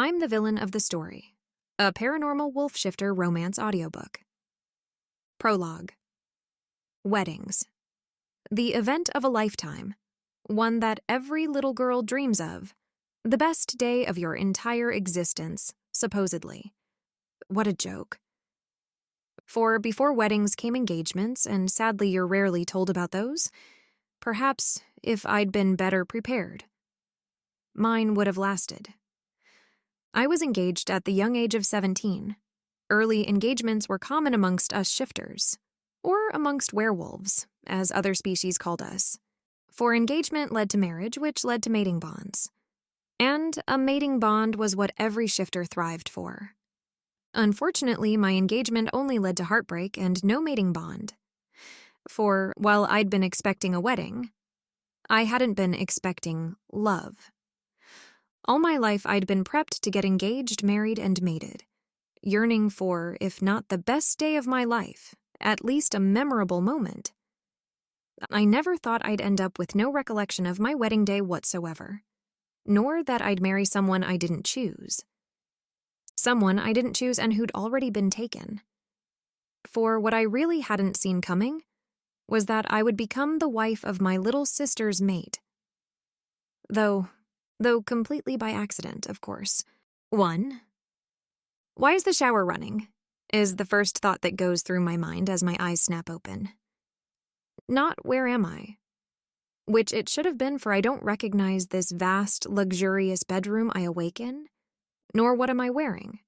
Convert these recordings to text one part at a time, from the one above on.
I'm the villain of the story, a paranormal wolf shifter romance audiobook. Prologue. Weddings. The event of a lifetime, one that every little girl dreams of, the best day of your entire existence, supposedly. What a joke. For before weddings came engagements, and sadly you're rarely told about those. Perhaps if I'd been better prepared. Mine would have lasted. I was engaged at the young age of 17. Early engagements were common amongst us shifters, or amongst werewolves, as other species called us. For engagement led to marriage, which led to mating bonds. And a mating bond was what every shifter thrived for. Unfortunately, my engagement only led to heartbreak and no mating bond. For while I'd been expecting a wedding, I hadn't been expecting love. All my life I'd been prepped to get engaged, married, and mated, yearning for, if not the best day of my life, at least a memorable moment. I never thought I'd end up with no recollection of my wedding day whatsoever, nor that I'd marry someone I didn't choose. Someone I didn't choose and who'd already been taken. For what I really hadn't seen coming was that I would become the wife of my little sister's mate. Though completely by accident, of course. 1. Why is the shower running? Is the first thought that goes through my mind as my eyes snap open. Not where am I? Which it should have been, for I don't recognize this vast, luxurious bedroom I awake in, nor what am I wearing.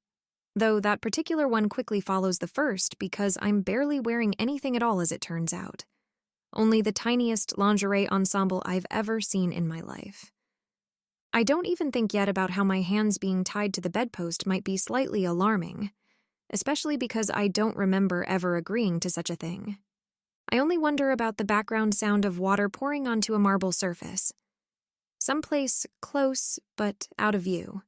Though that particular one quickly follows the first because I'm barely wearing anything at all as it turns out. Only the tiniest lingerie ensemble I've ever seen in my life. I don't even think yet about how my hands being tied to the bedpost might be slightly alarming, especially because I don't remember ever agreeing to such a thing. I only wonder about the background sound of water pouring onto a marble surface. Someplace close, but out of view.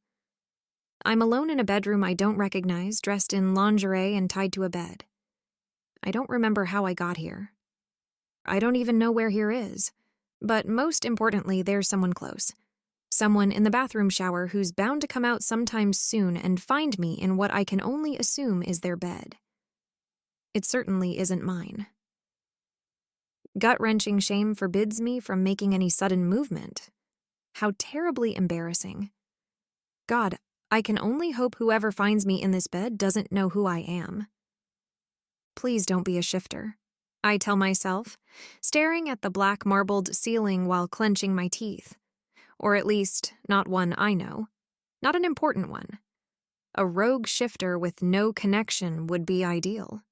I'm alone in a bedroom I don't recognize, dressed in lingerie and tied to a bed. I don't remember how I got here. I don't even know where here is. But most importantly, there's someone close. Someone in the bathroom shower who's bound to come out sometime soon and find me in what I can only assume is their bed. It certainly isn't mine. Gut-wrenching shame forbids me from making any sudden movement. How terribly embarrassing. God, I can only hope whoever finds me in this bed doesn't know who I am. Please don't be a shifter, I tell myself, staring at the black marbled ceiling while clenching my teeth. Or at least, not one I know. Not an important one. A rogue shifter with no connection would be ideal.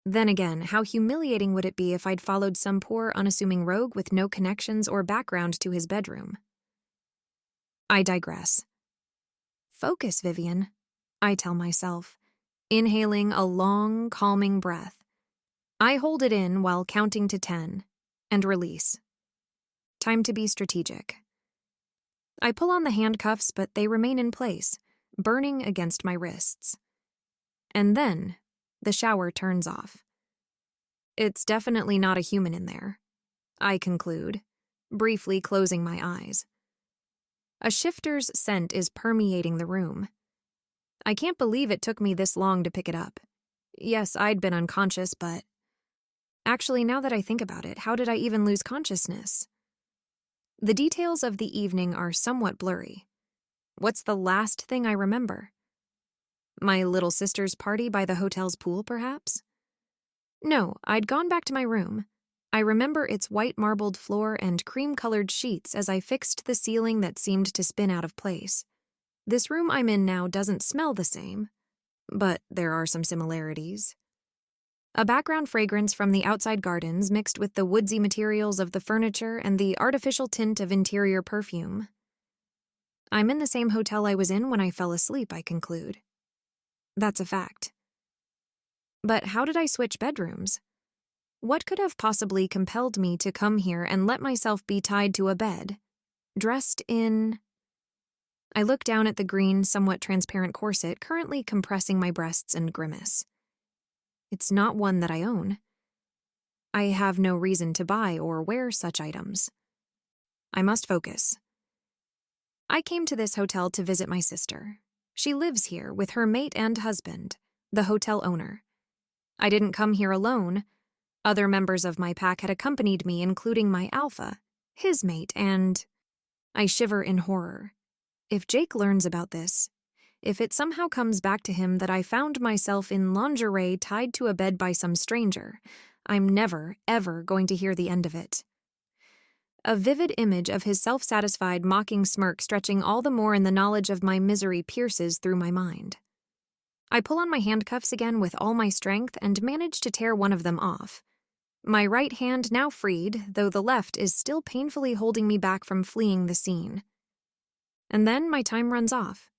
Then again, how humiliating would it be if I'd followed some poor, unassuming rogue with no connections or background to his bedroom? I digress. Focus, Vivian, I tell myself, inhaling a long, calming breath. I hold it in while counting to 10, and release. Time to be strategic. I pull on the handcuffs, but they remain in place, burning against my wrists. And then, the shower turns off. It's definitely not a human in there, I conclude, briefly closing my eyes. A shifter's scent is permeating the room. I can't believe it took me this long to pick it up. Yes, I'd been unconscious, but... Actually, now that I think about it, how did I even lose consciousness? The details of the evening are somewhat blurry. What's the last thing I remember? My little sister's party by the hotel's pool, perhaps? No, I'd gone back to my room. I remember its white marbled floor and cream-colored sheets as I fixed the ceiling that seemed to spin out of place. This room I'm in now doesn't smell the same, but there are some similarities. A background fragrance from the outside gardens mixed with the woodsy materials of the furniture and the artificial tint of interior perfume. I'm in the same hotel I was in when I fell asleep, I conclude. That's a fact. But how did I switch bedrooms? What could have possibly compelled me to come here and let myself be tied to a bed, dressed in... I look down at the green, somewhat transparent corset currently compressing my breasts and grimace. It's not one that I own. I have no reason to buy or wear such items. I must focus. I came to this hotel to visit my sister. She lives here with her mate and husband, the hotel owner. I didn't come here alone. Other members of my pack had accompanied me, including my alpha, his mate, and... I shiver in horror. If Jake learns about this, if it somehow comes back to him that I found myself in lingerie tied to a bed by some stranger, I'm never, ever going to hear the end of it. A vivid image of his self-satisfied, mocking smirk stretching all the more in the knowledge of my misery pierces through my mind. I pull on my handcuffs again with all my strength and manage to tear one of them off. My right hand now freed, though the left is still painfully holding me back from fleeing the scene. And then my time runs off.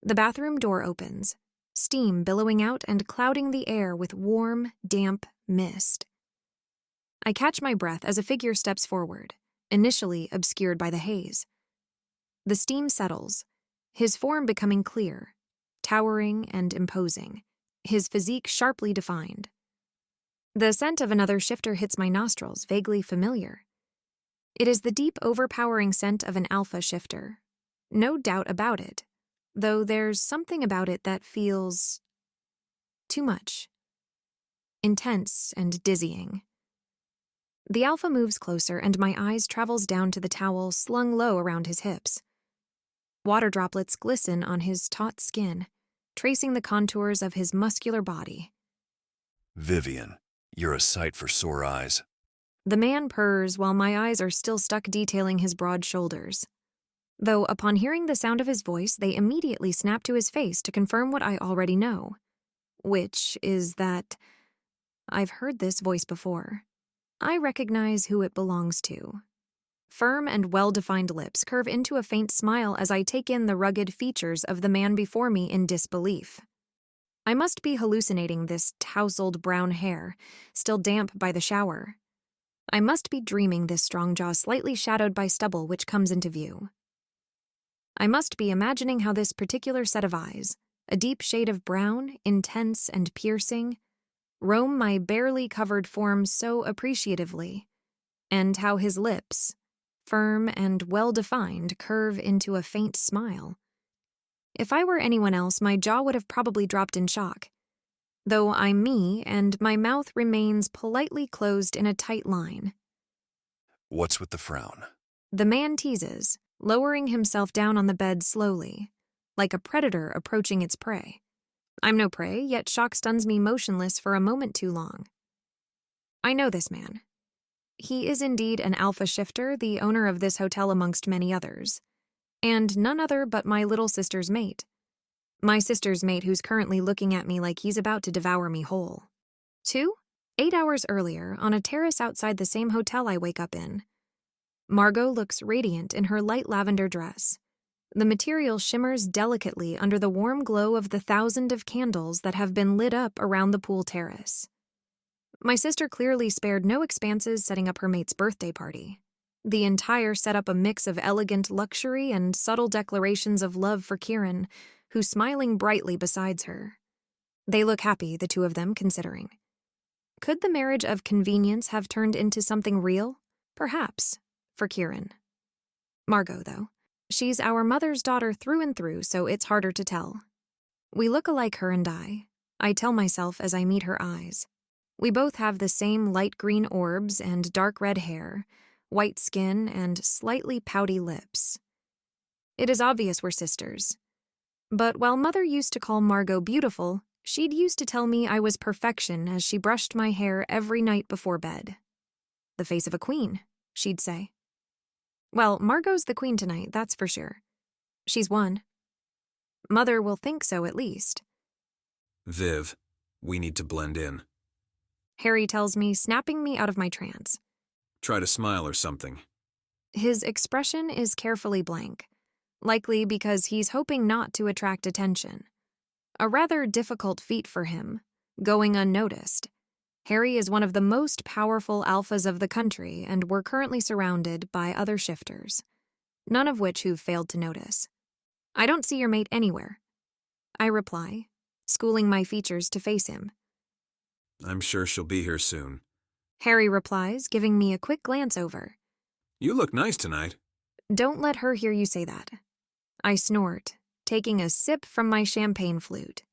The bathroom door opens, steam billowing out and clouding the air with warm, damp mist. I catch my breath as a figure steps forward, initially obscured by the haze. The steam settles, his form becoming clear, towering and imposing, his physique sharply defined. The scent of another shifter hits my nostrils, vaguely familiar. It is the deep, overpowering scent of an alpha shifter. No doubt about it, though there's something about it that feels... too much. Intense and dizzying. The alpha moves closer and my eyes travels down to the towel slung low around his hips. Water droplets glisten on his taut skin, tracing the contours of his muscular body. Vivian, you're a sight for sore eyes. The man purrs while my eyes are still stuck detailing his broad shoulders. Though upon hearing the sound of his voice, they immediately snap to his face to confirm what I already know, which is that I've heard this voice before. I recognize who it belongs to. Firm and well-defined lips curve into a faint smile as I take in the rugged features of the man before me in disbelief. I must be hallucinating this tousled brown hair, still damp by the shower. I must be dreaming this strong jaw slightly shadowed by stubble which comes into view. I must be imagining how this particular set of eyes, a deep shade of brown, intense and piercing, roam my barely covered form so appreciatively, and how his lips, firm and well-defined, curve into a faint smile. If I were anyone else, my jaw would have probably dropped in shock. Though I'm me, and my mouth remains politely closed in a tight line. What's with the frown? The man teases, lowering himself down on the bed slowly, like a predator approaching its prey. I'm no prey, yet shock stuns me motionless for a moment too long. I know this man. He is indeed an alpha shifter, the owner of this hotel amongst many others. And none other but my little sister's mate. My sister's mate who's currently looking at me like he's about to devour me whole. 8 hours earlier, on a terrace outside the same hotel I wake up in. Margot looks radiant in her light lavender dress. The material shimmers delicately under the warm glow of the thousand of candles that have been lit up around the pool terrace. My sister clearly spared no expenses setting up her mate's birthday party. The entire setup a mix of elegant luxury and subtle declarations of love for Kieran, who's smiling brightly besides her. They look happy, the two of them, considering. Could the marriage of convenience have turned into something real? Perhaps, for Kieran. Margot, though. She's our mother's daughter through and through, so it's harder to tell. We look alike, her and I tell myself as I meet her eyes. We both have the same light green orbs and dark red hair, white skin, and slightly pouty lips. It is obvious we're sisters. But while Mother used to call Margot beautiful, she'd used to tell me I was perfection as she brushed my hair every night before bed. The face of a queen, she'd say. Well, Margot's the queen tonight, that's for sure. She's won. Mother will think so, at least. Viv, we need to blend in. Harry tells me, snapping me out of my trance. Try to smile or something. His expression is carefully blank, likely because he's hoping not to attract attention. A rather difficult feat for him, going unnoticed. Harry is one of the most powerful alphas of the country, and we're currently surrounded by other shifters, none of which who've failed to notice. I don't see your mate anywhere. I reply, schooling my features to face him. I'm sure she'll be here soon. Harry replies, giving me a quick glance over. You look nice tonight. Don't let her hear you say that. I snort, taking a sip from my champagne flute.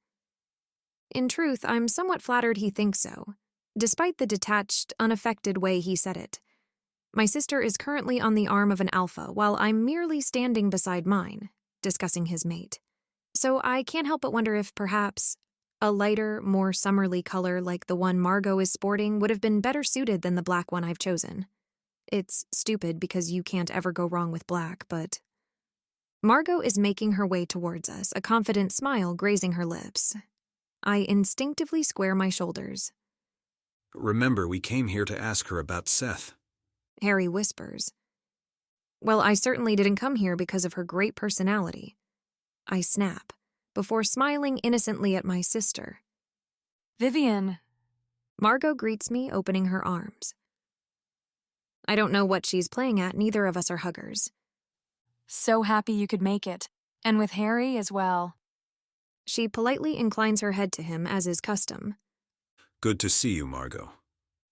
In truth, I'm somewhat flattered he thinks so, despite the detached, unaffected way he said it. My sister is currently on the arm of an alpha, while I'm merely standing beside mine, discussing his mate. So I can't help but wonder if, perhaps, a lighter, more summerly color like the one Margot is sporting would have been better suited than the black one I've chosen. It's stupid because you can't ever go wrong with black, but... Margot is making her way towards us, a confident smile grazing her lips. I instinctively square my shoulders. Remember, we came here to ask her about Seth. Harry whispers. Well, I certainly didn't come here because of her great personality. I snap, before smiling innocently at my sister. Vivian. Margot greets me, opening her arms. I don't know what she's playing at, neither of us are huggers. So happy you could make it. And with Harry as well. She politely inclines her head to him, as is custom. Good to see you, Margot.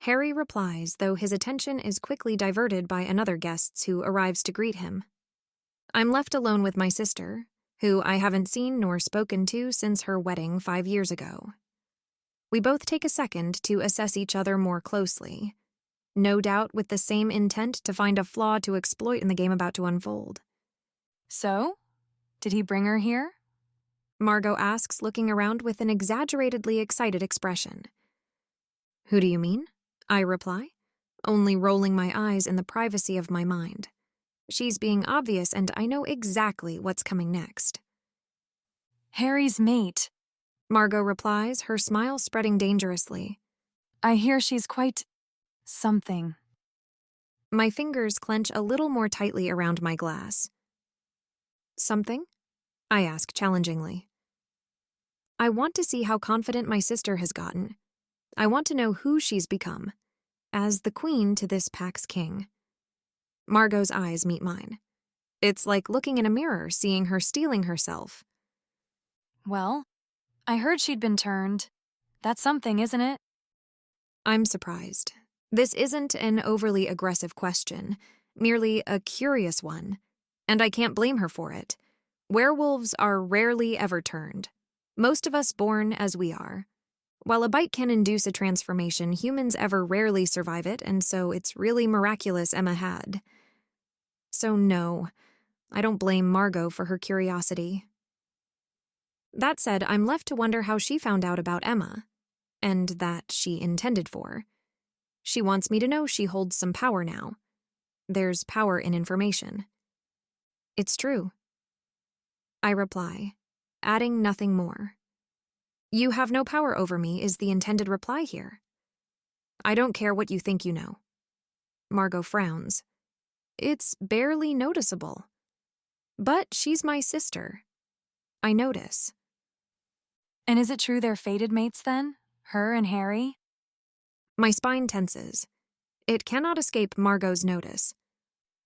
Harry replies, though his attention is quickly diverted by another guest who arrives to greet him. I'm left alone with my sister, who I haven't seen nor spoken to since her wedding 5 years ago. We both take a second to assess each other more closely, no doubt with the same intent to find a flaw to exploit in the game about to unfold. So? Did he bring her here? Margot asks, looking around with an exaggeratedly excited expression. Who do you mean? I reply, only rolling my eyes in the privacy of my mind. She's being obvious, and I know exactly what's coming next. Harry's mate. Margot replies, her smile spreading dangerously. I hear she's quite... something. My fingers clench a little more tightly around my glass. Something? I ask challengingly. I want to see how confident my sister has gotten. I want to know who she's become, as the queen to this pack's king. Margot's eyes meet mine. It's like looking in a mirror, seeing her stealing herself. Well, I heard she'd been turned. That's something, isn't it? I'm surprised. This isn't an overly aggressive question, merely a curious one, and I can't blame her for it. Werewolves are rarely ever turned. Most of us born as we are. While a bite can induce a transformation, humans ever rarely survive it, and so it's really miraculous Emma had. So no, I don't blame Margot for her curiosity. That said, I'm left to wonder how she found out about Emma, and that she intended for. She wants me to know she holds some power now. There's power in information. It's true. I reply, adding nothing more. You have no power over me is the intended reply here. I don't care what you think you know. Margot frowns. It's barely noticeable. But she's my sister. I notice. And is it true they're fated mates then? Her and Harry? My spine tenses. It cannot escape Margot's notice.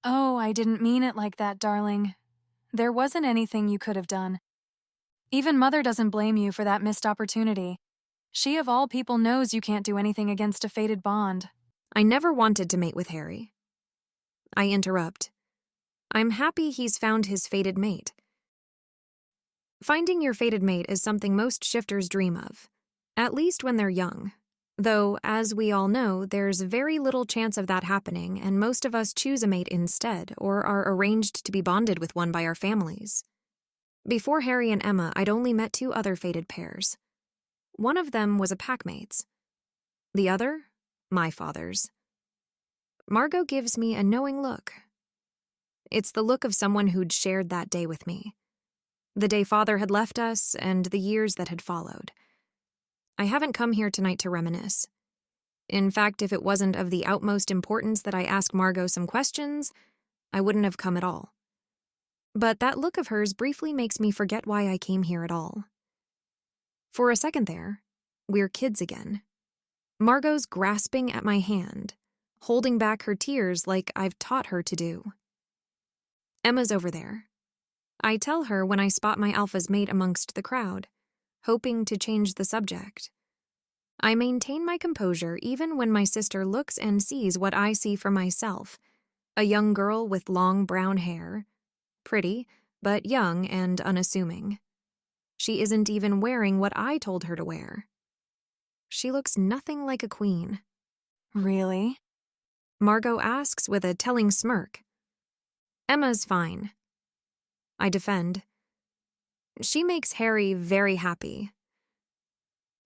Oh, I didn't mean it like that, darling. There wasn't anything you could have done. Even Mother doesn't blame you for that missed opportunity. She of all people knows you can't do anything against a fated bond. I never wanted to mate with Harry. I interrupt. I'm happy he's found his fated mate. Finding your fated mate is something most shifters dream of, at least when they're young. Though, as we all know, there's very little chance of that happening, and most of us choose a mate instead, or are arranged to be bonded with one by our families. Before Harry and Emma, I'd only met 2 other fated pairs. One of them was a packmate's. The other, my father's. Margot gives me a knowing look. It's the look of someone who'd shared that day with me. The day Father had left us, and the years that had followed. I haven't come here tonight to reminisce. In fact, if it wasn't of the utmost importance that I ask Margot some questions, I wouldn't have come at all. But that look of hers briefly makes me forget why I came here at all. For a second there, we're kids again. Margot's grasping at my hand, holding back her tears like I've taught her to do. Emma's over there. I tell her when I spot my alpha's mate amongst the crowd, hoping to change the subject. I maintain my composure even when my sister looks and sees what I see for myself, a young girl with long brown hair, pretty, but young and unassuming. She isn't even wearing what I told her to wear. She looks nothing like a queen. Really? Margot asks with a telling smirk. Emma's fine. I defend. She makes Harry very happy.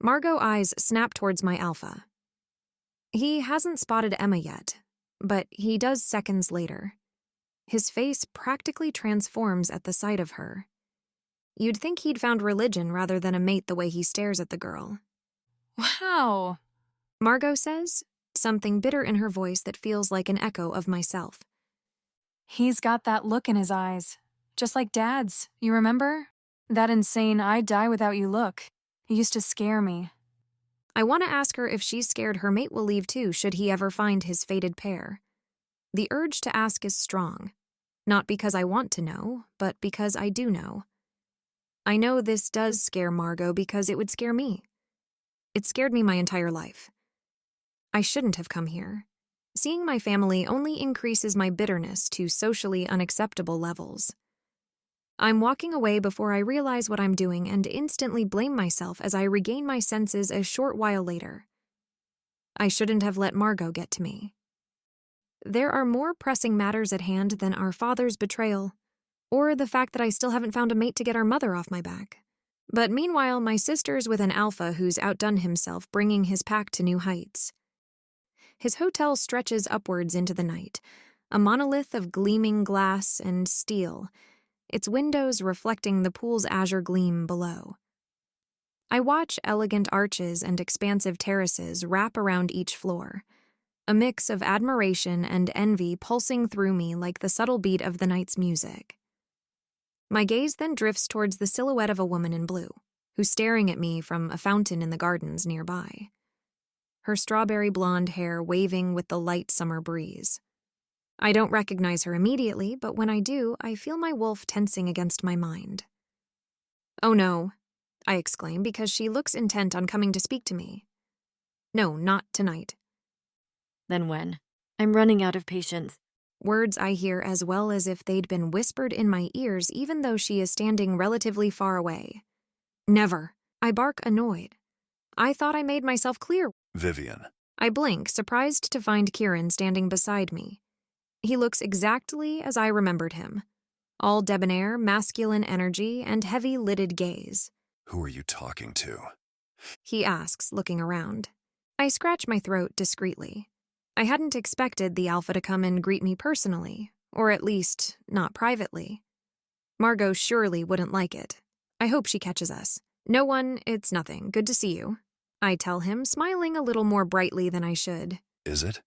Margot's eyes snap towards my alpha. He hasn't spotted Emma yet, but he does seconds later. His face practically transforms at the sight of her. You'd think he'd found religion rather than a mate the way he stares at the girl. Wow. Margot says, something bitter in her voice that feels like an echo of myself. He's got that look in his eyes. Just like Dad's, you remember? That insane I'd die without you look. It used to scare me. I want to ask her if she's scared her mate will leave too should he ever find his fated pair. The urge to ask is strong. Not because I want to know, but because I do know. I know this does scare Margot because it would scare me. It scared me my entire life. I shouldn't have come here. Seeing my family only increases my bitterness to socially unacceptable levels. I'm walking away before I realize what I'm doing and instantly blame myself as I regain my senses a short while later. I shouldn't have let Margot get to me. There are more pressing matters at hand than our father's betrayal, or the fact that I still haven't found a mate to get our mother off my back. But meanwhile, my sister's with an alpha who's outdone himself, bringing his pack to new heights. His hotel stretches upwards into the night, a monolith of gleaming glass and steel, its windows reflecting the pool's azure gleam below. I watch elegant arches and expansive terraces wrap around each floor, a mix of admiration and envy pulsing through me like the subtle beat of the night's music. My gaze then drifts towards the silhouette of a woman in blue, who's staring at me from a fountain in the gardens nearby. Her strawberry blonde hair waving with the light summer breeze. I don't recognize her immediately, but when I do, I feel my wolf tensing against my mind. "Oh no," I exclaim because she looks intent on coming to speak to me. "No, not tonight." "Then when? I'm running out of patience." Words I hear as well as if they'd been whispered in my ears even though she is standing relatively far away. "Never." I bark annoyed. I thought I made myself clear. Vivian. I blink, surprised to find Kieran standing beside me. He looks exactly as I remembered him. All debonair, masculine energy, and heavy-lidded gaze. Who are you talking to? He asks, looking around. I scratch my throat discreetly. I hadn't expected the alpha to come and greet me personally, or at least, not privately. Margot surely wouldn't like it. I hope she catches us. "No one, it's nothing. Good to see you," I tell him, smiling a little more brightly than I should. Is it?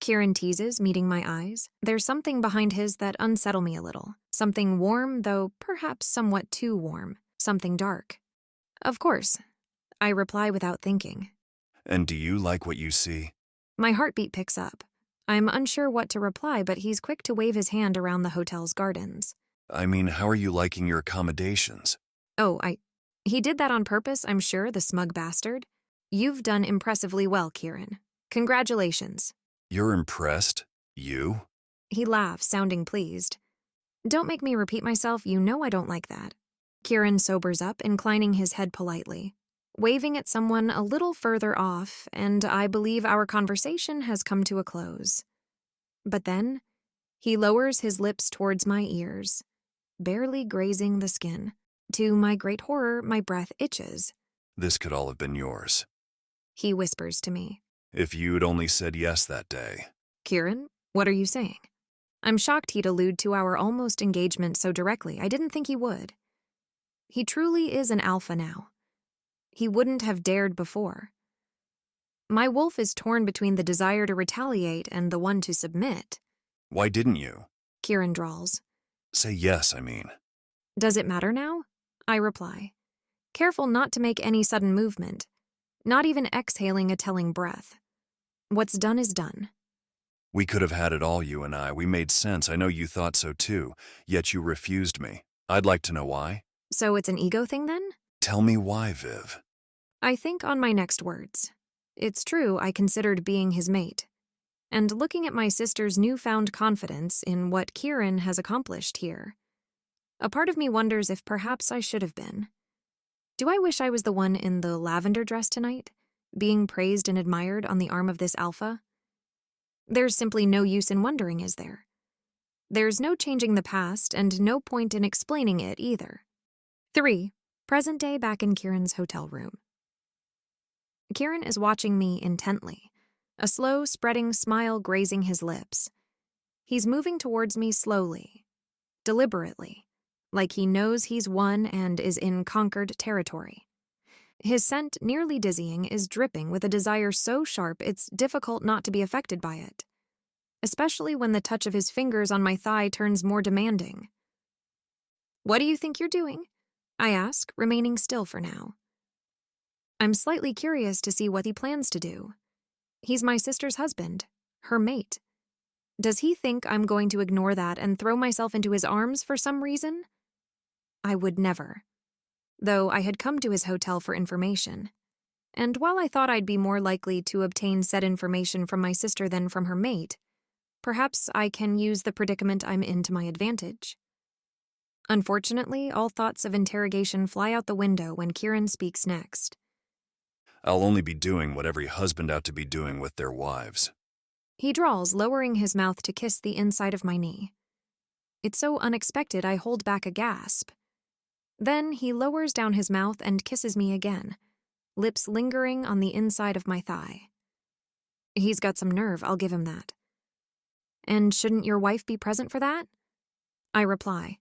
Kieran teases, meeting my eyes. There's something behind his that unsettle me a little. Something warm, though perhaps somewhat too warm. Something dark. "Of course," I reply without thinking. And do you like what you see? My heartbeat picks up. I'm unsure what to reply, but he's quick to wave his hand around the hotel's gardens. I mean, how are you liking your accommodations? Oh, He did that on purpose, I'm sure, the smug bastard. You've done impressively well, Kieran. Congratulations. You're impressed? You? He laughs, sounding pleased. Don't make me repeat myself, you know I don't like that. Kieran sobers up, inclining his head politely, waving at someone a little further off, and I believe our conversation has come to a close. But then, he lowers his lips towards my ears, barely grazing the skin. To my great horror, my breath itches. This could all have been yours. He whispers to me. If you'd only said yes that day. Kieran, what are you saying? I'm shocked he'd allude to our almost engagement so directly. I didn't think he would. He truly is an alpha now. He wouldn't have dared before. My wolf is torn between the desire to retaliate and the one to submit. Why didn't you? Kieran drawls. Say yes, I mean. Does it matter now? I reply, careful not to make any sudden movement, not even exhaling a telling breath. What's done is done. We could have had it all, you and I. We made sense. I know you thought so too, yet you refused me. I'd like to know why. So it's an ego thing then? Tell me why, Viv. I think on my next words. It's true I considered being his mate. And looking at my sister's newfound confidence in what Kieran has accomplished here. A part of me wonders if perhaps I should have been. Do I wish I was the one in the lavender dress tonight, being praised and admired on the arm of this alpha? There's simply no use in wondering, is there? There's no changing the past and no point in explaining it either. 3. Present day back in Kieran's hotel room. Kieran is watching me intently, a slow, spreading smile grazing his lips. He's moving towards me slowly, deliberately, like he knows he's won and is in conquered territory. His scent, nearly dizzying, is dripping with a desire so sharp it's difficult not to be affected by it, especially when the touch of his fingers on my thigh turns more demanding. "What do you think you're doing?" I ask, remaining still for now. I'm slightly curious to see what he plans to do. He's my sister's husband, her mate. Does he think I'm going to ignore that and throw myself into his arms for some reason? I would never. Though I had come to his hotel for information. And while I thought I'd be more likely to obtain said information from my sister than from her mate, perhaps I can use the predicament I'm in to my advantage. Unfortunately, all thoughts of interrogation fly out the window when Kieran speaks next. I'll only be doing what every husband ought to be doing with their wives. He drawls, lowering his mouth to kiss the inside of my knee. It's so unexpected I hold back a gasp. Then he lowers down his mouth and kisses me again, lips lingering on the inside of my thigh. He's got some nerve, I'll give him that. "And shouldn't your wife be present for that?" I reply,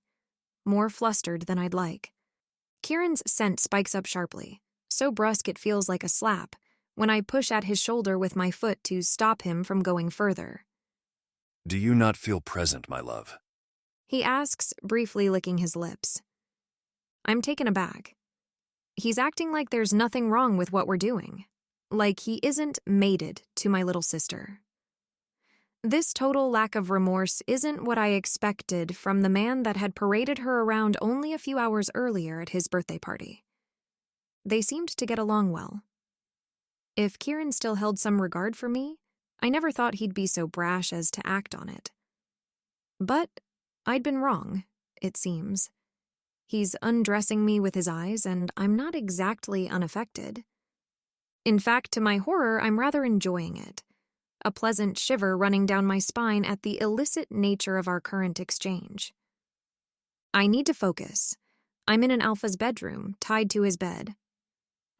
more flustered than I'd like. Kieran's scent spikes up sharply, so brusque it feels like a slap, when I push at his shoulder with my foot to stop him from going further. Do you not feel present, my love? He asks, briefly licking his lips. I'm taken aback. He's acting like there's nothing wrong with what we're doing, like he isn't mated to my little sister. This total lack of remorse isn't what I expected from the man that had paraded her around only a few hours earlier at his birthday party. They seemed to get along well. If Kieran still held some regard for me, I never thought he'd be so brash as to act on it. But I'd been wrong, it seems. He's undressing me with his eyes, and I'm not exactly unaffected. In fact, to my horror, I'm rather enjoying it. A pleasant shiver running down my spine at the illicit nature of our current exchange. I need to focus. I'm in an alpha's bedroom, tied to his bed.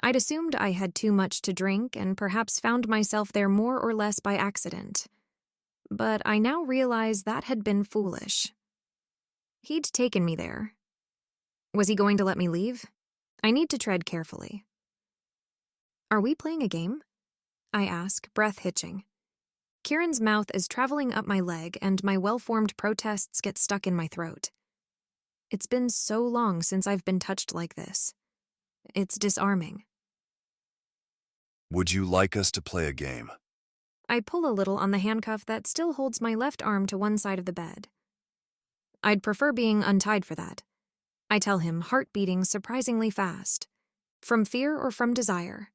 I'd assumed I had too much to drink and perhaps found myself there more or less by accident. But I now realize that had been foolish. He'd taken me there. Was he going to let me leave? I need to tread carefully. Are we playing a game? I ask, breath hitching. Kieran's mouth is traveling up my leg, and my well-formed protests get stuck in my throat. It's been so long since I've been touched like this. It's disarming. Would you like us to play a game? I pull a little on the handcuff that still holds my left arm to one side of the bed. I'd prefer being untied for that. I tell him, heart beating surprisingly fast. From fear or from desire?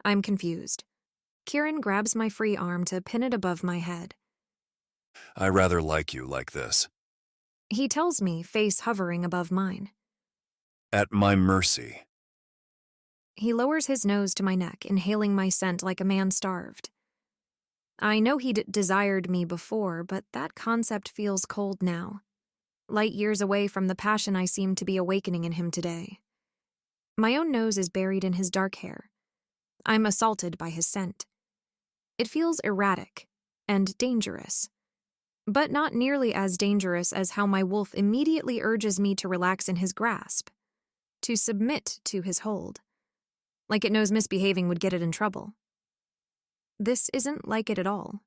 I'm confused. Kieran grabs my free arm to pin it above my head. I rather like you like this. He tells me, face hovering above mine. At my mercy. He lowers his nose to my neck, inhaling my scent like a man starved. I know he'd desired me before, but that concept feels cold now. Light years away from the passion I seem to be awakening in him today. My own nose is buried in his dark hair. I'm assaulted by his scent. It feels erratic and dangerous, but not nearly as dangerous as how my wolf immediately urges me to relax in his grasp, to submit to his hold, like it knows misbehaving would get it in trouble. This isn't like it at all.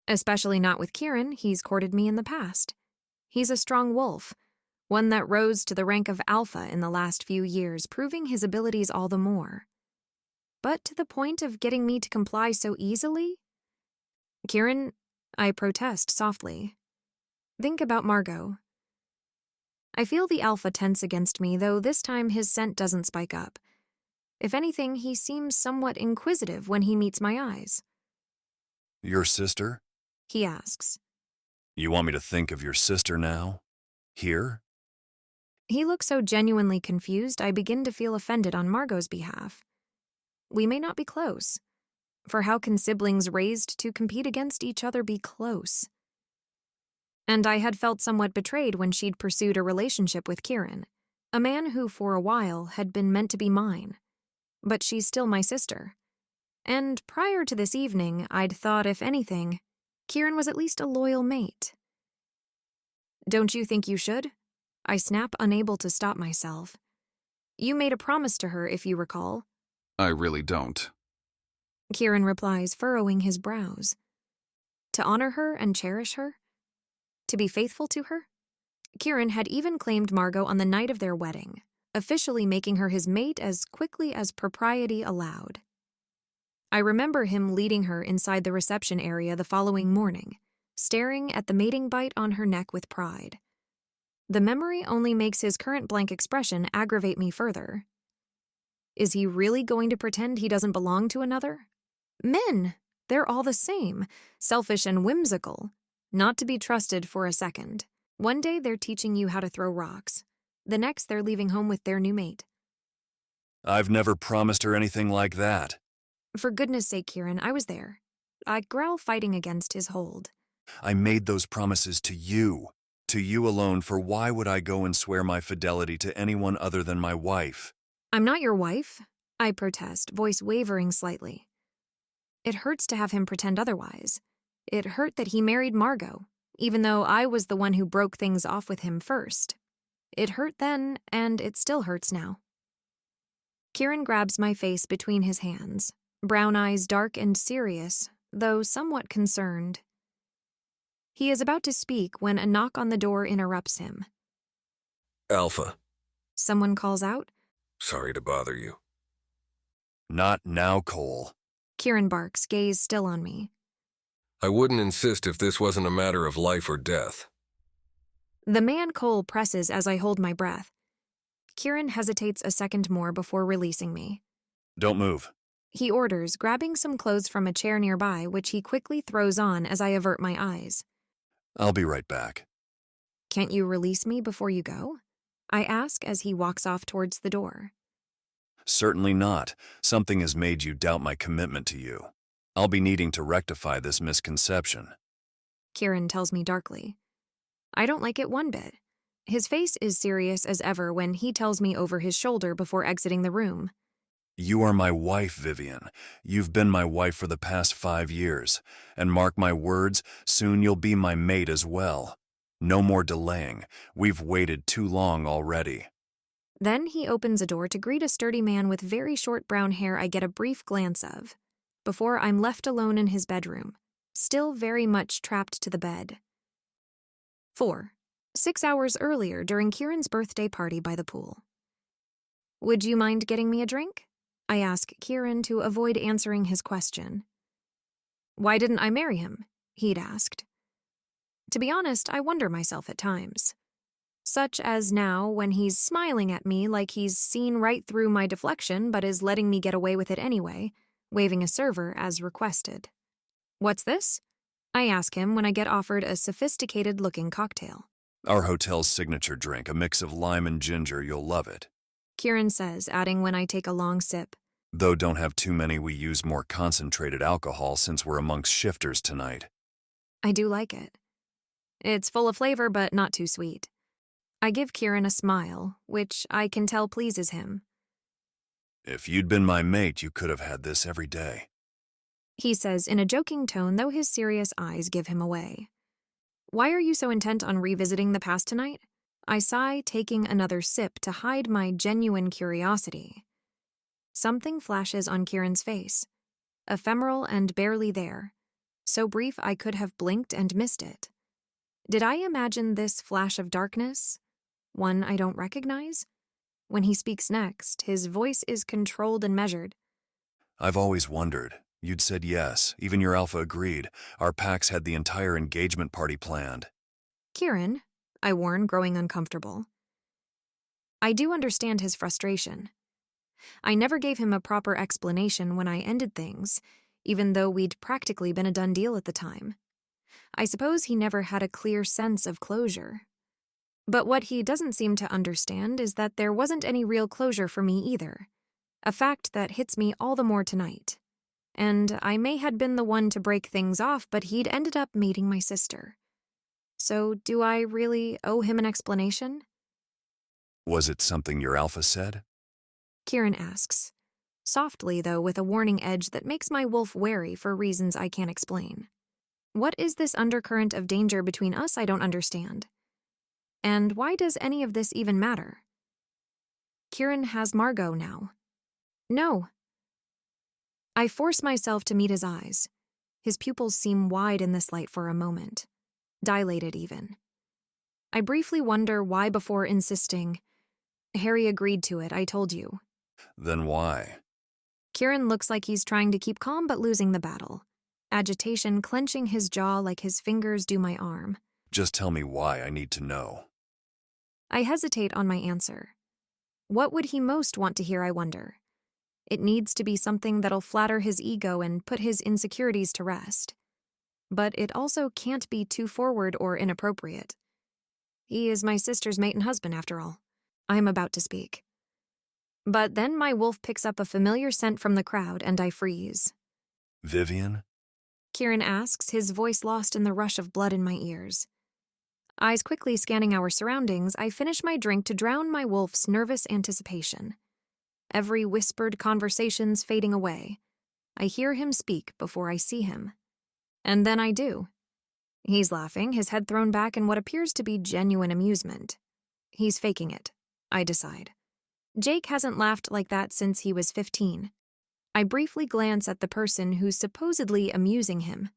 Especially not with Kieran. He's courted me in the past. He's a strong wolf, one that rose to the rank of alpha in the last few years, proving his abilities all the more. But to the point of getting me to comply so easily? Kieran, I protest softly. Think about Margot. I feel the alpha tense against me, though this time his scent doesn't spike up. If anything, he seems somewhat inquisitive when he meets my eyes. Your sister? He asks. You want me to think of your sister now? Here? He looks so genuinely confused, I begin to feel offended on Margot's behalf. We may not be close. For how can siblings raised to compete against each other be close? And I had felt somewhat betrayed when she'd pursued a relationship with Kieran, a man who for a while had been meant to be mine. But she's still my sister. And prior to this evening, I'd thought, if anything, Kieran was at least a loyal mate. Don't you think you should? I snap, unable to stop myself. You made a promise to her, if you recall. I really don't. Kieran replies, furrowing his brows. To honor her and cherish her? To be faithful to her? Kieran had even claimed Margot on the night of their wedding, officially making her his mate as quickly as propriety allowed. I remember him leading her inside the reception area the following morning, staring at the mating bite on her neck with pride. The memory only makes his current blank expression aggravate me further. Is he really going to pretend he doesn't belong to another? Men, they're all the same, selfish and whimsical, not to be trusted for a second. One day they're teaching you how to throw rocks. The next they're leaving home with their new mate. I've never promised her anything like that. For goodness sake, Kieran, I was there. I growl, fighting against his hold. I made those promises to you alone, for why would I go and swear my fidelity to anyone other than my wife? I'm not your wife, I protest, voice wavering slightly. It hurts to have him pretend otherwise. It hurt that he married Margot, even though I was the one who broke things off with him first. It hurt then, and it still hurts now. Kieran grabs my face between his hands, brown eyes dark and serious, though somewhat concerned. He is about to speak when a knock on the door interrupts him. Alpha. Someone calls out. Sorry to bother you. Not now, Cole. Kieran barks, gaze still on me. I wouldn't insist if this wasn't a matter of life or death. The man Cole presses as I hold my breath. Kieran hesitates a second more before releasing me. Don't move. He orders, grabbing some clothes from a chair nearby, which he quickly throws on as I avert my eyes. I'll be right back. Can't you release me before you go? I ask as he walks off towards the door. Certainly not. Something has made you doubt my commitment to you. I'll be needing to rectify this misconception. Kieran tells me darkly. I don't like it one bit. His face is serious as ever when he tells me over his shoulder before exiting the room. You are my wife, Vivian. You've been my wife for the past 5 years. And mark my words, soon you'll be my mate as well. No more delaying. We've waited too long already. Then he opens a door to greet a sturdy man with very short brown hair I get a brief glance of, before I'm left alone in his bedroom, still very much trapped to the bed. 4. 6 hours earlier during Kieran's birthday party by the pool. Would you mind getting me a drink? I ask Kieran to avoid answering his question. Why didn't I marry him? He'd asked. To be honest, I wonder myself at times. Such as now when he's smiling at me like he's seen right through my deflection but is letting me get away with it anyway, waving a server as requested. What's this? I ask him when I get offered a sophisticated-looking cocktail. Our hotel's signature drink, a mix of lime and ginger. You'll love it. Kieran says, adding when I take a long sip. Though don't have too many, we use more concentrated alcohol since we're amongst shifters tonight. I do like it. It's full of flavor but not too sweet. I give Kieran a smile, which I can tell pleases him. If you'd been my mate, you could have had this every day. He says in a joking tone, though his serious eyes give him away. Why are you so intent on revisiting the past tonight? I sigh, taking another sip to hide my genuine curiosity. Something flashes on Kieran's face, ephemeral and barely there, so brief I could have blinked and missed it. Did I imagine this flash of darkness? One I don't recognize? When he speaks next, his voice is controlled and measured. I've always wondered. You'd said yes. Even your alpha agreed. Our packs had the entire engagement party planned. Kieran, I warn, growing uncomfortable. I do understand his frustration. I never gave him a proper explanation when I ended things, even though we'd practically been a done deal at the time. I suppose he never had a clear sense of closure. But what he doesn't seem to understand is that there wasn't any real closure for me either, a fact that hits me all the more tonight. And I may had been the one to break things off, but he'd ended up mating my sister. So do I really owe him an explanation? Was it something your alpha said? Kieran asks, softly though with a warning edge that makes my wolf wary for reasons I can't explain. What is this undercurrent of danger between us I don't understand? And why does any of this even matter? Kieran has Margot now. No. I force myself to meet his eyes. His pupils seem wide in this light for a moment, dilated even. I briefly wonder why before insisting, Harry agreed to it, I told you. Then why? Kieran looks like he's trying to keep calm but losing the battle. Agitation clenching his jaw like his fingers do my arm. Just tell me why, I need to know. I hesitate on my answer. What would he most want to hear, I wonder? It needs to be something that'll flatter his ego and put his insecurities to rest. But it also can't be too forward or inappropriate. He is my sister's mate and husband, after all. I am about to speak. But then my wolf picks up a familiar scent from the crowd and I freeze. Vivian? Kieran asks, his voice lost in the rush of blood in my ears. Eyes quickly scanning our surroundings, I finish my drink to drown my wolf's nervous anticipation. Every whispered conversation's fading away. I hear him speak before I see him. And then I do. He's laughing, his head thrown back in what appears to be genuine amusement. He's faking it, I decide. Jake hasn't laughed like that since he was 15. I briefly glance at the person who's supposedly amusing him.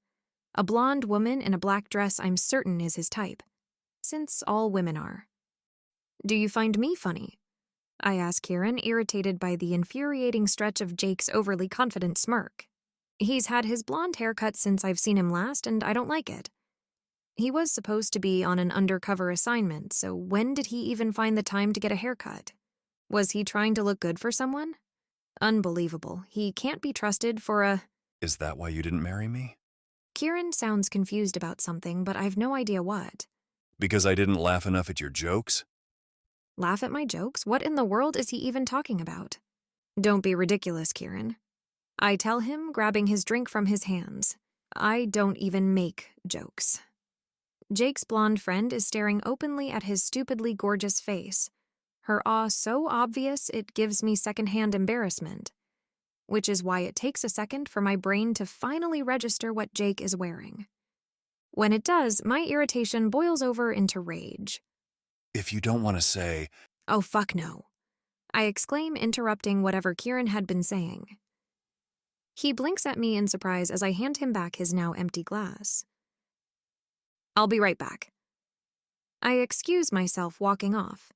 A blonde woman in a black dress I'm certain is his type, since all women are. Do you find me funny? I ask Kieran, irritated by the infuriating stretch of Jake's overly confident smirk. He's had his blonde haircut since I've seen him last, and I don't like it. He was supposed to be on an undercover assignment, so when did he even find the time to get a haircut? Was he trying to look good for someone? Unbelievable. He can't be trusted for a... Is that why you didn't marry me? Kieran sounds confused about something, but I've no idea what. Because I didn't laugh enough at your jokes? Laugh at my jokes? What in the world is he even talking about? Don't be ridiculous, Kieran. I tell him, grabbing his drink from his hands. I don't even make jokes. Jake's blonde friend is staring openly at his stupidly gorgeous face, her awe so obvious it gives me secondhand embarrassment, which is why it takes a second for my brain to finally register what Jake is wearing. When it does, my irritation boils over into rage. If you don't want to say... Oh, fuck no. I exclaim, interrupting whatever Kieran had been saying. He blinks at me in surprise as I hand him back his now empty glass. I'll be right back. I excuse myself, walking off.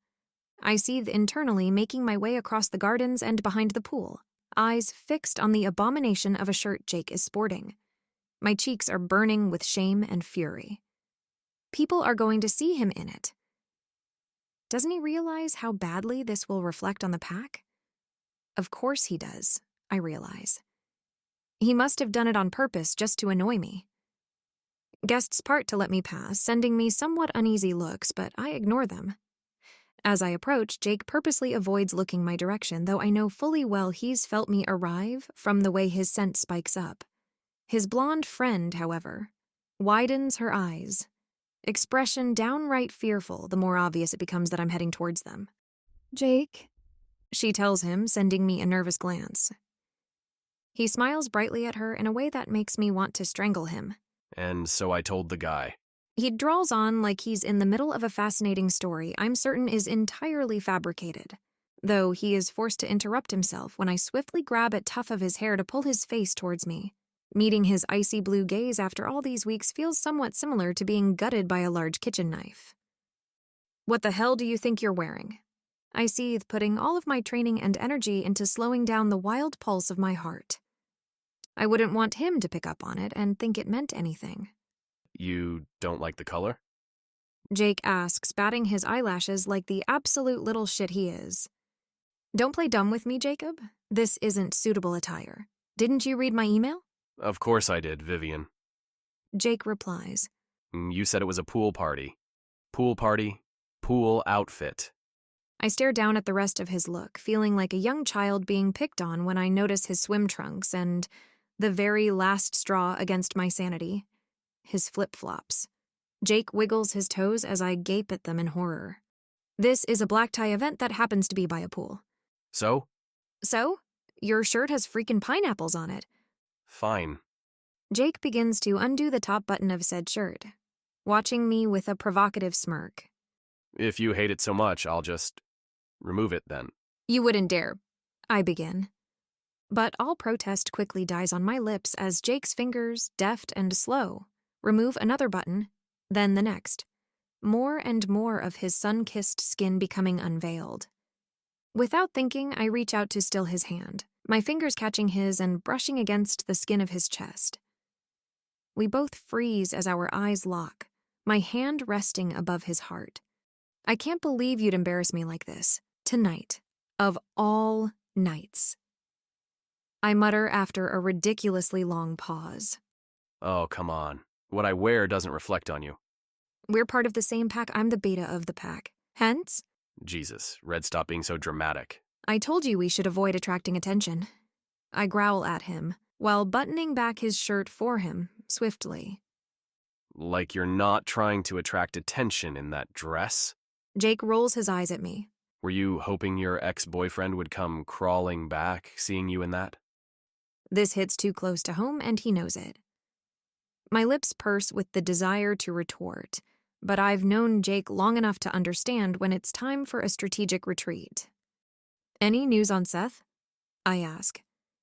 I seethe internally, making my way across the gardens and behind the pool, eyes fixed on the abomination of a shirt Jake is sporting. My cheeks are burning with shame and fury. People are going to see him in it. Doesn't he realize how badly this will reflect on the pack? Of course he does, I realize. He must have done it on purpose just to annoy me. Guests part to let me pass, sending me somewhat uneasy looks, but I ignore them. As I approach, Jake purposely avoids looking my direction, though I know fully well he's felt me arrive from the way his scent spikes up. His blonde friend, however, widens her eyes, expression downright fearful the more obvious it becomes that I'm heading towards them. Jake? She tells him, sending me a nervous glance. He smiles brightly at her in a way that makes me want to strangle him. And so I told the guy. He drawls on like he's in the middle of a fascinating story I'm certain is entirely fabricated, though he is forced to interrupt himself when I swiftly grab a tuft of his hair to pull his face towards me. Meeting his icy blue gaze after all these weeks feels somewhat similar to being gutted by a large kitchen knife. What the hell do you think you're wearing? I seethe, putting all of my training and energy into slowing down the wild pulse of my heart. I wouldn't want him to pick up on it and think it meant anything. You don't like the color? Jake asks, batting his eyelashes like the absolute little shit he is. Don't play dumb with me, Jacob. This isn't suitable attire. Didn't you read my email? Of course I did, Vivian. Jake replies. You said it was a pool party. Pool party, pool outfit. I stare down at the rest of his look, feeling like a young child being picked on when I notice his swim trunks and the very last straw against my sanity, his flip-flops. Jake wiggles his toes as I gape at them in horror. This is a black tie event that happens to be by a pool. So? So? Your shirt has freaking pineapples on it. Fine. Jake begins to undo the top button of said shirt, watching me with a provocative smirk. If you hate it so much, I'll just remove it then. You wouldn't dare. I begin. But all protest quickly dies on my lips as Jake's fingers, deft and slow, remove another button, then the next. More and more of his sun-kissed skin becoming unveiled. Without thinking, I reach out to still his hand, my fingers catching his and brushing against the skin of his chest. We both freeze as our eyes lock, my hand resting above his heart. I can't believe you'd embarrass me like this, tonight, of all nights. I mutter after a ridiculously long pause. Oh, come on. What I wear doesn't reflect on you. We're part of the same pack. I'm the beta of the pack. Hence, Jesus, Red, stop being so dramatic. I told you we should avoid attracting attention. I growl at him, while buttoning back his shirt for him, swiftly. Like you're not trying to attract attention in that dress? Jake rolls his eyes at me. Were you hoping your ex-boyfriend would come crawling back, seeing you in that? This hits too close to home, and he knows it. My lips purse with the desire to retort, but I've known Jake long enough to understand when it's time for a strategic retreat. Any news on Seth? I ask.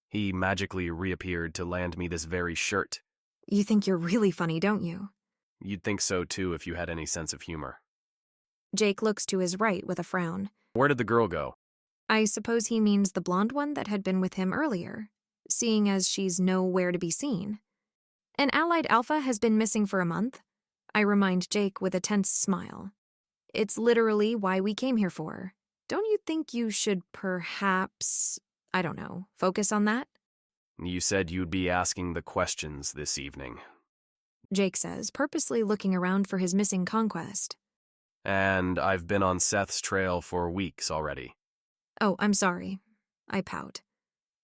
He magically reappeared to land me this very shirt. You think you're really funny, don't you? You'd think so too if you had any sense of humor. Jake looks to his right with a frown. Where did the girl go? I suppose he means the blonde one that had been with him earlier, seeing as she's nowhere to be seen. An allied alpha has been missing for a month, I remind Jake with a tense smile. It's literally why we came here for. Don't you think you should perhaps, I don't know, focus on that? You said you'd be asking the questions this evening. Jake says, purposely looking around for his missing conquest. And I've been on Seth's trail for weeks already. Oh, I'm sorry. I pout.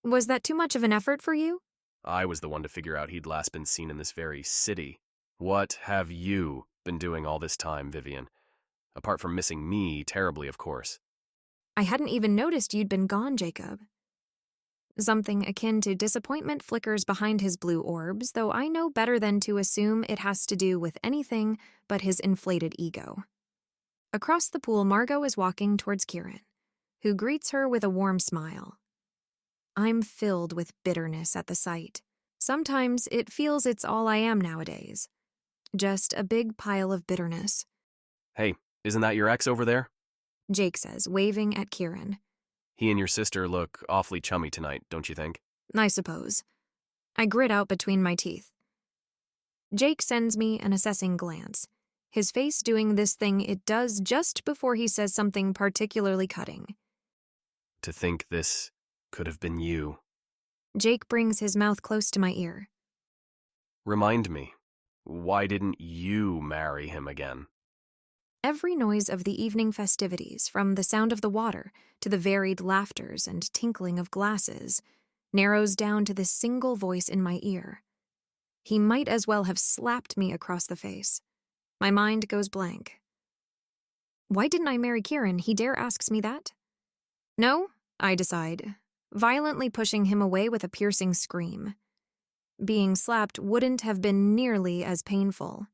Was that too much of an effort for you? I was the one to figure out he'd last been seen in this very city. What have you been doing all this time, Vivian? Apart from missing me terribly, of course. I hadn't even noticed you'd been gone, Jacob. Something akin to disappointment flickers behind his blue orbs, though I know better than to assume it has to do with anything but his inflated ego. Across the pool, Margot is walking towards Kieran, who greets her with a warm smile. I'm filled with bitterness at the sight. Sometimes it feels it's all I am nowadays. Just a big pile of bitterness. Hey, isn't that your ex over there? Jake says, waving at Kieran. He and your sister look awfully chummy tonight, don't you think? I suppose. I grit out between my teeth. Jake sends me an assessing glance, his face doing this thing it does just before he says something particularly cutting. To think this could have been you. Jake brings his mouth close to my ear. Remind me, why didn't you marry him again? Every noise of the evening festivities, from the sound of the water to the varied laughters and tinkling of glasses, narrows down to this single voice in my ear. He might as well have slapped me across the face. My mind goes blank. Why didn't I marry Kieran? He dare asks me that? No, I decide, violently pushing him away with a piercing scream. Being slapped wouldn't have been nearly as painful.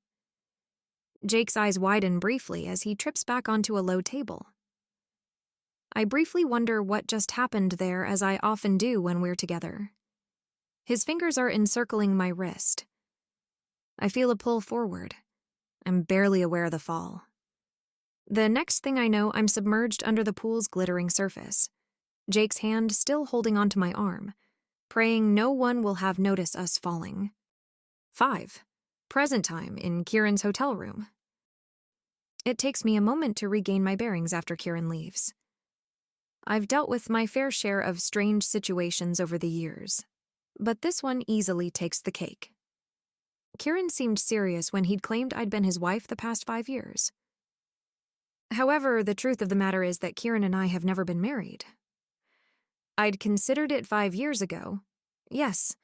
Jake's eyes widen briefly as he trips back onto a low table. I briefly wonder what just happened there, as I often do when we're together. His fingers are encircling my wrist. I feel a pull forward. I'm barely aware of the fall. The next thing I know, I'm submerged under the pool's glittering surface, Jake's hand still holding onto my arm, praying no one will have noticed us falling. 5. Present time in Kieran's hotel room. It takes me a moment to regain my bearings after Kieran leaves. I've dealt with my fair share of strange situations over the years, but this one easily takes the cake. Kieran seemed serious when he'd claimed I'd been his wife the past 5 years. However, the truth of the matter is that Kieran and I have never been married. I'd considered it 5 years ago, yes,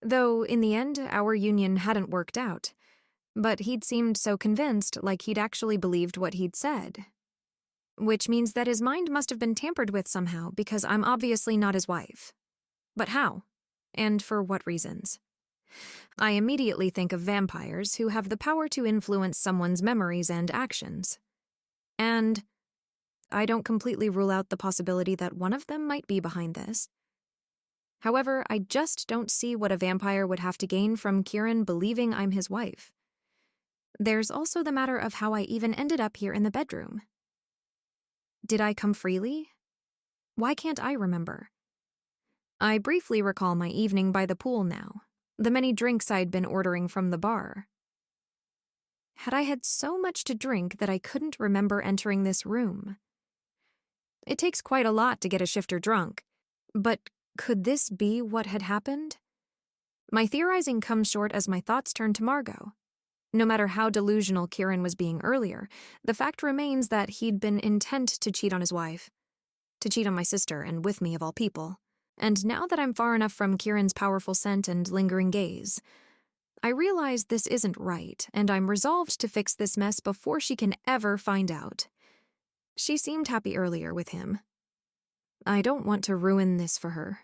though in the end our union hadn't worked out. But he'd seemed so convinced, like he'd actually believed what he'd said. Which means that his mind must have been tampered with somehow, because I'm obviously not his wife. But how? And for what reasons? I immediately think of vampires who have the power to influence someone's memories and actions. And I don't completely rule out the possibility that one of them might be behind this. However, I just don't see what a vampire would have to gain from Kieran believing I'm his wife. There's also the matter of how I even ended up here in the bedroom. Did I come freely? Why can't I remember? I briefly recall my evening by the pool now, the many drinks I'd been ordering from the bar. Had I had so much to drink that I couldn't remember entering this room? It takes quite a lot to get a shifter drunk, but could this be what had happened? My theorizing comes short as my thoughts turn to Margot. No matter how delusional Kieran was being earlier, the fact remains that he'd been intent to cheat on his wife. To cheat on my sister, and with me of all people. And now that I'm far enough from Kieran's powerful scent and lingering gaze, I realize this isn't right, and I'm resolved to fix this mess before she can ever find out. She seemed happy earlier with him. I don't want to ruin this for her.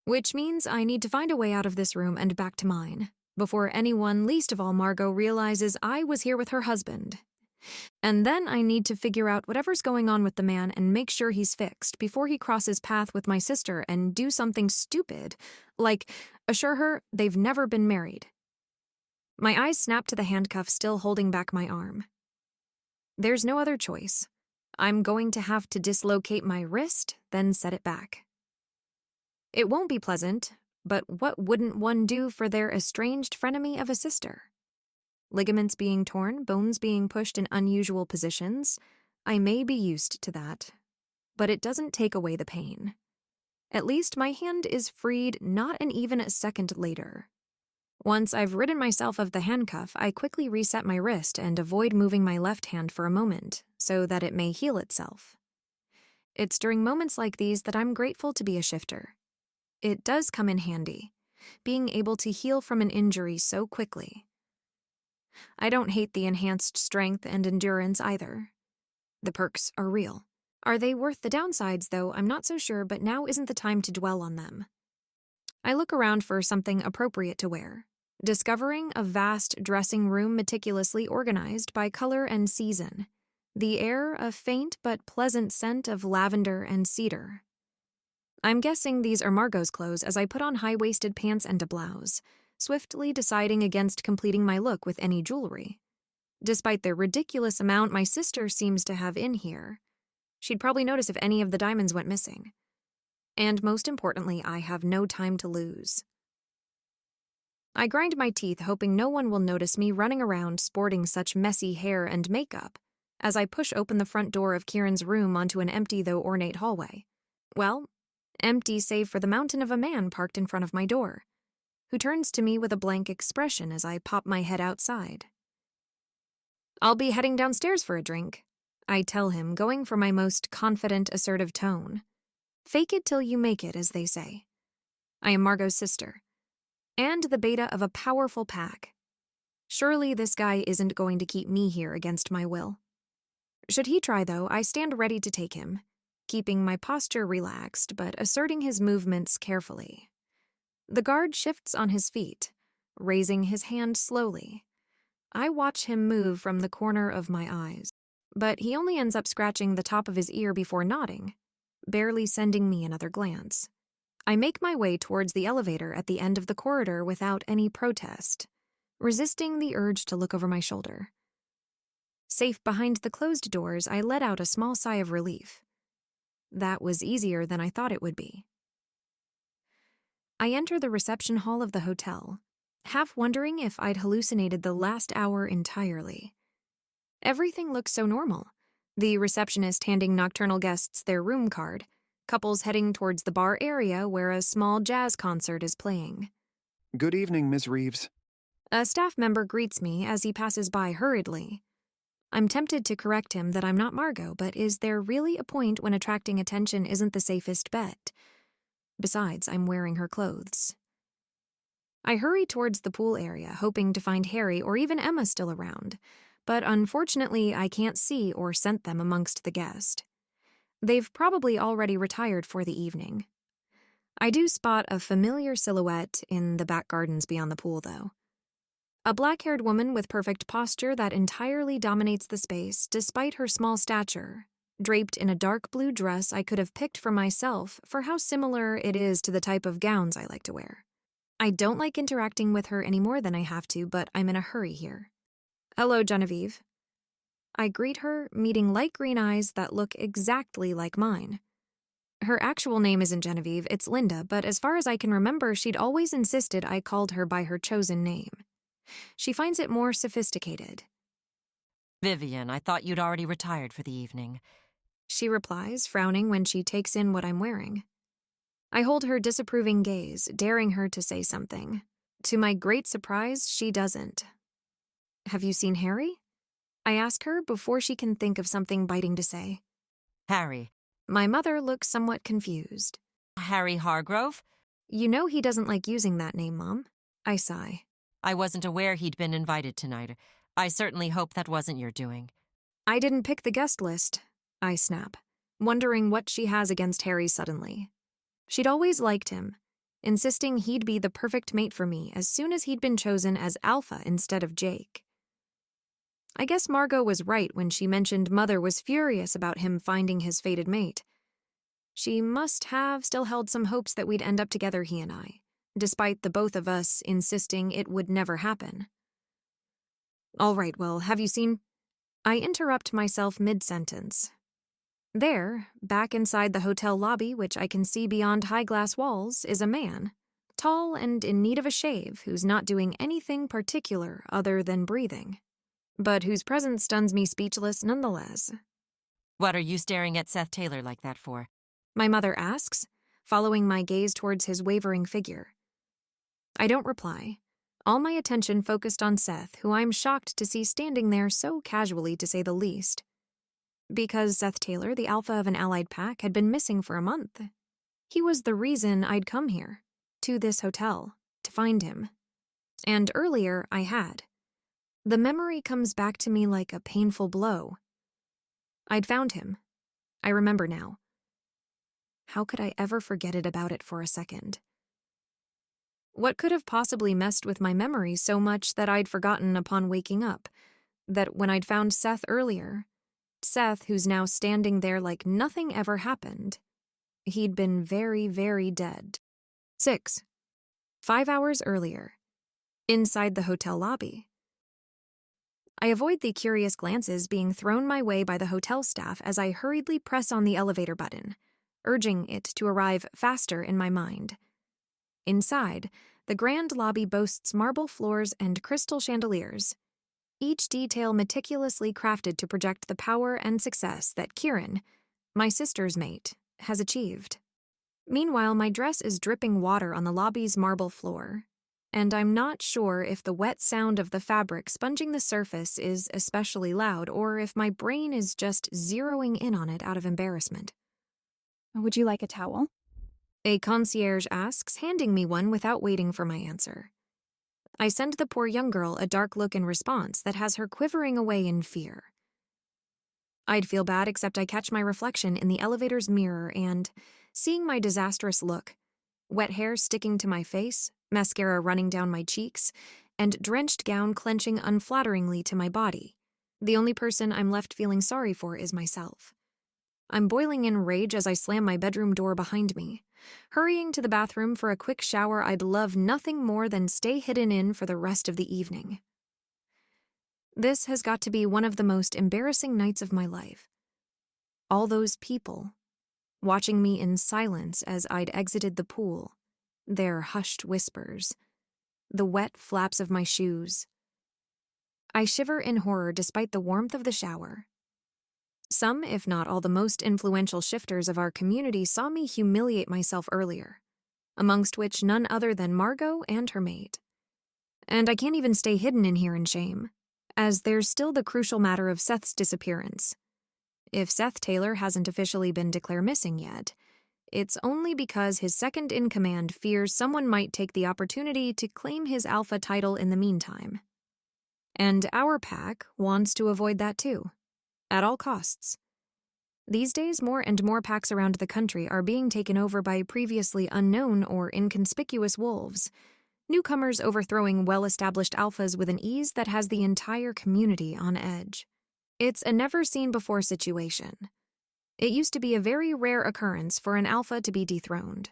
Which means I need to find a way out of this room and back to mine, before anyone, least of all Margot, realizes I was here with her husband. And then I need to figure out whatever's going on with the man and make sure he's fixed before he crosses path with my sister and do something stupid, like assure her they've never been married. My eyes snap to the handcuff still holding back my arm. There's no other choice. I'm going to have to dislocate my wrist, then set it back. It won't be pleasant, but what wouldn't one do for their estranged frenemy of a sister? Ligaments being torn, bones being pushed in unusual positions. I may be used to that, but it doesn't take away the pain. At least my hand is freed not even a second later. Once I've ridden myself of the handcuff, I quickly reset my wrist and avoid moving my left hand for a moment, so that it may heal itself. It's during moments like these that I'm grateful to be a shifter. It does come in handy, being able to heal from an injury so quickly. I don't hate the enhanced strength and endurance either. The perks are real. Are they worth the downsides, though? I'm not so sure, but now isn't the time to dwell on them. I look around for something appropriate to wear, discovering a vast dressing room meticulously organized by color and season, the air a faint but pleasant scent of lavender and cedar. I'm guessing these are Margot's clothes as I put on high-waisted pants and a blouse, swiftly deciding against completing my look with any jewelry. Despite the ridiculous amount my sister seems to have in here, she'd probably notice if any of the diamonds went missing. And most importantly, I have no time to lose. I grind my teeth, hoping no one will notice me running around sporting such messy hair and makeup, as I push open the front door of Kieran's room onto an empty though ornate hallway. Well, empty save for the mountain of a man parked in front of my door, who turns to me with a blank expression as I pop my head outside. I'll be heading downstairs for a drink, I tell him, going for my most confident, assertive tone. Fake it till you make it, as they say. I am Margot's sister, and the beta of a powerful pack. Surely this guy isn't going to keep me here against my will. Should he try, though, I stand ready to take him, keeping my posture relaxed but asserting his movements carefully. The guard shifts on his feet, raising his hand slowly. I watch him move from the corner of my eyes, but he only ends up scratching the top of his ear before nodding, barely sending me another glance. I make my way towards the elevator at the end of the corridor without any protest, resisting the urge to look over my shoulder. Safe behind the closed doors, I let out a small sigh of relief. That was easier than I thought it would be. I enter the reception hall of the hotel, half wondering if I'd hallucinated the last hour entirely. Everything looks so normal. The receptionist handing nocturnal guests their room card, couples heading towards the bar area where a small jazz concert is playing. Good evening, Ms. Reeves. A staff member greets me as he passes by hurriedly. I'm tempted to correct him that I'm not Margot, but is there really a point when attracting attention isn't the safest bet? Besides, I'm wearing her clothes. I hurry towards the pool area, hoping to find Harry or even Emma still around, but unfortunately I can't see or scent them amongst the guests. They've probably already retired for the evening. I do spot a familiar silhouette in the back gardens beyond the pool, though. A black-haired woman with perfect posture that entirely dominates the space despite her small stature, draped in a dark blue dress I could have picked for myself for how similar it is to the type of gowns I like to wear. I don't like interacting with her any more than I have to, but I'm in a hurry here. Hello, Genevieve. I greet her, meeting light green eyes that look exactly like mine. Her actual name isn't Genevieve, it's Linda, but as far as I can remember, she'd always insisted I called her by her chosen name. She finds it more sophisticated. Vivian, I thought you'd already retired for the evening. She replies, frowning when she takes in what I'm wearing. I hold her disapproving gaze, daring her to say something. To my great surprise, she doesn't. Have you seen Harry? I ask her before she can think of something biting to say. Harry. My mother looks somewhat confused. Harry Hargrove? You know he doesn't like using that name, Mom. I sigh. I wasn't aware he'd been invited tonight. I certainly hope that wasn't your doing. I didn't pick the guest list, I snap, wondering what she has against Harry suddenly. She'd always liked him, insisting he'd be the perfect mate for me as soon as he'd been chosen as Alpha instead of Jake. I guess Margot was right when she mentioned Mother was furious about him finding his fated mate. She must have still held some hopes that we'd end up together, he and I, despite the both of us insisting it would never happen. All right, well, have you seen... I interrupt myself mid-sentence. There, back inside the hotel lobby, which I can see beyond high glass walls, is a man, tall and in need of a shave, who's not doing anything particular other than breathing, but whose presence stuns me speechless nonetheless. What are you staring at Seth Taylor like that for? My mother asks, following my gaze towards his wavering figure. I don't reply, all my attention focused on Seth, who I'm shocked to see standing there so casually, to say the least. Because Seth Taylor, the alpha of an allied pack, had been missing for a month. He was the reason I'd come here, to this hotel, to find him. And earlier, I had. The memory comes back to me like a painful blow. I'd found him. I remember now. How could I ever forget about it for a second? What could have possibly messed with my memory so much that I'd forgotten upon waking up, that when I'd found Seth earlier, Seth, who's now standing there like nothing ever happened, he'd been very, very dead. 5 hours earlier, inside the hotel lobby. I avoid the curious glances being thrown my way by the hotel staff as I hurriedly press on the elevator button, urging it to arrive faster in my mind. Inside, the grand lobby boasts marble floors and crystal chandeliers, each detail meticulously crafted to project the power and success that Kieran, my sister's mate, has achieved. Meanwhile, my dress is dripping water on the lobby's marble floor, and I'm not sure if the wet sound of the fabric sponging the surface is especially loud or if my brain is just zeroing in on it out of embarrassment. Would you like a towel? A concierge asks, handing me one without waiting for my answer. I send the poor young girl a dark look in response that has her quivering away in fear. I'd feel bad except I catch my reflection in the elevator's mirror and, seeing my disastrous look, wet hair sticking to my face, mascara running down my cheeks, and drenched gown clenching unflatteringly to my body, the only person I'm left feeling sorry for is myself. I'm boiling in rage as I slam my bedroom door behind me, hurrying to the bathroom for a quick shower I'd love nothing more than stay hidden in for the rest of the evening. This has got to be one of the most embarrassing nights of my life. All those people, watching me in silence as I'd exited the pool, their hushed whispers, the wet flaps of my shoes. I shiver in horror despite the warmth of the shower. Some, if not all, the most influential shifters of our community saw me humiliate myself earlier, amongst which none other than Margot and her mate. And I can't even stay hidden in here in shame. as there's still the crucial matter of Seth's disappearance. If Seth Taylor hasn't officially been declared missing yet, it's only because his second-in-command fears someone might take the opportunity to claim his alpha title in the meantime. And our pack wants to avoid that too, at all costs. These days, more and more packs around the country are being taken over by previously unknown or inconspicuous wolves, newcomers overthrowing well-established alphas with an ease that has the entire community on edge. It's a never-seen-before situation. It used to be a very rare occurrence for an alpha to be dethroned.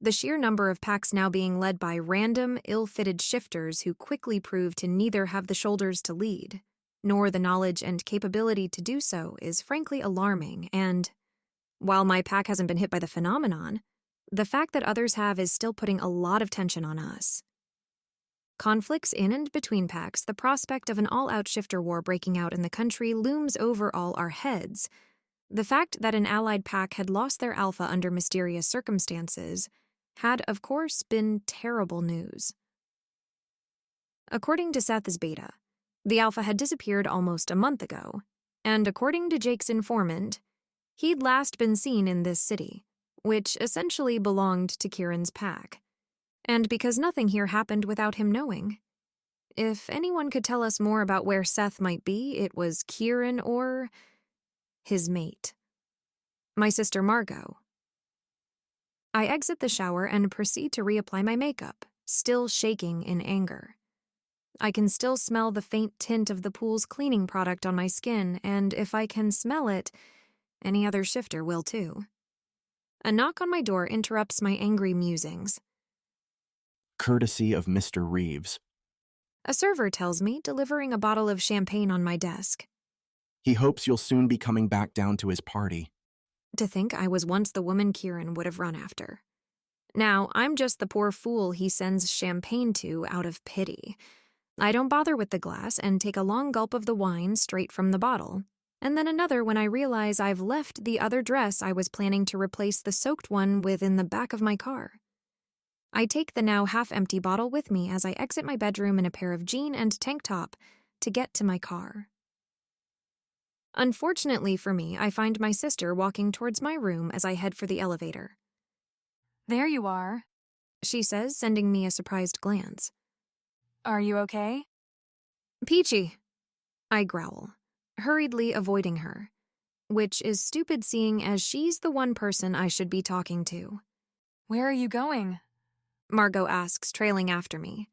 The sheer number of packs now being led by random, ill-fitted shifters who quickly prove to neither have the shoulders to lead, nor the knowledge and capability to do so is frankly alarming, and, while my pack hasn't been hit by the phenomenon, the fact that others have is still putting a lot of tension on us. Conflicts in and between packs, the prospect of an all-out shifter war breaking out in the country looms over all our heads. The fact that an allied pack had lost their alpha under mysterious circumstances had, of course, been terrible news. According to Seth's beta, the alpha had disappeared almost a month ago, and according to Jake's informant, he'd last been seen in this city, which essentially belonged to Kieran's pack. And because nothing here happened without him knowing. If anyone could tell us more about where Seth might be, it was Kieran or his mate. My sister Margot. I exit the shower and proceed to reapply my makeup, still shaking in anger. I can still smell the faint tint of the pool's cleaning product on my skin, and if I can smell it, any other shifter will too. A knock on my door interrupts my angry musings. Courtesy of Mr. Reeves. A server tells me, delivering a bottle of champagne on my desk. He hopes you'll soon be coming back down to his party. To think I was once the woman Kieran would have run after. Now, I'm just the poor fool he sends champagne to out of pity. I don't bother with the glass and take a long gulp of the wine straight from the bottle, and then another when I realize I've left the other dress I was planning to replace the soaked one with in the back of my car. I take the now half-empty bottle with me as I exit my bedroom in a pair of jean and tank top to get to my car. Unfortunately for me, I find my sister walking towards my room as I head for the elevator. There you are. She says, sending me a surprised glance. Are you okay? Peachy, I growl, hurriedly avoiding her, which is stupid seeing as she's the one person I should be talking to. Where are you going? Margot asks, trailing after me.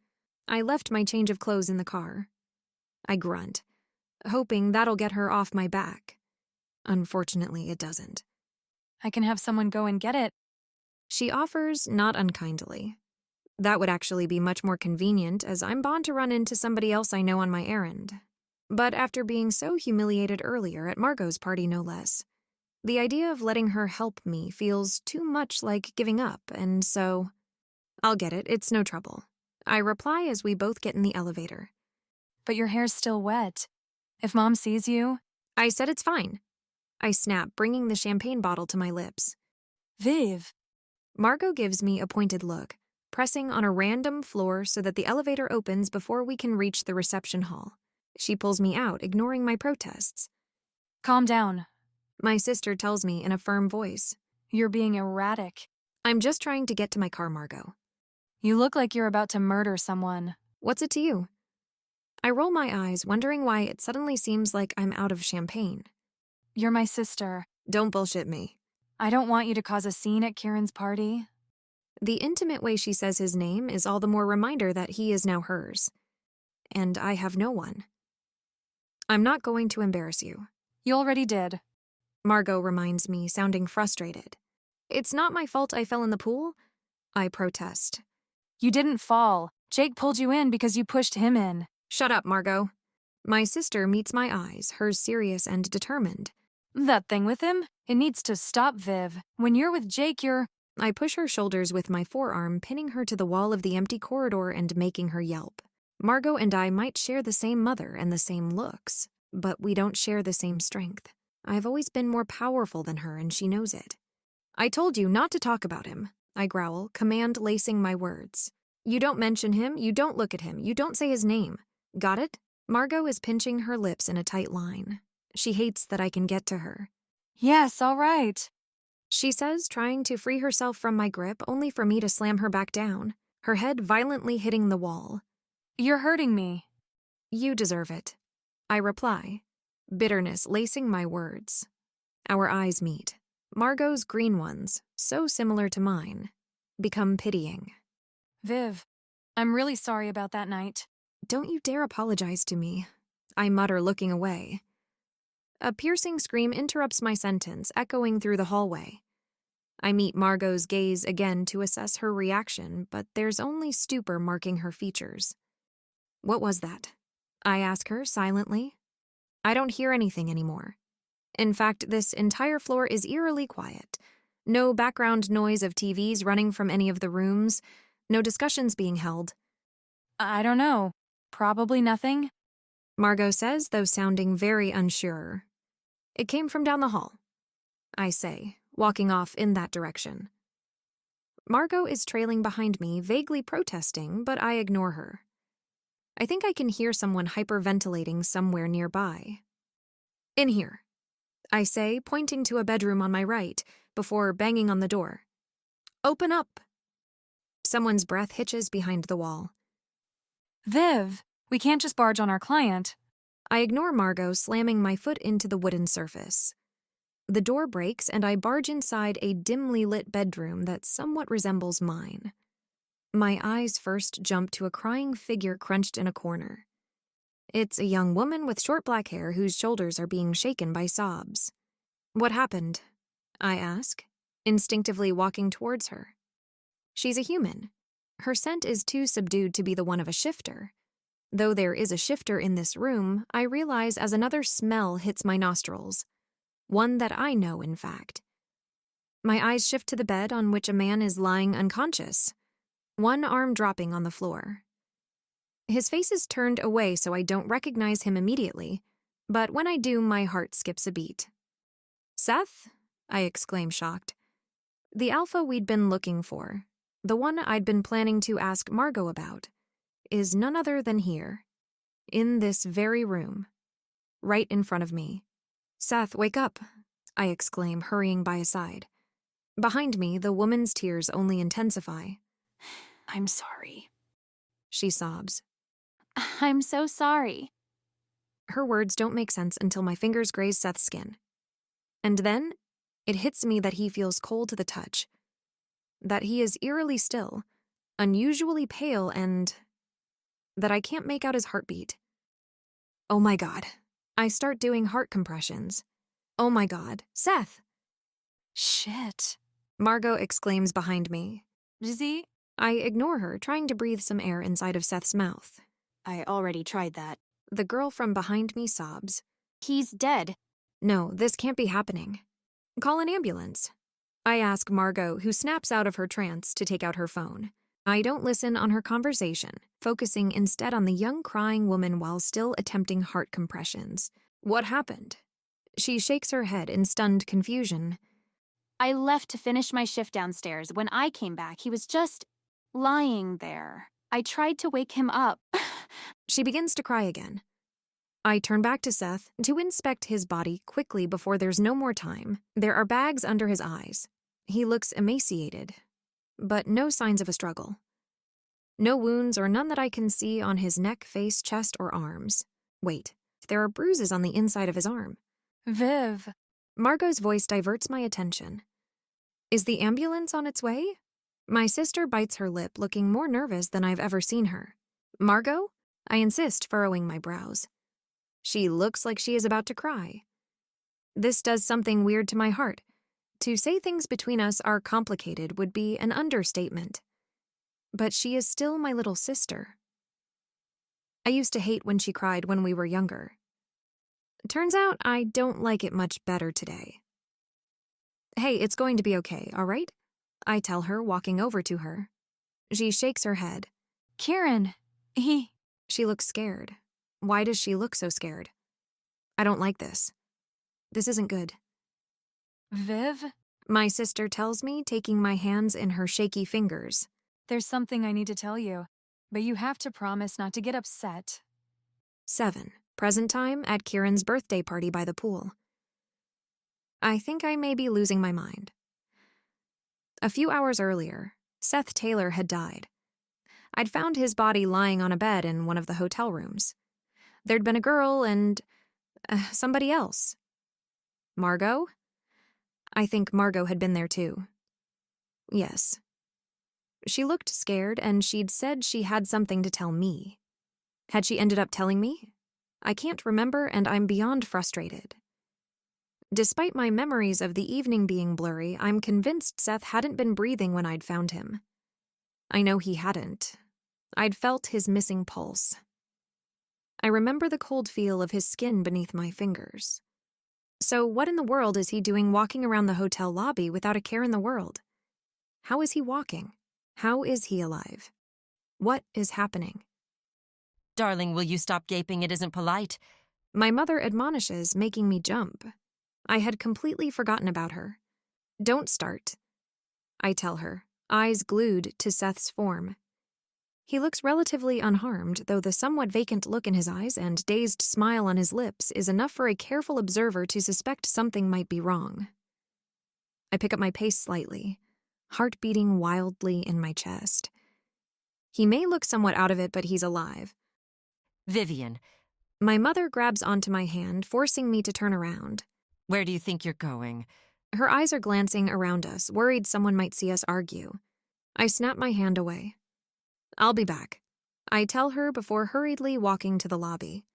I left my change of clothes in the car. I grunt, hoping that'll get her off my back. Unfortunately, it doesn't. I can have someone go and get it. She offers, not unkindly. That would actually be much more convenient, as I'm bound to run into somebody else I know on my errand. But after being so humiliated earlier at Margot's party, no less, the idea of letting her help me feels too much like giving up, and so... I'll get it, it's no trouble. I reply as we both get in the elevator. But your hair's still wet. If Mom sees you... I said it's fine. I snap, bringing the champagne bottle to my lips. Viv. Margot gives me a pointed look, pressing on a random floor so that the elevator opens before we can reach the reception hall. She pulls me out, ignoring my protests. Calm down. My sister tells me in a firm voice. You're being erratic. I'm just trying to get to my car, Margot. You look like you're about to murder someone. What's it to you? I roll my eyes, wondering why it suddenly seems like I'm out of champagne. You're my sister. Don't bullshit me. I don't want you to cause a scene at Kieran's party. The intimate way she says his name is all the more reminder that he is now hers. And I have no one. I'm not going to embarrass you. You already did. Margot reminds me, sounding frustrated. It's not my fault I fell in the pool. I protest. You didn't fall. Jake pulled you in because you pushed him in. Shut up, Margot. My sister meets my eyes, hers serious and determined. That thing with him? It needs to stop, Viv. When you're with Jake, you're... I push her shoulders with my forearm, pinning her to the wall of the empty corridor and making her yelp. Margot and I might share the same mother and the same looks, but we don't share the same strength. I've always been more powerful than her, and she knows it. I told you not to talk about him, I growl, command lacing my words. You don't mention him, you don't look at him, you don't say his name. Got it? Margot is pinching her lips in a tight line. She hates that I can get to her. Yes, all right. She says, trying to free herself from my grip, only for me to slam her back down, her head violently hitting the wall. You're hurting me. You deserve it. I reply, bitterness lacing my words. Our eyes meet. Margot's green ones, so similar to mine, become pitying. Viv, I'm really sorry about that night. Don't you dare apologize to me, I mutter, looking away. A piercing scream interrupts my sentence, echoing through the hallway. I meet Margot's gaze again to assess her reaction, but there's only stupor marking her features. What was that? I ask her silently. I don't hear anything anymore. In fact, this entire floor is eerily quiet. No background noise of TVs running from any of the rooms, no discussions being held. I don't know. Probably nothing. Margot says, though sounding very unsure. It came from down the hall, I say, walking off in that direction. Margot is trailing behind me, vaguely protesting, but I ignore her. I think I can hear someone hyperventilating somewhere nearby. In here, I say, pointing to a bedroom on my right, before banging on the door. Open up! Someone's breath hitches behind the wall. Viv, we can't just barge on our client. I ignore Margot, slamming my foot into the wooden surface. The door breaks and I barge inside a dimly lit bedroom that somewhat resembles mine. My eyes first jump to a crying figure crunched in a corner. It's a young woman with short black hair whose shoulders are being shaken by sobs. What happened? I ask, instinctively walking towards her. She's a human. Her scent is too subdued to be the one of a shifter. Though there is a shifter in this room, I realize as another smell hits my nostrils. One that I know, in fact. My eyes shift to the bed on which a man is lying unconscious, one arm dropping on the floor. His face is turned away so I don't recognize him immediately, but when I do, my heart skips a beat. Seth? I exclaim, shocked. The alpha we'd been looking for, the one I'd been planning to ask Margot about, is none other than here, in this very room, right in front of me. Seth, wake up, I exclaim, hurrying by his side. Behind me, the woman's tears only intensify. I'm sorry. She sobs. I'm so sorry. Her words don't make sense until my fingers graze Seth's skin. And then, it hits me that he feels cold to the touch. That he is eerily still, unusually pale, and that I can't make out his heartbeat. Oh my God. I start doing heart compressions. Oh my God. Seth! Shit. Margot exclaims behind me. Dizzy? I ignore her, trying to breathe some air inside of Seth's mouth. I already tried that. The girl from behind me sobs. He's dead. No, this can't be happening. Call an ambulance. I ask Margot, who snaps out of her trance, to take out her phone. I don't listen on her conversation, focusing instead on the young crying woman while still attempting heart compressions. What happened? She shakes her head in stunned confusion. I left to finish my shift downstairs. When I came back, he was just lying there. I tried to wake him up. She begins to cry again. I turn back to Seth to inspect his body quickly before there's no more time. There are bags under his eyes. He looks emaciated, but no signs of a struggle. No wounds or none that I can see on his neck, face, chest, or arms. Wait, there are bruises on the inside of his arm. Viv. Margot's voice diverts my attention. Is the ambulance on its way? My sister bites her lip, looking more nervous than I've ever seen her. Margot? I insist, furrowing my brows. She looks like she is about to cry. This does something weird to my heart. To say things between us are complicated would be an understatement. But she is still my little sister. I used to hate when she cried when we were younger. Turns out I don't like it much better today. Hey, it's going to be okay, all right? I tell her, walking over to her. She shakes her head. Kieran, She looks scared. Why does she look so scared? I don't like this. This isn't good. Viv? My sister tells me, taking my hands in her shaky fingers. There's something I need to tell you, but you have to promise not to get upset. 7. Present time at Kieran's birthday party by the pool. I think I may be losing my mind. A few hours earlier, Seth Taylor had died. I'd found his body lying on a bed in one of the hotel rooms. There'd been a girl and somebody else. Margot? I think Margot had been there too. Yes. She looked scared, and she'd said she had something to tell me. Had she ended up telling me? I can't remember, and I'm beyond frustrated. Despite my memories of the evening being blurry, I'm convinced Seth hadn't been breathing when I'd found him. I know he hadn't. I'd felt his missing pulse. I remember the cold feel of his skin beneath my fingers. So what in the world is he doing walking around the hotel lobby without a care in the world? How is he walking? How is he alive? What is happening? Darling, will you stop gaping? It isn't polite. My mother admonishes, making me jump. I had completely forgotten about her. Don't start, I tell her, eyes glued to Seth's form. He looks relatively unharmed, though the somewhat vacant look in his eyes and dazed smile on his lips is enough for a careful observer to suspect something might be wrong. I pick up my pace slightly, heart beating wildly in my chest. He may look somewhat out of it, but he's alive. Vivian, My mother grabs onto my hand, forcing me to turn around. where do you think you're going? Her eyes are glancing around us, worried someone might see us argue. I snap my hand away. I'll be back, I tell her before hurriedly walking to the lobby.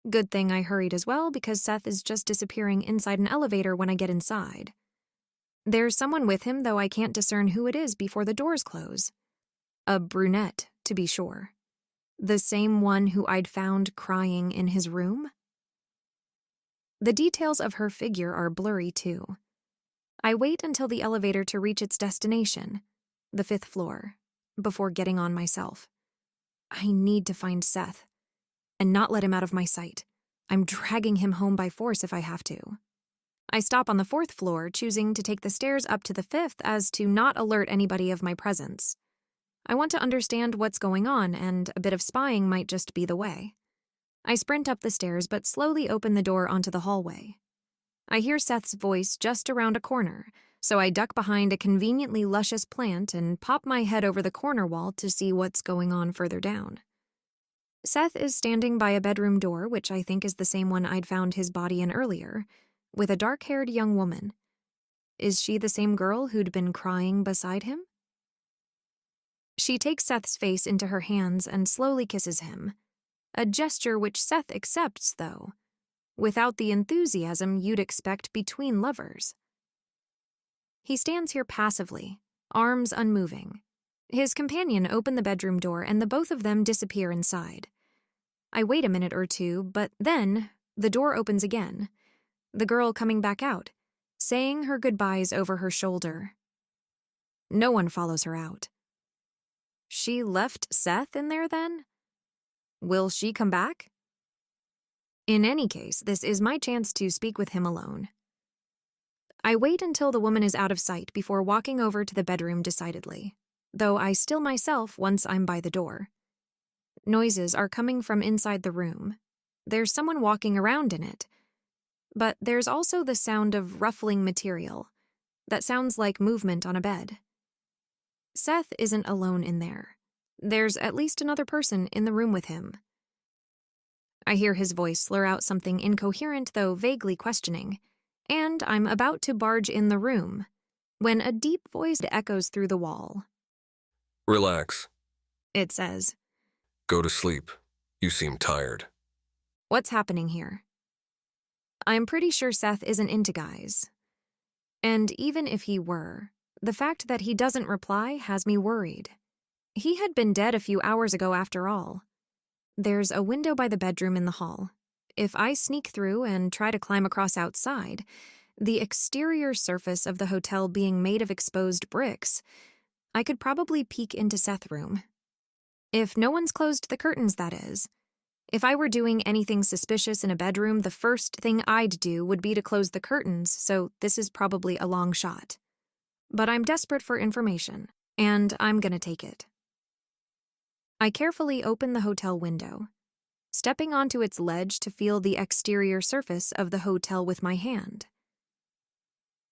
Good thing I hurried as well, because Seth is just disappearing inside an elevator when I get inside. There's someone with him, though I can't discern who it is before the doors close. A brunette, to be sure. The same one who I'd found crying in his room? The details of her figure are blurry, too. I wait until the elevator to reach its destination, the 5th floor, before getting on myself. I need to find Seth, and not let him out of my sight. I'm dragging him home by force if I have to. I stop on the 4th floor, choosing to take the stairs up to the 5th as to not alert anybody of my presence. I want to understand what's going on, and a bit of spying might just be the way. I sprint up the stairs but slowly open the door onto the hallway. I hear Seth's voice just around a corner, so I duck behind a conveniently luscious plant and pop my head over the corner wall to see what's going on further down. Seth is standing by a bedroom door, which I think is the same one I'd found his body in earlier, with a dark-haired young woman. Is she the same girl who'd been crying beside him? She takes Seth's face into her hands and slowly kisses him, a gesture which Seth accepts, though, without the enthusiasm you'd expect between lovers. He stands here passively, arms unmoving. His companion open the bedroom door and the both of them disappear inside. I wait a minute or two, but then the door opens again, the girl coming back out, saying her goodbyes over her shoulder. No one follows her out. She left Seth in there then? Will she come back? In any case, this is my chance to speak with him alone. I wait until the woman is out of sight before walking over to the bedroom decidedly, though I still myself once I'm by the door. Noises are coming from inside the room. There's someone walking around in it. But there's also the sound of ruffling material that sounds like movement on a bed. Seth isn't alone in there. There's at least another person in the room with him. I hear his voice slur out something incoherent, though vaguely questioning, and I'm about to barge in the room when a deep voice echoes through the wall. Relax. It says, Go to sleep. You seem tired. What's happening here? I'm pretty sure Seth isn't into guys. And even if he were, the fact that he doesn't reply has me worried. He had been dead a few hours ago after all. There's a window by the bedroom in the hall. If I sneak through and try to climb across outside, the exterior surface of the hotel being made of exposed bricks, I could probably peek into Seth's room. If no one's closed the curtains, that is. If I were doing anything suspicious in a bedroom, the first thing I'd do would be to close the curtains, so this is probably a long shot. But I'm desperate for information, and I'm gonna take it. I carefully open the hotel window. stepping onto its ledge to feel the exterior surface of the hotel with my hand.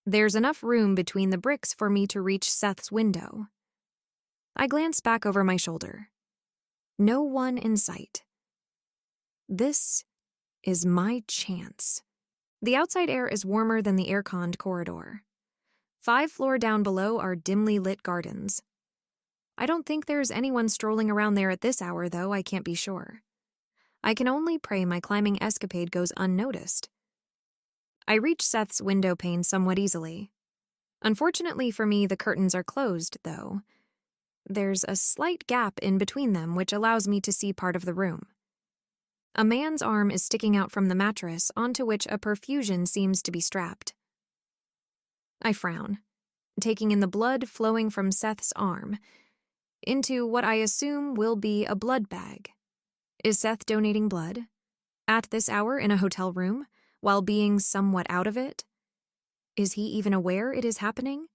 There's enough room between the bricks for me to reach Seth's window. I glance back over my shoulder. No one in sight. This is my chance. The outside air is warmer than the air-conned corridor. 5 floors down below are dimly lit gardens. I don't think there's anyone strolling around there at this hour, though I can't be sure. I can only pray my climbing escapade goes unnoticed. I reach Seth's window pane somewhat easily. Unfortunately for me, the curtains are closed, though. There's a slight gap in between them which allows me to see part of the room. A man's arm is sticking out from the mattress onto which a perfusion seems to be strapped. I frown, taking in the blood flowing from Seth's arm into what I assume will be a blood bag. Is Seth donating blood? At this hour in a hotel room, while being somewhat out of it? Is he even aware it is happening?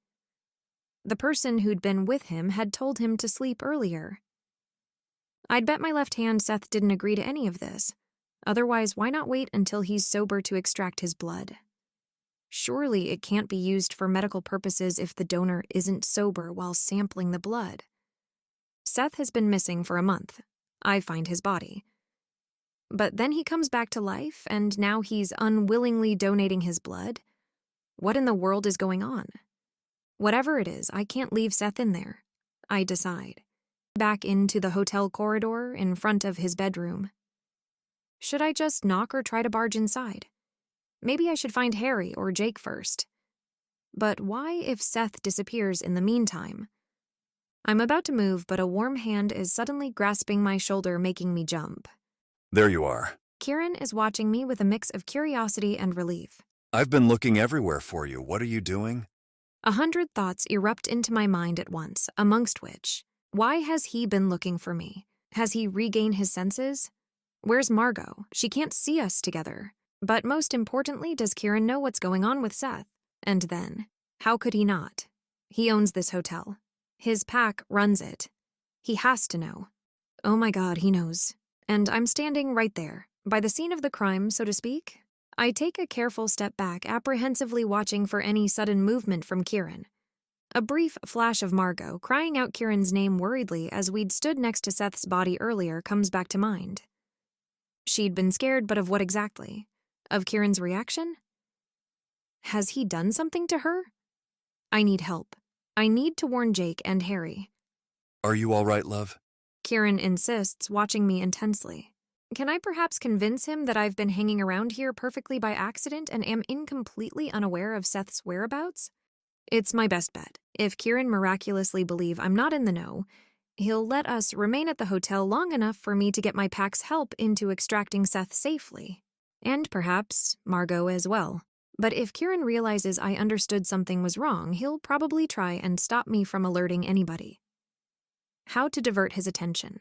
The person who'd been with him had told him to sleep earlier. I'd bet my left hand Seth didn't agree to any of this. Otherwise, why not wait until he's sober to extract his blood? Surely it can't be used for medical purposes if the donor isn't sober while sampling the blood. Seth has been missing for a month. I find his body. But then he comes back to life, and now he's unwillingly donating his blood? What in the world is going on? Whatever it is, I can't leave Seth in there. I decide. Back into the hotel corridor in front of his bedroom. Should I just knock or try to barge inside? Maybe I should find Harry or Jake first. But why if Seth disappears in the meantime? I'm about to move, but a warm hand is suddenly grasping my shoulder, making me jump. There you are. Kieran is watching me with a mix of curiosity and relief. I've been looking everywhere for you. What are you doing? 100 thoughts erupt into my mind at once, amongst which, why has he been looking for me? Has he regained his senses? Where's Margot? She can't see us together. But most importantly, does Kieran know what's going on with Seth? And then, how could he not? He owns this hotel. His pack runs it. He has to know. Oh my God, he knows. And I'm standing right there, by the scene of the crime, so to speak. I take a careful step back, apprehensively watching for any sudden movement from Kieran. A brief flash of Margot, crying out Kieran's name worriedly as we'd stood next to Seth's body earlier, comes back to mind. She'd been scared, but of what exactly? Of Kieran's reaction? Has he done something to her? I need help. I need to warn Jake and Harry. Are you all right, love? Kieran insists, watching me intensely. Can I perhaps convince him that I've been hanging around here perfectly by accident and am incompletely unaware of Seth's whereabouts? It's my best bet. If Kieran miraculously believes I'm not in the know, he'll let us remain at the hotel long enough for me to get my pack's help into extracting Seth safely. And perhaps Margot as well. But if Kieran realizes I understood something was wrong, he'll probably try and stop me from alerting anybody. How to divert his attention.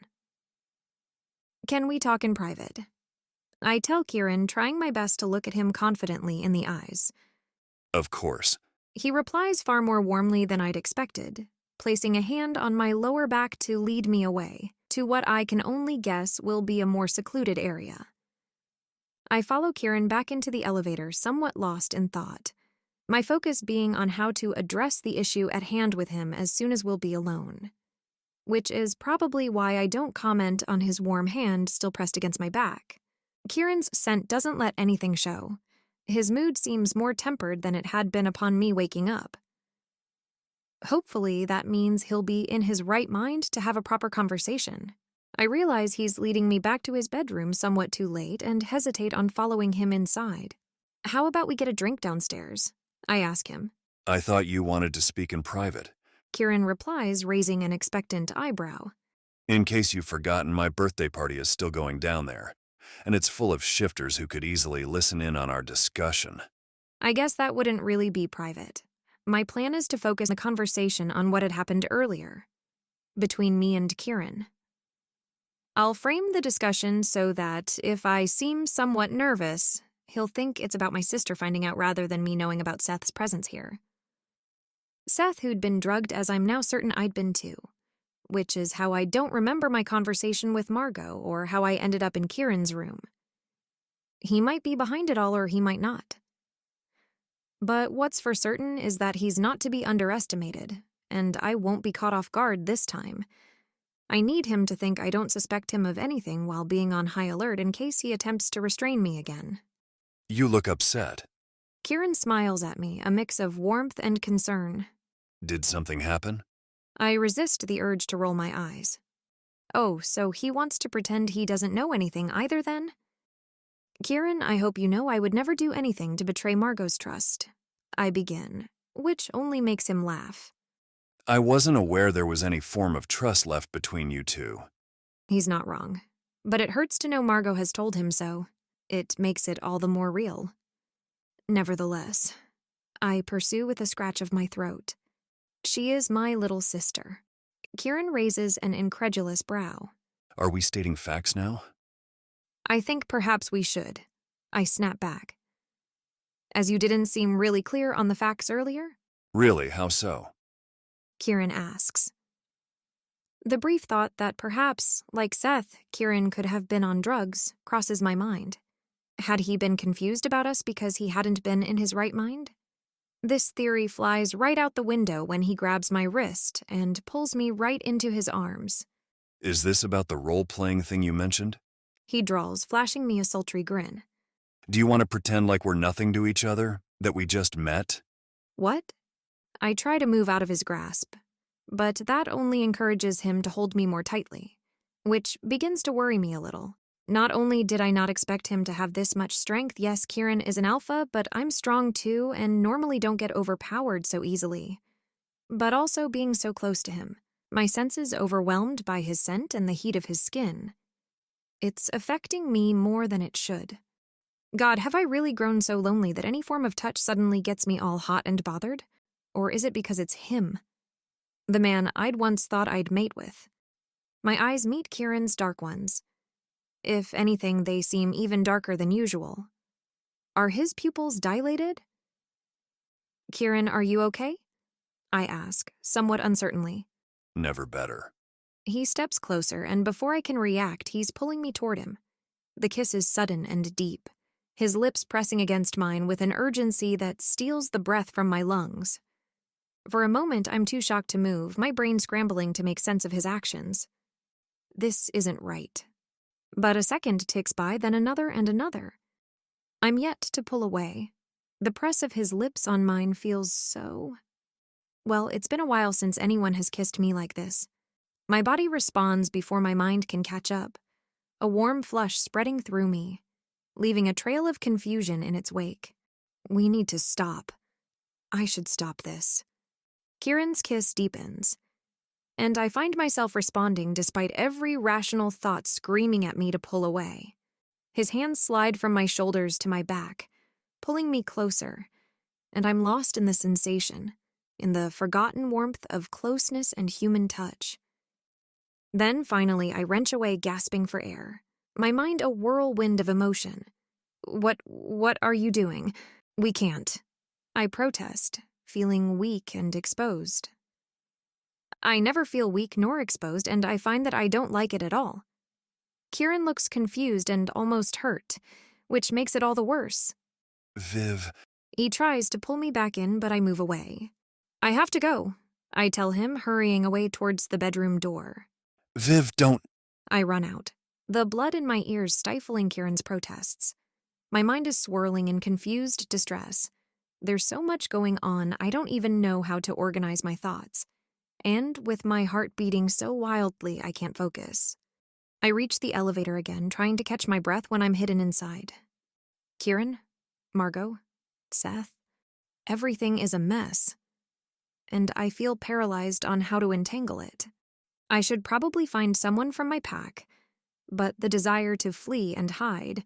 Can we talk in private? I tell Kieran, trying my best to look at him confidently in the eyes. Of course. He replies far more warmly than I'd expected, placing a hand on my lower back to lead me away, to what I can only guess will be a more secluded area. I follow Kieran back into the elevator, somewhat lost in thought, my focus being on how to address the issue at hand with him as soon as we'll be alone. Which is probably why I don't comment on his warm hand still pressed against my back. Kieran's scent doesn't let anything show. His mood seems more tempered than it had been upon me waking up. Hopefully, that means he'll be in his right mind to have a proper conversation. I realize he's leading me back to his bedroom somewhat too late and hesitate on following him inside. How about we get a drink downstairs? I ask him. I thought you wanted to speak in private. Kieran replies, raising an expectant eyebrow. In case you've forgotten, my birthday party is still going down there, and it's full of shifters who could easily listen in on our discussion. I guess that wouldn't really be private. My plan is to focus the conversation on what had happened earlier, between me and Kieran. I'll frame the discussion so that, if I seem somewhat nervous, he'll think it's about my sister finding out rather than me knowing about Seth's presence here. Seth, who'd been drugged as I'm now certain I'd been too, which is how I don't remember my conversation with Margot or how I ended up in Kieran's room. He might be behind it all or he might not. But what's for certain is that he's not to be underestimated, and I won't be caught off guard this time. I need him to think I don't suspect him of anything while being on high alert in case he attempts to restrain me again. You look upset. Kieran smiles at me, a mix of warmth and concern. Did something happen? I resist the urge to roll my eyes. Oh, so he wants to pretend he doesn't know anything either then? Kieran, I hope you know I would never do anything to betray Margot's trust. I begin, which only makes him laugh. I wasn't aware there was any form of trust left between you two. He's not wrong. But it hurts to know Margot has told him so. It makes it all the more real. Nevertheless, I pursue with a scratch of my throat. She is my little sister. Kieran raises an incredulous brow. Are we stating facts now? I think perhaps we should. I snap back. As you didn't seem really clear on the facts earlier? Really, how so? Kieran asks. The brief thought that perhaps, like Seth, Kieran could have been on drugs crosses my mind. Had he been confused about us because he hadn't been in his right mind? This theory flies right out the window when he grabs my wrist and pulls me right into his arms. Is this about the role-playing thing you mentioned? He drawls, flashing me a sultry grin. Do you want to pretend like we're nothing to each other? That we just met? What? I try to move out of his grasp, but that only encourages him to hold me more tightly, which begins to worry me a little. Not only did I not expect him to have this much strength, yes, Kieran is an alpha, but I'm strong too and normally don't get overpowered so easily. But also being so close to him, my senses overwhelmed by his scent and the heat of his skin. It's affecting me more than it should. God, have I really grown so lonely that any form of touch suddenly gets me all hot and bothered? Or is it because it's him? The man I'd once thought I'd mate with. My eyes meet Kieran's dark ones. If anything, they seem even darker than usual. Are his pupils dilated? Kieran, are you okay? I ask, somewhat uncertainly. Never better. He steps closer, and before I can react, he's pulling me toward him. The kiss is sudden and deep, his lips pressing against mine with an urgency that steals the breath from my lungs. For a moment, I'm too shocked to move, my brain scrambling to make sense of his actions. This isn't right. But a second ticks by, then another and another. I'm yet to pull away. The press of his lips on mine feels so... Well, it's been a while since anyone has kissed me like this. My body responds before my mind can catch up, a warm flush spreading through me, leaving a trail of confusion in its wake. We need to stop. I should stop this. Kieran's kiss deepens, and I find myself responding despite every rational thought screaming at me to pull away. His hands slide from my shoulders to my back, pulling me closer, and I'm lost in the sensation, in the forgotten warmth of closeness and human touch. Then, finally, I wrench away, gasping for air, my mind a whirlwind of emotion. What are you doing? We can't. I protest, feeling weak and exposed. I never feel weak nor exposed, and I find that I don't like it at all. Kieran looks confused and almost hurt, which makes it all the worse. Viv. He tries to pull me back in, but I move away. I have to go, I tell him, hurrying away towards the bedroom door. Viv, don't... I run out, the blood in my ears stifling Kieran's protests. My mind is swirling in confused distress. There's so much going on, I don't even know how to organize my thoughts. And with my heart beating so wildly, I can't focus. I reach the elevator again, trying to catch my breath when I'm hidden inside. Kieran, Margot, Seth, everything is a mess. And I feel paralyzed on how to entangle it. I should probably find someone from my pack, but the desire to flee and hide,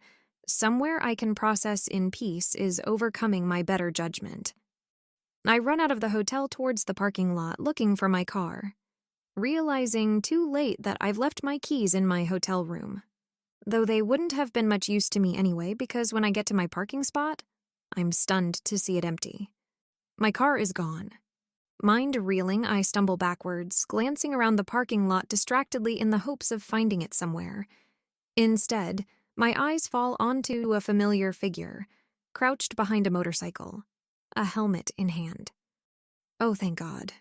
somewhere I can process in peace, is overcoming my better judgment. I run out of the hotel towards the parking lot looking for my car, realizing too late that I've left my keys in my hotel room, though they wouldn't have been much use to me anyway because when I get to my parking spot, I'm stunned to see it empty. My car is gone. Mind reeling, I stumble backwards, glancing around the parking lot distractedly in the hopes of finding it somewhere. Instead, my eyes fall onto a familiar figure, crouched behind a motorcycle, a helmet in hand. Oh, thank God.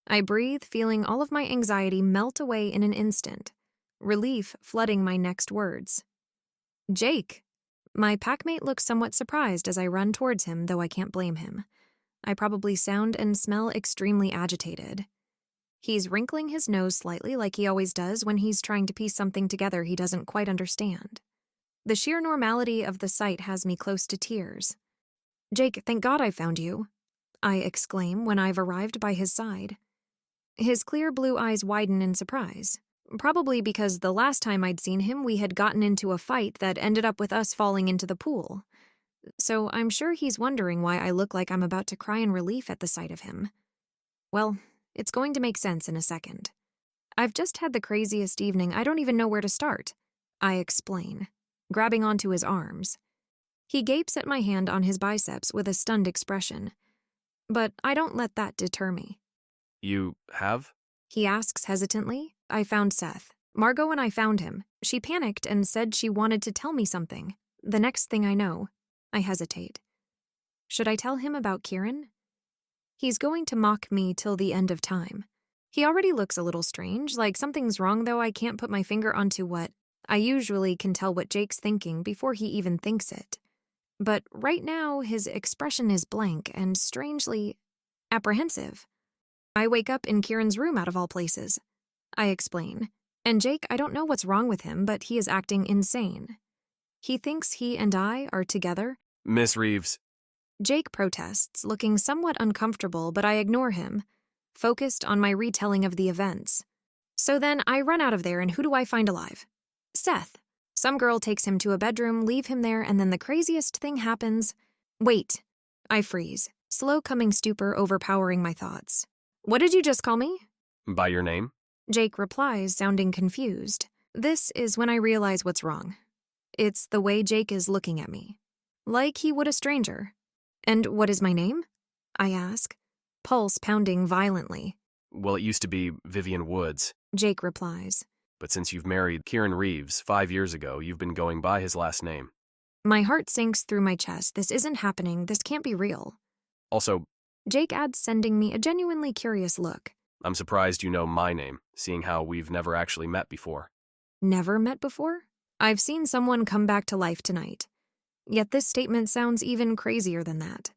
I breathe, feeling all of my anxiety melt away in an instant, relief flooding my next words. Jake! My packmate looks somewhat surprised as I run towards him, though I can't blame him. I probably sound and smell extremely agitated. He's wrinkling his nose slightly like he always does when he's trying to piece something together he doesn't quite understand. The sheer normality of the sight has me close to tears. Jake, thank God I found you, I exclaim when I've arrived by his side. His clear blue eyes widen in surprise, probably because the last time I'd seen him we had gotten into a fight that ended up with us falling into the pool. So I'm sure he's wondering why I look like I'm about to cry in relief at the sight of him. Well, it's going to make sense in a second. I've just had the craziest evening, I don't even know where to start, I explain, grabbing onto his arms. He gapes at my hand on his biceps with a stunned expression. But I don't let that deter me. You have? He asks hesitantly. I found Seth. Margot and I found him. She panicked and said she wanted to tell me something. The next thing I know, I hesitate. Should I tell him about Kieran? He's going to mock me till the end of time. He already looks a little strange, like something's wrong, though I can't put my finger onto what. I usually can tell what Jake's thinking before he even thinks it. But right now, his expression is blank and strangely apprehensive. I wake up in Kieran's room out of all places. I explain. And Jake, I don't know what's wrong with him, but he is acting insane. He thinks he and I are together. Miss Reeves. Jake protests, looking somewhat uncomfortable, but I ignore him, focused on my retelling of the events. So then I run out of there, and who do I find alive? Seth. Some girl takes him to a bedroom, leave him there, and then the craziest thing happens. Wait. I freeze, slow-coming stupor overpowering my thoughts. What did you just call me? By your name? Jake replies, sounding confused. This is when I realize what's wrong. It's the way Jake is looking at me. Like he would a stranger. And what is my name? I ask, pulse pounding violently. Well, it used to be Vivian Woods. Jake replies. But since you've married Kieran Reeves 5 years ago, you've been going by his last name. My heart sinks through my chest. This isn't happening. This can't be real. Also, Jake adds, sending me a genuinely curious look. I'm surprised you know my name, seeing how we've never actually met before. Never met before? I've seen someone come back to life tonight. Yet this statement sounds even crazier than that.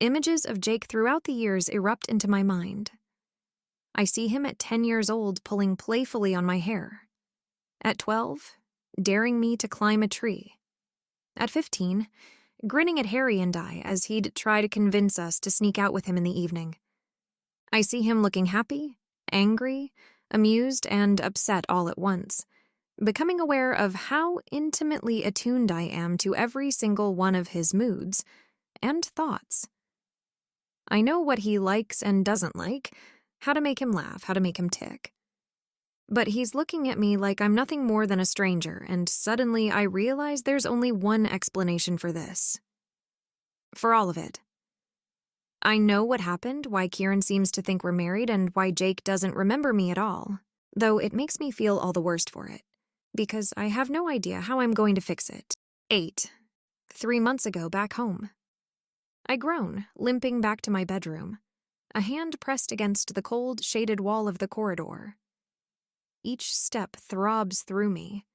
Images of Jake throughout the years erupt into my mind. I see him at 10 years old pulling playfully on my hair. At 12, daring me to climb a tree. At 15, grinning at Harry and I as he'd try to convince us to sneak out with him in the evening. I see him looking happy, angry, amused, and upset all at once, becoming aware of how intimately attuned I am to every single one of his moods and thoughts. I know what he likes and doesn't like, how to make him laugh, how to make him tick. But he's looking at me like I'm nothing more than a stranger, and suddenly I realize there's only one explanation for this. For all of it. I know what happened, why Kieran seems to think we're married, and why Jake doesn't remember me at all, though it makes me feel all the worst for it, because I have no idea how I'm going to fix it. 8. 3 months ago, back home. I groan, limping back to my bedroom, a hand pressed against the cold, shaded wall of the corridor. Each step throbs through me.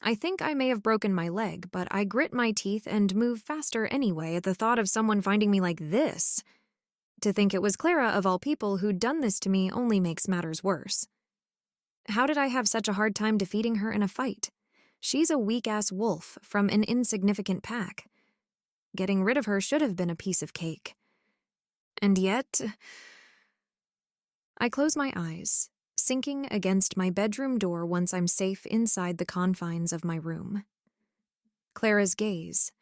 I think I may have broken my leg, but I grit my teeth and move faster anyway at the thought of someone finding me like this. To think it was Clara, of all people, who'd done this to me only makes matters worse. How did I have such a hard time defeating her in a fight? She's a weak-ass wolf from an insignificant pack. Getting rid of her should have been a piece of cake. And yet, I close my eyes, sinking against my bedroom door once I'm safe inside the confines of my room. Clara's gaze,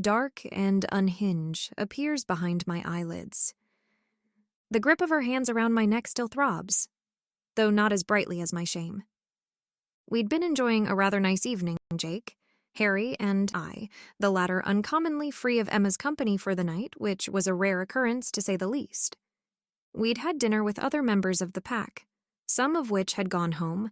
dark and unhinged, appears behind my eyelids. The grip of her hands around my neck still throbs, though not as brightly as my shame. We'd been enjoying a rather nice evening, Jake, Harry, and I, the latter uncommonly free of Emma's company for the night, which was a rare occurrence to say the least. We'd had dinner with other members of the pack, some of which had gone home,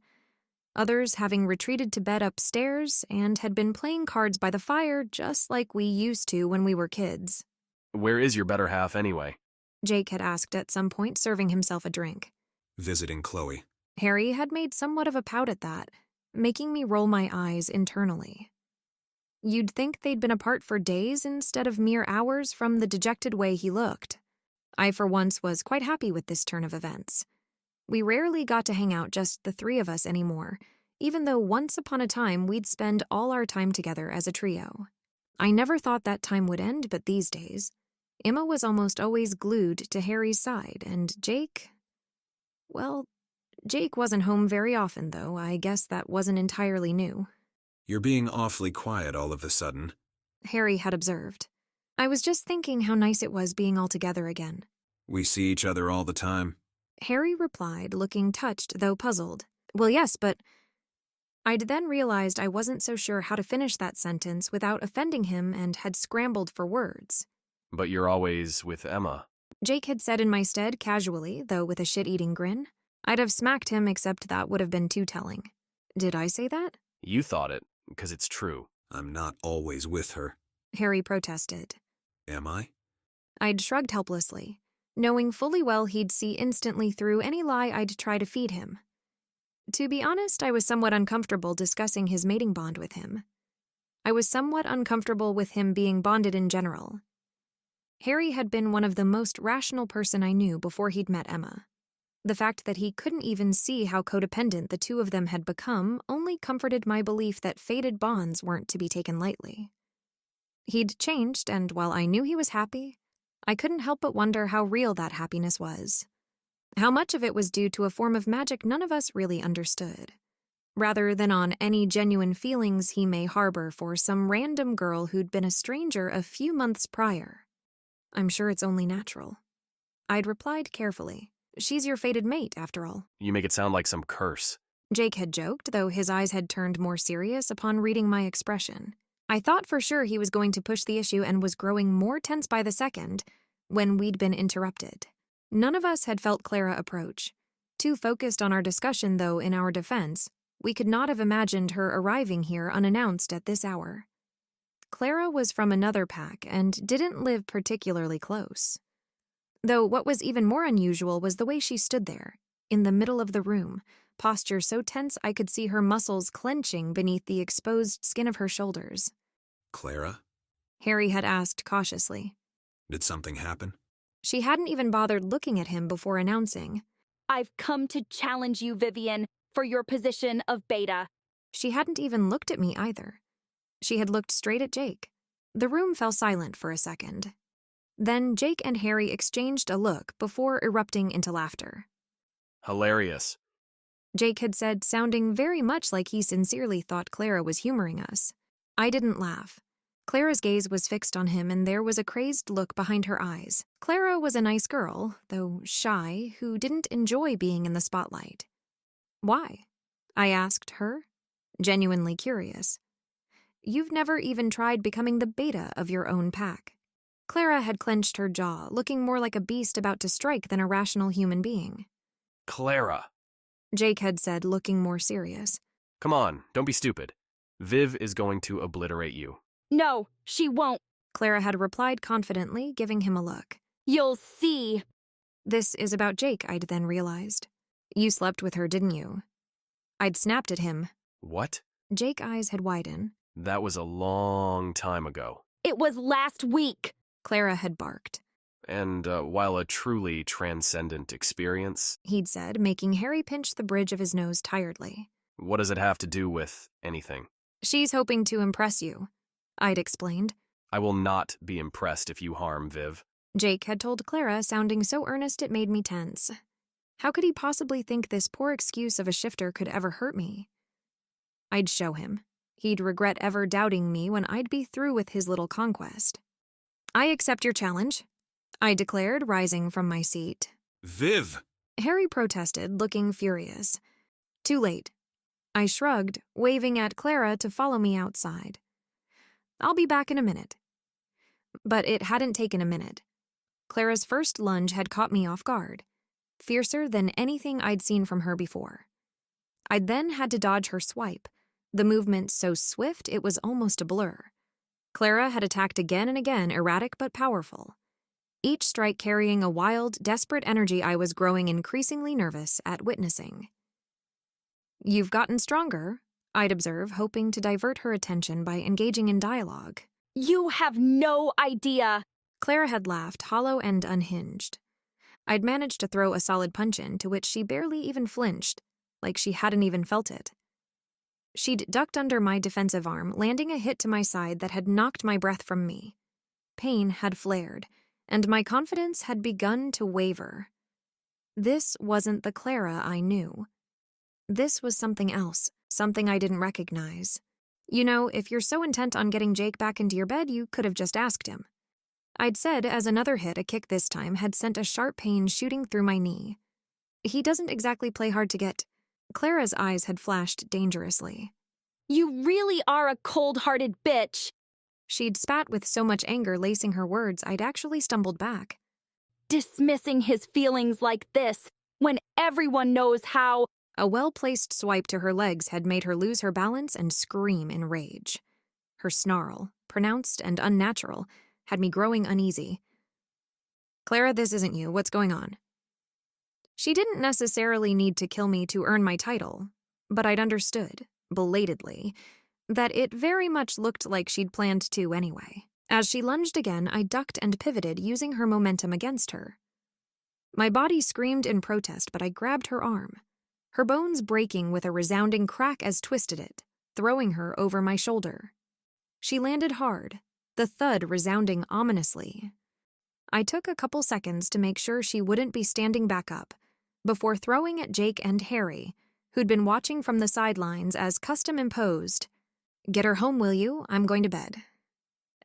others having retreated to bed upstairs and had been playing cards by the fire just like we used to when we were kids. Where is your better half anyway? Jake had asked at some point, serving himself a drink. Visiting Chloe. Harry had made somewhat of a pout at that, making me roll my eyes internally. You'd think they'd been apart for days instead of mere hours from the dejected way he looked. I for once was quite happy with this turn of events. We rarely got to hang out just the three of us anymore, even though once upon a time we'd spend all our time together as a trio. I never thought that time would end, but these days, Emma was almost always glued to Harry's side, and Jake... Well, Jake wasn't home very often, though. I guess that wasn't entirely new. You're being awfully quiet all of a sudden. Harry had observed. I was just thinking how nice it was being all together again. We see each other all the time. Harry replied, looking touched, though puzzled. Well, yes, but... I'd then realized I wasn't so sure how to finish that sentence without offending him and had scrambled for words. But you're always with Emma. Jake had said in my stead casually, though with a shit-eating grin. I'd have smacked him, except that would have been too telling. Did I say that? You thought it, because it's true. I'm not always with her. Harry protested. Am I? I'd shrugged helplessly, knowing fully well he'd see instantly through any lie I'd try to feed him. To be honest, I was somewhat uncomfortable discussing his mating bond with him. I was somewhat uncomfortable with him being bonded in general. Harry had been one of the most rational person I knew before he'd met Emma. The fact that he couldn't even see how codependent the two of them had become only comforted my belief that fated bonds weren't to be taken lightly. He'd changed, and while I knew he was happy, I couldn't help but wonder how real that happiness was. How much of it was due to a form of magic none of us really understood, rather than on any genuine feelings he may harbor for some random girl who'd been a stranger a few months prior. I'm sure it's only natural. I'd replied carefully. She's your fated mate, after all. You make it sound like some curse. Jake had joked, though his eyes had turned more serious upon reading my expression. I thought for sure he was going to push the issue and was growing more tense by the second when we'd been interrupted. None of us had felt Clara approach. Too focused on our discussion, though, in our defense, we could not have imagined her arriving here unannounced at this hour. Clara was from another pack and didn't live particularly close. Though what was even more unusual was the way she stood there, in the middle of the room, posture so tense I could see her muscles clenching beneath the exposed skin of her shoulders. Clara? Harry had asked cautiously. Did something happen? She hadn't even bothered looking at him before announcing. I've come to challenge you, Vivian, for your position of beta. She hadn't even looked at me either. She had looked straight at Jake. The room fell silent for a second. Then Jake and Harry exchanged a look before erupting into laughter. Hilarious. Jake had said, sounding very much like he sincerely thought Clara was humoring us. I didn't laugh. Clara's gaze was fixed on him, and there was a crazed look behind her eyes. Clara was a nice girl, though shy, who didn't enjoy being in the spotlight. Why? I asked her, genuinely curious. You've never even tried becoming the beta of your own pack. Clara had clenched her jaw, looking more like a beast about to strike than a rational human being. Clara. Jake had said, looking more serious. Come on, don't be stupid. Viv is going to obliterate you. No, she won't. Clara had replied confidently, giving him a look. You'll see. This is about Jake, I'd then realized. You slept with her, didn't you? I'd snapped at him. What? Jake's eyes had widened. That was a long time ago. It was last week. Clara had barked. And while a truly transcendent experience, He'd said, making Harry pinch the bridge of his nose tiredly. What does it have to do with anything? She's hoping to impress you, I'd explained. I will not be impressed if you harm Viv. Jake had told Clara, sounding so earnest it made me tense. How could he possibly think this poor excuse of a shifter could ever hurt me? I'd show him. He'd regret ever doubting me when I'd be through with his little conquest. I accept your challenge, I declared, rising from my seat. Viv! Harry protested, looking furious. Too late. I shrugged, waving at Clara to follow me outside. I'll be back in a minute. But it hadn't taken a minute. Clara's first lunge had caught me off guard, fiercer than anything I'd seen from her before. I'd then had to dodge her swipe, the movement so swift it was almost a blur. Clara had attacked again and again, erratic but powerful, each strike carrying a wild, desperate energy I was growing increasingly nervous at witnessing. "You've gotten stronger," I'd observe, hoping to divert her attention by engaging in dialogue. You have no idea. Clara had laughed, hollow and unhinged. I'd managed to throw a solid punch in, to which she barely even flinched, like she hadn't even felt it. She'd ducked under my defensive arm, landing a hit to my side that had knocked my breath from me. Pain had flared, and my confidence had begun to waver. This wasn't the Clara I knew. This was something else, something I didn't recognize. You know, if you're so intent on getting Jake back into your bed, you could have just asked him. I'd said as another hit, a kick this time, had sent a sharp pain shooting through my knee. He doesn't exactly play hard to get. Clara's eyes had flashed dangerously. You really are a cold-hearted bitch. She'd spat with so much anger lacing her words, I'd actually stumbled back. Dismissing his feelings like this, when everyone knows how. A well-placed swipe to her legs had made her lose her balance and scream in rage. Her snarl, pronounced and unnatural, had me growing uneasy. "Clara, this isn't you. What's going on?" She didn't necessarily need to kill me to earn my title, but I'd understood, belatedly, that it very much looked like she'd planned to anyway. As she lunged again, I ducked and pivoted, using her momentum against her. My body screamed in protest, but I grabbed her arm, her bones breaking with a resounding crack as twisted it, throwing her over my shoulder. She landed hard, the thud resounding ominously. I took a couple seconds to make sure she wouldn't be standing back up, before throwing at Jake and Harry, who'd been watching from the sidelines as custom imposed. "Get her home, will you? I'm going to bed."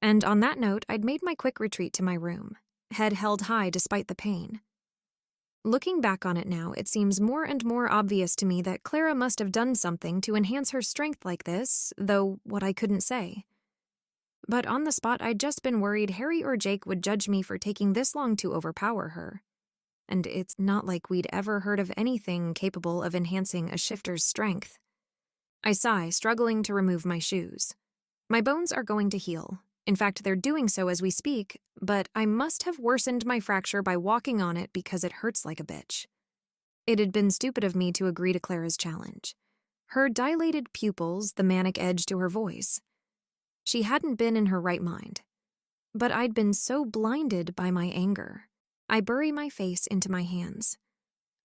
And on that note, I'd made my quick retreat to my room, head held high despite the pain. Looking back on it now, it seems more and more obvious to me that Clara must have done something to enhance her strength like this, though what I couldn't say. But on the spot, I'd just been worried Harry or Jake would judge me for taking this long to overpower her. And it's not like we'd ever heard of anything capable of enhancing a shifter's strength. I sigh, struggling to remove my shoes. My bones are going to heal. In fact, they're doing so as we speak, but I must have worsened my fracture by walking on it because it hurts like a bitch. It had been stupid of me to agree to Clara's challenge. Her dilated pupils, the manic edge to her voice. She hadn't been in her right mind. But I'd been so blinded by my anger. I bury my face into my hands.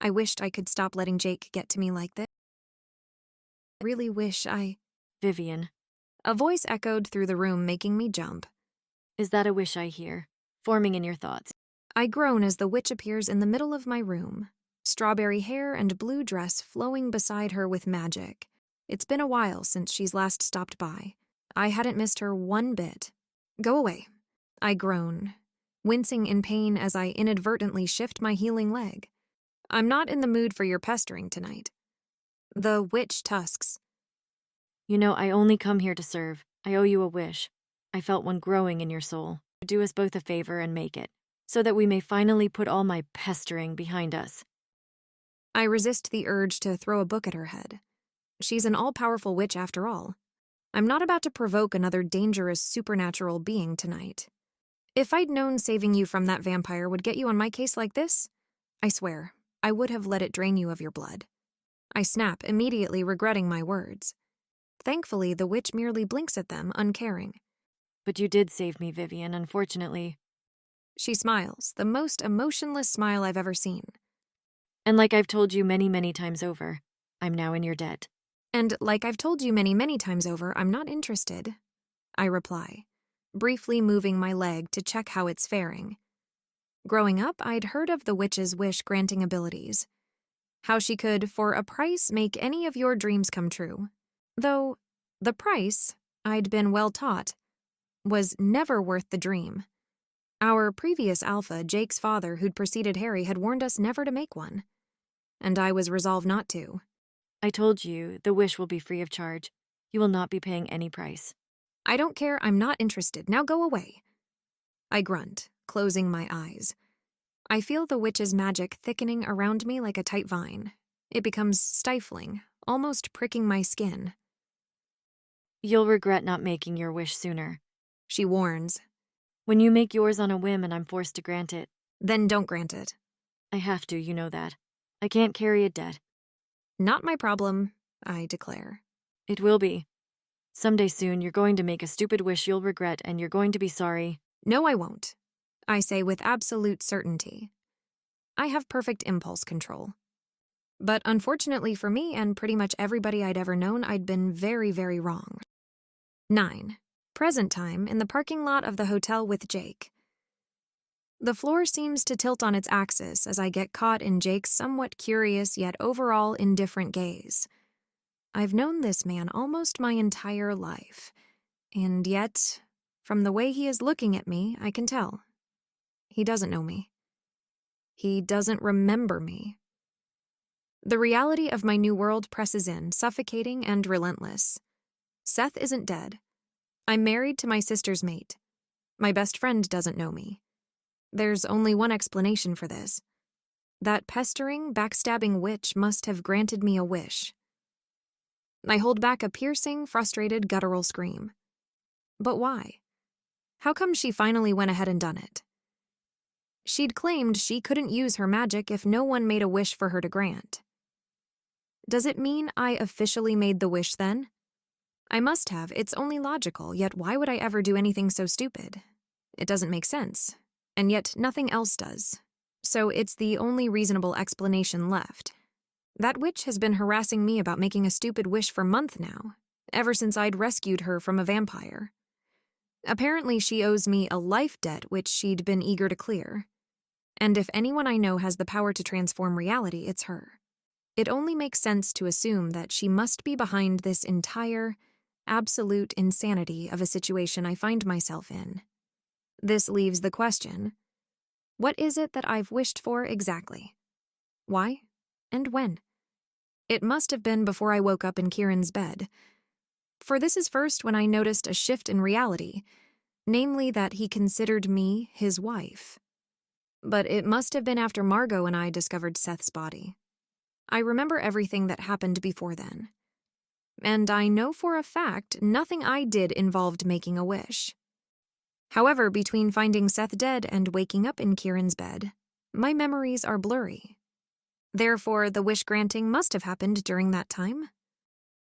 I wished I could stop letting Jake get to me like this. I really wish I... Vivian, A voice echoed through the room, making me jump. is that a wish I hear, forming in your thoughts? I groan as the witch appears in the middle of my room, strawberry hair and blue dress flowing beside her with magic. It's been a while since she's last stopped by. I hadn't missed her one bit. "Go away," I groan, wincing in pain as I inadvertently shift my healing leg. "I'm not in the mood for your pestering tonight." The witch tusks. You know, I only come here to serve. I owe you a wish. I felt one growing in your soul. Do us both a favor and make it, so that we may finally put all my pestering behind us. I resist the urge to throw a book at her head. She's an all-powerful witch after all. I'm not about to provoke another dangerous supernatural being tonight. If I'd known saving you from that vampire would get you on my case like this, I swear, I would have let it drain you of your blood. I snap, immediately regretting my words. Thankfully, the witch merely blinks at them, uncaring. But you did save me, Vivian, unfortunately. She smiles, the most emotionless smile I've ever seen. And like I've told you many, many times over, I'm now in your debt. And like I've told you many, many times over, I'm not interested, I reply, briefly moving my leg to check how it's faring. Growing up, I'd heard of the witch's wish-granting abilities. How she could, for a price, make any of your dreams come true. Though, the price, I'd been well taught, was never worth the dream. Our previous alpha, Jake's father, who'd preceded Harry, had warned us never to make one. And I was resolved not to. I told you, the wish will be free of charge. You will not be paying any price. I don't care, I'm not interested. Now go away. I grunt, closing my eyes. I feel the witch's magic thickening around me like a tight vine. It becomes stifling, almost pricking my skin. You'll regret not making your wish sooner. She warns. When you make yours on a whim and I'm forced to grant it. Then don't grant it. I have to, you know that. I can't carry a debt. Not my problem, I declare. It will be. Someday soon, you're going to make a stupid wish you'll regret and you're going to be sorry. No, I won't. I say with absolute certainty. I have perfect impulse control. But unfortunately for me and pretty much everybody I'd ever known, I'd been very, very wrong. 9. Present time in the parking lot of the hotel with Jake. The floor seems to tilt on its axis as I get caught in Jake's somewhat curious yet overall indifferent gaze. I've known this man almost my entire life, and yet, from the way he is looking at me, I can tell. He doesn't know me. He doesn't remember me. The reality of my new world presses in, suffocating and relentless. Seth isn't dead. I'm married to my sister's mate. My best friend doesn't know me. There's only one explanation for this. That pestering, backstabbing witch must have granted me a wish. I hold back a piercing, frustrated, guttural scream. But why? How come she finally went ahead and done it? She'd claimed she couldn't use her magic if no one made a wish for her to grant. Does it mean I officially made the wish then? I must have. It's only logical, yet why would I ever do anything so stupid? It doesn't make sense, and yet nothing else does. So it's the only reasonable explanation left. That witch has been harassing me about making a stupid wish for months now, ever since I'd rescued her from a vampire. Apparently she owes me a life debt which she'd been eager to clear. And if anyone I know has the power to transform reality, it's her. It only makes sense to assume that she must be behind this entire, absolute insanity of a situation I find myself in. This leaves the question, what is it that I've wished for exactly? Why? And when? It must have been before I woke up in Kieran's bed. For this is first when I noticed a shift in reality, namely that he considered me his wife. But it must have been after Margot and I discovered Seth's body. I remember everything that happened before then. And I know for a fact nothing I did involved making a wish. However, between finding Seth dead and waking up in Kieran's bed, my memories are blurry. Therefore, the wish granting must have happened during that time.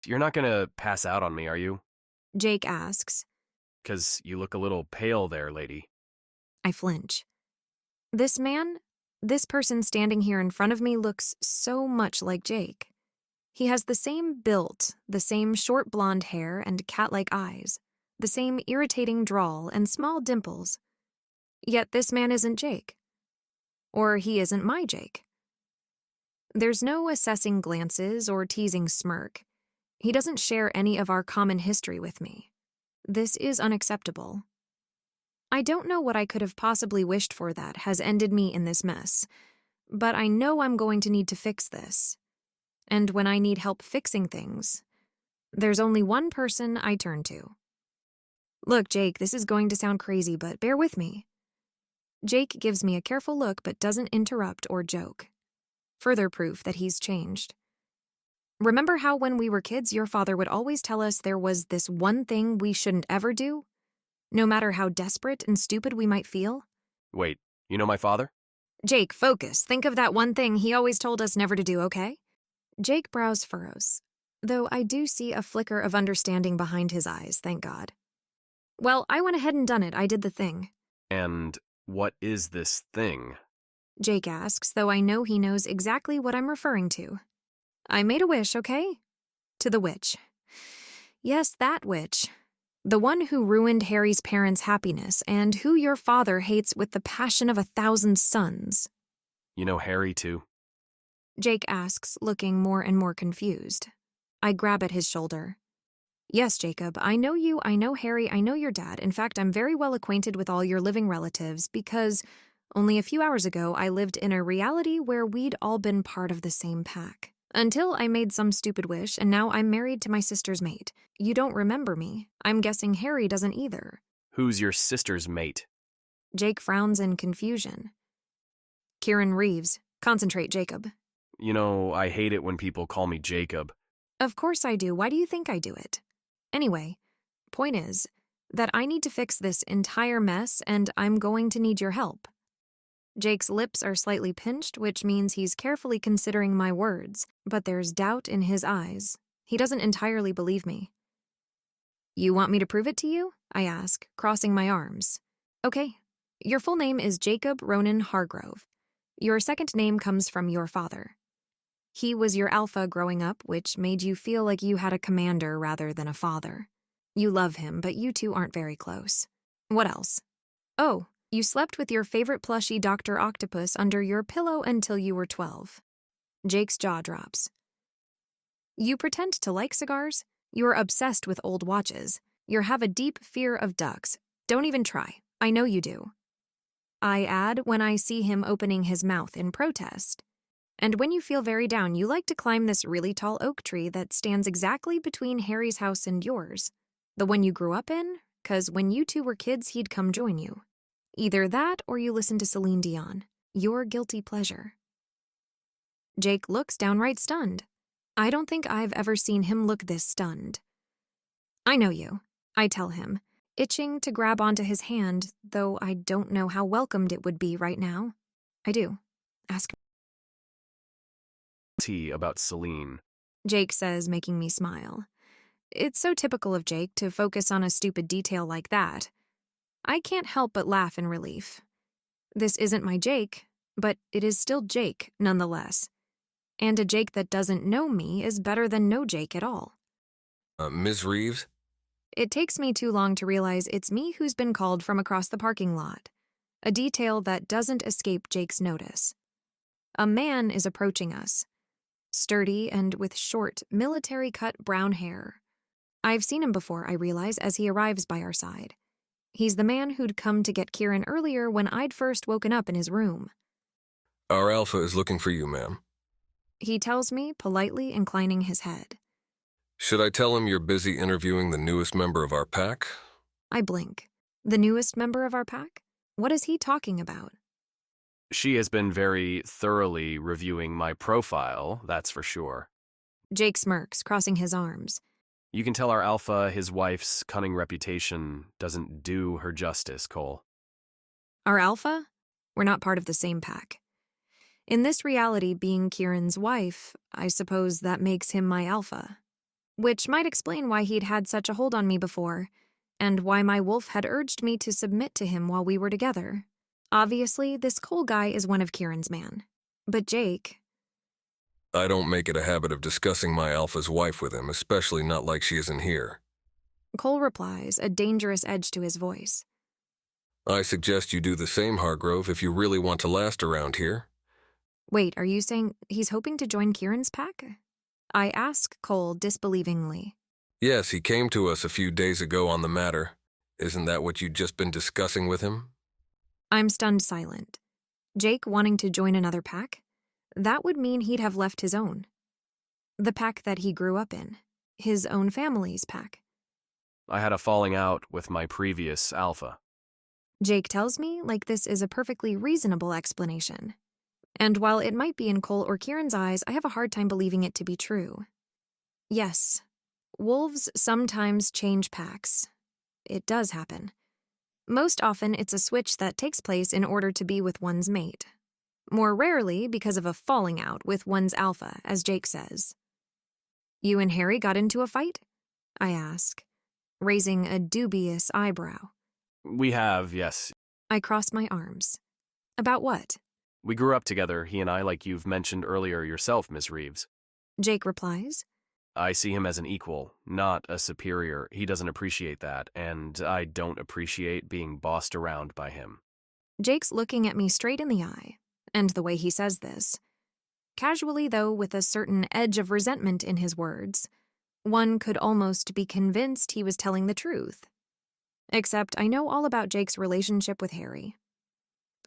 You're not gonna pass out on me, are you? Jake asks. 'Cause you look a little pale there, lady. I flinch. This person standing here in front of me looks so much like Jake. He has the same build, the same short blonde hair and cat-like eyes, the same irritating drawl and small dimples. Yet this man isn't Jake. Or he isn't my Jake. There's no assessing glances or teasing smirk. He doesn't share any of our common history with me. This is unacceptable. I don't know what I could have possibly wished for that has ended me in this mess, but I know I'm going to need to fix this. And when I need help fixing things, there's only one person I turn to. Look, Jake, this is going to sound crazy, but bear with me. Jake gives me a careful look but doesn't interrupt or joke. Further proof that he's changed. Remember how when we were kids, your father would always tell us there was this one thing we shouldn't ever do? No matter how desperate and stupid we might feel? Wait, you know my father? Jake, focus. Think of that one thing he always told us never to do, okay? Jake brows furrows, though I do see a flicker of understanding behind his eyes, thank God. Well, I went ahead and done it. I did the thing. And what is this thing? Jake asks, though I know he knows exactly what I'm referring to. I made a wish, okay? To the witch. Yes, that witch. The one who ruined Harry's parents' happiness and who your father hates with the passion of 1,000 suns. You know Harry, too? Jake asks, looking more and more confused. I grab at his shoulder. Yes, Jacob, I know you, I know Harry, I know your dad. In fact, I'm very well acquainted with all your living relatives because only a few hours ago I lived in a reality where we'd all been part of the same pack. Until I made some stupid wish, and now I'm married to my sister's mate. You don't remember me. I'm guessing Harry doesn't either. Who's your sister's mate? Jake frowns in confusion. Kieran Reeves. Concentrate, Jacob. You know, I hate it when people call me Jacob. Of course I do. Why do you think I do it? Anyway, point is that I need to fix this entire mess, and I'm going to need your help. Jake's lips are slightly pinched, which means he's carefully considering my words, but there's doubt in his eyes. He doesn't entirely believe me. You want me to prove it to you? I ask, crossing my arms. Okay. Your full name is Jacob Ronan Hargrove. Your second name comes from your father. He was your alpha growing up, which made you feel like you had a commander rather than a father. You love him, but you two aren't very close. What else? Oh, you slept with your favorite plushie Dr. Octopus under your pillow until you were 12. Jake's jaw drops. You pretend to like cigars. You're obsessed with old watches. You have a deep fear of ducks. Don't even try. I know you do. I add when I see him opening his mouth in protest. And when you feel very down, you like to climb this really tall oak tree that stands exactly between Harry's house and yours. The one you grew up in, 'cause when you two were kids, he'd come join you. Either that or you listen to Celine Dion. Your guilty pleasure. Jake looks downright stunned. I don't think I've ever seen him look this stunned. I know you, I tell him, itching to grab onto his hand, though I don't know how welcomed it would be right now. I do. Ask Tea about Celine. Jake says, making me smile. It's so typical of Jake to focus on a stupid detail like that. I can't help but laugh in relief. This isn't my Jake, but it is still Jake, nonetheless. And a Jake that doesn't know me is better than no Jake at all. Ms. Reeves? It takes me too long to realize it's me who's been called from across the parking lot, a detail that doesn't escape Jake's notice. A man is approaching us, sturdy and with short, military-cut brown hair. I've seen him before, I realize, as he arrives by our side. He's the man who'd come to get Kieran earlier when I'd first woken up in his room. Our alpha is looking for you, ma'am. He tells me, politely inclining his head. Should I tell him you're busy interviewing the newest member of our pack? I blink. The newest member of our pack? What is he talking about? She has been very thoroughly reviewing my profile, that's for sure. Jake smirks, crossing his arms. You can tell our alpha, his wife's cunning reputation, doesn't do her justice, Cole. Our alpha? We're not part of the same pack. In this reality, being Kieran's wife, I suppose that makes him my alpha. Which might explain why he'd had such a hold on me before, and why my wolf had urged me to submit to him while we were together. Obviously, this Cole guy is one of Kieran's man. But Jake... I don't make it a habit of discussing my alpha's wife with him, especially not like she isn't here. Cole replies, a dangerous edge to his voice. I suggest you do the same, Hargrove, if you really want to last around here. Wait, are you saying he's hoping to join Kieran's pack? I ask Cole disbelievingly. Yes, he came to us a few days ago on the matter. Isn't that what you'd just been discussing with him? I'm stunned silent. Jake wanting to join another pack? That would mean he'd have left his own. The pack that he grew up in. His own family's pack. I had a falling out with my previous alpha. Jake tells me like this is a perfectly reasonable explanation. And while it might be in Cole or Kieran's eyes, I have a hard time believing it to be true. Yes, wolves sometimes change packs. It does happen. Most often, it's a switch that takes place in order to be with one's mate. More rarely because of a falling out with one's alpha, as Jake says. You and Harry got into a fight? I ask, raising a dubious eyebrow. We have, yes. I cross my arms. About what? We grew up together, he and I, like you've mentioned earlier yourself, Miss Reeves. Jake replies. I see him as an equal, not a superior. He doesn't appreciate that, and I don't appreciate being bossed around by him. Jake's looking at me straight in the eye, and the way he says this. Casually, though, with a certain edge of resentment in his words, one could almost be convinced he was telling the truth. Except I know all about Jake's relationship with Harry.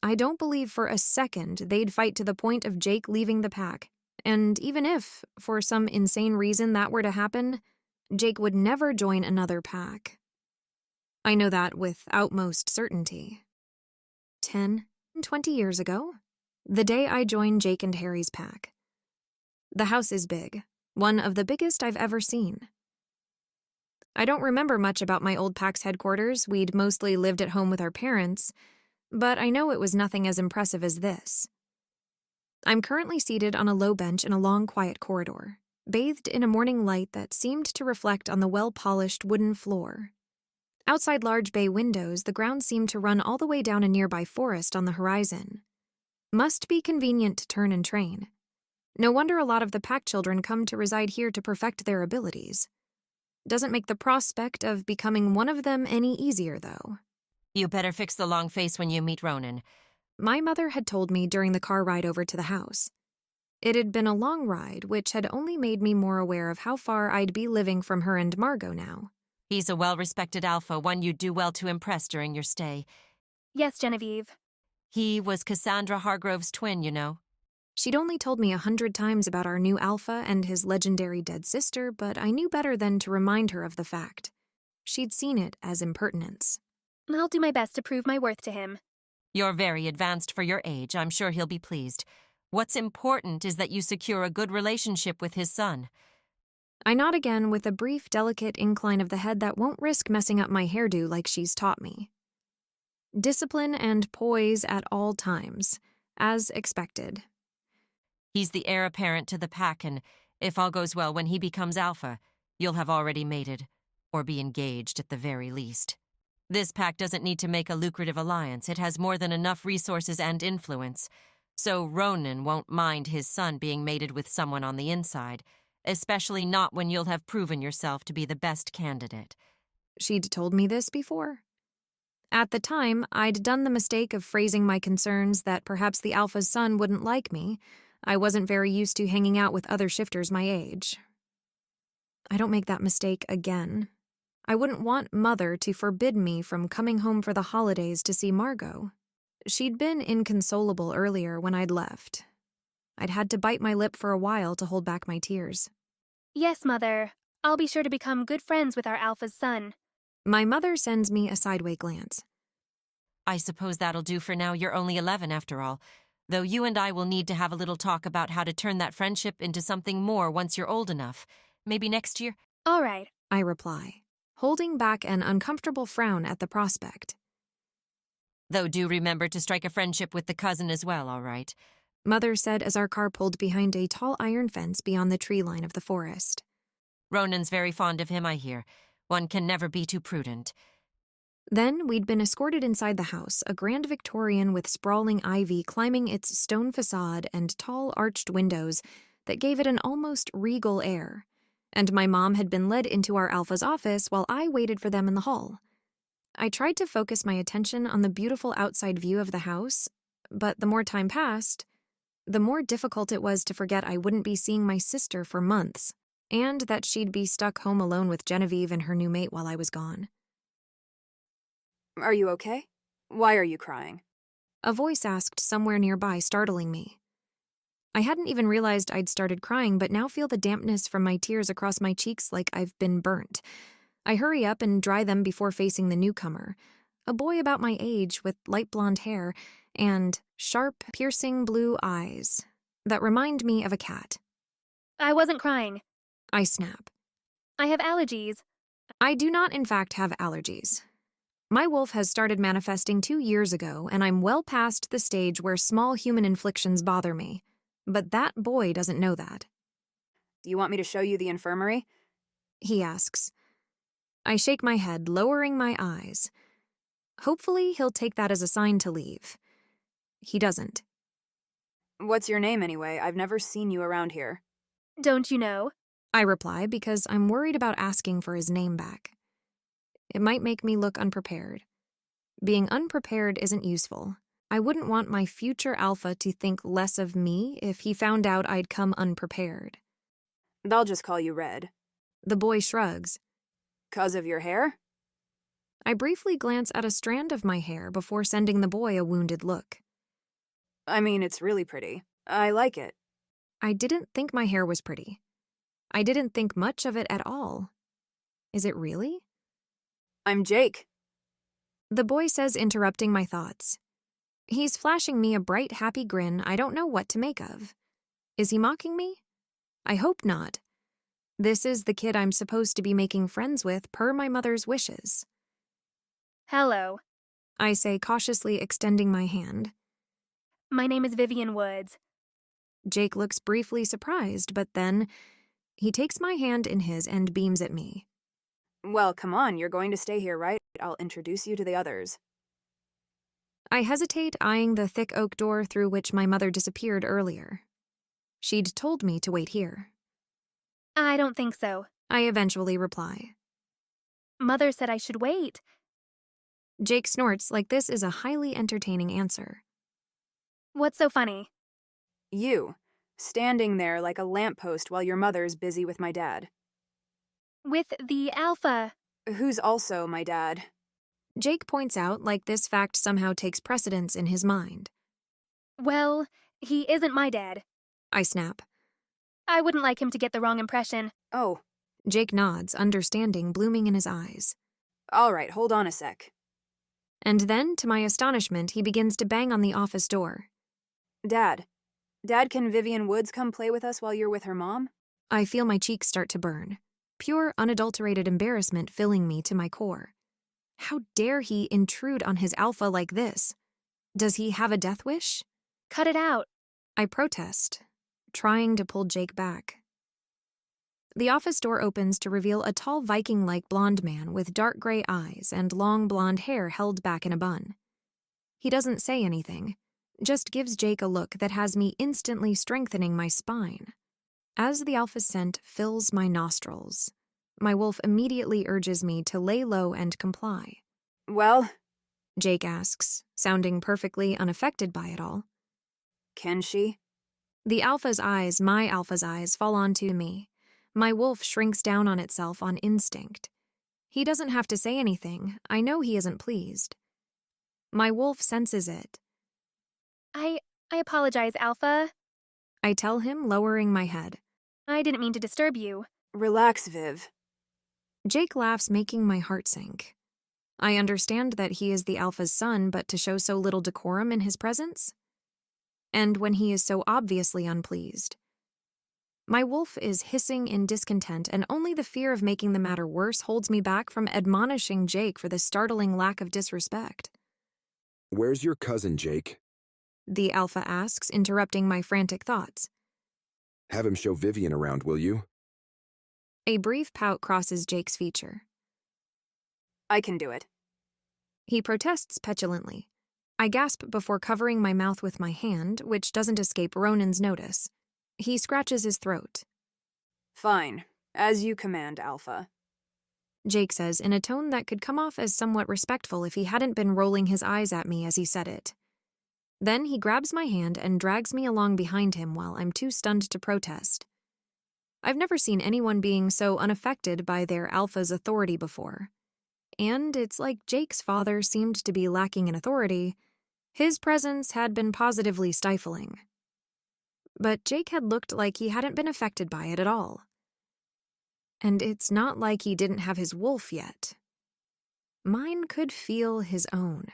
I don't believe for a second they'd fight to the point of Jake leaving the pack, and even if, for some insane reason that were to happen, Jake would never join another pack. I know that with utmost certainty. 10, 20 years ago, The day I joined Jake and Harry's pack. The house is big, one of the biggest I've ever seen. I don't remember much about my old pack's headquarters. We'd mostly lived at home with our parents, but I know it was nothing as impressive as this. I'm currently seated on a low bench in a long, quiet corridor, bathed in a morning light that seemed to reflect on the well-polished wooden floor. Outside large bay windows, the ground seemed to run all the way down a nearby forest on the horizon. Must be convenient to turn and train. No wonder a lot of the pack children come to reside here to perfect their abilities. Doesn't make the prospect of becoming one of them any easier, though. You better fix the long face when you meet Ronan. My mother had told me during the car ride over to the house. It had been a long ride, which had only made me more aware of how far I'd be living from her and Margot now. He's a well-respected alpha, one you'd do well to impress during your stay. Yes, Genevieve. He was Cassandra Hargrove's twin, you know. She'd only told me 100 times about our new alpha and his legendary dead sister, but I knew better than to remind her of the fact. She'd seen it as impertinence. I'll do my best to prove my worth to him. You're very advanced for your age. I'm sure he'll be pleased. What's important is that you secure a good relationship with his son. I nod again with a brief, delicate incline of the head that won't risk messing up my hairdo like she's taught me. Discipline and poise at all times, as expected. He's the heir apparent to the pack, and if all goes well when he becomes alpha, you'll have already mated, or be engaged at the very least. This pack doesn't need to make a lucrative alliance. It has more than enough resources and influence. So Ronan won't mind his son being mated with someone on the inside, especially not when you'll have proven yourself to be the best candidate. She'd told me this before. At the time, I'd done the mistake of phrasing my concerns that perhaps the alpha's son wouldn't like me. I wasn't very used to hanging out with other shifters my age. I don't make that mistake again. I wouldn't want Mother to forbid me from coming home for the holidays to see Margot. She'd been inconsolable earlier when I'd left. I'd had to bite my lip for a while to hold back my tears. Yes, Mother. I'll be sure to become good friends with our alpha's son. My mother sends me a sideway glance. I suppose that'll do for now. You're only 11 after all. Though you and I will need to have a little talk about how to turn that friendship into something more once you're old enough. Maybe next year? All right, I reply, holding back an uncomfortable frown at the prospect. Though do remember to strike a friendship with the cousin as well, all right? Mother said as our car pulled behind a tall iron fence beyond the tree line of the forest. Ronan's very fond of him, I hear. One can never be too prudent. Then we'd been escorted inside the house, a grand Victorian with sprawling ivy climbing its stone facade and tall arched windows that gave it an almost regal air. And my mom had been led into our alpha's office while I waited for them in the hall. I tried to focus my attention on the beautiful outside view of the house, but the more time passed, the more difficult it was to forget I wouldn't be seeing my sister for months, and that she'd be stuck home alone with Genevieve and her new mate while I was gone. Are you okay? Why are you crying? A voice asked somewhere nearby, startling me. I hadn't even realized I'd started crying, but now feel the dampness from my tears across my cheeks like I've been burnt. I hurry up and dry them before facing the newcomer, a boy about my age with light blonde hair and sharp, piercing blue eyes that remind me of a cat. I wasn't crying. I snap. I have allergies. I do not, in fact, have allergies. My wolf has started manifesting 2 years ago, and I'm well past the stage where small human inflictions bother me. But that boy doesn't know that. Do you want me to show you the infirmary? He asks. I shake my head, lowering my eyes. Hopefully, he'll take that as a sign to leave. He doesn't. What's your name anyway? I've never seen you around here. Don't you know? I reply because I'm worried about asking for his name back. It might make me look unprepared. Being unprepared isn't useful. I wouldn't want my future alpha to think less of me if he found out I'd come unprepared. They'll just call you Red. The boy shrugs. 'Cause of your hair? I briefly glance at a strand of my hair before sending the boy a wounded look. I mean, it's really pretty. I like it. I didn't think my hair was pretty. I didn't think much of it at all. Is it really? I'm Jake. The boy says, interrupting my thoughts. He's flashing me a bright, happy grin I don't know what to make of. Is he mocking me? I hope not. This is the kid I'm supposed to be making friends with per my mother's wishes. Hello. I say, cautiously extending my hand. My name is Vivian Woods. Jake looks briefly surprised, but then he takes my hand in his and beams at me. Well, come on, you're going to stay here, right? I'll introduce you to the others. I hesitate, eyeing the thick oak door through which my mother disappeared earlier. She'd told me to wait here. I don't think so. I eventually reply. Mother said I should wait. Jake snorts like this is a highly entertaining answer. What's so funny? You, standing there like a lamppost while your mother's busy with my dad. With the alpha. Who's also my dad. Jake points out like this fact somehow takes precedence in his mind. Well, he isn't my dad. I snap. I wouldn't like him to get the wrong impression. Oh. Jake nods, understanding blooming in his eyes. All right, hold on a sec. And then, to my astonishment, he begins to bang on the office door. Dad, can Vivian Woods come play with us while you're with her mom? I feel my cheeks start to burn. Pure, unadulterated embarrassment filling me to my core. How dare he intrude on his alpha like this? Does he have a death wish? Cut it out. I protest, trying to pull Jake back. The office door opens to reveal a tall Viking-like blonde man with dark gray eyes and long blonde hair held back in a bun. He doesn't say anything, just gives Jake a look that has me instantly strengthening my spine. As the alpha scent fills my nostrils, my wolf immediately urges me to lay low and comply. Well? Jake asks, sounding perfectly unaffected by it all. Can she? The alpha's eyes, my alpha's eyes, fall onto me. My wolf shrinks down on itself on instinct. He doesn't have to say anything. I know he isn't pleased. My wolf senses it. I apologize, Alpha. I tell him, lowering my head. I didn't mean to disturb you. Relax, Viv. Jake laughs, making my heart sink. I understand that he is the alpha's son, but to show so little decorum in his presence? And when he is so obviously unpleased. My wolf is hissing in discontent, and only the fear of making the matter worse holds me back from admonishing Jake for this startling lack of disrespect. Where's your cousin, Jake? The alpha asks, interrupting my frantic thoughts. Have him show Vivian around, will you? A brief pout crosses Jake's feature. I can do it. He protests petulantly. I gasp before covering my mouth with my hand, which doesn't escape Ronan's notice. He scratches his throat. Fine. As you command, Alpha. Jake says in a tone that could come off as somewhat respectful if he hadn't been rolling his eyes at me as he said it. Then he grabs my hand and drags me along behind him while I'm too stunned to protest. I've never seen anyone being so unaffected by their alpha's authority before. And it's like Jake's father seemed to be lacking in authority. His presence had been positively stifling. But Jake had looked like he hadn't been affected by it at all. And it's not like he didn't have his wolf yet. Mine could feel his own.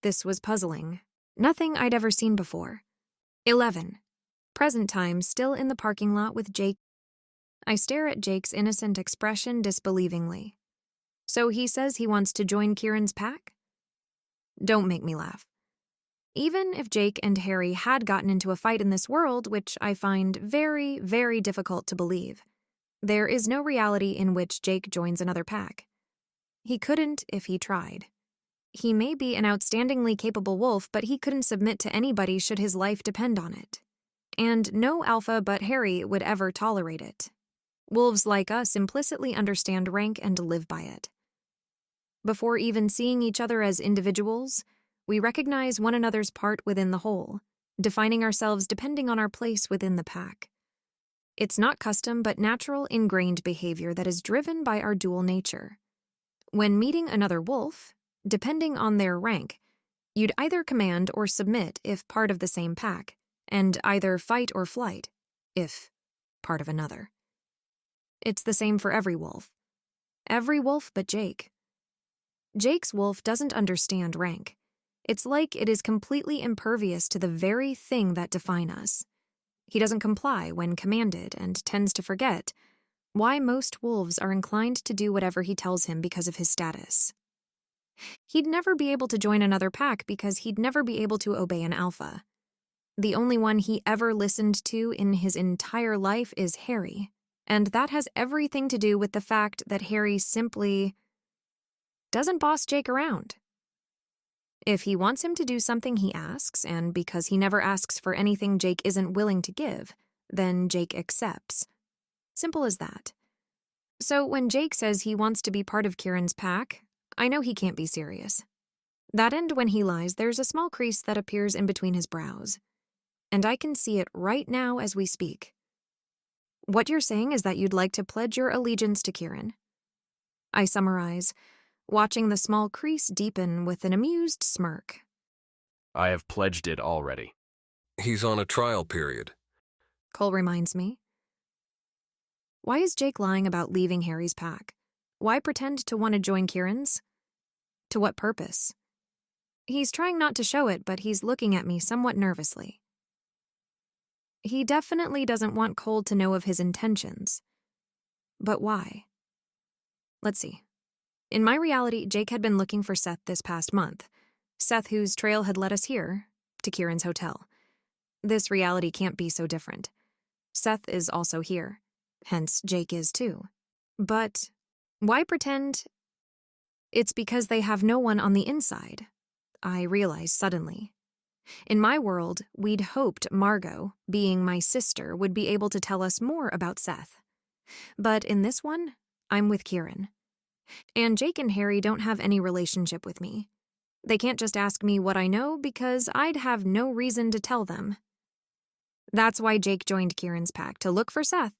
This was puzzling. Nothing I'd ever seen before. 11. Present time, still in the parking lot with Jake. I stare at Jake's innocent expression disbelievingly. So he says he wants to join Kieran's pack? Don't make me laugh. Even if Jake and Harry had gotten into a fight in this world, which I find very, very difficult to believe, there is no reality in which Jake joins another pack. He couldn't if he tried. He may be an outstandingly capable wolf, but he couldn't submit to anybody should his life depend on it. And no alpha but Harry would ever tolerate it. Wolves like us implicitly understand rank and live by it. Before even seeing each other as individuals, we recognize one another's part within the whole, defining ourselves depending on our place within the pack. It's not custom but natural ingrained behavior that is driven by our dual nature. When meeting another wolf, depending on their rank, you'd either command or submit if part of the same pack, and either fight or flight if part of another. It's the same for every wolf. Every wolf but Jake. Jake's wolf doesn't understand rank. It's like it is completely impervious to the very thing that define us. He doesn't comply when commanded and tends to forget why most wolves are inclined to do whatever he tells him because of his status. He'd never be able to join another pack because he'd never be able to obey an alpha. The only one he ever listened to in his entire life is Harry, and that has everything to do with the fact that Harry simply doesn't boss Jake around. If he wants him to do something, he asks, and because he never asks for anything Jake isn't willing to give, then Jake accepts. Simple as that. So when Jake says he wants to be part of Kieran's pack, I know he can't be serious. That end, when he lies, there's a small crease that appears in between his brows. And I can see it right now as we speak. What you're saying is that you'd like to pledge your allegiance to Kieran. I summarize, watching the small crease deepen with an amused smirk. I have pledged it already. He's on a trial period. Cole reminds me. Why is Jake lying about leaving Harry's pack? Why pretend to want to join Kieran's? To what purpose? He's trying not to show it, but he's looking at me somewhat nervously. He definitely doesn't want Cole to know of his intentions. But why? Let's see. In my reality, Jake had been looking for Seth this past month. Seth, whose trail had led us here, to Kieran's hotel. This reality can't be so different. Seth is also here. Hence, Jake is too. But why pretend? It's because they have no one on the inside, I realize suddenly. In my world, we'd hoped Margot, being my sister, would be able to tell us more about Seth. But in this one, I'm with Kieran. And Jake and Harry don't have any relationship with me. They can't just ask me what I know because I'd have no reason to tell them. That's why Jake joined Kieran's pack, to look for Seth.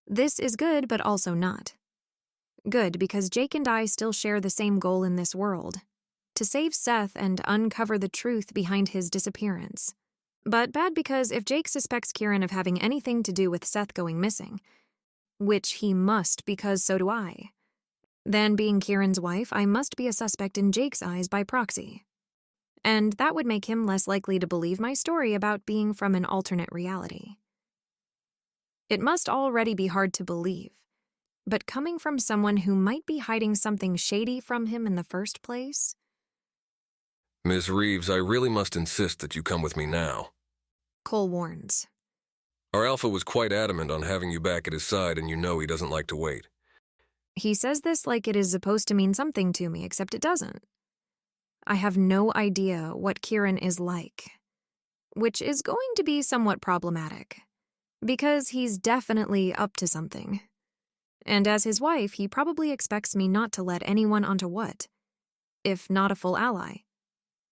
This is good, but also not. Good because Jake and I still share the same goal in this world, to save Seth and uncover the truth behind his disappearance. But bad because if Jake suspects Kieran of having anything to do with Seth going missing, which he must because so do I, then being Kieran's wife, I must be a suspect in Jake's eyes by proxy. And that would make him less likely to believe my story about being from an alternate reality. It must already be hard to believe, but coming from someone who might be hiding something shady from him in the first place? Ms. Reeves, I really must insist that you come with me now. Cole warns. Our alpha was quite adamant on having you back at his side, and you know he doesn't like to wait. He says this like it is supposed to mean something to me, except it doesn't. I have no idea what Kieran is like, which is going to be somewhat problematic, because he's definitely up to something. And as his wife, he probably expects me not to let anyone onto what, if not a full ally.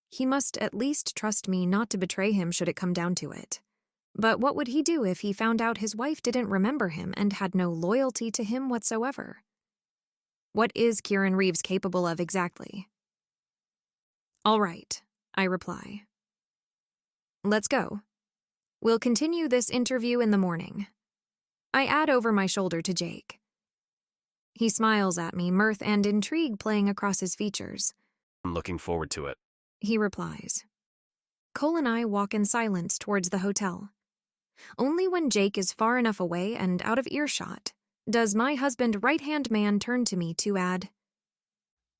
He must at least trust me not to betray him should it come down to it. But what would he do if he found out his wife didn't remember him and had no loyalty to him whatsoever? What is Kieran Reeves capable of exactly? All right, I reply. Let's go. We'll continue this interview in the morning. I add over my shoulder to Jake. He smiles at me, mirth and intrigue playing across his features. I'm looking forward to it. He replies. Cole and I walk in silence towards the hotel. Only when Jake is far enough away and out of earshot does my husband right-hand man turn to me to add,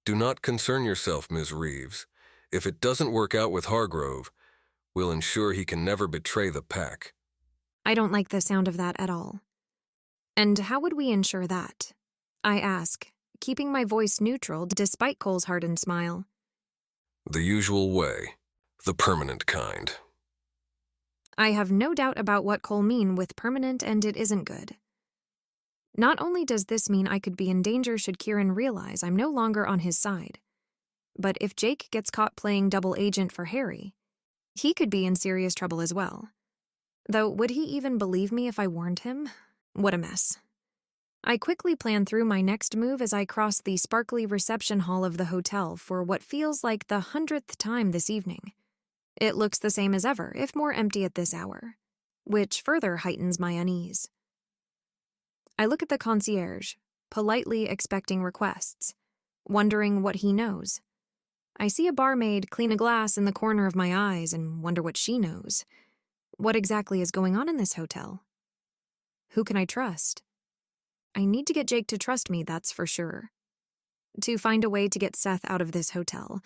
Do not concern yourself, Ms. Reeves. If it doesn't work out with Hargrove, we'll ensure he can never betray the pack. I don't like the sound of that at all. And how would we ensure that? I ask, keeping my voice neutral despite Cole's hardened smile. The usual way. The permanent kind. I have no doubt about what Cole mean with permanent and it isn't good. Not only does this mean I could be in danger should Kieran realize I'm no longer on his side, but if Jake gets caught playing double agent for Harry, he could be in serious trouble as well. Though, would he even believe me if I warned him? What a mess. I quickly plan through my next move as I cross the sparkly reception hall of the hotel for what feels like the 100th time this evening. It looks the same as ever, if more empty at this hour, which further heightens my unease. I look at the concierge, politely expecting requests, wondering what he knows. I see a barmaid clean a glass in the corner of my eyes and wonder what she knows. What exactly is going on in this hotel? Who can I trust? I need to get Jake to trust me, that's for sure. To find a way to get Seth out of this hotel.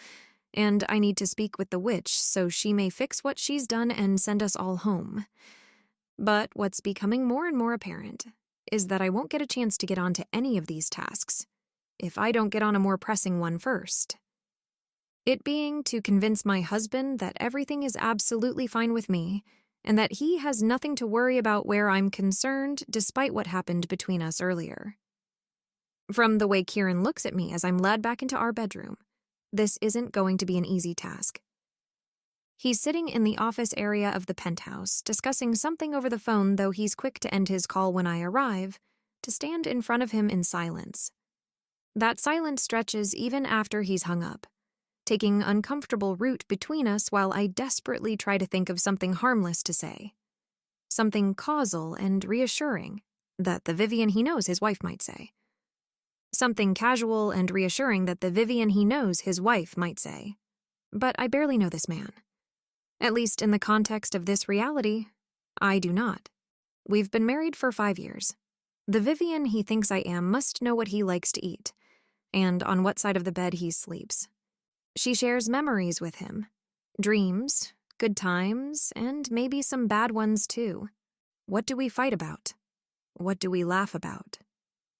And I need to speak with the witch so she may fix what she's done and send us all home. But what's becoming more and more apparent is that I won't get a chance to get onto any of these tasks if I don't get on a more pressing one first. It being to convince my husband that everything is absolutely fine with me and that he has nothing to worry about where I'm concerned despite what happened between us earlier. From the way Kieran looks at me as I'm led back into our bedroom, this isn't going to be an easy task. He's sitting in the office area of the penthouse, discussing something over the phone, though he's quick to end his call when I arrive, to stand in front of him in silence. That silence stretches even after he's hung up, taking uncomfortable route between us while I desperately try to think of something harmless to say. Something causal and reassuring that the Vivian he knows his wife might say. Something casual and reassuring that the Vivian he knows his wife might say. But I barely know this man. At least in the context of this reality, I do not. We've been married for 5 years. The Vivian he thinks I am must know what he likes to eat, and on what side of the bed he sleeps. She shares memories with him. Dreams, good times, and maybe some bad ones too. What do we fight about? What do we laugh about?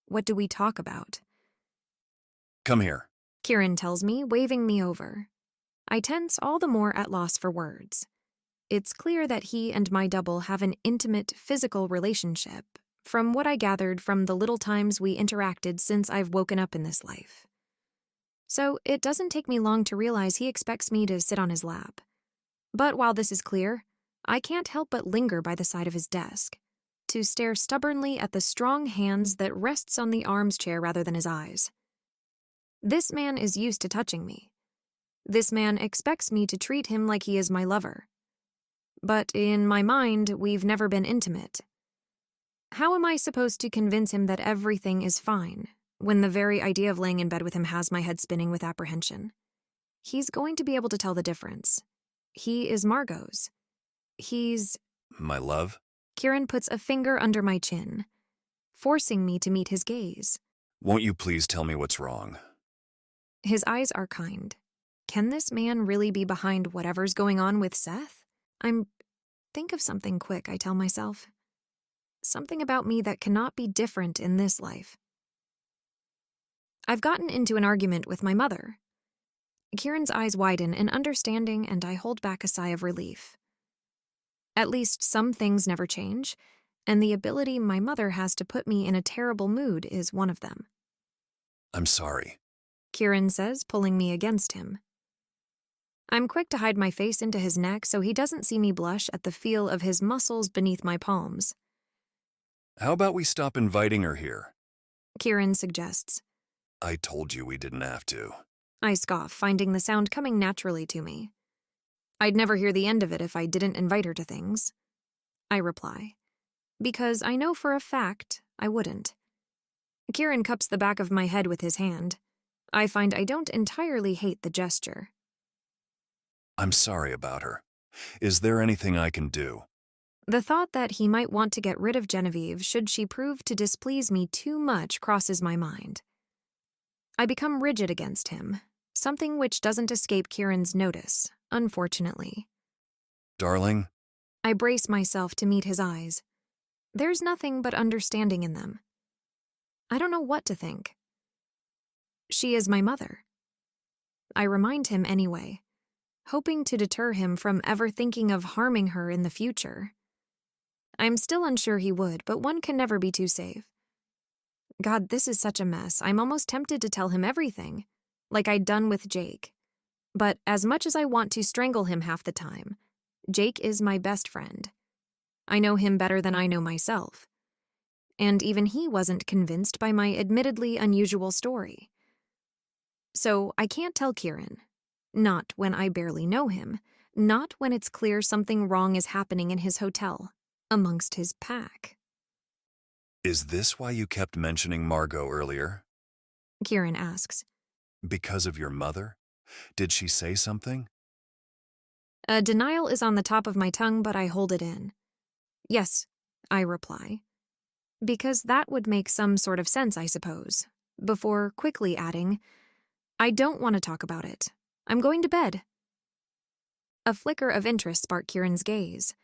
What do we talk about? Come here. Kieran tells me, waving me over. I tense all the more at loss for words. It's clear that he and my double have an intimate physical relationship, from what I gathered from the little times we interacted since I've woken up in this life. So it doesn't take me long to realize he expects me to sit on his lap. But while this is clear, I can't help but linger by the side of his desk, to stare stubbornly at the strong hands that rests on the arms chair rather than his eyes. This man is used to touching me. This man expects me to treat him like he is my lover. But in my mind, we've never been intimate. How am I supposed to convince him that everything is fine, when the very idea of laying in bed with him has my head spinning with apprehension? He's going to be able to tell the difference. He is Margot's. He's... My love? Kieran puts a finger under my chin, forcing me to meet his gaze. Won't you please tell me what's wrong? His eyes are kind. Can this man really be behind whatever's going on with Seth? Think of something quick, I tell myself. Something about me that cannot be different in this life. I've gotten into an argument with my mother. Kieran's eyes widen in understanding, and I hold back a sigh of relief. At least some things never change, and the ability my mother has to put me in a terrible mood is one of them. I'm sorry, Kieran says, pulling me against him. I'm quick to hide my face into his neck so he doesn't see me blush at the feel of his muscles beneath my palms. How about we stop inviting her here? Kieran suggests. I told you we didn't have to. I scoff, finding the sound coming naturally to me. I'd never hear the end of it if I didn't invite her to things. I reply, because I know for a fact I wouldn't. Kieran cups the back of my head with his hand. I find I don't entirely hate the gesture. I'm sorry about her. Is there anything I can do? The thought that he might want to get rid of Genevieve should she prove to displease me too much crosses my mind. I become rigid against him, something which doesn't escape Kieran's notice, unfortunately. Darling? I brace myself to meet his eyes. There's nothing but understanding in them. I don't know what to think. She is my mother. I remind him anyway, hoping to deter him from ever thinking of harming her in the future. I'm still unsure he would, but one can never be too safe. God, this is such a mess. I'm almost tempted to tell him everything, like I'd done with Jake. But as much as I want to strangle him half the time, Jake is my best friend. I know him better than I know myself. And even he wasn't convinced by my admittedly unusual story. So I can't tell Kieran. Not when I barely know him. Not when it's clear something wrong is happening in his hotel, amongst his pack. Is this why you kept mentioning Margot earlier? Kieran asks. Because of your mother? Did she say something? Denial is on the top of my tongue, but I hold it in. Yes, I reply. Because that would make some sort of sense, I suppose. Before quickly adding, I don't want to talk about it. I'm going to bed. A flicker of interest sparked Kieran's gaze.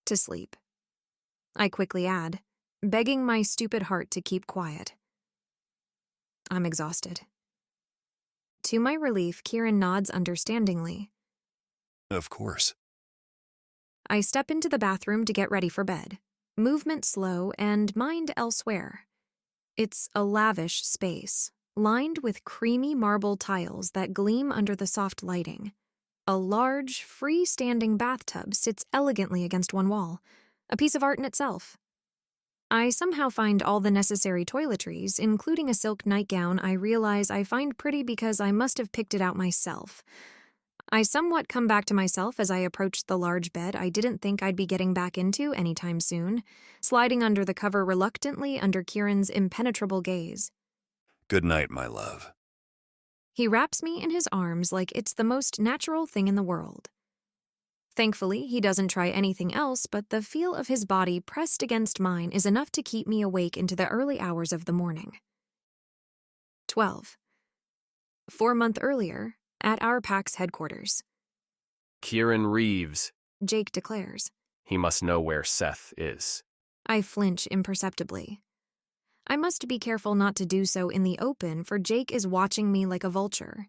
To sleep. I quickly add, begging my stupid heart to keep quiet. I'm exhausted. To my relief, Kieran nods understandingly. Of course. I step into the bathroom to get ready for bed, movement slow and mind elsewhere. It's a lavish space, lined with creamy marble tiles that gleam under the soft lighting. A large, freestanding bathtub sits elegantly against one wall, a piece of art in itself. I somehow find all the necessary toiletries, including a silk nightgown I realize I find pretty because I must have picked it out myself. I somewhat come back to myself as I approach the large bed I didn't think I'd be getting back into anytime soon, sliding under the cover reluctantly under Kieran's impenetrable gaze. Good night, my love. He wraps me in his arms like it's the most natural thing in the world. Thankfully, he doesn't try anything else, but the feel of his body pressed against mine is enough to keep me awake into the early hours of the morning. 12. 4 months earlier, at our PAC's headquarters. Kieran Reeves. Jake declares. He must know where Seth is. I flinch imperceptibly. I must be careful not to do so in the open, for Jake is watching me like a vulture.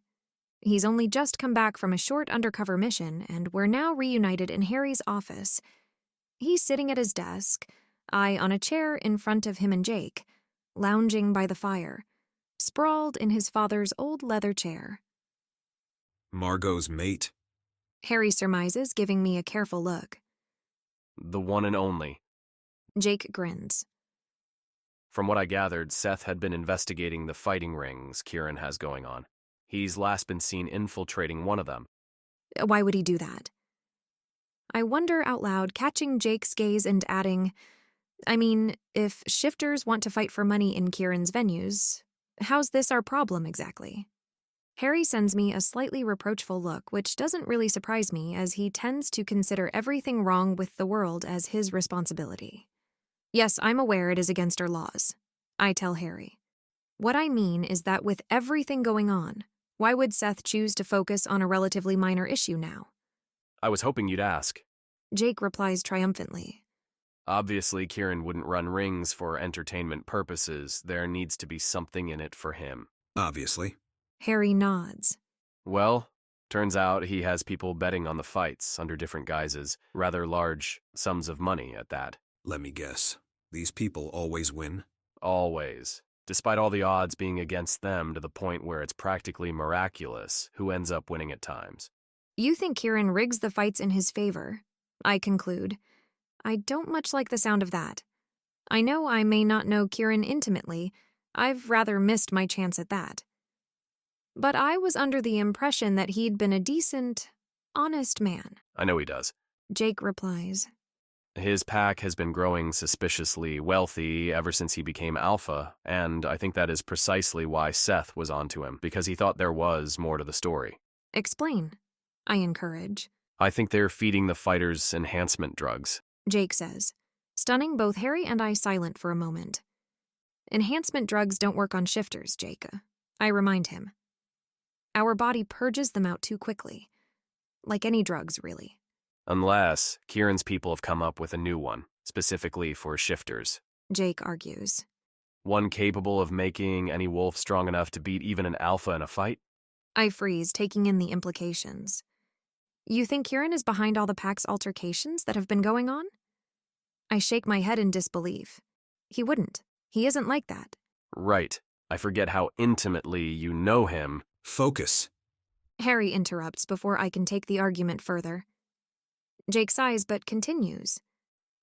He's only just come back from a short undercover mission, and we're now reunited in Harry's office. He's sitting at his desk, I on a chair in front of him and Jake, lounging by the fire, sprawled in his father's old leather chair. Margot's mate? Harry surmises, giving me a careful look. The one and only. Jake grins. From what I gathered, Seth had been investigating the fighting rings Kieran has going on. He's last been seen infiltrating one of them. Why would he do that? I wonder out loud, catching Jake's gaze and adding, I mean, if shifters want to fight for money in Kieran's venues, how's this our problem exactly? Harry sends me a slightly reproachful look, which doesn't really surprise me as he tends to consider everything wrong with the world as his responsibility. Yes, I'm aware it is against our laws, I tell Harry. What I mean is that with everything going on, why would Seth choose to focus on a relatively minor issue now? I was hoping you'd ask. Jake replies triumphantly. Obviously, Kieran wouldn't run rings for entertainment purposes. There needs to be something in it for him. Obviously. Harry nods. Well, turns out he has people betting on the fights under different guises, rather large sums of money at that. Let me guess. These people always win? Always. Despite all the odds being against them to the point where it's practically miraculous who ends up winning at times. You think Kieran rigs the fights in his favor, I conclude. I don't much like the sound of that. I know I may not know Kieran intimately. I've rather missed my chance at that. But I was under the impression that he'd been a decent, honest man. I know he does. Jake replies. His pack has been growing suspiciously wealthy ever since he became alpha, and I think that is precisely why Seth was onto him, because he thought there was more to the story. Explain, I encourage. I think they're feeding the fighters enhancement drugs, Jake says, stunning both Harry and I silent for a moment. Enhancement drugs don't work on shifters, Jake. I remind him. Our body purges them out too quickly. Like any drugs, really. Unless Kieran's people have come up with a new one, specifically for shifters. Jake argues. One capable of making any wolf strong enough to beat even an alpha in a fight? I freeze, taking in the implications. You think Kieran is behind all the pack's altercations that have been going on? I shake my head in disbelief. He wouldn't. He isn't like that. Right. I forget how intimately you know him. Focus. Harry interrupts before I can take the argument further. Jake sighs but continues.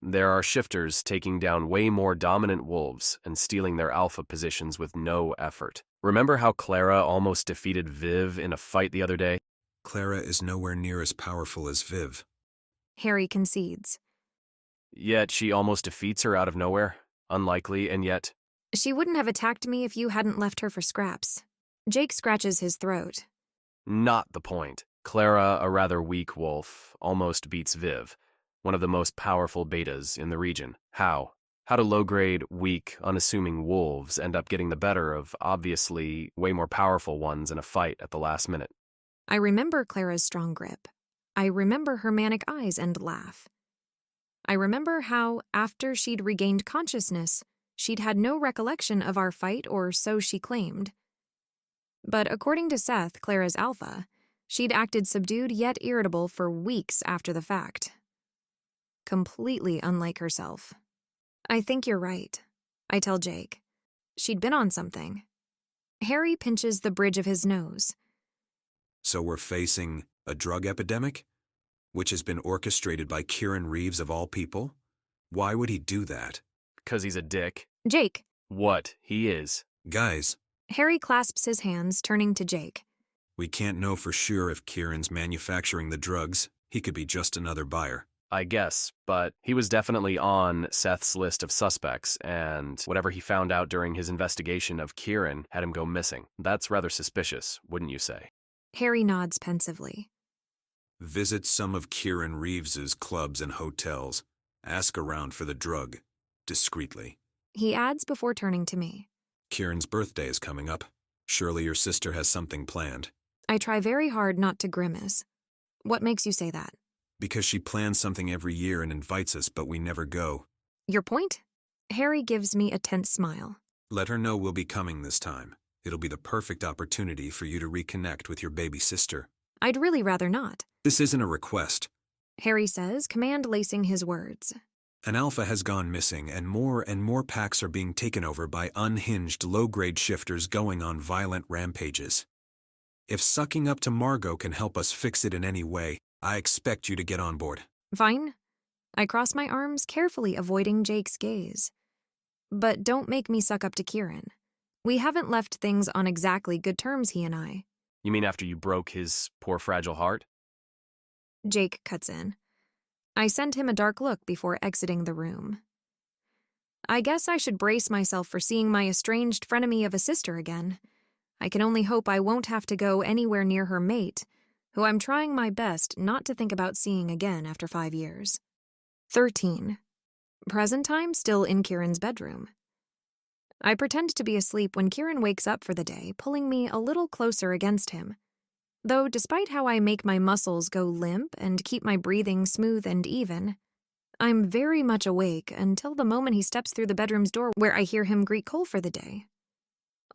There are shifters taking down way more dominant wolves and stealing their alpha positions with no effort. Remember how Clara almost defeated Viv in a fight the other day? Clara is nowhere near as powerful as Viv. Harry concedes. Yet she almost defeats her out of nowhere. Unlikely, and yet... She wouldn't have attacked me if you hadn't left her for scraps. Jake scratches his throat. Not the point. Clara, a rather weak wolf, almost beats Viv, one of the most powerful betas in the region. How? How do low-grade, weak, unassuming wolves end up getting the better of, obviously, way more powerful ones in a fight at the last minute? I remember Clara's strong grip. I remember her manic eyes and laugh. I remember how, after she'd regained consciousness, she'd had no recollection of our fight, or so she claimed. But according to Seth, Clara's alpha, she'd acted subdued yet irritable for weeks after the fact. Completely unlike herself. I think you're right, I tell Jake. She'd been on something. Harry pinches the bridge of his nose. So we're facing a drug epidemic? Which has been orchestrated by Kieran Reeves of all people? Why would he do that? 'Cause he's a dick. Jake. What? He is. Guys, Harry clasps his hands, turning to Jake. we can't know for sure if Kieran's manufacturing the drugs. He could be just another buyer. I guess, but he was definitely on Seth's list of suspects, and whatever he found out during his investigation of Kieran had him go missing. That's rather suspicious, wouldn't you say? Harry nods pensively. Visit some of Kieran Reeves's clubs and hotels. Ask around for the drug. Discreetly. He adds before turning to me. Kieran's birthday is coming up. Surely your sister has something planned. I try very hard not to grimace. What makes you say that? Because she plans something every year and invites us, but we never go. Your point? Harry gives me a tense smile. Let her know we'll be coming this time. It'll be the perfect opportunity for you to reconnect with your baby sister. I'd really rather not. This isn't a request. Harry says, command-lacing his words. An alpha has gone missing, and more packs are being taken over by unhinged low-grade shifters going on violent rampages. If sucking up to Margot can help us fix it in any way, I expect you to get on board. Fine. I cross my arms, carefully avoiding Jake's gaze. But don't make me suck up to Kieran. We haven't left things on exactly good terms, he and I. You mean after you broke his poor fragile heart? Jake cuts in. I send him a dark look before exiting the room. I guess I should brace myself for seeing my estranged frenemy of a sister again. I can only hope I won't have to go anywhere near her mate, who I'm trying my best not to think about seeing again after 5 years. 13. Present time still in Kieran's bedroom. I pretend to be asleep when Kieran wakes up for the day, pulling me a little closer against him. Though despite how I make my muscles go limp and keep my breathing smooth and even, I'm very much awake until the moment he steps through the bedroom's door where I hear him greet Cole for the day.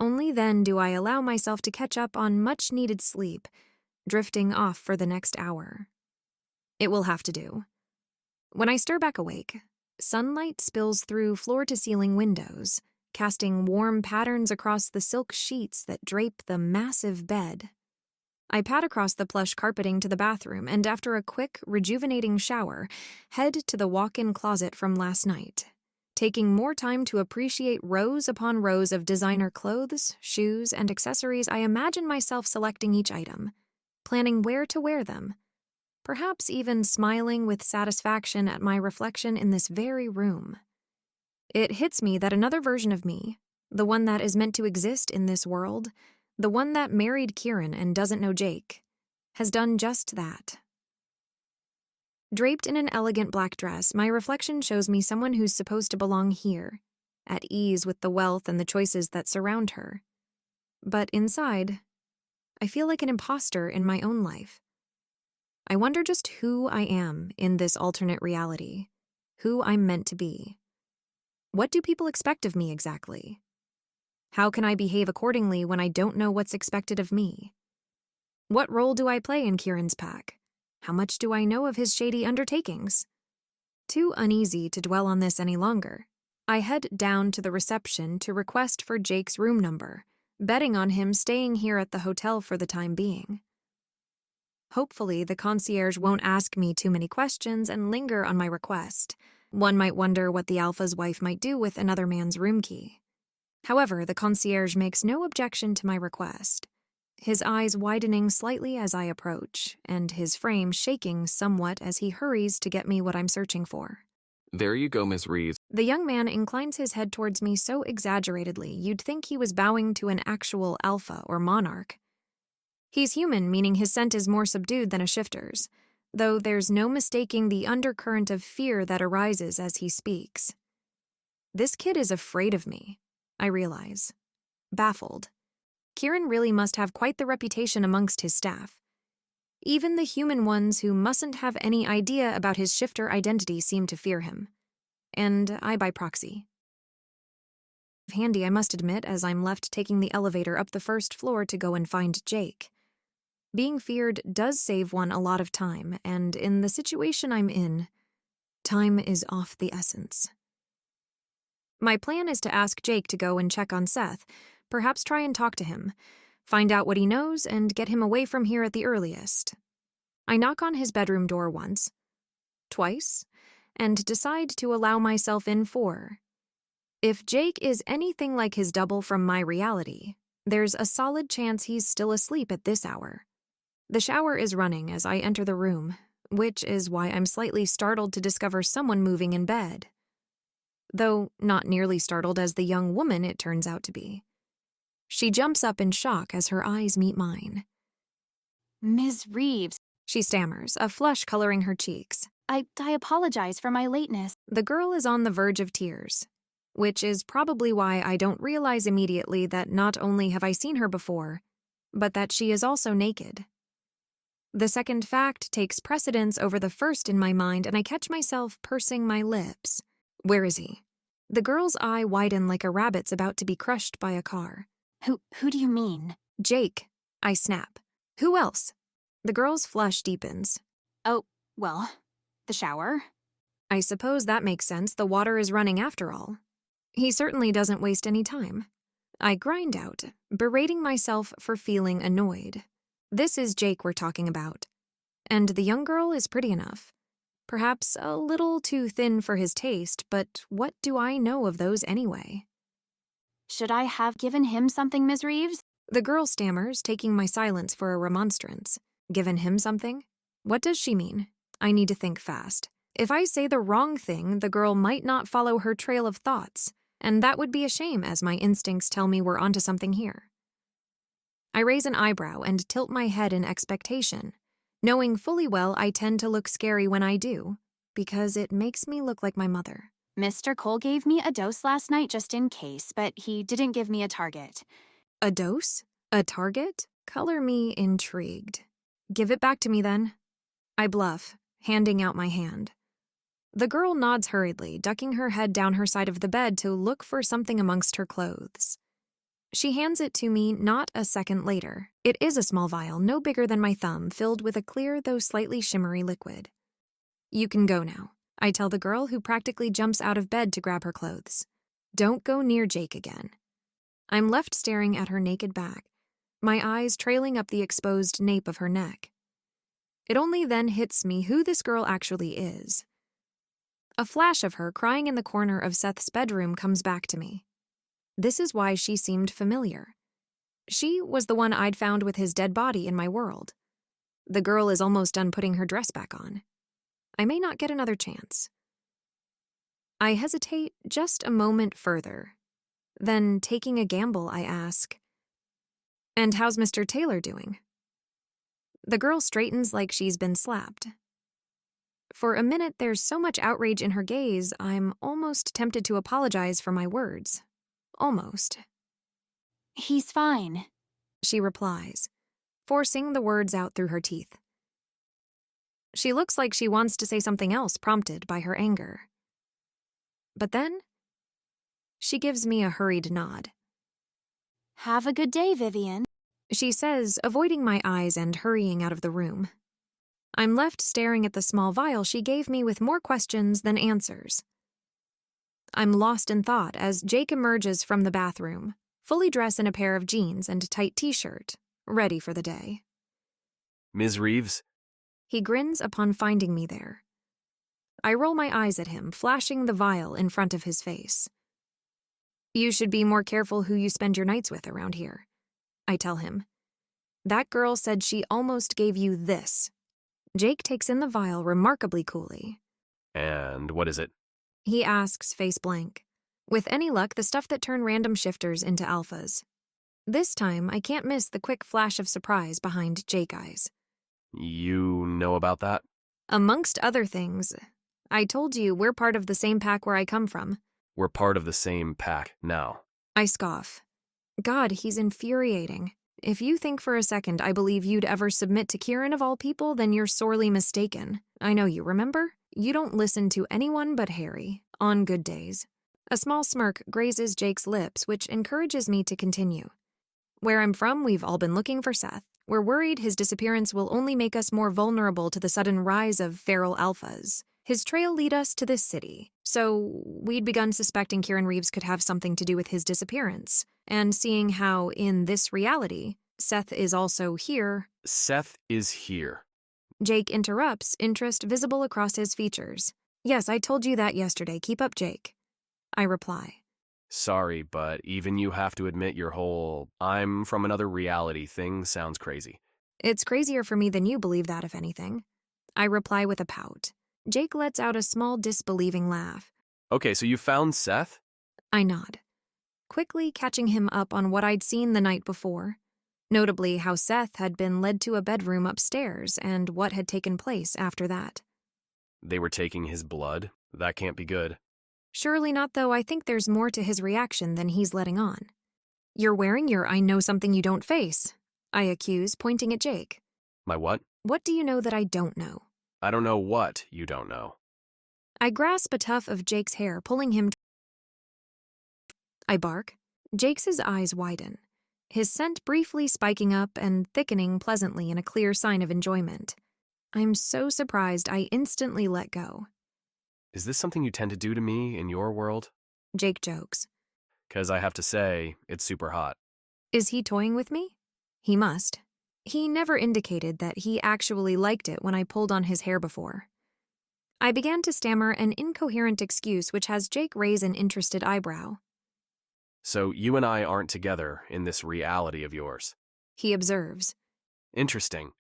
Only then do I allow myself to catch up on much-needed sleep, drifting off for the next hour. It will have to do. When I stir back awake, sunlight spills through floor-to-ceiling windows, casting warm patterns across the silk sheets that drape the massive bed. I pad across the plush carpeting to the bathroom and, after a quick, rejuvenating shower, head to the walk-in closet from last night, taking more time to appreciate rows upon rows of designer clothes, shoes, and accessories. I imagine myself selecting each item, planning where to wear them, perhaps even smiling with satisfaction at my reflection in this very room. It hits me that another version of me, the one that is meant to exist in this world, the one that married Kieran and doesn't know Jake, has done just that. Draped in an elegant black dress, my reflection shows me someone who's supposed to belong here, at ease with the wealth and the choices that surround her. But inside, I feel like an imposter in my own life. I wonder just who I am in this alternate reality, who I'm meant to be. What do people expect of me exactly? How can I behave accordingly when I don't know what's expected of me? What role do I play in Kieran's pack? How much do I know of his shady undertakings? Too uneasy to dwell on this any longer, I head down to the reception to request for Jake's room number, betting on him staying here at the hotel for the time being. Hopefully, the concierge won't ask me too many questions and linger on my request. One might wonder what the alpha's wife might do with another man's room key. However, the concierge makes no objection to my request, his eyes widening slightly as I approach, and his frame shaking somewhat as he hurries to get me what I'm searching for. There you go, Miss Reeves. The young man inclines his head towards me so exaggeratedly you'd think he was bowing to an actual alpha or monarch. He's human, meaning his scent is more subdued than a shifter's, though there's no mistaking the undercurrent of fear that arises as he speaks. This kid is afraid of me, I realize. Baffled. Kieran really must have quite the reputation amongst his staff. Even the human ones who mustn't have any idea about his shifter identity seem to fear him. And I by proxy. Handy, I must admit, as I'm left taking the elevator up the first floor to go and find Jake. Being feared does save one a lot of time, and in the situation I'm in, time is of the essence. My plan is to ask Jake to go and check on Seth, perhaps try and talk to him, find out what he knows, and get him away from here at the earliest. I knock on his bedroom door once, twice, and decide to allow myself in for. If Jake is anything like his double from my reality, there's a solid chance he's still asleep at this hour. The shower is running as I enter the room, which is why I'm slightly startled to discover someone moving in bed. Though not nearly startled as the young woman it turns out to be. She jumps up in shock as her eyes meet mine. Ms. Reeves, she stammers, a flush coloring her cheeks. I apologize for my lateness. The girl is on the verge of tears, which is probably why I don't realize immediately that not only have I seen her before, but that she is also naked. The second fact takes precedence over the first in my mind, and I catch myself pursing my lips. Where is he? The girl's eye widen like a rabbit's about to be crushed by a car. Who do you mean? Jake, I snap. Who else? The girl's flush deepens. Oh, well, the shower. I suppose that makes sense. The water is running after all. He certainly doesn't waste any time. I grind out, berating myself for feeling annoyed. This is Jake we're talking about. And the young girl is pretty enough. Perhaps a little too thin for his taste, but what do I know of those anyway? Should I have given him something, Ms. Reeves? The girl stammers, taking my silence for a remonstrance. Given him something? What does she mean? I need to think fast. If I say the wrong thing, the girl might not follow her trail of thoughts, and that would be a shame as my instincts tell me we're onto something here. I raise an eyebrow and tilt my head in expectation, knowing fully well I tend to look scary when I do, because it makes me look like my mother. Mr. Cole gave me a dose last night just in case, but he didn't give me a target. A dose? A target? Color me intrigued. Give it back to me then. I bluff, handing out my hand. The girl nods hurriedly, ducking her head down her side of the bed to look for something amongst her clothes. She hands it to me not a second later. It is a small vial, no bigger than my thumb, filled with a clear though slightly shimmery liquid. You can go now, I tell the girl, who practically jumps out of bed to grab her clothes. Don't go near Jake again. I'm left staring at her naked back, my eyes trailing up the exposed nape of her neck. It only then hits me who this girl actually is. A flash of her crying in the corner of Seth's bedroom comes back to me. This is why she seemed familiar. She was the one I'd found with his dead body in my world. The girl is almost done putting her dress back on. I may not get another chance. I hesitate just a moment further. Then, taking a gamble, I ask, "And how's Mr. Taylor doing?" The girl straightens like she's been slapped. For a minute, there's so much outrage in her gaze, I'm almost tempted to apologize for my words. Almost. He's fine, she replies, forcing the words out through her teeth. She looks like she wants to say something else, prompted by her anger. But then, she gives me a hurried nod. Have a good day, Vivian, she says, avoiding my eyes and hurrying out of the room. I'm left staring at the small vial she gave me with more questions than answers. I'm lost in thought as Jake emerges from the bathroom, fully dressed in a pair of jeans and tight t-shirt, ready for the day. Ms. Reeves? He grins upon finding me there. I roll my eyes at him, flashing the vial in front of his face. You should be more careful who you spend your nights with around here, I tell him. That girl said she almost gave you this. Jake takes in the vial remarkably coolly. And what is it? He asks, face blank. With any luck, the stuff that turned random shifters into alphas. This time, I can't miss the quick flash of surprise behind Jake eyes. You know about that? Amongst other things, I told you we're part of the same pack where I come from. We're part of the same pack now. I scoff. God, he's infuriating. If you think for a second I believe you'd ever submit to Kieran of all people, then you're sorely mistaken. I know you, remember? You don't listen to anyone but Harry, on good days. A small smirk grazes Jake's lips, which encourages me to continue. Where I'm from, we've all been looking for Seth. We're worried his disappearance will only make us more vulnerable to the sudden rise of feral alphas. His trail lead us to this city, so we'd begun suspecting Kieran Reeves could have something to do with his disappearance. And seeing how, in this reality, Seth is also here... Seth is here. Jake interrupts, interest visible across his features. Yes, I told you that yesterday. Keep up, Jake. I reply. Sorry, but even you have to admit your whole I'm from another reality thing sounds crazy. It's crazier for me than you believe that, if anything. I reply with a pout. Jake lets out a small disbelieving laugh. Okay, so you found Seth? I nod, quickly catching him up on what I'd seen the night before. Notably how Seth had been led to a bedroom upstairs and what had taken place after that. They were taking his blood? That can't be good. Surely not, though. I think there's more to his reaction than he's letting on. You're wearing your I know something you don't face, I accuse, pointing at Jake. My what? What do you know that I don't know? I don't know what you don't know. I grasp a tuft of Jake's hair, pulling him. I bark. Jake's eyes widen, his scent briefly spiking up and thickening pleasantly in a clear sign of enjoyment. I'm so surprised I instantly let go. Is this something you tend to do to me in your world? Jake jokes. 'Cause I have to say, it's super hot. Is he toying with me? He must. He never indicated that he actually liked it when I pulled on his hair before. I began to stammer an incoherent excuse which has Jake raise an interested eyebrow. So you and I aren't together in this reality of yours. He observes. Interesting.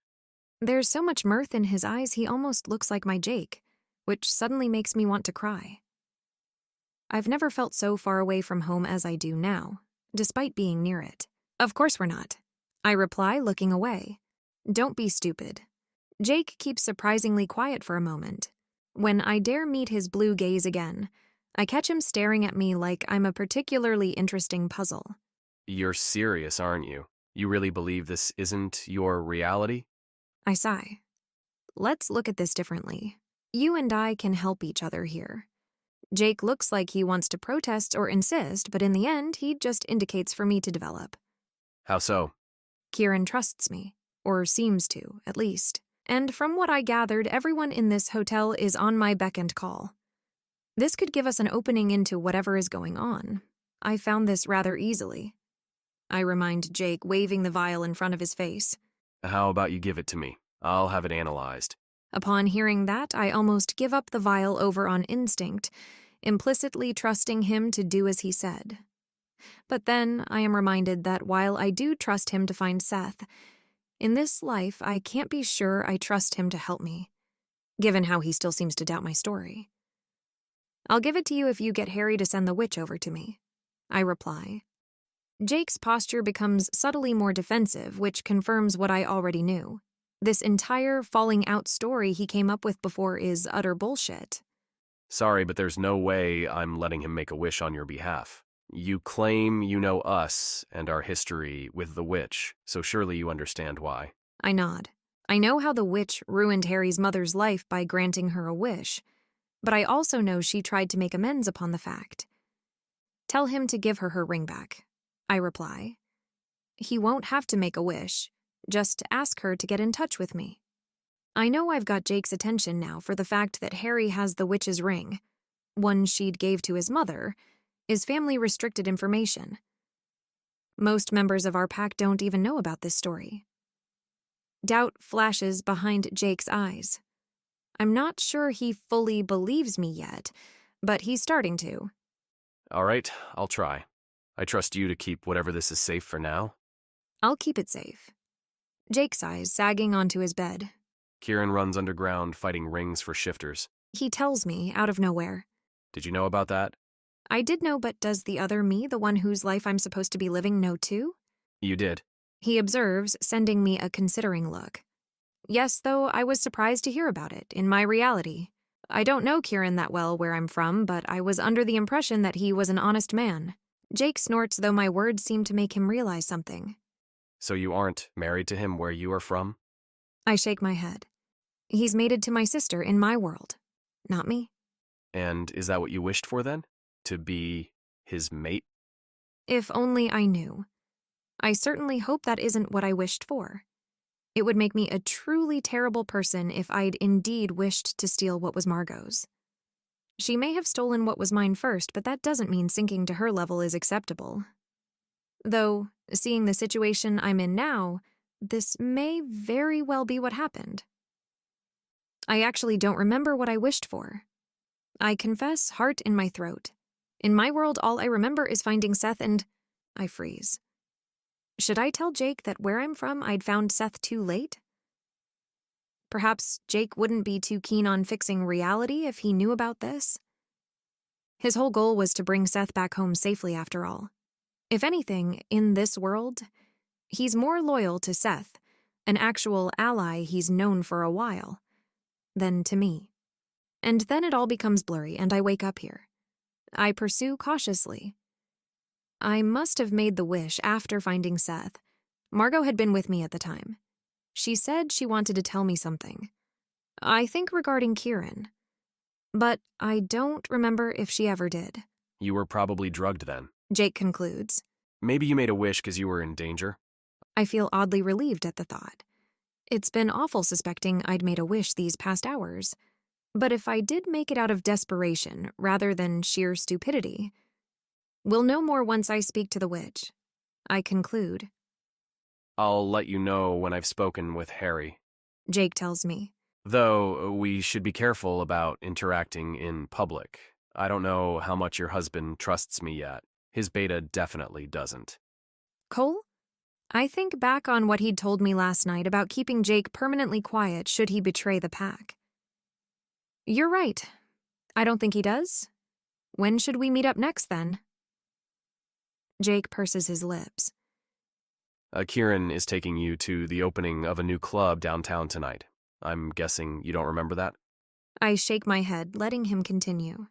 There's so much mirth in his eyes he almost looks like my Jake, which suddenly makes me want to cry. I've never felt so far away from home as I do now, despite being near it. Of course we're not, I reply, looking away. Don't be stupid. Jake keeps surprisingly quiet for a moment. When I dare meet his blue gaze again, I catch him staring at me like I'm a particularly interesting puzzle. You're serious, aren't you? You really believe this isn't your reality? I sigh. Let's look at this differently. You and I can help each other here. Jake looks like he wants to protest or insist, but in the end, he just indicates for me to develop. How so? Kieran trusts me, or seems to, at least. And from what I gathered, everyone in this hotel is on my beck and call. This could give us an opening into whatever is going on. I found this rather easily. I remind Jake, waving the vial in front of his face. How about you give it to me? I'll have it analyzed. Upon hearing that, I almost give up the vial over on instinct, implicitly trusting him to do as he said. But then I am reminded that while I do trust him to find Seth, in this life I can't be sure I trust him to help me, given how he still seems to doubt my story. I'll give it to you if you get Harry to send the witch over to me, I reply. Jake's posture becomes subtly more defensive, which confirms what I already knew. This entire falling out story he came up with before is utter bullshit. Sorry, but there's no way I'm letting him make a wish on your behalf. You claim you know us and our history with the witch, so surely you understand why. I nod. I know how the witch ruined Harry's mother's life by granting her a wish, but I also know she tried to make amends upon the fact. Tell him to give her ring back, I reply. He won't have to make a wish. Just ask her to get in touch with me. I know I've got Jake's attention now for the fact that Harry has the witch's ring, one she'd gave to his mother, is family-restricted information. Most members of our pack don't even know about this story. Doubt flashes behind Jake's eyes. I'm not sure he fully believes me yet, but he's starting to. All right, I'll try. I trust you to keep whatever this is safe for now. I'll keep it safe. Jake sighs, sagging onto his bed. Kieran runs underground fighting rings for shifters. He tells me, out of nowhere. Did you know about that? I did know, but does the other me, the one whose life I'm supposed to be living, know too? You did. He observes, sending me a considering look. Yes, though I was surprised to hear about it, in my reality. I don't know Kieran that well where I'm from, but I was under the impression that he was an honest man. Jake snorts, though my words seem to make him realize something. So you aren't married to him where you are from? I shake my head. He's mated to my sister in my world, not me. And is that what you wished for then? To be his mate? If only I knew. I certainly hope that isn't what I wished for. It would make me a truly terrible person if I'd indeed wished to steal what was Margot's. She may have stolen what was mine first, but that doesn't mean sinking to her level is acceptable. Though, seeing the situation I'm in now, this may very well be what happened. I actually don't remember what I wished for. I confess, heart in my throat. In my world, all I remember is finding Seth and... I freeze. Should I tell Jake that where I'm from I'd found Seth too late? Perhaps Jake wouldn't be too keen on fixing reality if he knew about this? His whole goal was to bring Seth back home safely after all. If anything, in this world, he's more loyal to Seth, an actual ally he's known for a while, than to me. And then it all becomes blurry and I wake up here. I pursue cautiously. I must have made the wish after finding Seth. Margot had been with me at the time. She said she wanted to tell me something. I think regarding Kieran. But I don't remember if she ever did. You were probably drugged then. Jake concludes. Maybe you made a wish because you were in danger. I feel oddly relieved at the thought. It's been awful suspecting I'd made a wish these past hours. But if I did make it out of desperation rather than sheer stupidity, we'll know more once I speak to the witch. I conclude. I'll let you know when I've spoken with Harry. Jake tells me. Though we should be careful about interacting in public. I don't know how much your husband trusts me yet. His beta definitely doesn't. Cole? I think back on what he'd told me last night about keeping Jake permanently quiet should he betray the pack. You're right. I don't think he does. When should we meet up next, then? Jake purses his lips. Kieran is taking you to the opening of a new club downtown tonight. I'm guessing you don't remember that? I shake my head, letting him continue.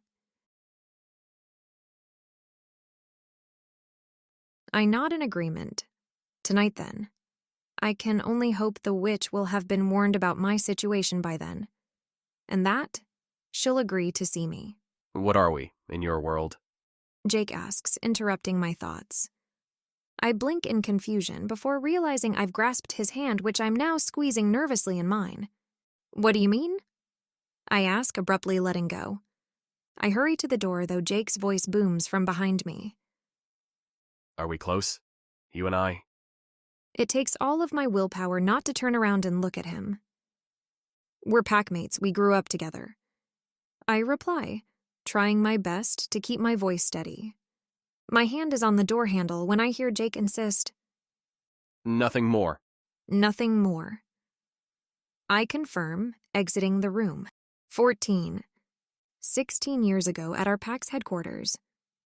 I nod in agreement. Tonight, then. I can only hope the witch will have been warned about my situation by then. And that, she'll agree to see me. What are we, in your world? Jake asks, interrupting my thoughts. I blink in confusion before realizing I've grasped his hand, which I'm now squeezing nervously in mine. What do you mean? I ask, abruptly letting go. I hurry to the door, though Jake's voice booms from behind me. Are we close? You and I? It takes all of my willpower not to turn around and look at him. We're packmates, we grew up together. I reply, trying my best to keep my voice steady. My hand is on the door handle when I hear Jake insist. Nothing more. Nothing more. I confirm, exiting the room. 14. 16 years ago at our PAC's headquarters.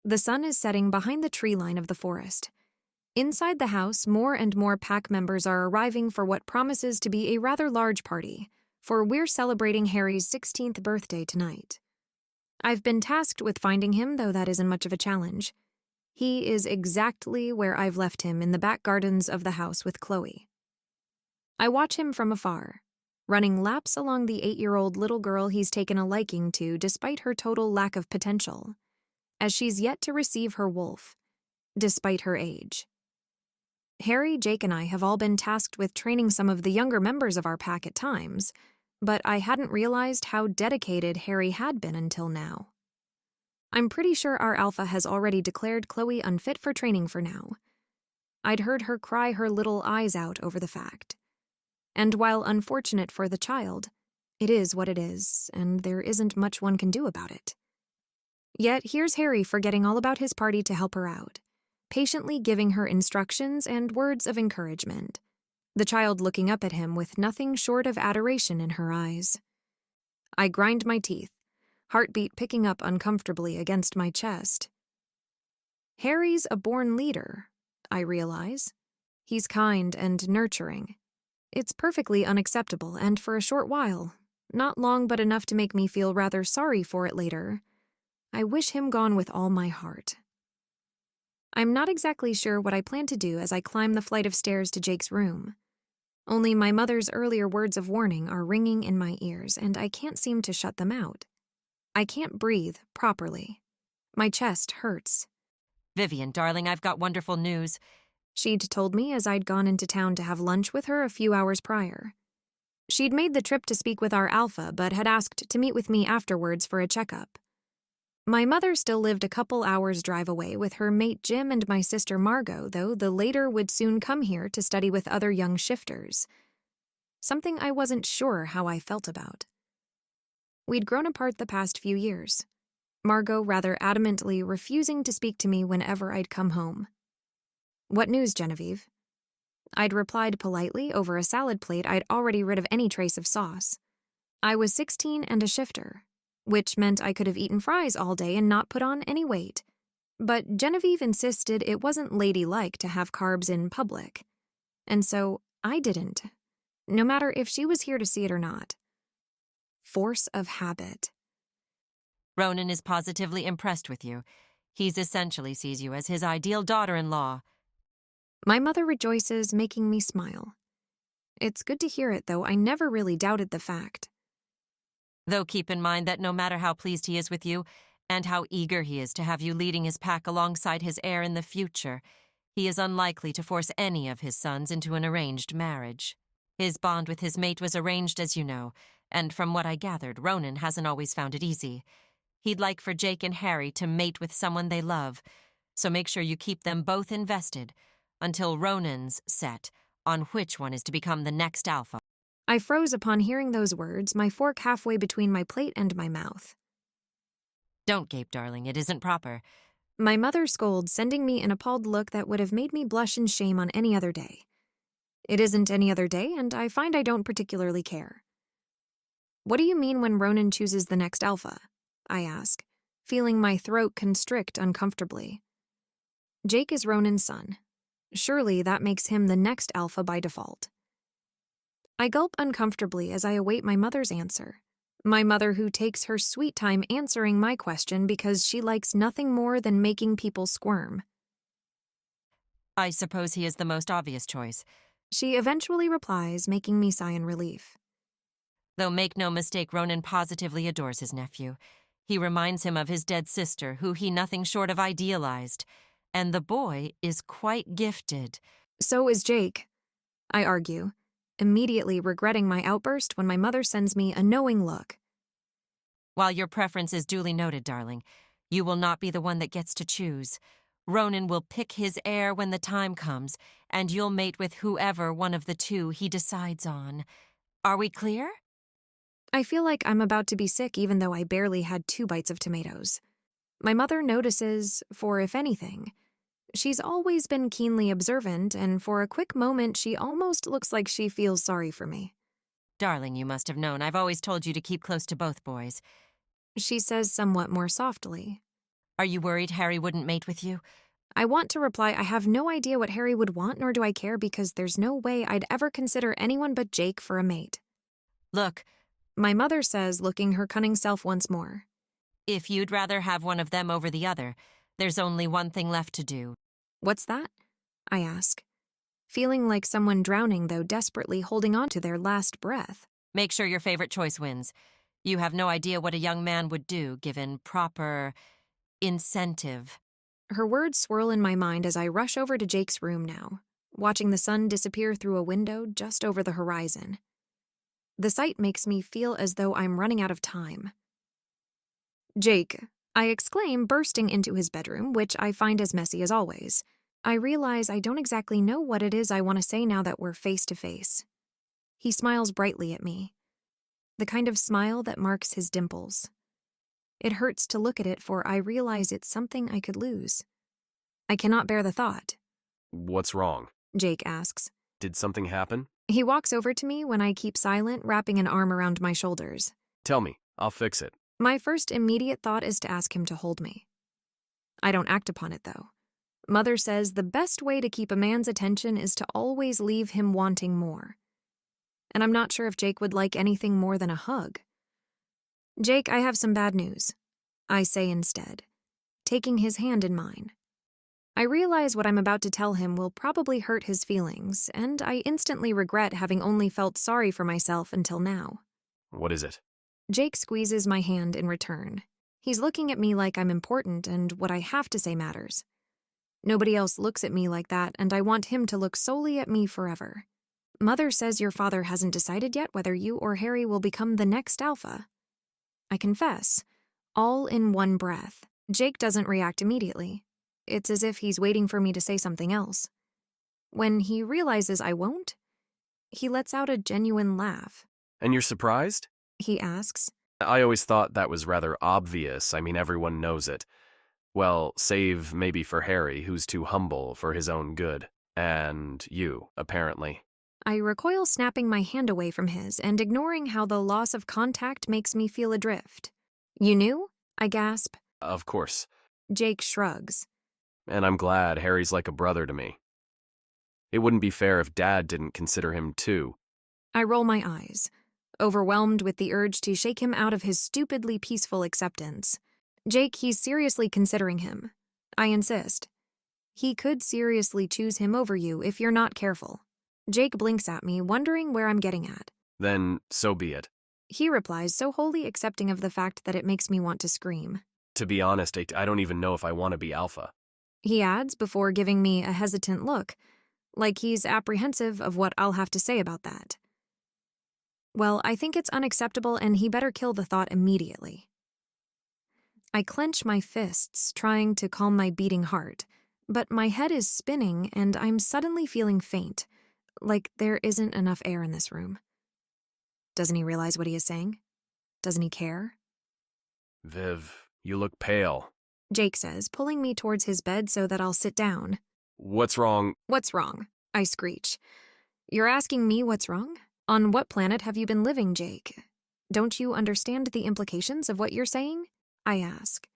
The sun is setting behind the tree line of the forest. Inside the house, more and more PAC members are arriving for what promises to be a rather large party, for we're celebrating Harry's 16th birthday tonight. I've been tasked with finding him, though that isn't much of a challenge. He is exactly where I've left him in the back gardens of the house with Chloe. I watch him from afar, running laps along the 8-year-old little girl he's taken a liking to despite her total lack of potential, as she's yet to receive her wolf, despite her age. Harry, Jake, and I have all been tasked with training some of the younger members of our pack at times, but I hadn't realized how dedicated Harry had been until now. I'm pretty sure our alpha has already declared Chloe unfit for training for now. I'd heard her cry her little eyes out over the fact. And while unfortunate for the child, it is what it is, and there isn't much one can do about it. Yet here's Harry forgetting all about his party to help her out, patiently giving her instructions and words of encouragement, the child looking up at him with nothing short of adoration in her eyes. I grind my teeth, heartbeat picking up uncomfortably against my chest. Harry's a born leader, I realize. He's kind and nurturing. It's perfectly unacceptable, and for a short while, not long but enough to make me feel rather sorry for it later, I wish him gone with all my heart. I'm not exactly sure what I plan to do as I climb the flight of stairs to Jake's room. Only my mother's earlier words of warning are ringing in my ears, and I can't seem to shut them out. I can't breathe properly. My chest hurts. Vivian, darling, I've got wonderful news. She'd told me as I'd gone into town to have lunch with her a few hours prior. She'd made the trip to speak with our alpha, but had asked to meet with me afterwards for a checkup. My mother still lived a couple hours' drive away with her mate Jim and my sister Margot, though the later would soon come here to study with other young shifters. Something I wasn't sure how I felt about. We'd grown apart the past few years, Margot rather adamantly refusing to speak to me whenever I'd come home. "What news, Genevieve?" I'd replied politely over a salad plate I'd already rid of any trace of sauce. I was 16 and a shifter, which meant I could have eaten fries all day and not put on any weight. But Genevieve insisted it wasn't ladylike to have carbs in public. And so I didn't, no matter if she was here to see it or not. Force of habit. Ronan is positively impressed with you. He's essentially sees you as his ideal daughter-in-law. My mother rejoices, making me smile. It's good to hear it, though I never really doubted the fact. Though keep in mind that no matter how pleased he is with you, and how eager he is to have you leading his pack alongside his heir in the future, he is unlikely to force any of his sons into an arranged marriage. His bond with his mate was arranged, as you know, and from what I gathered, Ronan hasn't always found it easy. He'd like for Jake and Harry to mate with someone they love, so make sure you keep them both invested until Ronan's set on which one is to become the next alpha. I froze upon hearing those words, my fork halfway between my plate and my mouth. Don't gape, darling. It isn't proper. My mother scolds, sending me an appalled look that would have made me blush in shame on any other day. It isn't any other day, and I find I don't particularly care. "What do you mean when Ronan chooses the next alpha?" I ask, feeling my throat constrict uncomfortably. Jake is Ronan's son. Surely that makes him the next alpha by default. I gulp uncomfortably as I await my mother's answer. My mother who takes her sweet time answering my question because she likes nothing more than making people squirm. I suppose he is the most obvious choice. She eventually replies, making me sigh in relief. Though make no mistake, Ronan positively adores his nephew. He reminds him of his dead sister, who he nothing short of idealized. And the boy is quite gifted. So is Jake, I argue, immediately regretting my outburst when my mother sends me a knowing look. While your preference is duly noted, darling, you will not be the one that gets to choose. Ronan will pick his heir when the time comes, and you'll mate with whoever one of the two he decides on. Are we clear? I feel like I'm about to be sick even though I barely had 2 bites of tomatoes. My mother notices, for if anything. She's always been keenly observant, and for a quick moment she almost looks like she feels sorry for me. Darling, you must have known. I've always told you to keep close to both boys. She says somewhat more softly. Are you worried Harry wouldn't mate with you? I want to reply I have no idea what Harry would want, nor do I care, because there's no way I'd ever consider anyone but Jake for a mate. Look, my mother says, looking her cunning self once more. If you'd rather have one of them over the other, there's only one thing left to do. What's that? I ask, feeling like someone drowning, though desperately holding on to their last breath. Make sure your favorite choice wins. You have no idea what a young man would do given proper incentive. Her words swirl in my mind as I rush over to Jake's room now, watching the sun disappear through a window just over the horizon. The sight makes me feel as though I'm running out of time. "Jake," I exclaim, bursting into his bedroom, which I find as messy as always. I realize I don't exactly know what it is I want to say now that we're face to face. He smiles brightly at me, the kind of smile that marks his dimples. It hurts to look at it, for I realize it's something I could lose. I cannot bear the thought. "What's wrong?" Jake asks. "Did something happen?" He walks over to me when I keep silent, wrapping an arm around my shoulders. "Tell me. I'll fix it." My first immediate thought is to ask him to hold me. I don't act upon it, though. Mother says the best way to keep a man's attention is to always leave him wanting more. And I'm not sure if Jake would like anything more than a hug. Jake, I have some bad news, I say instead, taking his hand in mine. I realize what I'm about to tell him will probably hurt his feelings, and I instantly regret having only felt sorry for myself until now. What is it? Jake squeezes my hand in return. He's looking at me like I'm important and what I have to say matters. Nobody else looks at me like that, and I want him to look solely at me forever. Mother says your father hasn't decided yet whether you or Harry will become the next alpha. I confess, all in one breath. Jake doesn't react immediately. It's as if he's waiting for me to say something else. When he realizes I won't, he lets out a genuine laugh. And you're surprised? He asks. I always thought that was rather obvious. I mean, everyone knows it. Well, save maybe for Harry, who's too humble for his own good. And you, apparently. I recoil, snapping my hand away from his and ignoring how the loss of contact makes me feel adrift. You knew? I gasp. Of course. Jake shrugs. And I'm glad Harry's like a brother to me. It wouldn't be fair if Dad didn't consider him too. I roll my eyes, overwhelmed with the urge to shake him out of his stupidly peaceful acceptance. Jake, he's seriously considering him. I insist. He could seriously choose him over you if you're not careful. Jake blinks at me, wondering where I'm getting at. Then, so be it. He replies, so wholly accepting of the fact that it makes me want to scream. To be honest, I don't even know if I want to be alpha. He adds before giving me a hesitant look, like he's apprehensive of what I'll have to say about that. Well, I think it's unacceptable and he better kill the thought immediately. I clench my fists, trying to calm my beating heart, but my head is spinning and I'm suddenly feeling faint, like there isn't enough air in this room. Doesn't he realize what he is saying? Doesn't he care? Viv, you look pale. Jake says, pulling me towards his bed so that I'll sit down. What's wrong? What's wrong? I screech. You're asking me what's wrong? On what planet have you been living, Jake? Don't you understand the implications of what you're saying? I ask,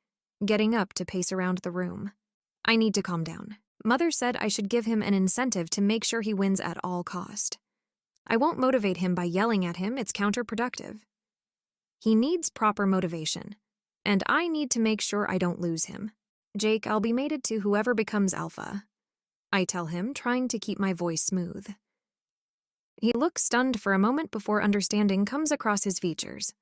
getting up to pace around the room. I need to calm down. Mother said I should give him an incentive to make sure he wins at all cost. I won't motivate him by yelling at him, it's counterproductive. He needs proper motivation, and I need to make sure I don't lose him. Jake, I'll be mated to whoever becomes alpha, I tell him, trying to keep my voice smooth. He looks stunned for a moment before understanding comes across his features.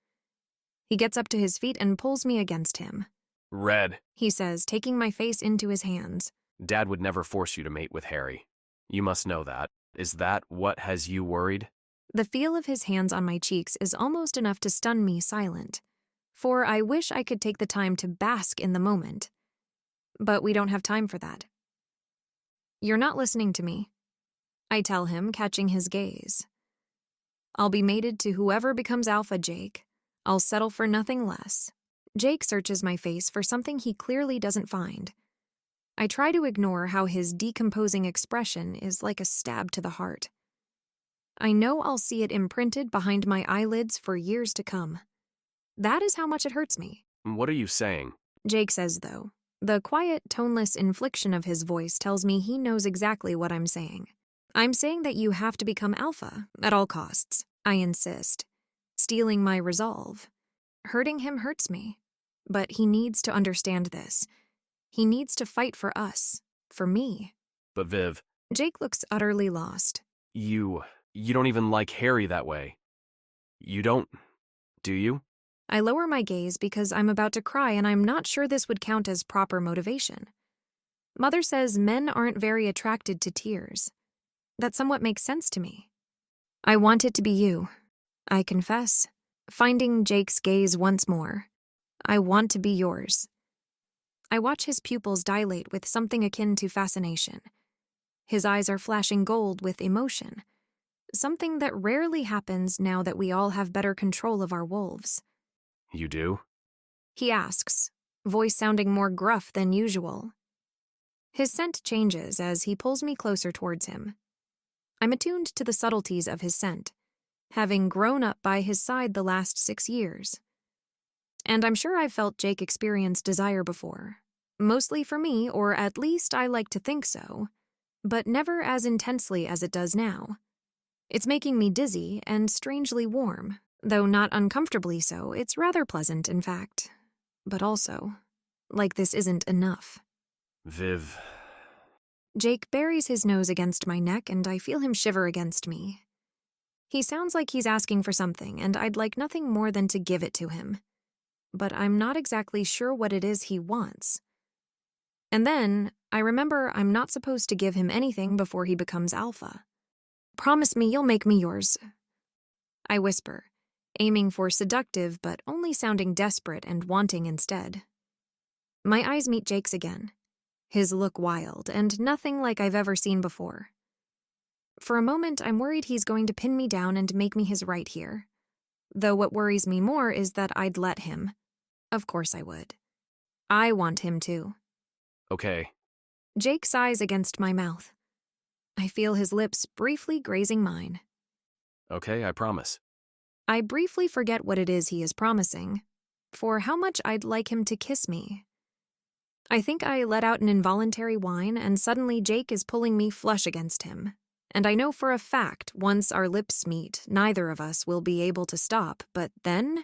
He gets up to his feet and pulls me against him. Red, he says, taking my face into his hands. Dad would never force you to mate with Harry. You must know that. Is that what has you worried? The feel of his hands on my cheeks is almost enough to stun me silent, for I wish I could take the time to bask in the moment. But we don't have time for that. You're not listening to me, I tell him, catching his gaze. I'll be mated to whoever becomes alpha, Jake. I'll settle for nothing less. Jake searches my face for something he clearly doesn't find. I try to ignore how his decomposing expression is like a stab to the heart. I know I'll see it imprinted behind my eyelids for years to come. That is how much it hurts me. What are you saying? Jake says, though. The quiet, toneless inflection of his voice tells me he knows exactly what I'm saying. I'm saying that you have to become alpha, at all costs. I insist, stealing my resolve. Hurting him hurts me, but he needs to understand this. He needs to fight for us, for me. But Viv... Jake looks utterly lost. You don't even like Harry that way. You don't, do you? I lower my gaze because I'm about to cry and I'm not sure this would count as proper motivation. Mother says men aren't very attracted to tears. That somewhat makes sense to me. I want it to be you, I confess, finding Jake's gaze once more. I want to be yours. I watch his pupils dilate with something akin to fascination. His eyes are flashing gold with emotion, something that rarely happens now that we all have better control of our wolves. You do? He asks, voice sounding more gruff than usual. His scent changes as he pulls me closer towards him. I'm attuned to the subtleties of his scent, having grown up by his side the last 6 years. And I'm sure I've felt Jake experience desire before, Mostly for me, or at least I like to think so, but never as intensely as it does now. It's making me dizzy and strangely warm, though not uncomfortably so. It's rather pleasant, in fact. But also, like this isn't enough. Viv. Jake buries his nose against my neck, and I feel him shiver against me. He sounds like he's asking for something, and I'd like nothing more than to give it to him. But I'm not exactly sure what it is he wants. And then, I remember I'm not supposed to give him anything before he becomes alpha. Promise me you'll make me yours, I whisper, aiming for seductive but only sounding desperate and wanting instead. My eyes meet Jake's again, his look wild and nothing like I've ever seen before. For a moment, I'm worried he's going to pin me down and make me his right here. Though what worries me more is that I'd let him. Of course I would. I want him to. Okay. Jake sighs against my mouth. I feel his lips briefly grazing mine. Okay, I promise. I briefly forget what it is he is promising, for how much I'd like him to kiss me. I think I let out an involuntary whine, and suddenly Jake is pulling me flush against him. And I know for a fact, once our lips meet, neither of us will be able to stop, but then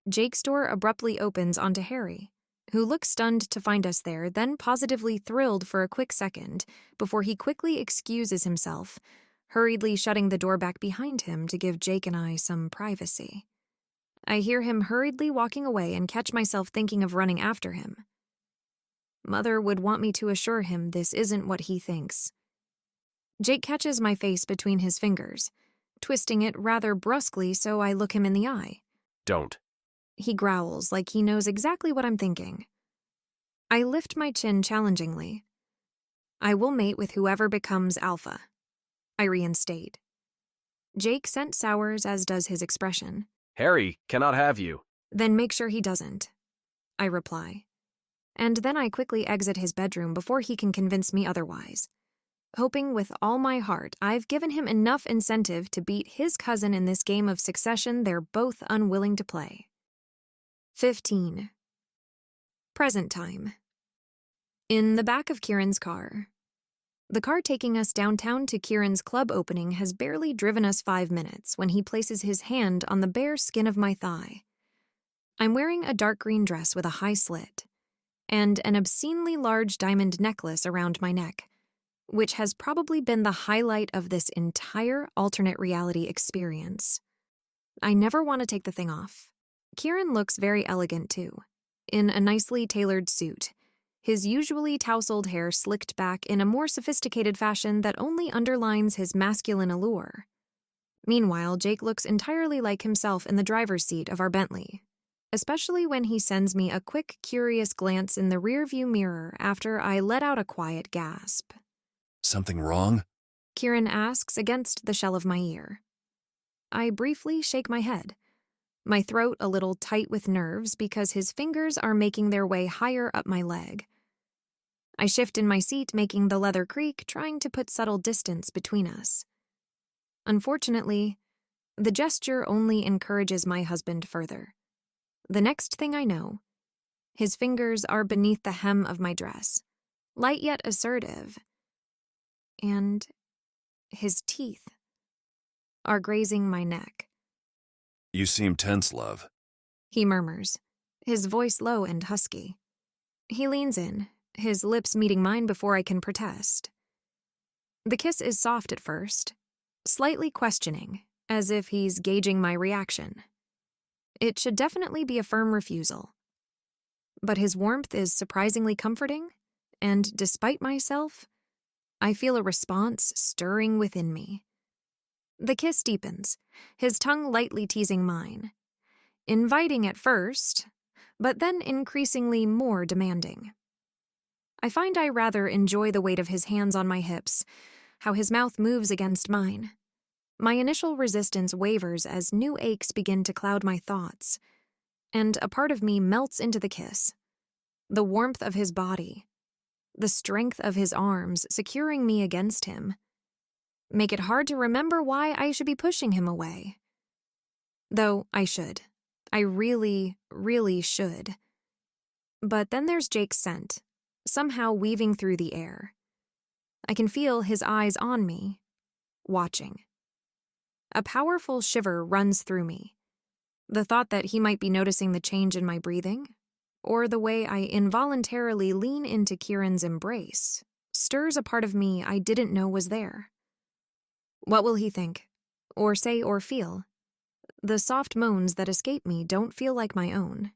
Jake's door abruptly opens onto Harry, who looks stunned to find us there, then positively thrilled for a quick second, before he quickly excuses himself, hurriedly shutting the door back behind him to give Jake and I some privacy. I hear him hurriedly walking away and catch myself thinking of running after him. Mother would want me to assure him this isn't what he thinks. Jake catches my face between his fingers, twisting it rather brusquely so I look him in the eye. Don't. He growls like he knows exactly what I'm thinking. I lift my chin challengingly. I will mate with whoever becomes alpha, I reinstate. Jake scent sours, as does his expression. Harry cannot have you. Then make sure he doesn't, I reply. And then I quickly exit his bedroom before he can convince me otherwise, hoping with all my heart I've given him enough incentive to beat his cousin in this game of succession they're both unwilling to play. 15. Present time. In the back of Kieran's car. The car taking us downtown to Kieran's club opening has barely driven us 5 minutes when he places his hand on the bare skin of my thigh. I'm wearing a dark green dress with a high slit, and an obscenely large diamond necklace around my neck, which has probably been the highlight of this entire alternate reality experience. I never want to take the thing off. Kieran looks very elegant, too, in a nicely tailored suit, his usually tousled hair slicked back in a more sophisticated fashion that only underlines his masculine allure. Meanwhile, Jake looks entirely like himself in the driver's seat of our Bentley, especially when he sends me a quick, curious glance in the rearview mirror after I let out a quiet gasp. Something wrong? Kieran asks against the shell of my ear. I briefly shake my head, my throat a little tight with nerves because his fingers are making their way higher up my leg. I shift in my seat, making the leather creak, trying to put subtle distance between us. Unfortunately, the gesture only encourages my husband further. The next thing I know, his fingers are beneath the hem of my dress, light yet assertive, and his teeth are grazing my neck. You seem tense, love. He murmurs, his voice low and husky. He leans in, his lips meeting mine before I can protest. The kiss is soft at first, slightly questioning, as if he's gauging my reaction. It should definitely be a firm refusal. But his warmth is surprisingly comforting, and despite myself, I feel a response stirring within me. The kiss deepens, his tongue lightly teasing mine, inviting at first, but then increasingly more demanding. I find I rather enjoy the weight of his hands on my hips, how his mouth moves against mine. My initial resistance wavers as new aches begin to cloud my thoughts, and a part of me melts into the kiss. The warmth of his body, the strength of his arms securing me against him, make it hard to remember why I should be pushing him away. Though I should. I really, really should. But then there's Jake's scent, somehow weaving through the air. I can feel his eyes on me, watching. A powerful shiver runs through me. The thought that he might be noticing the change in my breathing, or the way I involuntarily lean into Kieran's embrace, stirs a part of me I didn't know was there. What will he think, or say or feel? The soft moans that escape me don't feel like my own.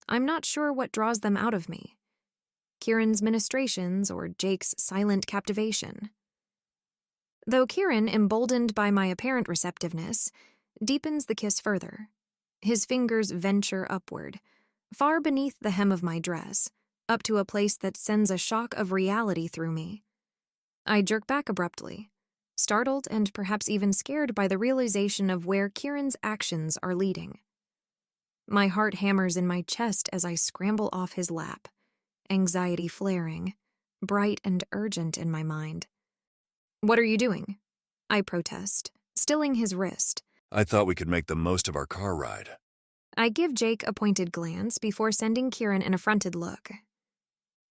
I'm not sure what draws them out of me. Kieran's ministrations or Jake's silent captivation. Though Kieran, emboldened by my apparent receptiveness, deepens the kiss further. His fingers venture upward, far beneath the hem of my dress, up to a place that sends a shock of reality through me. I jerk back abruptly, startled and perhaps even scared by the realization of where Kieran's actions are leading. My heart hammers in my chest as I scramble off his lap, anxiety flaring, bright and urgent in my mind. "What are you doing?" I protest, stilling his wrist. I thought we could make the most of our car ride. I give Jake a pointed glance before sending Kieran an affronted look.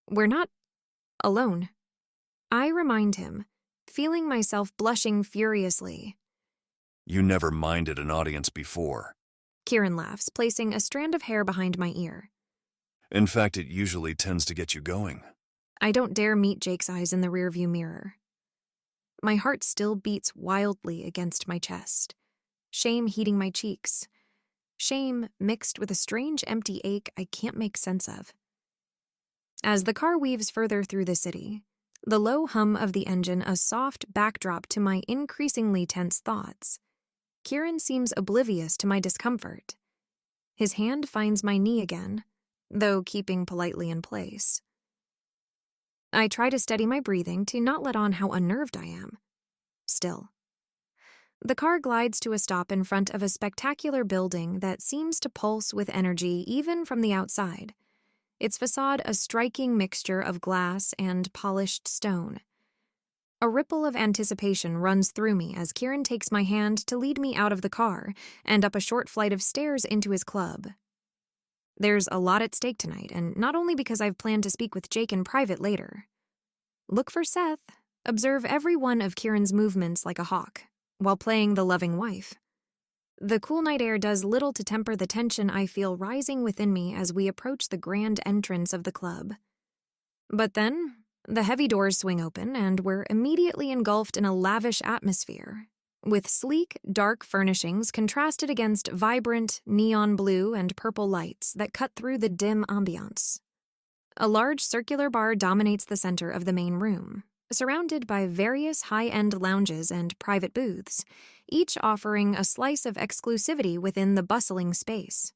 "We're not alone," I remind him, feeling myself blushing furiously. You never minded an audience before. Kieran laughs, placing a strand of hair behind my ear. In fact, it usually tends to get you going. I don't dare meet Jake's eyes in the rearview mirror. My heart still beats wildly against my chest, shame heating my cheeks. Shame mixed with a strange empty ache I can't make sense of. As the car weaves further through the city, the low hum of the engine a soft backdrop to my increasingly tense thoughts, Kieran seems oblivious to my discomfort. His hand finds my knee again, though keeping politely in place. I try to steady my breathing to not let on how unnerved I am. Still. The car glides to a stop in front of a spectacular building that seems to pulse with energy even from the outside, its facade a striking mixture of glass and polished stone. A ripple of anticipation runs through me as Kieran takes my hand to lead me out of the car and up a short flight of stairs into his club. There's a lot at stake tonight, and not only because I've planned to speak with Jake in private later. Look for Seth, observe every one of Kieran's movements like a hawk, while playing the loving wife. The cool night air does little to temper the tension I feel rising within me as we approach the grand entrance of the club. But then, the heavy doors swing open and we're immediately engulfed in a lavish atmosphere, with sleek, dark furnishings contrasted against vibrant, neon blue and purple lights that cut through the dim ambiance. A large circular bar dominates the center of the main room, surrounded by various high-end lounges and private booths, each offering a slice of exclusivity within the bustling space.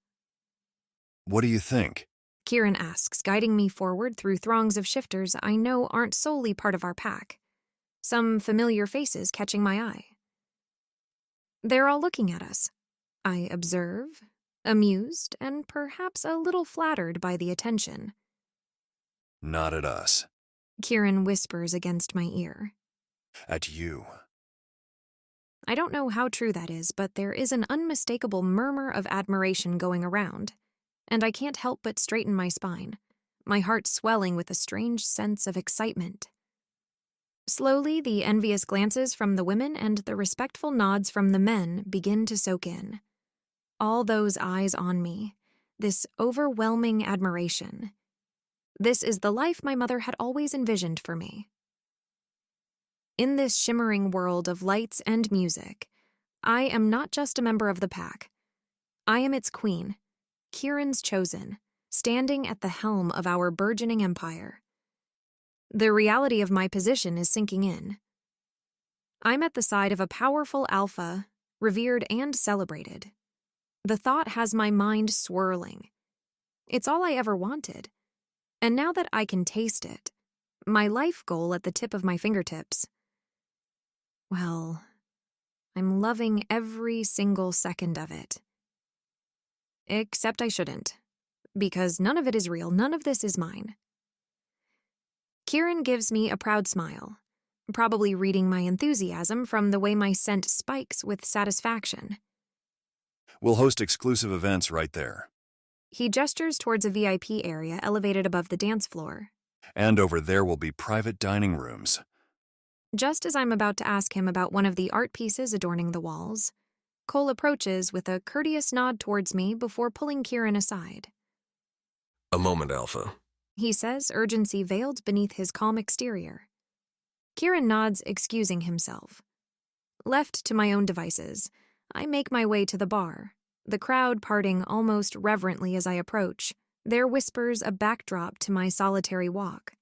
What do you think? Kieran asks, guiding me forward through throngs of shifters I know aren't solely part of our pack, some familiar faces catching my eye. They're all looking at us. I observe, amused, and perhaps a little flattered by the attention. Not at us. Kieran whispers against my ear. At you. I don't know how true that is, but there is an unmistakable murmur of admiration going around, and I can't help but straighten my spine, my heart swelling with a strange sense of excitement. Slowly, the envious glances from the women and the respectful nods from the men begin to soak in. All those eyes on me, this overwhelming admiration. This is the life my mother had always envisioned for me. In this shimmering world of lights and music, I am not just a member of the pack. I am its queen, Kieran's chosen, standing at the helm of our burgeoning empire. The reality of my position is sinking in. I'm at the side of a powerful alpha, revered and celebrated. The thought has my mind swirling. It's all I ever wanted. And now that I can taste it, my life goal at the tip of my fingertips, well, I'm loving every single second of it. Except I shouldn't, because none of it is real, none of this is mine. Kieran gives me a proud smile, probably reading my enthusiasm from the way my scent spikes with satisfaction. We'll host exclusive events right there. He gestures towards a VIP area elevated above the dance floor. And over there will be private dining rooms. Just as I'm about to ask him about one of the art pieces adorning the walls, Cole approaches with a courteous nod towards me before pulling Kieran aside. A moment, Alpha. He says, urgency veiled beneath his calm exterior. Kieran nods, excusing himself. Left to my own devices, I make my way to the bar, the crowd parting almost reverently as I approach, their whispers a backdrop to my solitary walk.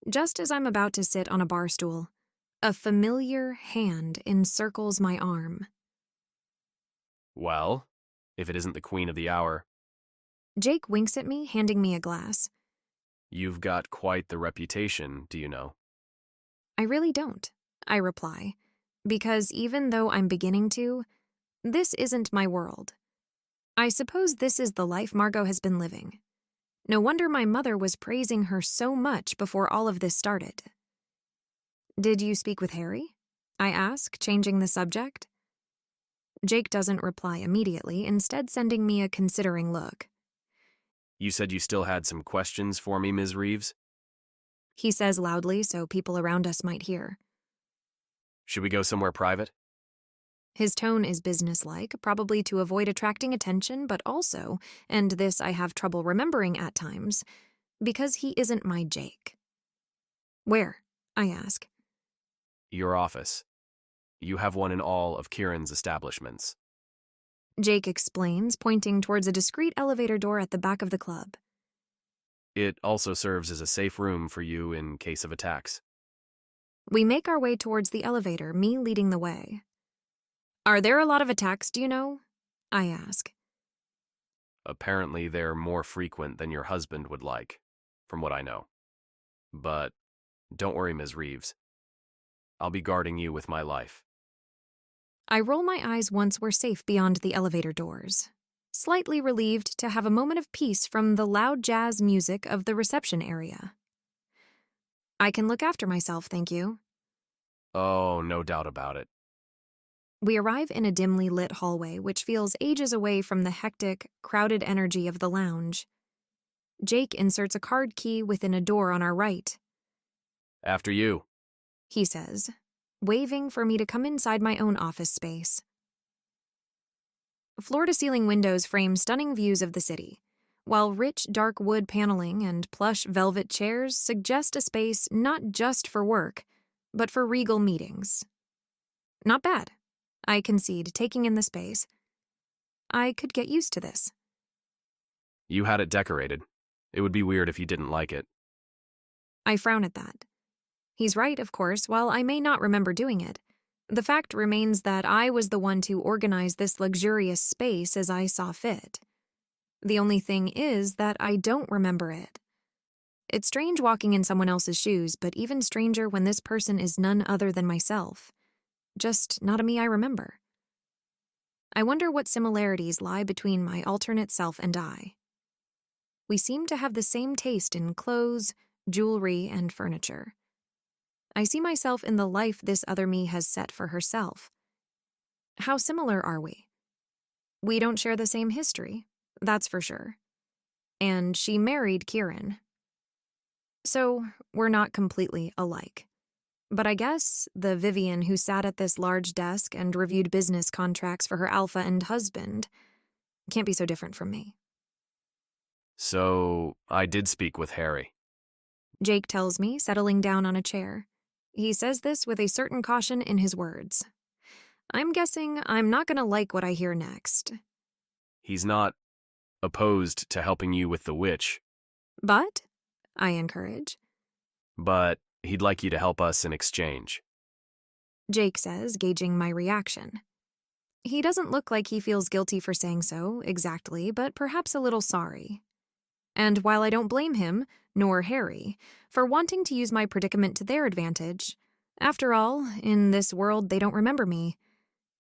Just as I'm about to sit on a bar stool, a familiar hand encircles my arm. Well, if it isn't the queen of the hour. Jake winks at me, handing me a glass. You've got quite the reputation, do you know? I really don't, I reply, because even though I'm beginning to, this isn't my world. I suppose this is the life Margot has been living. No wonder my mother was praising her so much before all of this started. Did you speak with Harry? I ask, changing the subject. Jake doesn't reply immediately, instead sending me a considering look. You said you still had some questions for me, Ms. Reeves? He says loudly so people around us might hear. Should we go somewhere private? His tone is businesslike, probably to avoid attracting attention, but also, and this I have trouble remembering at times, because he isn't my Jake. Where? I ask. Your office. You have one in all of Kieran's establishments. Jake explains, pointing towards a discreet elevator door at the back of the club. It also serves as a safe room for you in case of attacks. We make our way towards the elevator, me leading the way. Are there a lot of attacks, do you know? I ask. Apparently they're more frequent than your husband would like, from what I know. But don't worry, Ms. Reeves. I'll be guarding you with my life. I roll my eyes once we're safe beyond the elevator doors, slightly relieved to have a moment of peace from the loud jazz music of the reception area. I can look after myself, thank you. Oh, no doubt about it. We arrive in a dimly lit hallway which feels ages away from the hectic, crowded energy of the lounge. Jake inserts a card key within a door on our right. After you, he says, waving for me to come inside my own office space. Floor-to-ceiling windows frame stunning views of the city, while rich dark wood paneling and plush velvet chairs suggest a space not just for work, but for regal meetings. Not bad, I concede, taking in the space. I could get used to this. You had it decorated. It would be weird if you didn't like it. I frown at that. He's right, of course, while I may not remember doing it. The fact remains that I was the one to organize this luxurious space as I saw fit. The only thing is that I don't remember it. It's strange walking in someone else's shoes, but even stranger when this person is none other than myself. Just not a me I remember. I wonder what similarities lie between my alternate self and I. We seem to have the same taste in clothes, jewelry, and furniture. I see myself in the life this other me has set for herself. How similar are we? We don't share the same history, that's for sure. And she married Kieran. So, we're not completely alike. But I guess the Vivian who sat at this large desk and reviewed business contracts for her alpha and husband can't be so different from me. So, I did speak with Harry. Jake tells me, settling down on a chair. He says this with a certain caution in his words. I'm guessing I'm not going to like what I hear next. He's not opposed to helping you with the witch. But, I encourage. But he'd like you to help us in exchange. Jake says, gauging my reaction. He doesn't look like he feels guilty for saying so, exactly, but perhaps a little sorry. And while I don't blame him, nor Harry, for wanting to use my predicament to their advantage, after all, in this world they don't remember me,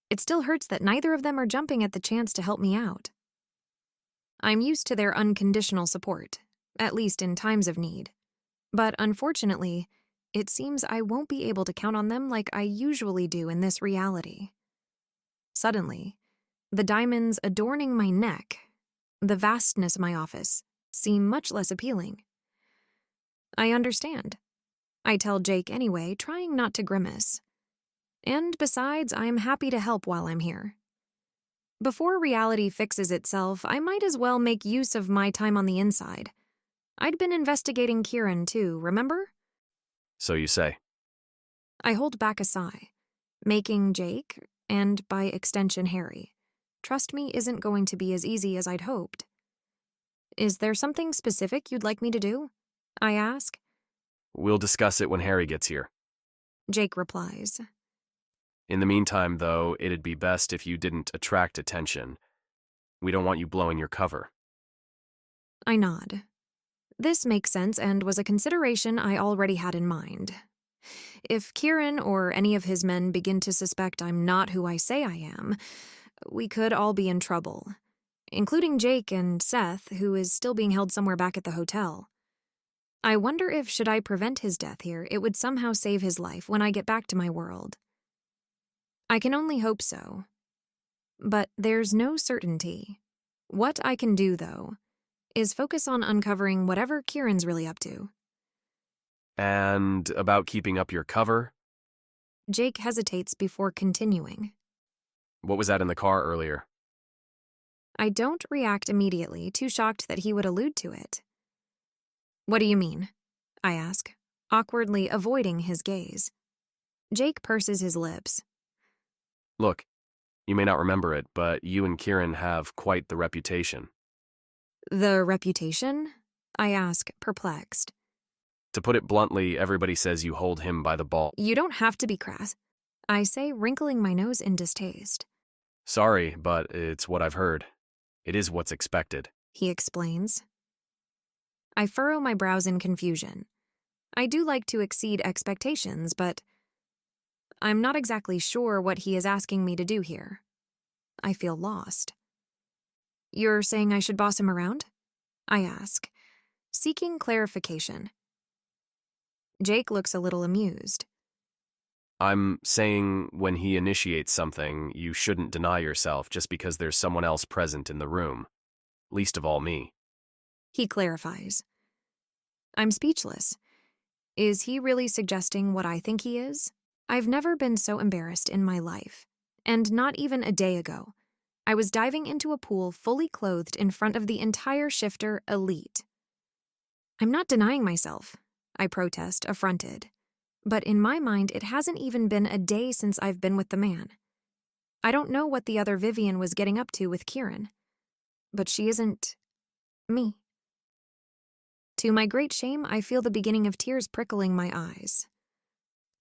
it still hurts that neither of them are jumping at the chance to help me out. I'm used to their unconditional support, at least in times of need. But unfortunately, it seems I won't be able to count on them like I usually do in this reality. Suddenly, the diamonds adorning my neck the vastness of my office, seem much less appealing. I understand. I tell Jake anyway, trying not to grimace. And besides, I am happy to help while I'm here. Before reality fixes itself, I might as well make use of my time on the inside. I'd been investigating Kieran too, remember? So you say. I hold back a sigh. Making Jake, and by extension Harry, trust me isn't going to be as easy as I'd hoped. Is there something specific you'd like me to do? I ask. We'll discuss it when Harry gets here. Jake replies. In the meantime, though, it'd be best if you didn't attract attention. We don't want you blowing your cover. I nod. This makes sense and was a consideration I already had in mind. If Kieran or any of his men begin to suspect I'm not who I say I am, we could all be in trouble, including Jake and Seth, who is still being held somewhere back at the hotel. I wonder if, should I prevent his death here, it would somehow save his life when I get back to my world. I can only hope so. But there's no certainty. What I can do, though, is focus on uncovering whatever Kieran's really up to. And about keeping up your cover? Jake hesitates before continuing. What was that in the car earlier? I don't react immediately, too shocked that he would allude to it. What do you mean? I ask, awkwardly avoiding his gaze. Jake purses his lips. Look, you may not remember it, but you and Kieran have quite the reputation. The reputation? I ask, perplexed. To put it bluntly, everybody says you hold him by the ball. You don't have to be crass, I say, wrinkling my nose in distaste. Sorry, but it's what I've heard. It is what's expected, he explains. I furrow my brows in confusion. I do like to exceed expectations, but I'm not exactly sure what he is asking me to do here. I feel lost. You're saying I should boss him around? I ask, seeking clarification. Jake looks a little amused. I'm saying when he initiates something, you shouldn't deny yourself just because there's someone else present in the room. Least of all me. He clarifies. I'm speechless. Is he really suggesting what I think he is? I've never been so embarrassed in my life. And not even a day ago, I was diving into a pool fully clothed in front of the entire shifter elite. I'm not denying myself, I protest, affronted. But in my mind, it hasn't even been a day since I've been with the man. I don't know what the other Vivian was getting up to with Kieran. But she isn't me. To my great shame, I feel the beginning of tears prickling my eyes.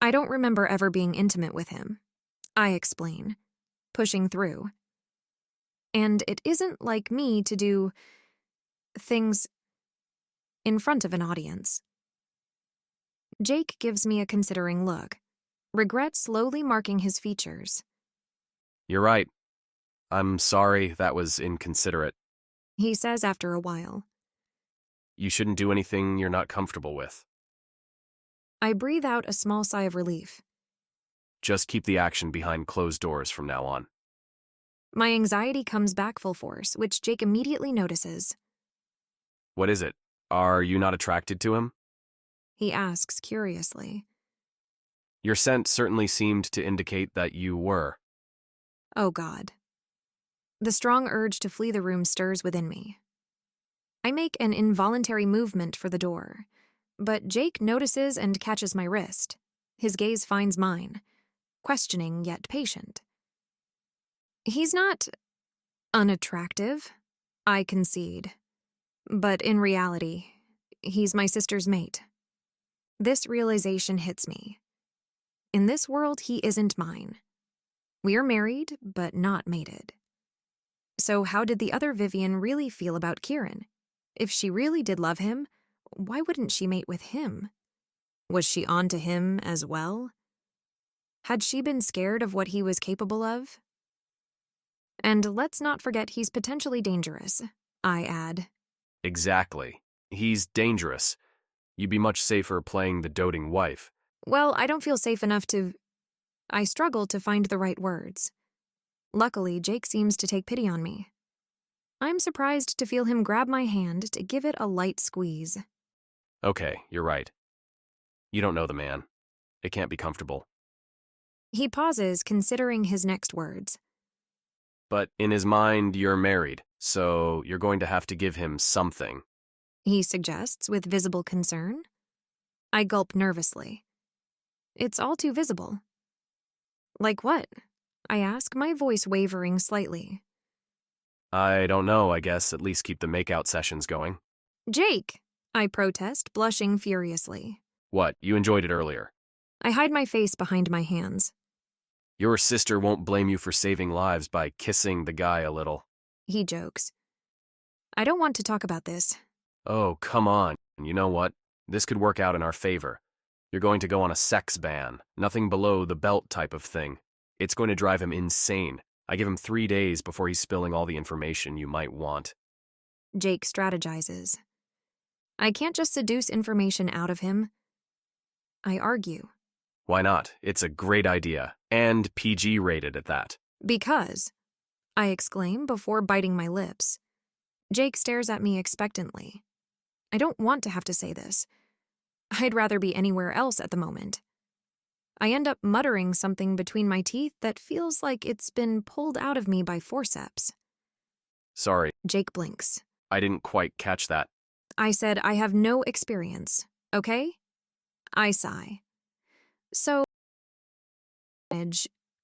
I don't remember ever being intimate with him, I explain, pushing through. And it isn't like me to do things in front of an audience. Jake gives me a considering look, regret slowly marking his features. You're right. I'm sorry that was inconsiderate, he says after a while. You shouldn't do anything you're not comfortable with. I breathe out a small sigh of relief. Just keep the action behind closed doors from now on. My anxiety comes back full force, which Jake immediately notices. What is it? Are you not attracted to him? He asks curiously. Your scent certainly seemed to indicate that you were. Oh God. The strong urge to flee the room stirs within me. I make an involuntary movement for the door, but Jake notices and catches my wrist. His gaze finds mine, questioning yet patient. He's not unattractive, I concede. But in reality, he's my sister's mate. This realization hits me. In this world, he isn't mine. We are married, but not mated. So how did the other Vivian really feel about Kieran? If she really did love him, why wouldn't she mate with him? Was she on to him as well? Had she been scared of what he was capable of? And let's not forget he's potentially dangerous, I add. Exactly. He's dangerous. You'd be much safer playing the doting wife. Well, I don't feel safe enough to... I struggle to find the right words. Luckily, Jake seems to take pity on me. I'm surprised to feel him grab my hand to give it a light squeeze. Okay, you're right. You don't know the man. It can't be comfortable. He pauses, considering his next words. But in his mind, you're married, so you're going to have to give him something. He suggests with visible concern. I gulp nervously. It's all too visible. Like what? I ask, my voice wavering slightly. I don't know, I guess. At least keep the makeout sessions going. Jake! I protest, blushing furiously. What, you enjoyed it earlier? I hide my face behind my hands. Your sister won't blame you for saving lives by kissing the guy a little. He jokes. I don't want to talk about this. Oh, come on. You know what? This could work out in our favor. You're going to go on a sex ban, nothing below the belt type of thing. It's going to drive him insane. I give him 3 days before he's spilling all the information you might want. Jake strategizes. I can't just seduce information out of him. I argue. Why not? It's a great idea, and PG rated at that. Because, I exclaim before biting my lips. Jake stares at me expectantly. I don't want to have to say this. I'd rather be anywhere else at the moment. I end up muttering something between my teeth that feels like it's been pulled out of me by forceps. Sorry. Jake blinks. I didn't quite catch that. I said I have no experience, okay? I sigh. So,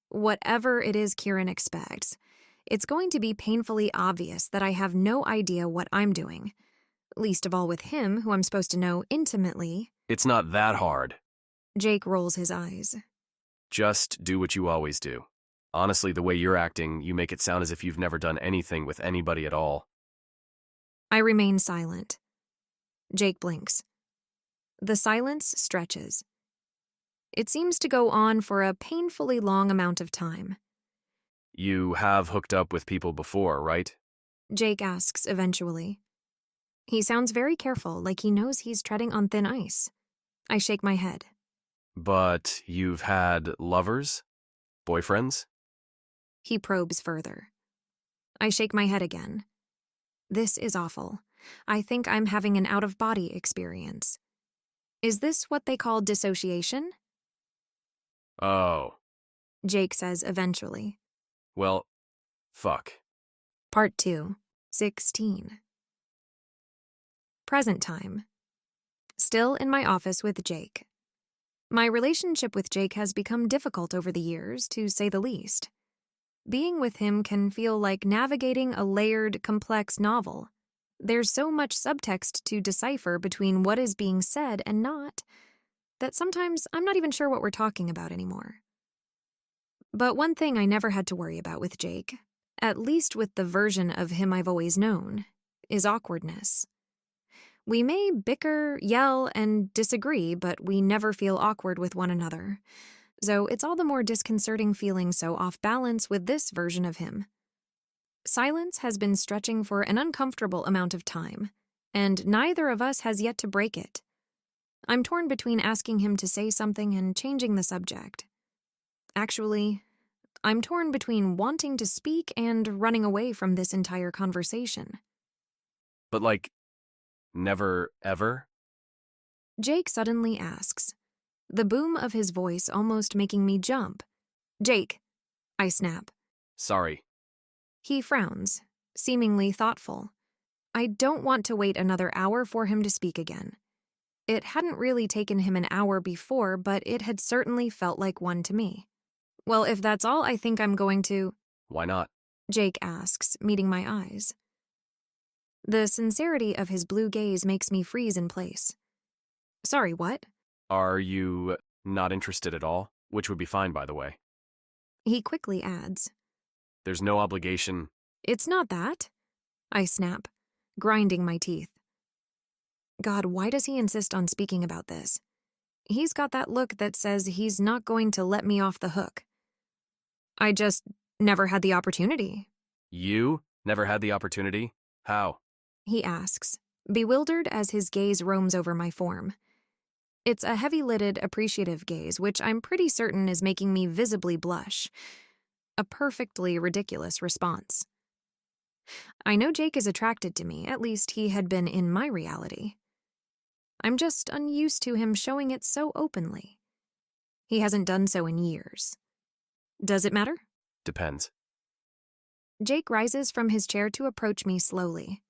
whatever it is Kieran expects, it's going to be painfully obvious that I have no idea what I'm doing. Least of all with him, who I'm supposed to know intimately. It's not that hard. Jake rolls his eyes. Just do what you always do. Honestly, the way you're acting, you make it sound as if you've never done anything with anybody at all. I remain silent. Jake blinks. The silence stretches. It seems to go on for a painfully long amount of time. You have hooked up with people before, right? Jake asks eventually. He sounds very careful, like he knows he's treading on thin ice. I shake my head. But you've had lovers? Boyfriends? He probes further. I shake my head again. This is awful. I think I'm having an out-of-body experience. Is this what they call dissociation? Oh. Jake says eventually. Well, fuck. Part 2, 16. Present time. Still in my office with Jake. My relationship with Jake has become difficult over the years, to say the least. Being with him can feel like navigating a layered, complex novel. There's so much subtext to decipher between what is being said and not, that sometimes I'm not even sure what we're talking about anymore. But one thing I never had to worry about with Jake, at least with the version of him I've always known, is awkwardness. We may bicker, yell, and disagree, but we never feel awkward with one another. So it's all the more disconcerting feeling so off balance with this version of him. Silence has been stretching for an uncomfortable amount of time, and neither of us has yet to break it. I'm torn between asking him to say something and changing the subject. Actually, I'm torn between wanting to speak and running away from this entire conversation. But like, never ever? Jake suddenly asks, the boom of his voice almost making me jump. Jake, I snap. Sorry. He frowns, seemingly thoughtful. I don't want to wait another hour for him to speak again. It hadn't really taken him an hour before, but it had certainly felt like one to me. Well, if that's all I think I'm going to... Why not? Jake asks, meeting my eyes. The sincerity of his blue gaze makes me freeze in place. Sorry, what? Are you not interested at all? Which would be fine, by the way. He quickly adds. There's no obligation. It's not that. I snap, grinding my teeth. God, why does he insist on speaking about this? He's got that look that says he's not going to let me off the hook. I just never had the opportunity. You never had the opportunity? How? He asks, bewildered as his gaze roams over my form. It's a heavy-lidded, appreciative gaze, which I'm pretty certain is making me visibly blush. A perfectly ridiculous response. I know Jake is attracted to me, at least he had been in my reality. I'm just unused to him showing it so openly. He hasn't done so in years. Does it matter? Depends. Jake rises from his chair to approach me slowly.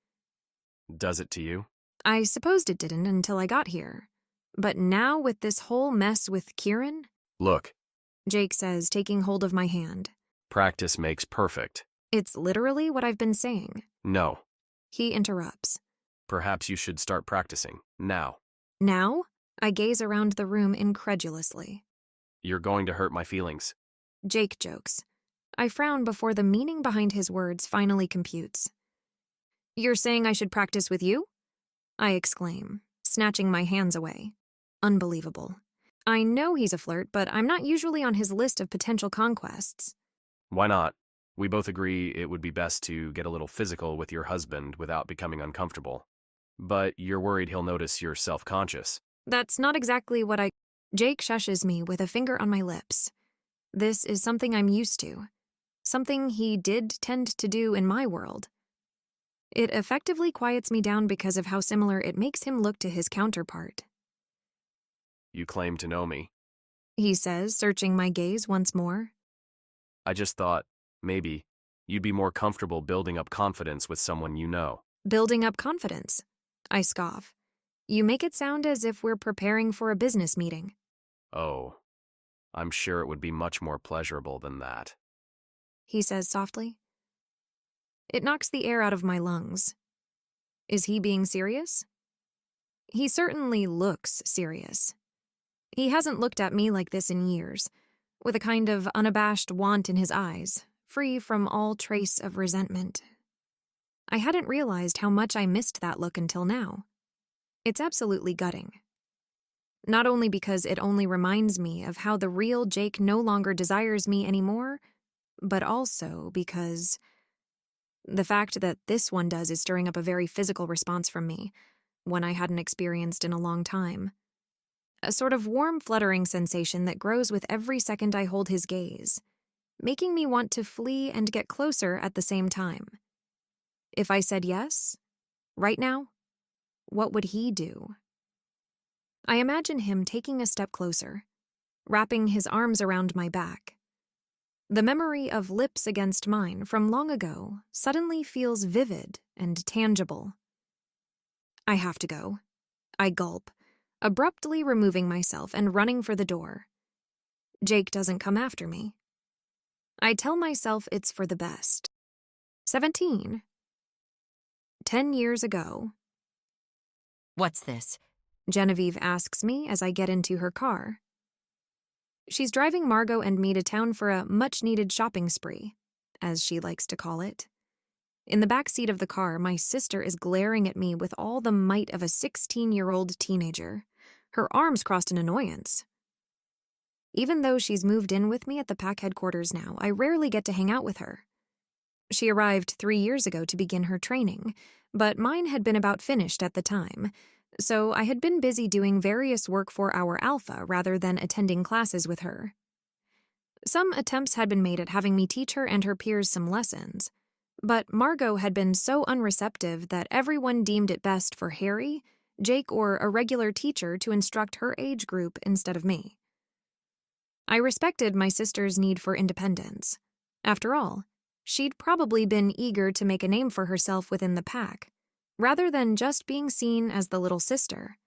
Does it to you? I supposed it didn't until I got here. But now with this whole mess with Kieran? Look. Jake says, taking hold of my hand. Practice makes perfect. It's literally what I've been saying. No. He interrupts. Perhaps you should start practicing, now. Now? I gaze around the room incredulously. You're going to hurt my feelings. Jake jokes. I frown before the meaning behind his words finally computes. You're saying I should practice with you? I exclaim, snatching my hands away. Unbelievable. I know he's a flirt, but I'm not usually on his list of potential conquests. Why not? We both agree it would be best to get a little physical with your husband without becoming uncomfortable. But you're worried he'll notice you're self-conscious. That's not exactly what Jake shushes me with a finger on my lips. This is something I'm used to. Something he did tend to do in my world. It effectively quiets me down because of how similar it makes him look to his counterpart. You claim to know me. He says, searching my gaze once more. I just thought, maybe, you'd be more comfortable building up confidence with someone you know. Building up confidence? I scoff. You make it sound as if we're preparing for a business meeting. Oh, I'm sure it would be much more pleasurable than that. He says softly. It knocks the air out of my lungs. Is he being serious? He certainly looks serious. He hasn't looked at me like this in years, with a kind of unabashed want in his eyes, free from all trace of resentment. I hadn't realized how much I missed that look until now. It's absolutely gutting. Not only because it only reminds me of how the real Jake no longer desires me anymore, but also because the fact that this one does is stirring up a very physical response from me, one I hadn't experienced in a long time. A sort of warm, fluttering sensation that grows with every second I hold his gaze, making me want to flee and get closer at the same time. If I said yes, right now, what would he do? I imagine him taking a step closer, wrapping his arms around my back. The memory of lips against mine from long ago suddenly feels vivid and tangible. I have to go. I gulp, abruptly removing myself and running for the door. Jake doesn't come after me. I tell myself it's for the best. 17. 10 years ago. What's this? Genevieve asks me as I get into her car. She's driving Margot and me to town for a much-needed shopping spree, as she likes to call it. In the back seat of the car, my sister is glaring at me with all the might of a 16-year-old teenager, her arms crossed in annoyance. Even though she's moved in with me at the pack headquarters now, I rarely get to hang out with her. She arrived 3 years ago to begin her training, but mine had been about finished at the time, so I had been busy doing various work for our alpha rather than attending classes with her. Some attempts had been made at having me teach her and her peers some lessons, but Margot had been so unreceptive that everyone deemed it best for Harry, Jake, or a regular teacher to instruct her age group instead of me. I respected my sister's need for independence. After all, she'd probably been eager to make a name for herself within the pack, rather than just being seen as the little sister.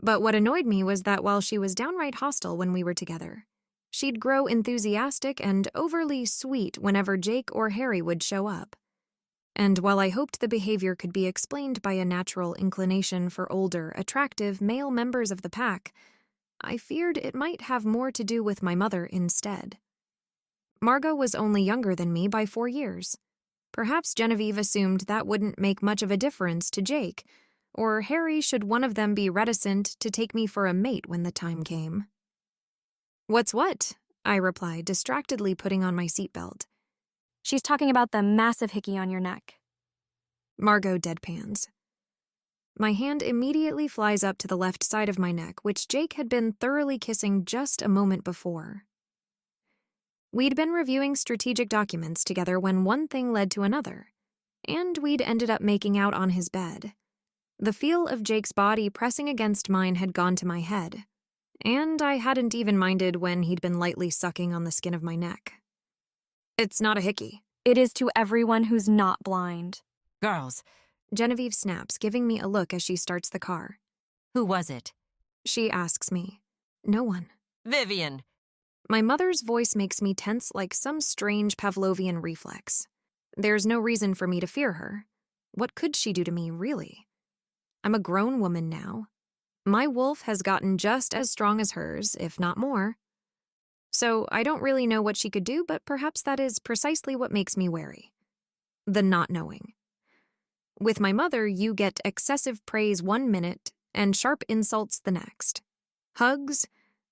But what annoyed me was that while she was downright hostile when we were together, she'd grow enthusiastic and overly sweet whenever Jake or Harry would show up. And while I hoped the behavior could be explained by a natural inclination for older, attractive male members of the pack, I feared it might have more to do with my mother instead. Margot was only younger than me by 4 years. Perhaps Genevieve assumed that wouldn't make much of a difference to Jake, or Harry should one of them be reticent to take me for a mate when the time came. "What's what?" I replied, distractedly putting on my seatbelt. She's talking about the massive hickey on your neck. Margot deadpans. My hand immediately flies up to the left side of my neck, which Jake had been thoroughly kissing just a moment before. We'd been reviewing strategic documents together when one thing led to another, and we'd ended up making out on his bed. The feel of Jake's body pressing against mine had gone to my head, and I hadn't even minded when he'd been lightly sucking on the skin of my neck. It's not a hickey. It is to everyone who's not blind. Girls, Genevieve snaps, giving me a look as she starts the car. who was it? She asks me. No one. Vivian. My mother's voice makes me tense like some strange Pavlovian reflex. There's no reason for me to fear her. What could she do to me, really? I'm a grown woman now. My wolf has gotten just as strong as hers, if not more. So I don't really know what she could do, but perhaps that is precisely what makes me wary. The not knowing. With my mother, you get excessive praise 1 minute and sharp insults the next. Hugs,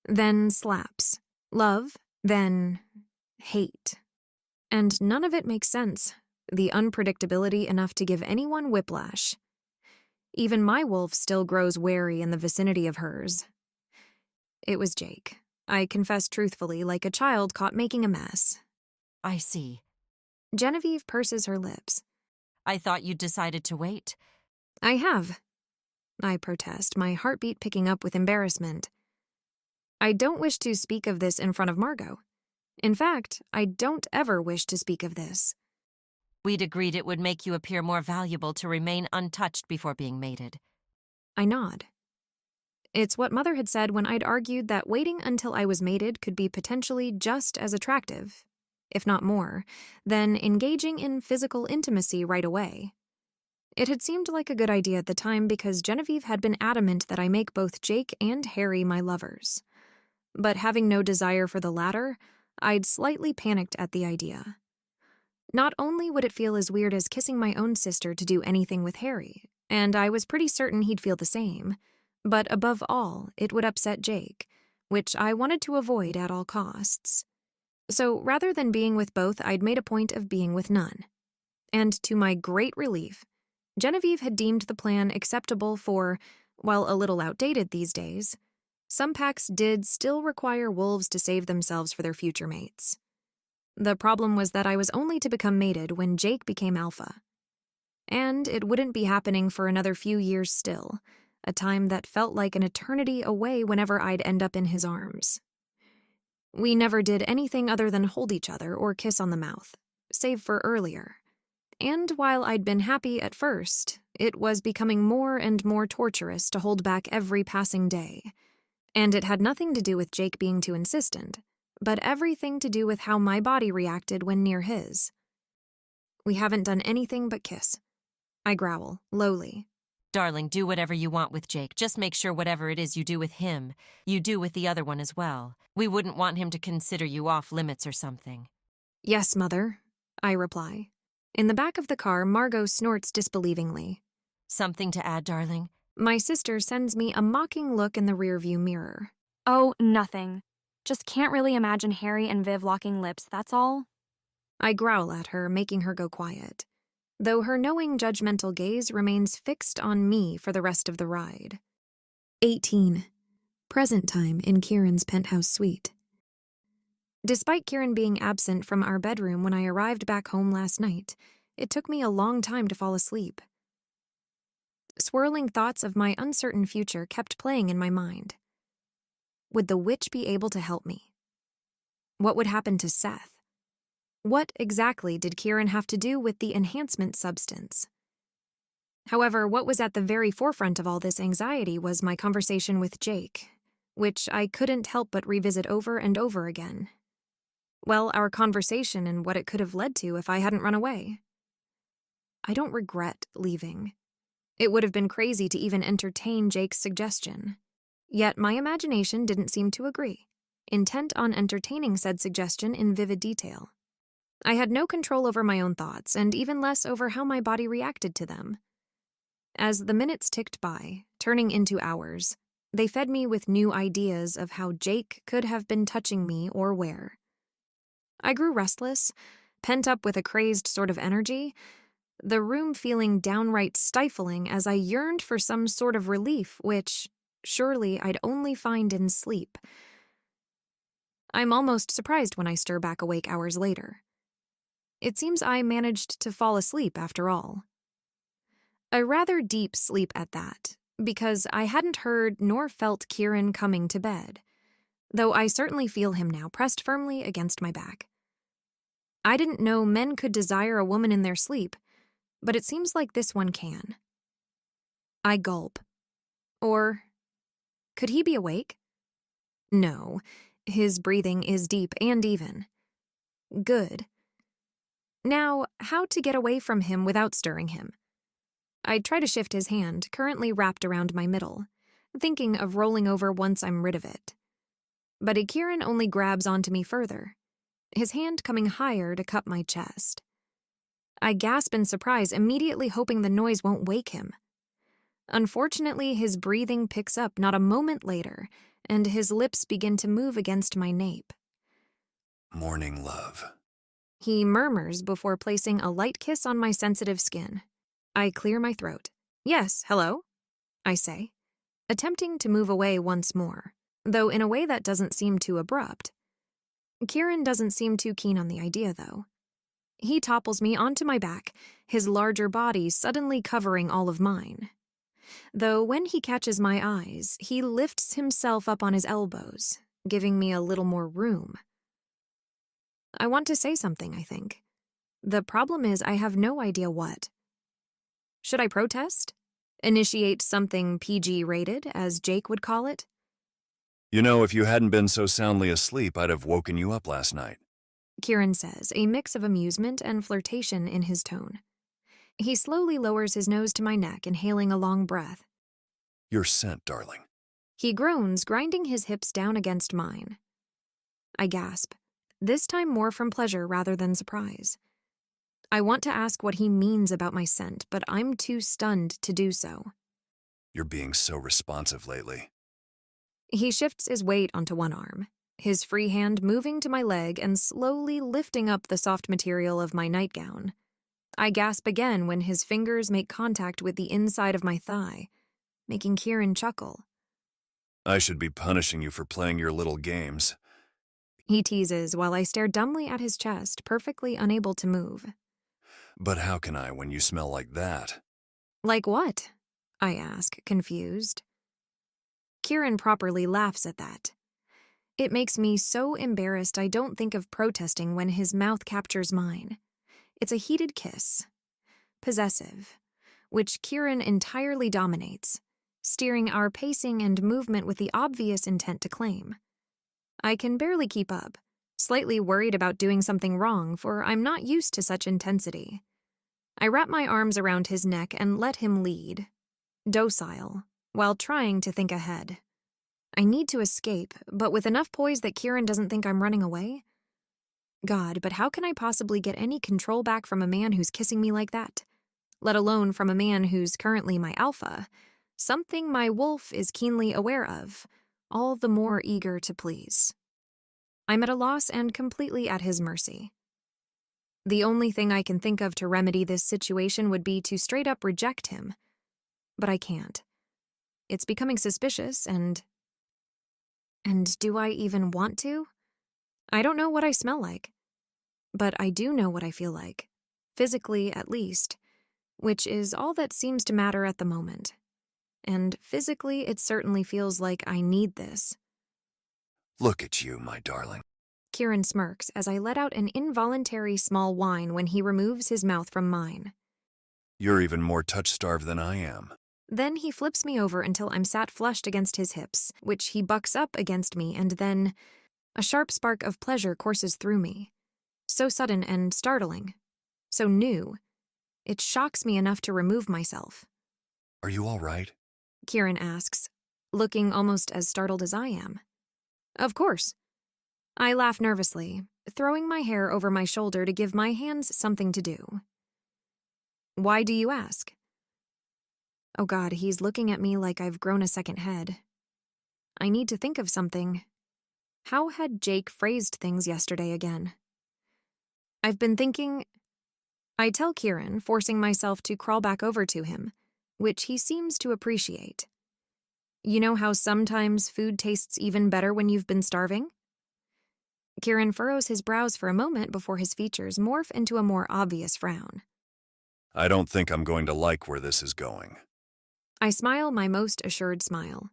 then slaps. Love, then hate. And none of it makes sense. The unpredictability enough to give anyone whiplash. Even my wolf still grows wary in the vicinity of hers. It was Jake. I confess truthfully, like a child caught making a mess. I see. Genevieve purses her lips. I thought you'd decided to wait. I have. I protest, my heartbeat picking up with embarrassment. I don't wish to speak of this in front of Margot. In fact, I don't ever wish to speak of this. We'd agreed it would make you appear more valuable to remain untouched before being mated. I nod. It's what Mother had said when I'd argued that waiting until I was mated could be potentially just as attractive, if not more, than engaging in physical intimacy right away. It had seemed like a good idea at the time because Genevieve had been adamant that I make both Jake and Harry my lovers. But having no desire for the latter, I'd slightly panicked at the idea. Not only would it feel as weird as kissing my own sister to do anything with Harry, and I was pretty certain he'd feel the same, but above all, it would upset Jake, which I wanted to avoid at all costs. So rather than being with both, I'd made a point of being with none. And to my great relief, Genevieve had deemed the plan acceptable for, while a little outdated these days, some packs did still require wolves to save themselves for their future mates. The problem was that I was only to become mated when Jake became alpha. And it wouldn't be happening for another few years still, a time that felt like an eternity away whenever I'd end up in his arms. We never did anything other than hold each other or kiss on the mouth, save for earlier. And while I'd been happy at first, it was becoming more and more torturous to hold back every passing day. And it had nothing to do with Jake being too insistent, but everything to do with how my body reacted when near his. We haven't done anything but kiss. I growl, lowly. Darling, do whatever you want with Jake. Just make sure whatever it is you do with him, you do with the other one as well. We wouldn't want him to consider you off limits or something. Yes, Mother, I reply. In the back of the car, Margot snorts disbelievingly. Something to add, darling? My sister sends me a mocking look in the rearview mirror. Oh, nothing. Just can't really imagine Harry and Viv locking lips, that's all. I growl at her, making her go quiet, though her knowing judgmental gaze remains fixed on me for the rest of the ride. 18. Present time in Kieran's penthouse suite. Despite Kieran being absent from our bedroom when I arrived back home last night, it took me a long time to fall asleep. Swirling thoughts of my uncertain future kept playing in my mind. Would the witch be able to help me? What would happen to Seth? What exactly did Kieran have to do with the enhancement substance? However, what was at the very forefront of all this anxiety was my conversation with Jake, which I couldn't help but revisit over and over again. Well, our conversation and what it could have led to if I hadn't run away. I don't regret leaving. It would have been crazy to even entertain Jake's suggestion. Yet my imagination didn't seem to agree, intent on entertaining said suggestion in vivid detail. I had no control over my own thoughts, and even less over how my body reacted to them. As the minutes ticked by, turning into hours, they fed me with new ideas of how Jake could have been touching me or where. I grew restless, pent up with a crazed sort of energy, the room feeling downright stifling as I yearned for some sort of relief, which, surely, I'd only find in sleep. I'm almost surprised when I stir back awake hours later. It seems I managed to fall asleep after all. A rather deep sleep at that, because I hadn't heard nor felt Kieran coming to bed, though I certainly feel him now pressed firmly against my back. I didn't know men could desire a woman in their sleep, but it seems like this one can. I gulp. Or could he be awake? No, his breathing is deep and even. Good. Now, how to get away from him without stirring him? I'd try to shift his hand, currently wrapped around my middle, thinking of rolling over once I'm rid of it. But Kieran only grabs onto me further, his hand coming higher to cup my chest. I gasp in surprise, immediately hoping the noise won't wake him. Unfortunately, his breathing picks up not a moment later, and his lips begin to move against my nape. Morning, love. He murmurs before placing a light kiss on my sensitive skin. I clear my throat. Yes, hello? I say, attempting to move away once more, though in a way that doesn't seem too abrupt. Kieran doesn't seem too keen on the idea, though. He topples me onto my back, his larger body suddenly covering all of mine. Though when he catches my eyes, he lifts himself up on his elbows, giving me a little more room. I want to say something, I think. The problem is I have no idea what. Should I protest? Initiate something PG-rated, as Jake would call it? You know, if you hadn't been so soundly asleep, I'd have woken you up last night. Kieran says, a mix of amusement and flirtation in his tone. He slowly lowers his nose to my neck, inhaling a long breath. You're sent, darling. He groans, grinding his hips down against mine. I gasp, this time more from pleasure rather than surprise. I want to ask what he means about my scent, but I'm too stunned to do so. You're being so responsive lately. He shifts his weight onto one arm, his free hand moving to my leg and slowly lifting up the soft material of my nightgown. I gasp again when his fingers make contact with the inside of my thigh, making Kieran chuckle. I should be punishing you for playing your little games. He teases while I stare dumbly at his chest, perfectly unable to move. But how can I when you smell like that? Like what? I ask, confused. Kieran properly laughs at that. It makes me so embarrassed I don't think of protesting when his mouth captures mine. It's a heated kiss. Possessive. Which Kieran entirely dominates, steering our pacing and movement with the obvious intent to claim. I can barely keep up, slightly worried about doing something wrong, for I'm not used to such intensity. I wrap my arms around his neck and let him lead, docile, while trying to think ahead. I need to escape, but with enough poise that Kieran doesn't think I'm running away. God, but how can I possibly get any control back from a man who's kissing me like that? Let alone from a man who's currently my alpha, something my wolf is keenly aware of, all the more eager to please. I'm at a loss and completely at his mercy. The only thing I can think of to remedy this situation would be to straight up reject him. But I can't. It's becoming suspicious and do I even want to? I don't know what I smell like. But I do know what I feel like, physically at least, which is all that seems to matter at the moment. And physically, it certainly feels like I need this. Look at you, my darling. Kieran smirks as I let out an involuntary small whine when he removes his mouth from mine. You're even more touch-starved than I am. Then he flips me over until I'm sat flushed against his hips, which he bucks up against me, and then a sharp spark of pleasure courses through me. So sudden and startling. So new. It shocks me enough to remove myself. Are you all right? Kieran asks, looking almost as startled as I am. Of course. I laugh nervously, throwing my hair over my shoulder to give my hands something to do. Why do you ask? Oh God, he's looking at me like I've grown a second head. I need to think of something. How had Jake phrased things yesterday again? I've been thinking... I tell Kieran, forcing myself to crawl back over to him, which he seems to appreciate. You know how sometimes food tastes even better when you've been starving? Kieran furrows his brows for a moment before his features morph into a more obvious frown. I don't think I'm going to like where this is going. I smile my most assured smile.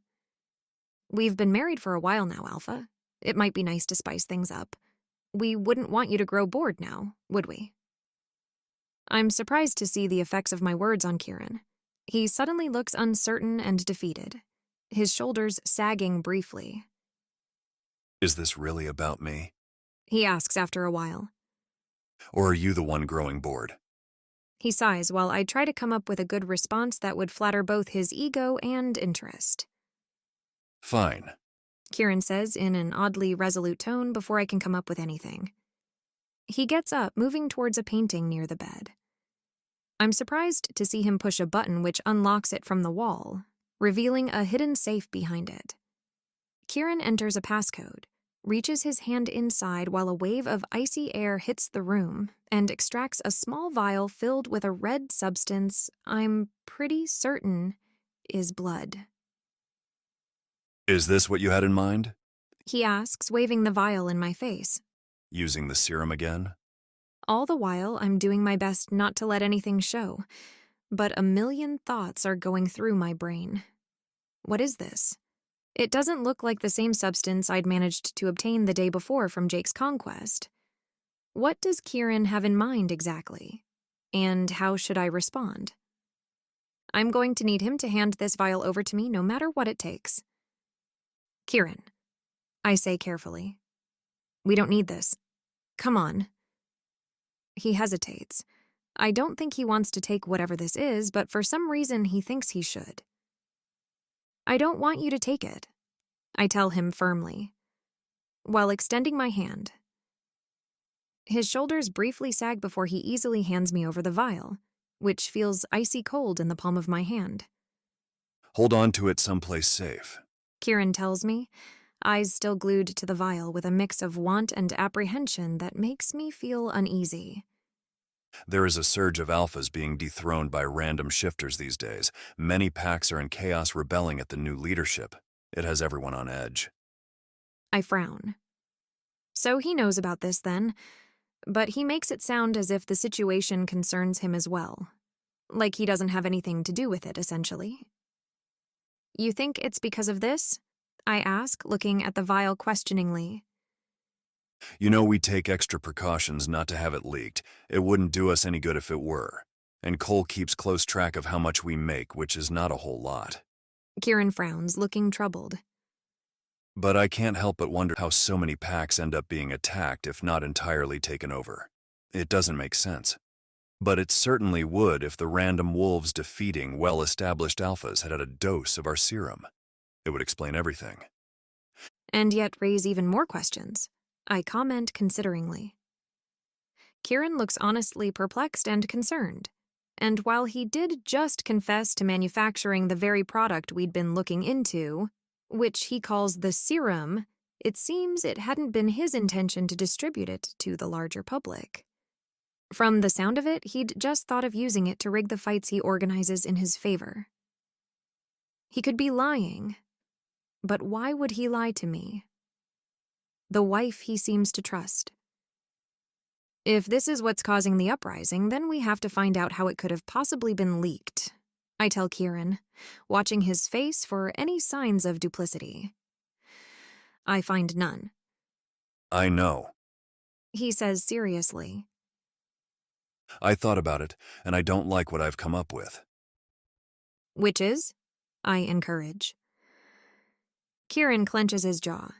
We've been married for a while now, Alpha. It might be nice to spice things up. We wouldn't want you to grow bored now, would we? I'm surprised to see the effects of my words on Kieran. He suddenly looks uncertain and defeated, his shoulders sagging briefly. Is this really about me? He asks after a while. Or are you the one growing bored? He sighs while I try to come up with a good response that would flatter both his ego and interest. Fine, Kieran says in an oddly resolute tone before I can come up with anything. He gets up, moving towards a painting near the bed. I'm surprised to see him push a button which unlocks it from the wall, revealing a hidden safe behind it. Kieran enters a passcode, reaches his hand inside while a wave of icy air hits the room and extracts a small vial filled with a red substance I'm pretty certain is blood. Is this what you had in mind? He asks, waving the vial in my face. Using the serum again? All the while, I'm doing my best not to let anything show, but a million thoughts are going through my brain. What is this? It doesn't look like the same substance I'd managed to obtain the day before from Jake's conquest. What does Kieran have in mind exactly? And how should I respond? I'm going to need him to hand this vial over to me no matter what it takes. Kieran, I say carefully. We don't need this. Come on. He hesitates. I don't think he wants to take whatever this is, but for some reason he thinks he should. I don't want you to take it, I tell him firmly, while extending my hand. His shoulders briefly sag before he easily hands me over the vial, which feels icy cold in the palm of my hand. Hold on to it someplace safe, Kieran tells me, eyes still glued to the vial with a mix of want and apprehension that makes me feel uneasy. There is a surge of alphas being dethroned by random shifters these days. Many packs are in chaos rebelling at the new leadership. It has everyone on edge. I frown. So he knows about this then, but he makes it sound as if the situation concerns him as well. Like he doesn't have anything to do with it, essentially. You think it's because of this? I ask, looking at the vial questioningly. You know we take extra precautions not to have it leaked. It wouldn't do us any good if it were. And Cole keeps close track of how much we make, which is not a whole lot. Kieran frowns, looking troubled. But I can't help but wonder how so many packs end up being attacked if not entirely taken over. It doesn't make sense. But it certainly would if the random wolves defeating well-established alphas had a dose of our serum. It would explain everything. And yet raise even more questions, I comment consideringly. Kieran looks honestly perplexed and concerned, and while he did just confess to manufacturing the very product we'd been looking into, which he calls the serum, it seems it hadn't been his intention to distribute it to the larger public. From the sound of it, he'd just thought of using it to rig the fights he organizes in his favor. He could be lying, but why would he lie to me? The wife he seems to trust. If this is what's causing the uprising, then we have to find out how it could have possibly been leaked, I tell Kieran, watching his face for any signs of duplicity. I find none. I know, He says seriously. I thought about it, and I don't like what I've come up with. Which is? I encourage. Kieran clenches his jaw.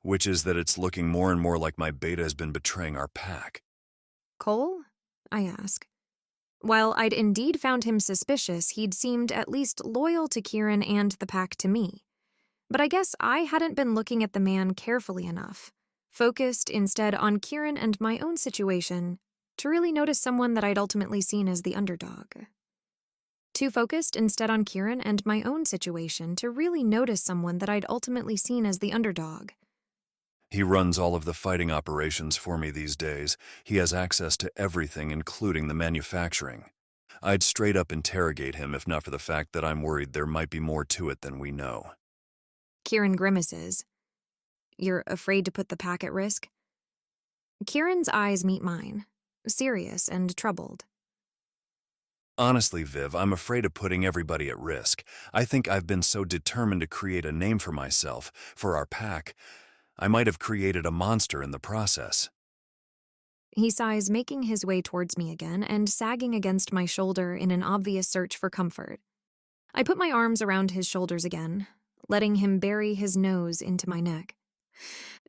Which is that it's looking more and more like my beta has been betraying our pack. Cole? I ask. While I'd indeed found him suspicious, he'd seemed at least loyal to Kieran and the pack to me. But I guess I hadn't been looking at the man carefully enough, focused instead on Kieran and my own situation, to really notice someone that I'd ultimately seen as the underdog. Too focused instead on Kieran and my own situation to really notice someone that I'd ultimately seen as the underdog. He runs all of the fighting operations for me these days. He has access to everything, including the manufacturing. I'd straight up interrogate him if not for the fact that I'm worried there might be more to it than we know. Kieran grimaces. You're afraid to put the pack at risk? Kieran's eyes meet mine, serious and troubled. Honestly, Viv, I'm afraid of putting everybody at risk. I think I've been so determined to create a name for myself, for our pack. I might have created a monster in the process. He sighs, making his way towards me again and sagging against my shoulder in an obvious search for comfort. I put my arms around his shoulders again, letting him bury his nose into my neck.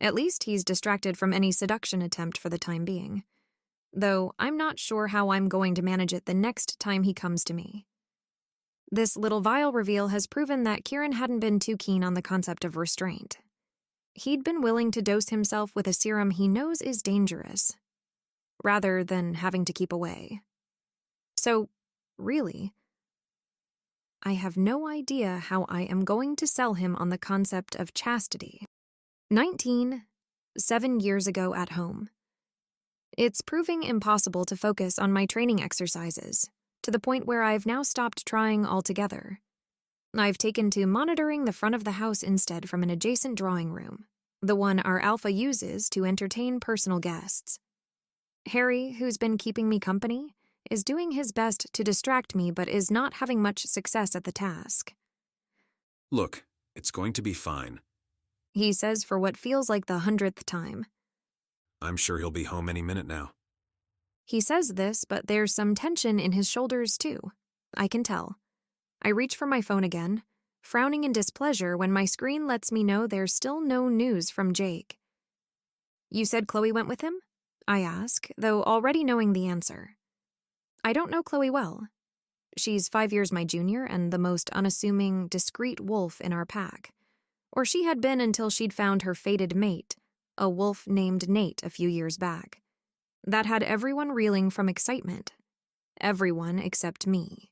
At least he's distracted from any seduction attempt for the time being. Though I'm not sure how I'm going to manage it the next time he comes to me. This little vial reveal has proven that Kieran hadn't been too keen on the concept of restraint. He'd been willing to dose himself with a serum he knows is dangerous, rather than having to keep away. So, really, I have no idea how I am going to sell him on the concept of chastity. 19, 7 years ago at home. It's proving impossible to focus on my training exercises, to the point where I've now stopped trying altogether. I've taken to monitoring the front of the house instead from an adjacent drawing room, the one our alpha uses to entertain personal guests. Harry, who's been keeping me company, is doing his best to distract me but is not having much success at the task. Look, it's going to be fine. He says for what feels like the 100th time. I'm sure he'll be home any minute now. He says this, but there's some tension in his shoulders, too. I can tell. I reach for my phone again, frowning in displeasure when my screen lets me know there's still no news from Jake. You said Chloe went with him? I ask, though already knowing the answer. I don't know Chloe well. She's 5 years my junior and the most unassuming, discreet wolf in our pack. Or she had been until she'd found her fated mate, a wolf named Nate a few years back. That had everyone reeling from excitement. Everyone except me,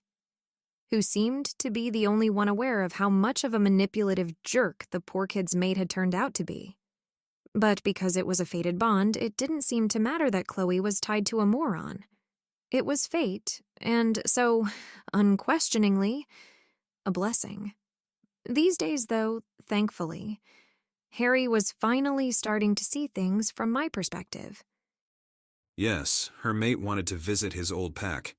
who seemed to be the only one aware of how much of a manipulative jerk the poor kid's mate had turned out to be. But because it was a fated bond, it didn't seem to matter that Chloe was tied to a moron. It was fate, and so, unquestioningly, a blessing. These days, though, thankfully, Harry was finally starting to see things from my perspective. Yes, her mate wanted to visit his old pack.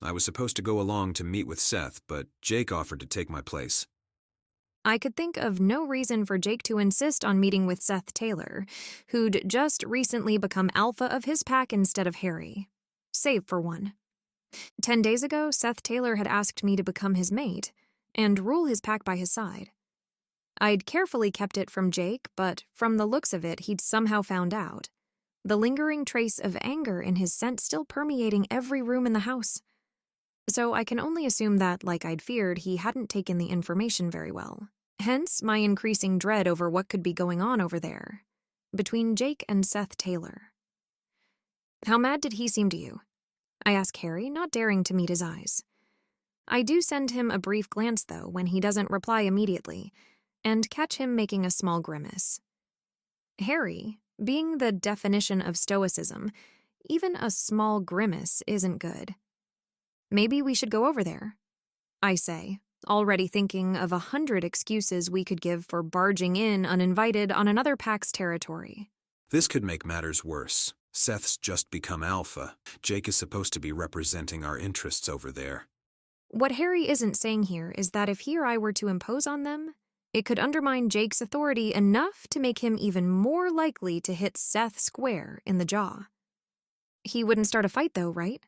I was supposed to go along to meet with Seth, but Jake offered to take my place. I could think of no reason for Jake to insist on meeting with Seth Taylor, who'd just recently become alpha of his pack instead of Harry. Save for one. 10 days ago, Seth Taylor had asked me to become his mate and rule his pack by his side. I'd carefully kept it from Jake, but from the looks of it, he'd somehow found out. The lingering trace of anger in his scent still permeating every room in the house. So I can only assume that, like I'd feared, he hadn't taken the information very well. Hence my increasing dread over what could be going on over there, between Jake and Seth Taylor. How mad did he seem to you? I ask Harry, not daring to meet his eyes. I do send him a brief glance, though, when he doesn't reply immediately, and catch him making a small grimace. Harry, being the definition of stoicism, even a small grimace isn't good. Maybe we should go over there, I say, already thinking of 100 excuses we could give for barging in uninvited on another pack's territory. This could make matters worse. Seth's just become alpha. Jake is supposed to be representing our interests over there. What Harry isn't saying here is that if he or I were to impose on them, it could undermine Jake's authority enough to make him even more likely to hit Seth square in the jaw. He wouldn't start a fight, though, right?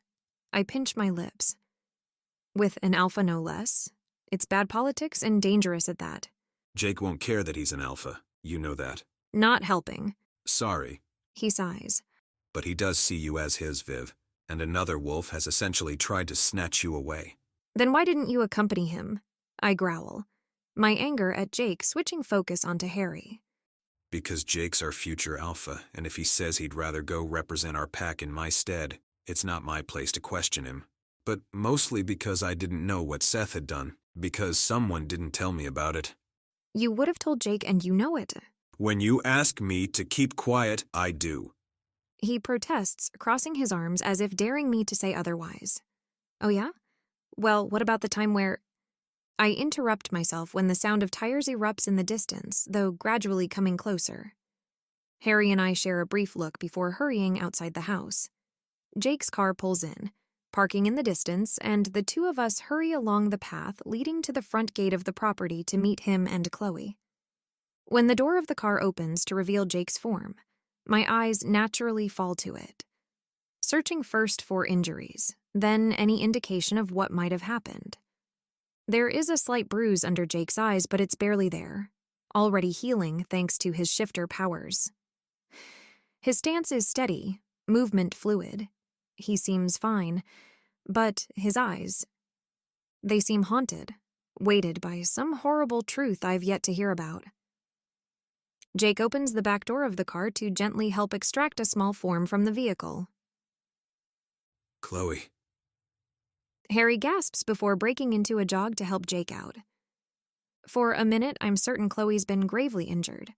I pinch my lips. With an alpha no less. It's bad politics and dangerous at that. Jake won't care that he's an alpha. You know that. Not helping. Sorry. He sighs. But he does see you as his, Viv, and another wolf has essentially tried to snatch you away. Then why didn't you accompany him? I growl, my anger at Jake switching focus onto Harry. Because Jake's our future alpha, and if he says he'd rather go represent our pack in my stead, it's not my place to question him. But mostly because I didn't know what Seth had done, because someone didn't tell me about it. You would have told Jake, and you know it. When you ask me to keep quiet, I do. He protests, crossing his arms as if daring me to say otherwise. Oh yeah? Well, what about the time where... I interrupt myself when the sound of tires erupts in the distance, though gradually coming closer. Harry and I share a brief look before hurrying outside the house. Jake's car pulls in, parking in the distance, and the two of us hurry along the path leading to the front gate of the property to meet him and Chloe. When the door of the car opens to reveal Jake's form, my eyes naturally fall to it. Searching first for injuries, then any indication of what might have happened. There is a slight bruise under Jake's eyes, but it's barely there, already healing thanks to his shifter powers. His stance is steady, movement fluid. He seems fine, but his eyes, they seem haunted, weighted by some horrible truth I've yet to hear about. Jake opens the back door of the car to gently help extract a small form from the vehicle. Chloe. Harry gasps before breaking into a jog to help Jake out. For a minute, I'm certain Chloe's been gravely injured.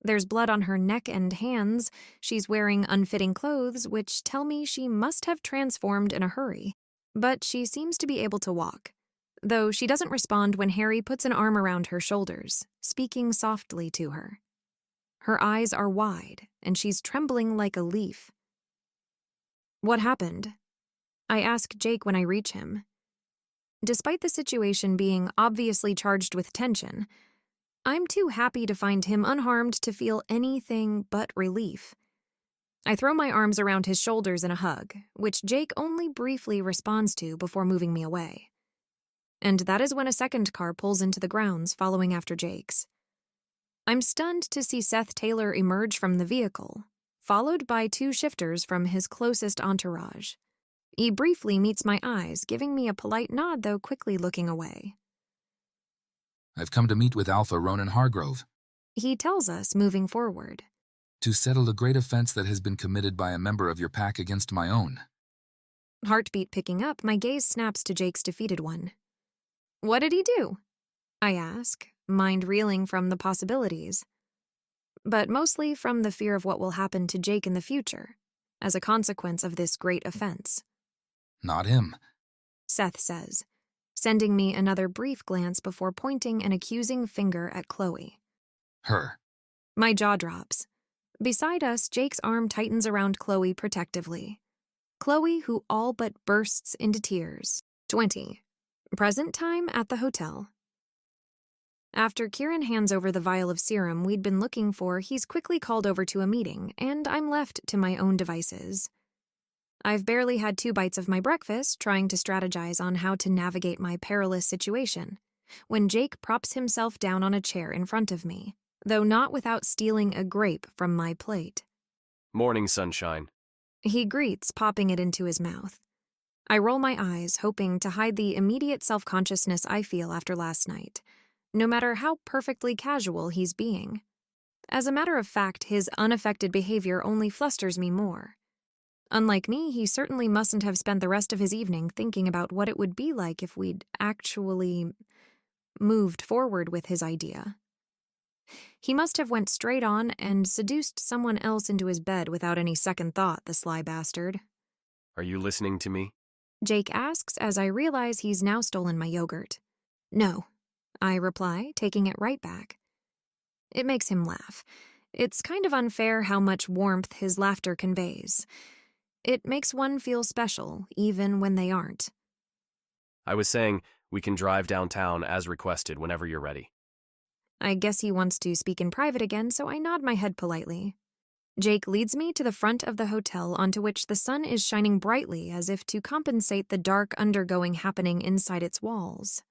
There's blood on her neck and hands. She's wearing unfitting clothes, which tell me she must have transformed in a hurry. But she seems to be able to walk, though she doesn't respond when Harry puts an arm around her shoulders, speaking softly to her. Her eyes are wide, and she's trembling like a leaf. What happened? I ask Jake when I reach him. Despite the situation being obviously charged with tension, I'm too happy to find him unharmed to feel anything but relief. I throw my arms around his shoulders in a hug, which Jake only briefly responds to before moving me away. And that is when a second car pulls into the grounds, following after Jake's. I'm stunned to see Seth Taylor emerge from the vehicle, followed by two shifters from his closest entourage. He briefly meets my eyes, giving me a polite nod, though quickly looking away. I've come to meet with Alpha Ronan Hargrove, he tells us, moving forward, to settle a great offense that has been committed by a member of your pack against my own. Heartbeat picking up, my gaze snaps to Jake's defeated one. What did he do? I ask, mind reeling from the possibilities. But mostly from the fear of what will happen to Jake in the future, as a consequence of this great offense. Not him, Seth says, sending me another brief glance before pointing an accusing finger at Chloe. Her. My jaw drops. Beside us, Jake's arm tightens around Chloe protectively. Chloe, who all but bursts into tears. 20. Present time at the hotel. After Kieran hands over the vial of serum we'd been looking for, he's quickly called over to a meeting, and I'm left to my own devices. I've barely had 2 bites of my breakfast, trying to strategize on how to navigate my perilous situation, when Jake props himself down on a chair in front of me, though not without stealing a grape from my plate. Morning, sunshine. He greets, popping it into his mouth. I roll my eyes, hoping to hide the immediate self-consciousness I feel after last night, no matter how perfectly casual he's being. As a matter of fact, his unaffected behavior only flusters me more. Unlike me, he certainly mustn't have spent the rest of his evening thinking about what it would be like if we'd actually moved forward with his idea. He must have went straight on and seduced someone else into his bed without any second thought, the sly bastard. Are you listening to me? Jake asks as I realize he's now stolen my yogurt. No, I reply, taking it right back. It makes him laugh. It's kind of unfair how much warmth his laughter conveys. It makes one feel special, even when they aren't. I was saying we can drive downtown as requested whenever you're ready. I guess he wants to speak in private again, so I nod my head politely. Jake leads me to the front of the hotel, onto which the sun is shining brightly as if to compensate the dark undergoing happening inside its walls.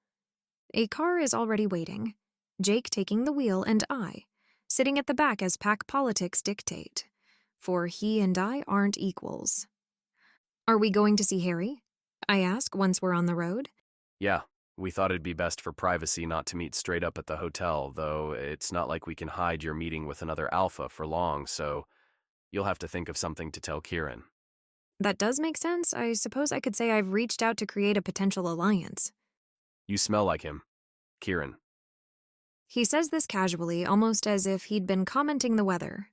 A car is already waiting, Jake taking the wheel and I, sitting at the back as pack politics dictate, for he and I aren't equals. Are we going to see Harry? I ask once we're on the road. Yeah, we thought it'd be best for privacy not to meet straight up at the hotel, though it's not like we can hide your meeting with another alpha for long, so you'll have to think of something to tell Kieran. That does make sense. I suppose I could say I've reached out to create a potential alliance. You smell like him, Kieran. He says this casually, almost as if he'd been commenting the weather.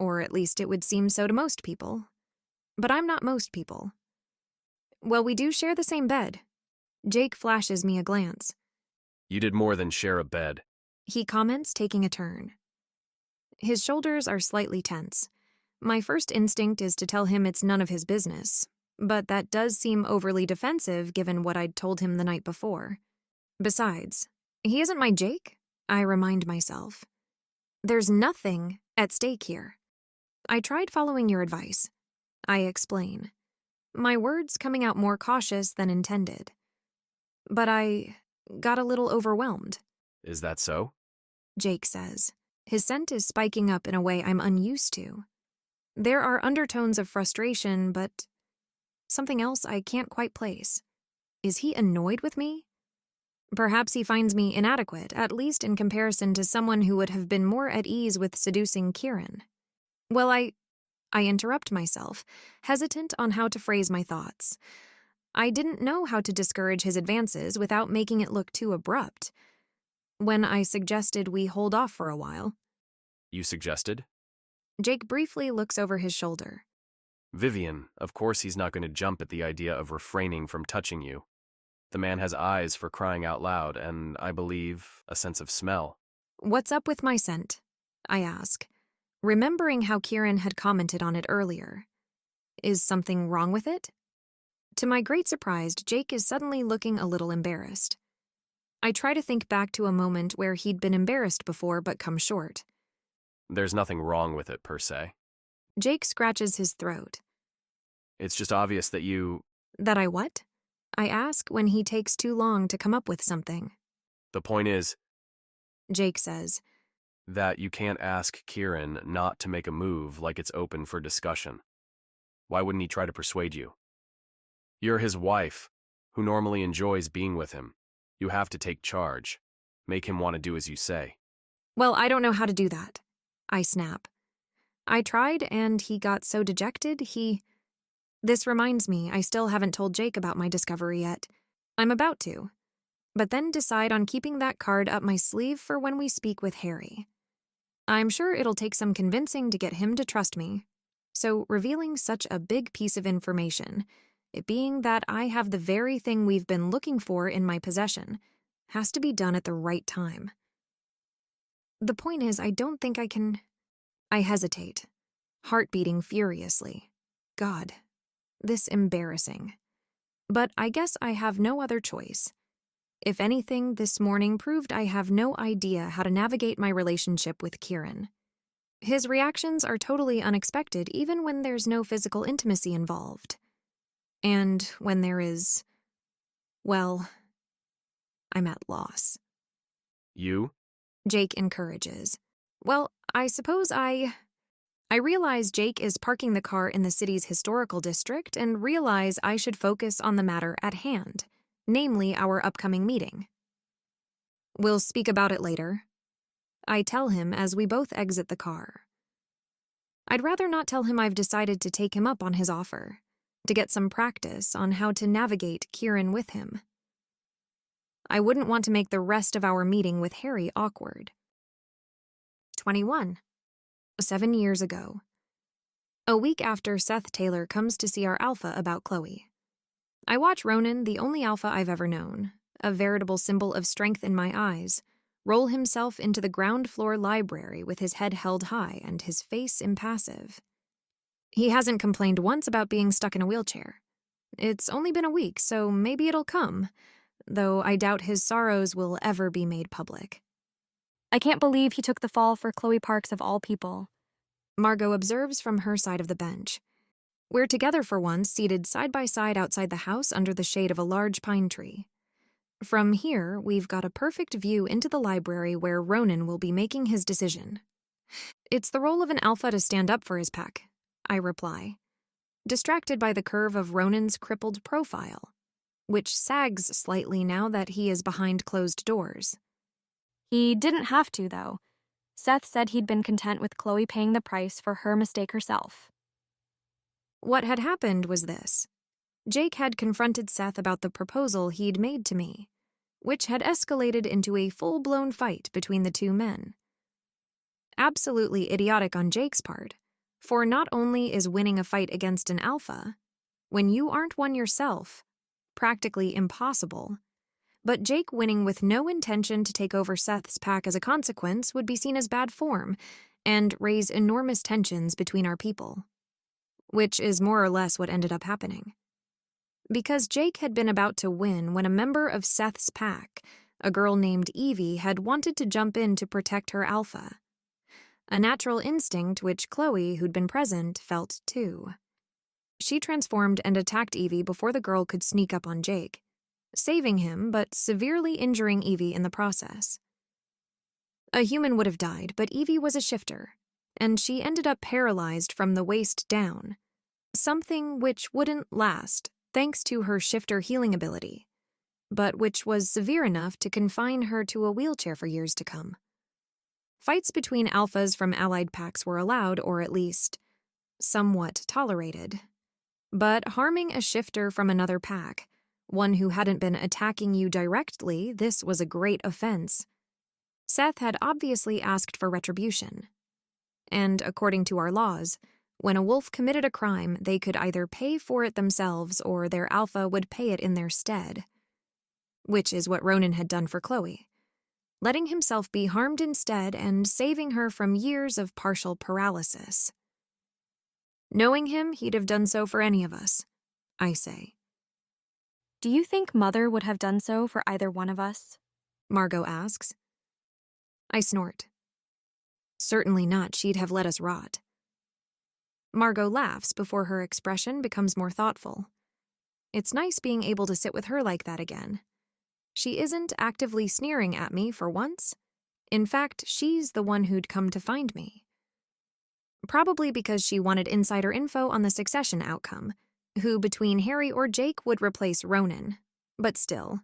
Or at least it would seem so to most people. But I'm not most people. Well, we do share the same bed. Jake flashes me a glance. You did more than share a bed. He comments, taking a turn. His shoulders are slightly tense. My first instinct is to tell him it's none of his business, but that does seem overly defensive given what I'd told him the night before. Besides, he isn't my Jake, I remind myself. There's nothing at stake here. I tried following your advice. I explain, my words coming out more cautious than intended. But I got a little overwhelmed. Is that so? Jake says. His scent is spiking up in a way I'm unused to. There are undertones of frustration, but something else I can't quite place. Is he annoyed with me? Perhaps he finds me inadequate, at least in comparison to someone who would have been more at ease with seducing Kieran. Well, I interrupt myself, hesitant on how to phrase my thoughts. I didn't know how to discourage his advances without making it look too abrupt. When I suggested we hold off for a while. You suggested? Jake briefly looks over his shoulder. Vivian, of course he's not going to jump at the idea of refraining from touching you. The man has eyes for crying out loud, and, I believe, a sense of smell. What's up with my scent? I ask, remembering how Kieran had commented on it earlier. Is something wrong with it? To my great surprise, Jake is suddenly looking a little embarrassed. I try to think back to a moment where he'd been embarrassed before but come short. There's nothing wrong with it, per se. Jake scratches his throat. It's just obvious that you... That I what? I ask when he takes too long to come up with something. The point is... Jake says. That you can't ask Kieran not to make a move like it's open for discussion. Why wouldn't he try to persuade you? You're his wife, who normally enjoys being with him. You have to take charge. Make him want to do as you say. Well, I don't know how to do that. I snap. I tried, and he got so dejected, This reminds me, I still haven't told Jake about my discovery yet. I'm about to. But then decide on keeping that card up my sleeve for when we speak with Harry. I'm sure it'll take some convincing to get him to trust me. So revealing such a big piece of information, it being that I have the very thing we've been looking for in my possession, has to be done at the right time. The point is, I don't think I can... I hesitate, heart beating furiously. God, this embarrassing. But I guess I have no other choice. If anything, this morning proved I have no idea how to navigate my relationship with Kieran. His reactions are totally unexpected even when there's no physical intimacy involved. And when there is... well, I'm at loss. You? Jake encourages. Well, I suppose I realize Jake is parking the car in the city's historical district and realize I should focus on the matter at hand, namely our upcoming meeting. We'll speak about it later. I tell him as we both exit the car. I'd rather not tell him I've decided to take him up on his offer, to get some practice on how to navigate Kieran with him. I wouldn't want to make the rest of our meeting with Harry awkward. 21. 7 years ago. A week after Seth Taylor comes to see our alpha about Chloe. I watch Ronan, the only alpha I've ever known, a veritable symbol of strength in my eyes, roll himself into the ground floor library with his head held high and his face impassive. He hasn't complained once about being stuck in a wheelchair. It's only been a week, so maybe it'll come, though I doubt his sorrows will ever be made public. I can't believe he took the fall for Chloe Parks of all people. Margot observes from her side of the bench. We're together for once, seated side by side outside the house under the shade of a large pine tree. From here, we've got a perfect view into the library where Ronan will be making his decision. It's the role of an alpha to stand up for his pack, I reply, distracted by the curve of Ronan's crippled profile, which sags slightly now that he is behind closed doors. He didn't have to, though. Seth said he'd been content with Chloe paying the price for her mistake herself. What had happened was this. Jake had confronted Seth about the proposal he'd made to me, which had escalated into a full-blown fight between the two men. Absolutely idiotic on Jake's part, for not only is winning a fight against an alpha, when you aren't one yourself, practically impossible, but Jake winning with no intention to take over Seth's pack as a consequence would be seen as bad form, and raise enormous tensions between our people, which is more or less what ended up happening. Because Jake had been about to win when a member of Seth's pack, a girl named Evie, had wanted to jump in to protect her alpha. A natural instinct which Chloe, who'd been present, felt too. She transformed and attacked Evie before the girl could sneak up on Jake, saving him but severely injuring Evie in the process. A human would have died, but Evie was a shifter, and she ended up paralyzed from the waist down, something which wouldn't last thanks to her shifter healing ability, but which was severe enough to confine her to a wheelchair for years to come. Fights between alphas from allied packs were allowed, or at least somewhat tolerated. But harming a shifter from another pack, one who hadn't been attacking you directly, this was a great offense. Seth had obviously asked for retribution. And according to our laws, when a wolf committed a crime, they could either pay for it themselves or their alpha would pay it in their stead. Which is what Ronan had done for Chloe, letting himself be harmed instead and saving her from years of partial paralysis. Knowing him, he'd have done so for any of us, I say. Do you think Mother would have done so for either one of us? Margot asks. I snort. Certainly not, she'd have let us rot. Margot laughs before her expression becomes more thoughtful. It's nice being able to sit with her like that again. She isn't actively sneering at me for once. In fact, she's the one who'd come to find me. Probably because she wanted insider info on the succession outcome, who between Harry or Jake would replace Ronan. But still.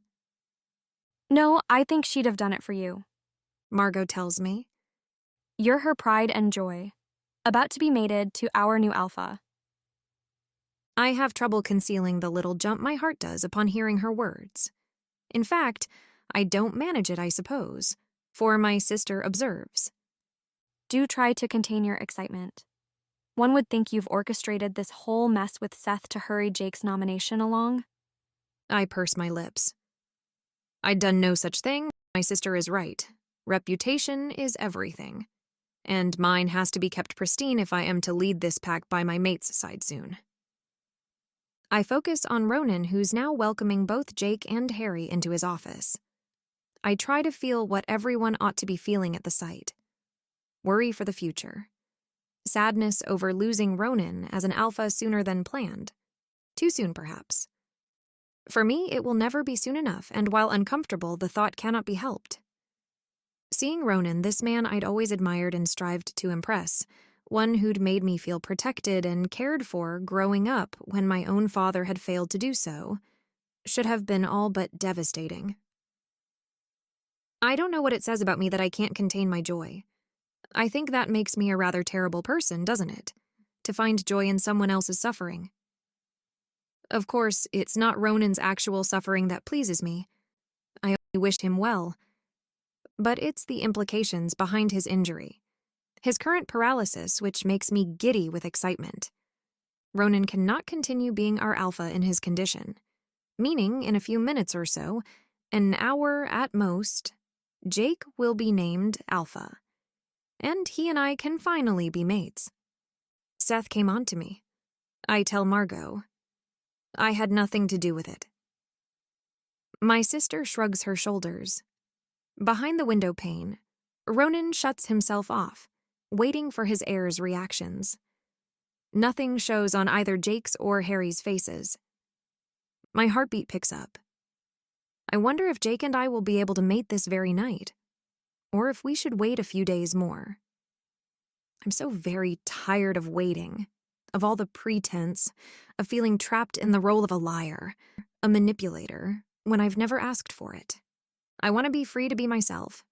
No, I think she'd have done it for you. Margot tells me. You're her pride and joy, about to be mated to our new alpha. I have trouble concealing the little jump my heart does upon hearing her words. In fact, I don't manage it, I suppose, for my sister observes. Do try to contain your excitement. One would think you've orchestrated this whole mess with Seth to hurry Jake's nomination along. I purse my lips. I'd done no such thing. My sister is right. Reputation is everything. And mine has to be kept pristine if I am to lead this pack by my mate's side soon. I focus on Ronan, who's now welcoming both Jake and Harry into his office. I try to feel what everyone ought to be feeling at the sight. Worry for the future. Sadness over losing Ronan as an alpha sooner than planned. Too soon, perhaps. For me, it will never be soon enough, and while uncomfortable, the thought cannot be helped. Seeing Ronan, this man I'd always admired and strived to impress, one who'd made me feel protected and cared for growing up when my own father had failed to do so, should have been all but devastating. I don't know what it says about me that I can't contain my joy. I think that makes me a rather terrible person, doesn't it? To find joy in someone else's suffering. Of course, it's not Ronan's actual suffering that pleases me. I only wished him well. But it's the implications behind his injury. His current paralysis, which makes me giddy with excitement. Ronan cannot continue being our alpha in his condition, meaning in a few minutes or so, an hour at most, Jake will be named alpha. And he and I can finally be mates. Seth came on to me. I tell Margot. I had nothing to do with it. My sister shrugs her shoulders. Behind the window pane, Ronan shuts himself off, waiting for his heir's reactions. Nothing shows on either Jake's or Harry's faces. My heartbeat picks up. I wonder if Jake and I will be able to mate this very night, or if we should wait a few days more. I'm so very tired of waiting, of all the pretense, of feeling trapped in the role of a liar, a manipulator, when I've never asked for it. I want to be free to be myself.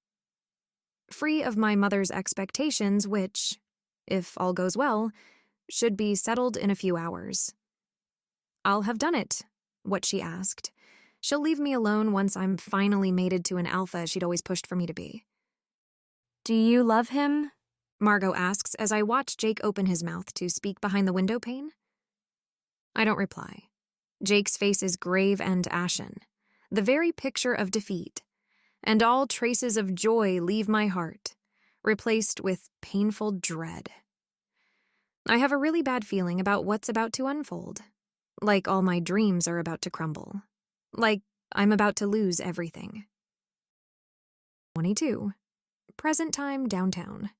Free of my mother's expectations, which, if all goes well, should be settled in a few hours. I'll have done it, what she asked. She'll leave me alone once I'm finally mated to an alpha she'd always pushed for me to be. Do you love him? Margot asks as I watch Jake open his mouth to speak behind the window pane. I don't reply. Jake's face is grave and ashen, the very picture of defeat, and all traces of joy leave my heart, replaced with painful dread. I have a really bad feeling about what's about to unfold. Like all my dreams are about to crumble. Like I'm about to lose everything. 22. Present time downtown.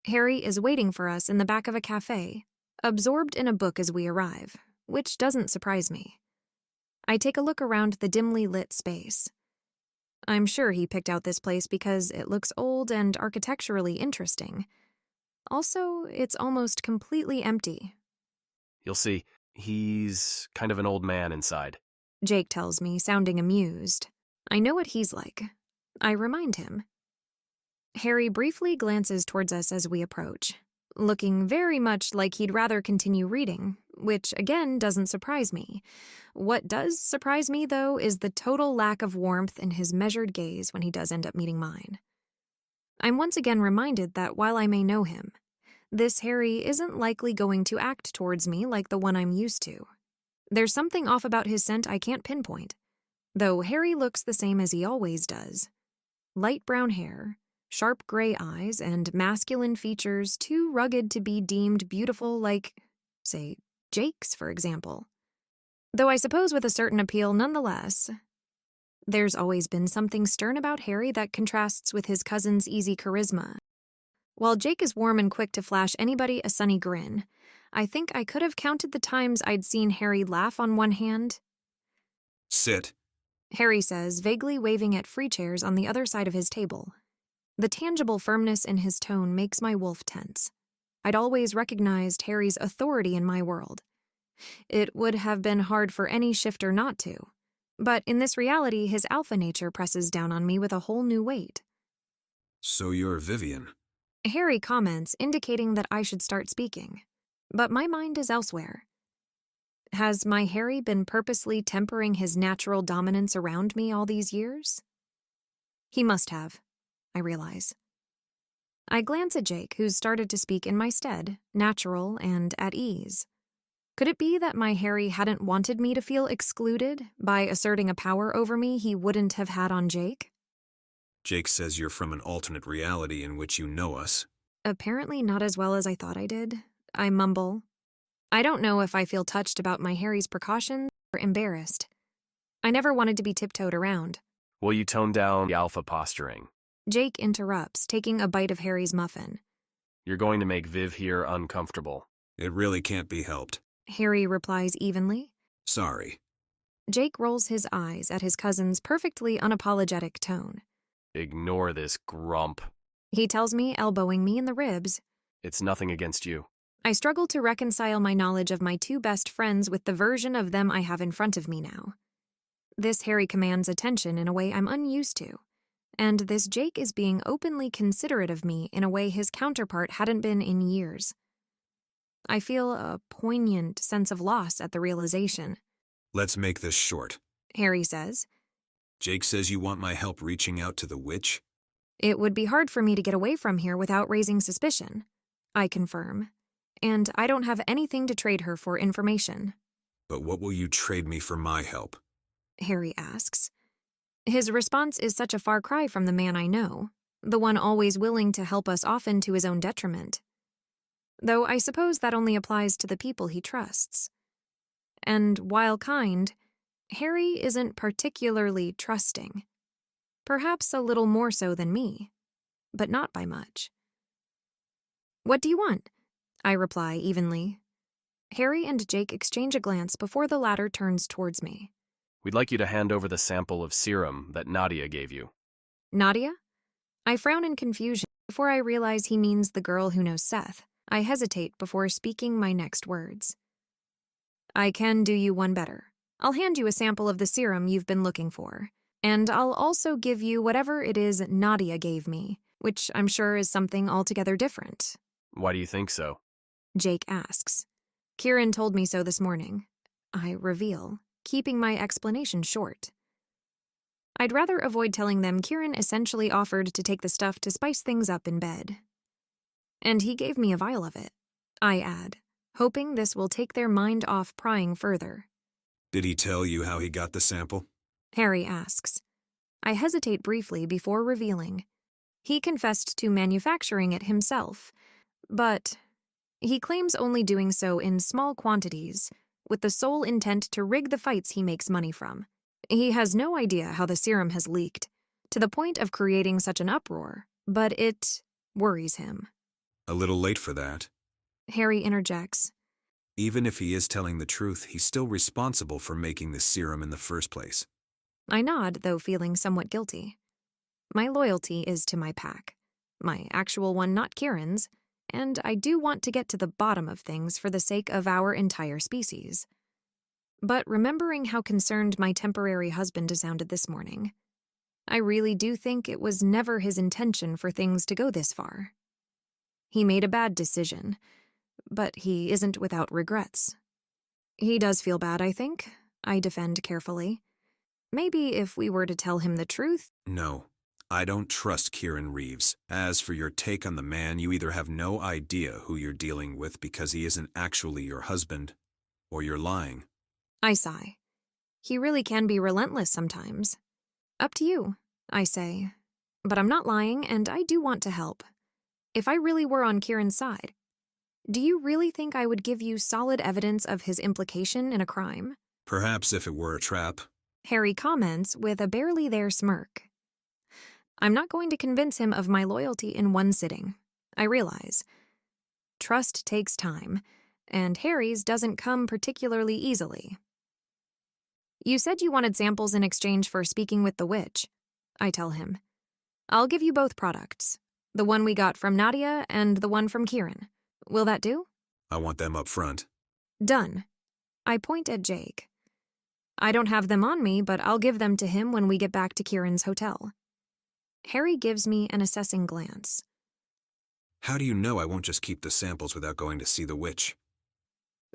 Harry is waiting for us in the back of a cafe, absorbed in a book as we arrive, which doesn't surprise me. I take a look around the dimly lit space. I'm sure he picked out this place because it looks old and architecturally interesting. Also, it's almost completely empty. You'll see, he's kind of an old man inside. Jake tells me, sounding amused. I know what he's like. I remind him. Harry briefly glances towards us as we approach, looking very much like he'd rather continue reading, which again doesn't surprise me. What does surprise me, though, is the total lack of warmth in his measured gaze when he does end up meeting mine. I'm once again reminded that while I may know him, this Harry isn't likely going to act towards me like the one I'm used to. There's something off about his scent I can't pinpoint, though Harry looks the same as he always does. Light brown hair, sharp gray eyes, and masculine features too rugged to be deemed beautiful like, say, Jake's, for example. Though I suppose with a certain appeal nonetheless. There's always been something stern about Harry that contrasts with his cousin's easy charisma. While Jake is warm and quick to flash anybody a sunny grin, I think I could have counted the times I'd seen Harry laugh on one hand. Sit. Harry says, vaguely waving at free chairs on the other side of his table. The tangible firmness in his tone makes my wolf tense. I'd always recognized Harry's authority in my world. It would have been hard for any shifter not to. But in this reality, his alpha nature presses down on me with a whole new weight. So you're Vivian. Harry comments, indicating that I should start speaking. But my mind is elsewhere. Has my Harry been purposely tempering his natural dominance around me all these years? He must have, I realize. I glance at Jake, who's started to speak in my stead, natural and at ease. Could it be that my Harry hadn't wanted me to feel excluded by asserting a power over me he wouldn't have had on Jake? Jake says you're from an alternate reality in which you know us. Apparently not as well as I thought I did. I mumble. I don't know if I feel touched about my Harry's precautions or embarrassed. I never wanted to be tiptoed around. Will you tone down the alpha posturing? Jake interrupts, taking a bite of Harry's muffin. You're going to make Viv here uncomfortable. It really can't be helped. Harry replies evenly. Sorry. Jake rolls his eyes at his cousin's perfectly unapologetic tone. Ignore this grump. He tells me, elbowing me in the ribs. It's nothing against you. I struggle to reconcile my knowledge of my two best friends with the version of them I have in front of me now. This Harry commands attention in a way I'm unused to, and this Jake is being openly considerate of me in a way his counterpart hadn't been in years. I feel a poignant sense of loss at the realization. Let's make this short. Harry says. Jake says you want my help reaching out to the witch? It would be hard for me to get away from here without raising suspicion, I confirm. And I don't have anything to trade her for information. But what will you trade me for my help? Harry asks. His response is such a far cry from the man I know, the one always willing to help us often to his own detriment. Though I suppose that only applies to the people he trusts. And while kind, Harry isn't particularly trusting. Perhaps a little more so than me, but not by much. What do you want? I reply evenly. Harry and Jake exchange a glance before the latter turns towards me. We'd like you to hand over the sample of serum that Nadia gave you. Nadia? I frown in confusion before I realize he means the girl who knows Seth. I hesitate before speaking my next words. I can do you one better. I'll hand you a sample of the serum you've been looking for, and I'll also give you whatever it is Nadia gave me, which I'm sure is something altogether different. Why do you think so? Jake asks. Kieran told me so this morning. I reveal, keeping my explanation short. I'd rather avoid telling them Kieran essentially offered to take the stuff to spice things up in bed. And he gave me a vial of it, I add, hoping this will take their mind off prying further. Did he tell you how he got the sample? Harry asks. I hesitate briefly before revealing. He confessed to manufacturing it himself, but he claims only doing so in small quantities, with the sole intent to rig the fights he makes money from. He has no idea how the serum has leaked, to the point of creating such an uproar, but it worries him. A little late for that. Harry interjects. Even if he is telling the truth, he's still responsible for making this serum in the first place. I nod, though feeling somewhat guilty. My loyalty is to my pack, my actual one, not Kieran's, and I do want to get to the bottom of things for the sake of our entire species. But remembering how concerned my temporary husband sounded this morning, I really do think it was never his intention for things to go this far. He made a bad decision, but he isn't without regrets. He does feel bad, I think. I defend carefully. Maybe if we were to tell him the truth... No, I don't trust Kieran Reeves. As for your take on the man, you either have no idea who you're dealing with because he isn't actually your husband, or you're lying. I sigh. He really can be relentless sometimes. Up to you, I say. But I'm not lying, and I do want to help. If I really were on Kieran's side, do you really think I would give you solid evidence of his implication in a crime? Perhaps if it were a trap. Harry comments with a barely there smirk. I'm not going to convince him of my loyalty in one sitting, I realize. Trust takes time, and Harry's doesn't come particularly easily. You said you wanted samples in exchange for speaking with the witch, I tell him. I'll give you both products, the one we got from Nadia and the one from Kieran. Will that do? I want them up front. Done. I point at Jake. I don't have them on me, but I'll give them to him when we get back to Kieran's hotel. Harry gives me an assessing glance. How do you know I won't just keep the samples without going to see the witch?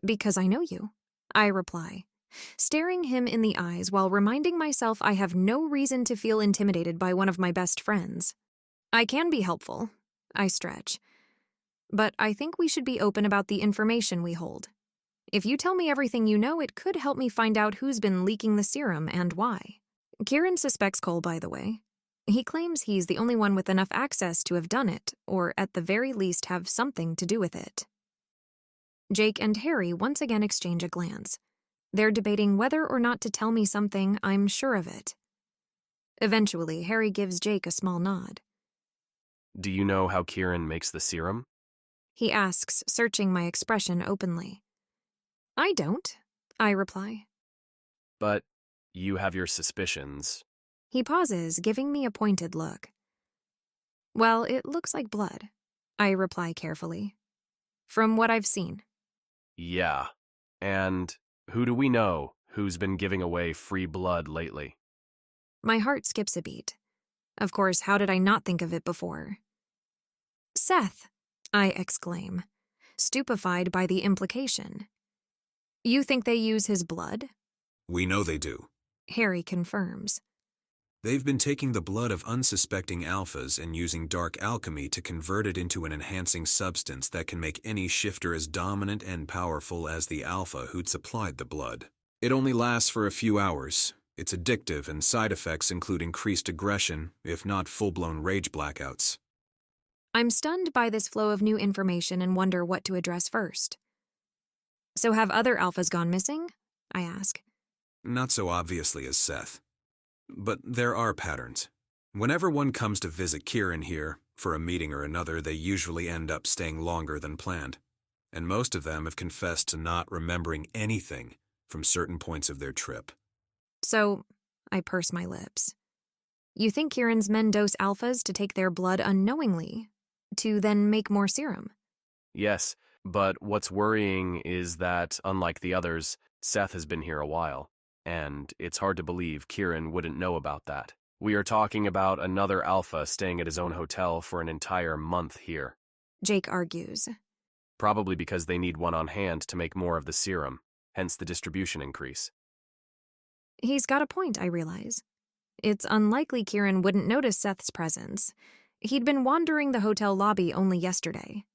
Because I know you, I reply, staring him in the eyes while reminding myself I have no reason to feel intimidated by one of my best friends. I can be helpful, I stretch. But I think we should be open about the information we hold. If you tell me everything you know, it could help me find out who's been leaking the serum and why. Kieran suspects Cole, by the way. He claims he's the only one with enough access to have done it, or at the very least have something to do with it. Jake and Harry once again exchange a glance. They're debating whether or not to tell me something I'm sure of it. Eventually, Harry gives Jake a small nod. Do you know how Kieran makes the serum? He asks, searching my expression openly. I don't, I reply. But you have your suspicions. He pauses, giving me a pointed look. Well, it looks like blood, I reply carefully. From what I've seen. Yeah. And who do we know who's been giving away free blood lately? My heart skips a beat. Of course, how did I not think of it before? Seth, I exclaim, stupefied by the implication. You think they use his blood? We know they do. Harry confirms. They've been taking the blood of unsuspecting alphas and using dark alchemy to convert it into an enhancing substance that can make any shifter as dominant and powerful as the alpha who'd supplied the blood. It only lasts for a few hours. It's addictive, and side effects include increased aggression, if not full-blown rage blackouts. I'm stunned by this flow of new information and wonder what to address first. So have other alphas gone missing? I ask. Not so obviously as Seth. But there are patterns. Whenever one comes to visit Kieran here, for a meeting or another, they usually end up staying longer than planned. And most of them have confessed to not remembering anything from certain points of their trip. So, I purse my lips. You think Kieran's men dose alphas to take their blood unknowingly, to then make more serum? Yes, but what's worrying is that, unlike the others, Seth has been here a while, and it's hard to believe Kieran wouldn't know about that. We are talking about another alpha staying at his own hotel for an entire month here. Jake argues. Probably because they need one on hand to make more of the serum, hence the distribution increase. He's got a point, I realize. It's unlikely Kieran wouldn't notice Seth's presence. He'd been wandering the hotel lobby only yesterday.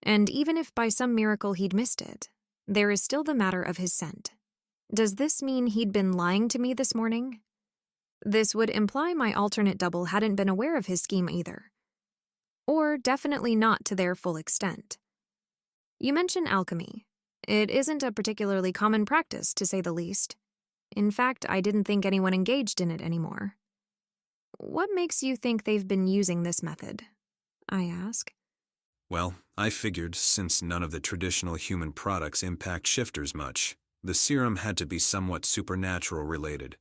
And even if by some miracle he'd missed it, there is still the matter of his scent. Does this mean he'd been lying to me this morning? This would imply my alternate double hadn't been aware of his scheme either, or definitely not to their full extent. You mention alchemy. It isn't a particularly common practice, to say the least. In fact, I didn't think anyone engaged in it anymore. What makes you think they've been using this method? I ask. Well, I figured since none of the traditional human products impact shifters much, the serum had to be somewhat supernatural related.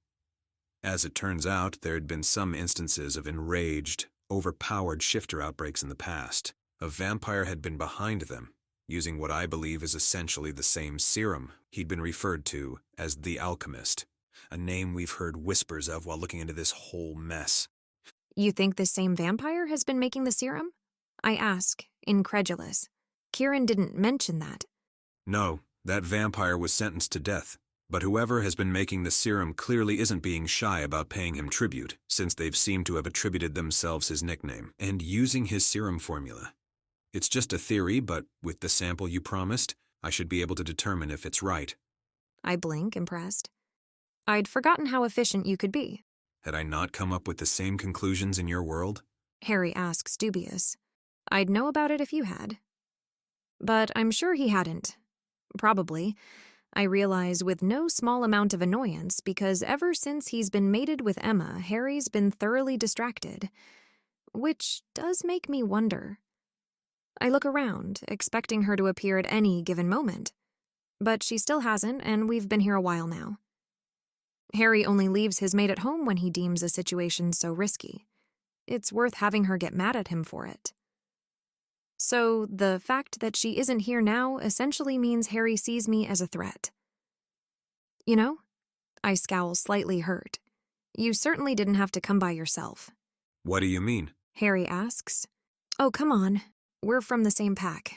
As it turns out, there had been some instances of enraged, overpowered shifter outbreaks in the past. A vampire had been behind them, using what I believe is essentially the same serum. He'd been referred to as the Alchemist, a name we've heard whispers of while looking into this whole mess. You think this same vampire has been making the serum? I ask, incredulous. Kieran didn't mention that. No, that vampire was sentenced to death, but whoever has been making the serum clearly isn't being shy about paying him tribute, since they've seemed to have attributed themselves his nickname, and using his serum formula. It's just a theory, but with the sample you promised, I should be able to determine if it's right. I blink, impressed. I'd forgotten how efficient you could be. Had I not come up with the same conclusions in your world? Harry asks, dubious. I'd know about it if you had. But I'm sure he hadn't. Probably. I realize with no small amount of annoyance because ever since he's been mated with Emma, Harry's been thoroughly distracted. Which does make me wonder. I look around, expecting her to appear at any given moment. But she still hasn't, and we've been here a while now. Harry only leaves his mate at home when he deems a situation so risky. It's worth having her get mad at him for it. So the fact that she isn't here now essentially means Harry sees me as a threat. You know? I scowl, slightly hurt. You certainly didn't have to come by yourself. What do you mean? Harry asks. Oh, come on. We're from the same pack.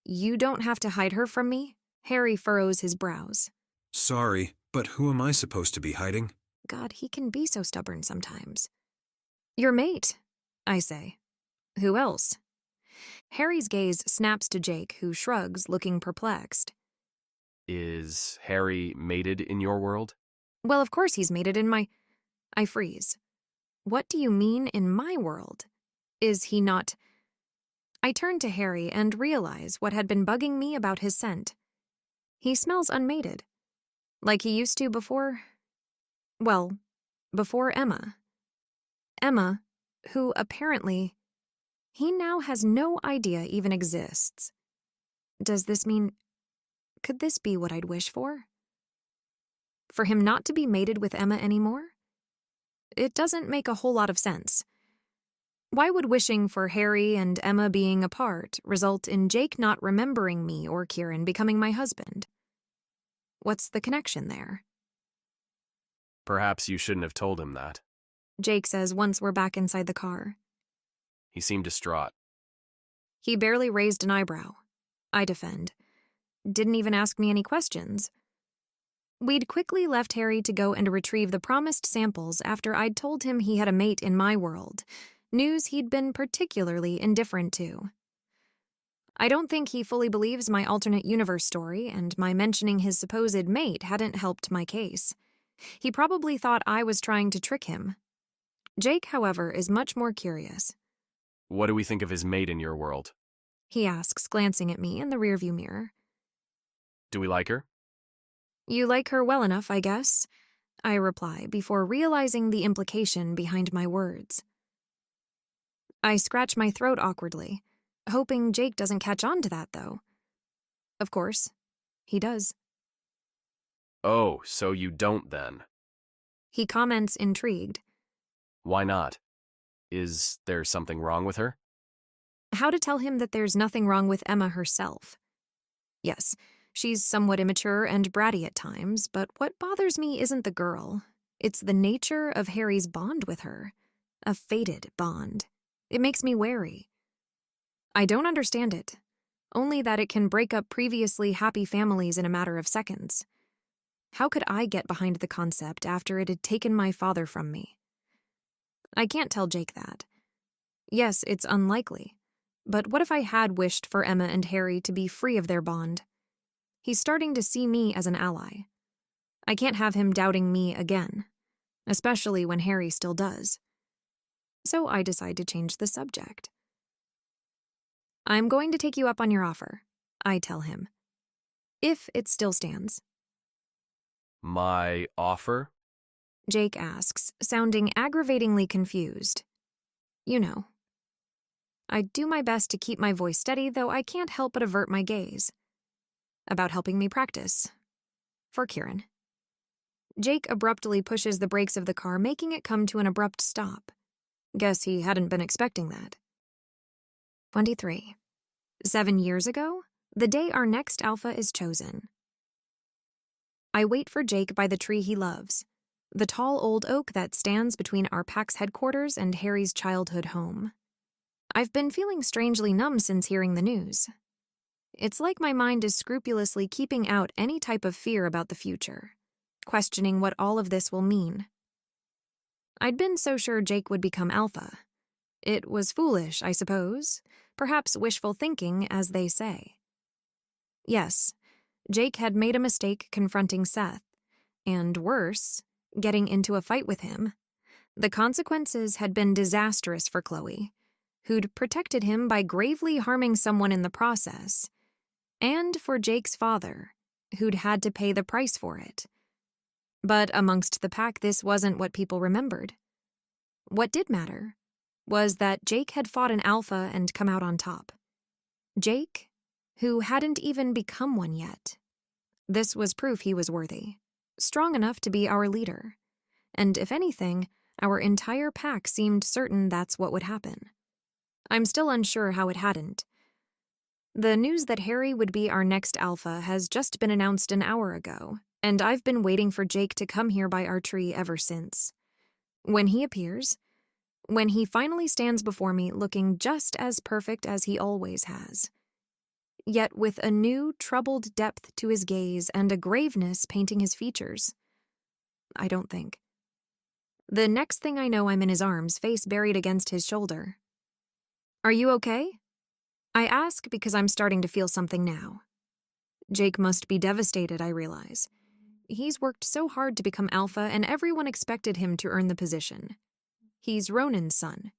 You don't have to hide her from me? Harry furrows his brows. Sorry, but who am I supposed to be hiding? God, he can be so stubborn sometimes. Your mate, I say. Who else? Harry's gaze snaps to Jake, who shrugs, looking perplexed. Is Harry mated in your world? Well, of course he's mated in my... I freeze. What do you mean in my world? Is he not... I turn to Harry and realize what had been bugging me about his scent. He smells unmated. Like he used to before... Well, before Emma. Emma, who apparently... He now has no idea even exists. Does this mean... Could this be what I'd wish for? For him not to be mated with Emma anymore? It doesn't make a whole lot of sense. Why would wishing for Harry and Emma being apart result in Jake not remembering me or Kieran becoming my husband? What's the connection there? Perhaps you shouldn't have told him that. Jake says once we're back inside the car. He seemed distraught. He barely raised an eyebrow. I defend. Didn't even ask me any questions. We'd quickly left Harry to go and retrieve the promised samples after I'd told him he had a mate in my world, news he'd been particularly indifferent to. I don't think he fully believes my alternate universe story, and my mentioning his supposed mate hadn't helped my case. He probably thought I was trying to trick him. Jake, however, is much more curious. What do we think of his mate in your world? He asks, glancing at me in the rearview mirror. Do we like her? You like her well enough, I guess, I reply before realizing the implication behind my words. I scratch my throat awkwardly, hoping Jake doesn't catch on to that, though. Of course, he does. Oh, so you don't then? He comments, intrigued. Why not? Is there something wrong with her? How to tell him that there's nothing wrong with Emma herself? Yes, she's somewhat immature and bratty at times, but what bothers me isn't the girl. It's the nature of Harry's bond with her. A fated bond. It makes me wary. I don't understand it, only that it can break up previously happy families in a matter of seconds. How could I get behind the concept after it had taken my father from me? I can't tell Jake that. Yes, it's unlikely, but what if I had wished for Emma and Harry to be free of their bond? He's starting to see me as an ally. I can't have him doubting me again, especially when Harry still does. So I decide to change the subject. I'm going to take you up on your offer, I tell him. If it still stands. My offer? Jake asks, sounding aggravatingly confused. You know. I do my best to keep my voice steady, though I can't help but avert my gaze. About helping me practice. For Kieran. Jake abruptly pushes the brakes of the car, making it come to an abrupt stop. Guess he hadn't been expecting that. 23. 7 years ago, the day our next alpha is chosen. I wait for Jake by the tree he loves, the tall old oak that stands between our pack's headquarters and Harry's childhood home. I've been feeling strangely numb since hearing the news. It's like my mind is scrupulously keeping out any type of fear about the future, questioning what all of this will mean. I'd been so sure Jake would become alpha. It was foolish, I suppose, perhaps wishful thinking, as they say. Yes, Jake had made a mistake confronting Seth, and worse, getting into a fight with him. The consequences had been disastrous for Chloe, who'd protected him by gravely harming someone in the process, and for Jake's father, who'd had to pay the price for it. But amongst the pack, this wasn't what people remembered. What did matter was that Jake had fought an alpha and come out on top. Jake, who hadn't even become one yet. This was proof he was worthy, strong enough to be our leader. And if anything, our entire pack seemed certain that's what would happen. I'm still unsure how it hadn't. The news that Harry would be our next alpha has just been announced an hour ago, and I've been waiting for Jake to come here by our tree ever since. When he appears, when he finally stands before me looking just as perfect as he always has, yet with a new, troubled depth to his gaze and a graveness painting his features. I don't think. The next thing I know, I'm in his arms, face buried against his shoulder. Are you okay? I ask because I'm starting to feel something now. Jake must be devastated, I realize. He's worked so hard to become alpha, and everyone expected him to earn the position. He's Ronan's son.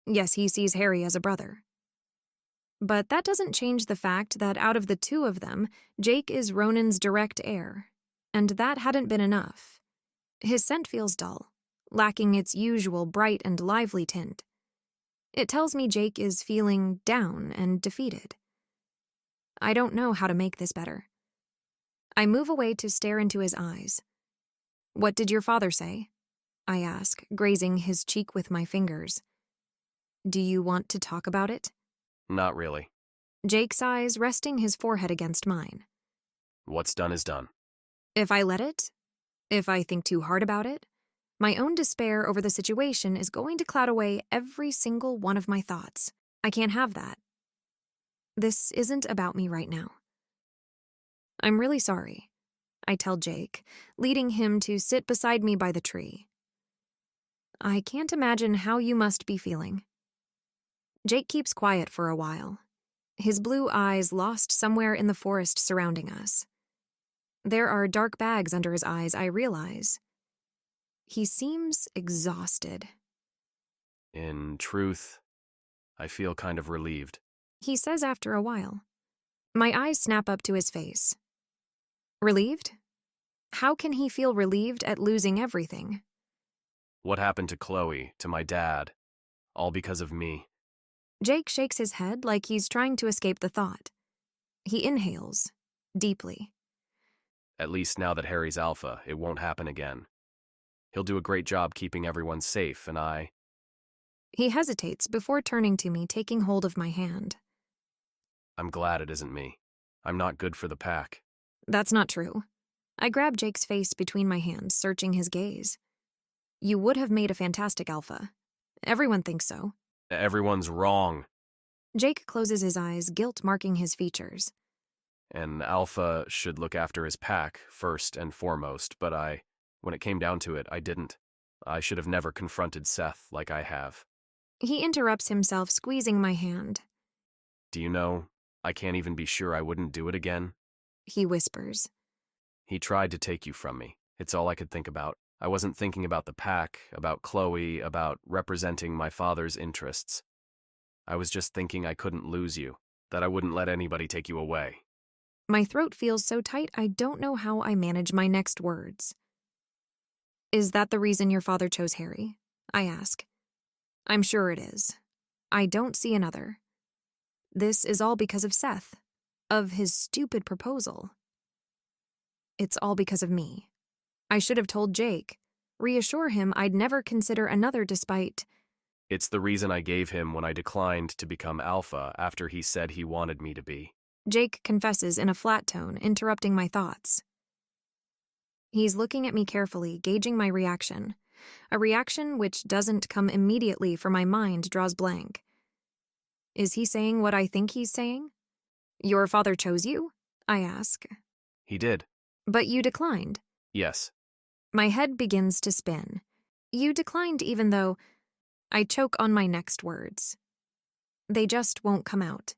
Yes, he sees Harry as a brother. But that doesn't change the fact that out of the two of them, Jake is Ronan's direct heir, and that hadn't been enough. His scent feels dull, lacking its usual bright and lively tint. It tells me Jake is feeling down and defeated. I don't know how to make this better. I move away to stare into his eyes. What did your father say? I ask, grazing his cheek with my fingers. Do you want to talk about it? Not really. Jake sighs, resting his forehead against mine. What's done is done. If I let it, if I think too hard about it, my own despair over the situation is going to cloud away every single one of my thoughts. I can't have that. This isn't about me right now. I'm really sorry, I tell Jake, leading him to sit beside me by the tree. I can't imagine how you must be feeling. Jake keeps quiet for a while, his blue eyes lost somewhere in the forest surrounding us. There are dark bags under his eyes, I realize. He seems exhausted. In truth, I feel kind of relieved. He says after a while. My eyes snap up to his face. Relieved? How can he feel relieved at losing everything? What happened to Chloe, to my dad? All because of me. Jake shakes his head like he's trying to escape the thought. He inhales, deeply. At least now that Harry's alpha, it won't happen again. He'll do a great job keeping everyone safe, and I... He hesitates before turning to me, taking hold of my hand. I'm glad it isn't me. I'm not good for the pack. That's not true. I grab Jake's face between my hands, searching his gaze. You would have made a fantastic alpha. Everyone thinks so. Everyone's wrong. Jake closes his eyes, guilt marking his features. An alpha should look after his pack, first and foremost, but when it came down to it, I didn't. I should have never confronted Seth like I have. He interrupts himself, squeezing my hand. Do you know, I can't even be sure I wouldn't do it again. He whispers. He tried to take you from me. It's all I could think about. I wasn't thinking about the pack, about Chloe, about representing my father's interests. I was just thinking I couldn't lose you, that I wouldn't let anybody take you away. My throat feels so tight I don't know how I manage my next words. Is that the reason your father chose Harry? I ask. I'm sure it is. I don't see another. This is all because of Seth, of his stupid proposal. It's all because of me. I should have told Jake, reassure him I'd never consider another despite... It's the reason I gave him when I declined to become Alpha after he said he wanted me to be. Jake confesses in a flat tone, interrupting my thoughts. He's looking at me carefully, gauging my reaction. A reaction which doesn't come immediately for my mind draws blank. Is he saying what I think he's saying? Your father chose you? I ask. He did. But you declined. Yes. My head begins to spin. You declined even though... I choke on my next words. They just won't come out.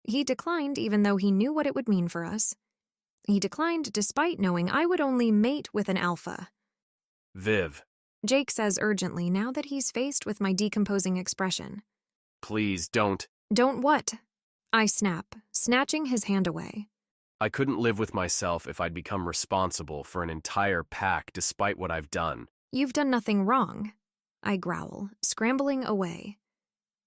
He declined even though he knew what it would mean for us. He declined despite knowing I would only mate with an alpha. Viv. Jake says urgently now that he's faced with my decomposing expression. Please don't. Don't what? I snap, snatching his hand away. I couldn't live with myself if I'd become responsible for an entire pack despite what I've done. You've done nothing wrong, I growl, scrambling away.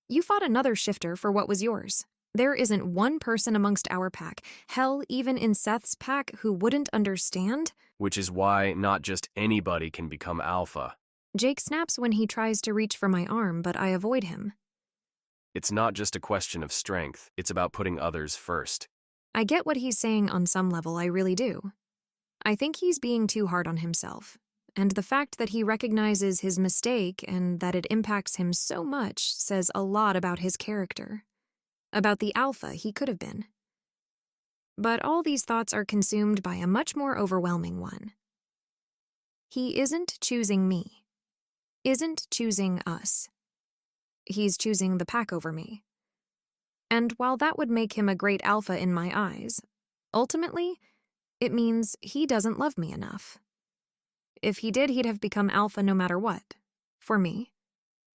You fought another shifter for what was yours. There isn't one person amongst our pack, hell, even in Seth's pack, who wouldn't understand. Which is why not just anybody can become Alpha. Jake snaps when he tries to reach for my arm, but I avoid him. It's not just a question of strength, it's about putting others first. I get what he's saying on some level, I really do. I think he's being too hard on himself, and the fact that he recognizes his mistake and that it impacts him so much says a lot about his character, about the alpha he could have been. But all these thoughts are consumed by a much more overwhelming one. He isn't choosing me, isn't choosing us. He's choosing the pack over me. And while that would make him a great alpha in my eyes, ultimately, it means he doesn't love me enough. If he did, he'd have become alpha no matter what, for me,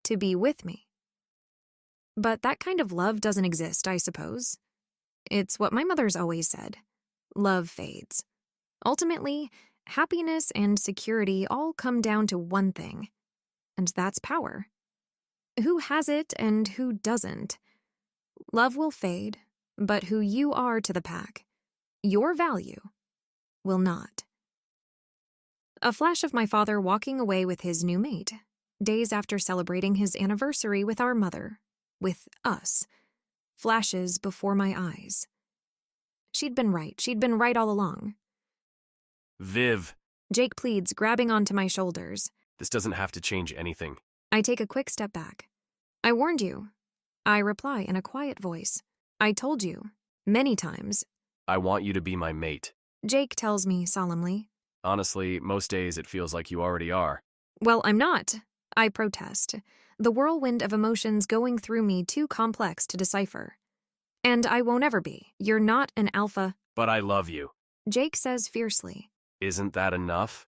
to be with me. But that kind of love doesn't exist, I suppose. It's what my mother's always said. Love fades. Ultimately, happiness and security all come down to one thing, and that's power. Who has it and who doesn't? Love will fade, but who you are to the pack, your value, will not. A flash of my father walking away with his new mate, days after celebrating his anniversary with our mother, with us, flashes before my eyes. She'd been right all along. Viv. Jake pleads, grabbing onto my shoulders. This doesn't have to change anything. I take a quick step back. I warned you. I reply in a quiet voice. I told you, many times. I want you to be my mate. Jake tells me solemnly. Honestly, most days it feels like you already are. Well, I'm not. I protest, the whirlwind of emotions going through me too complex to decipher. And I won't ever be. You're not an alpha. But I love you. Jake says fiercely. Isn't that enough?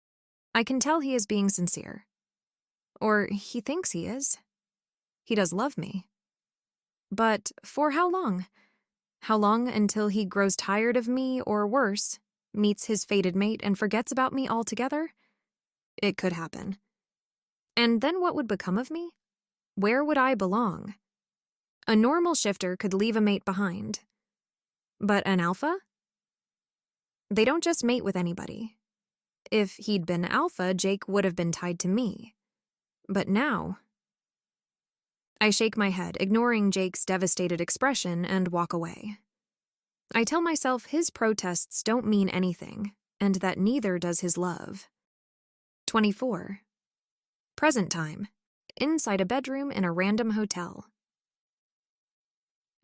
I can tell he is being sincere. Or he thinks he is. He does love me. But for how long? How long until he grows tired of me, or worse, meets his fated mate and forgets about me altogether? It could happen. And then what would become of me? Where would I belong? A normal shifter could leave a mate behind. But an alpha? They don't just mate with anybody. If he'd been alpha, Jake would have been tied to me. But now... I shake my head, ignoring Jake's devastated expression, and walk away. I tell myself his protests don't mean anything, and that neither does his love. 24. Present time. Inside a bedroom in a random hotel.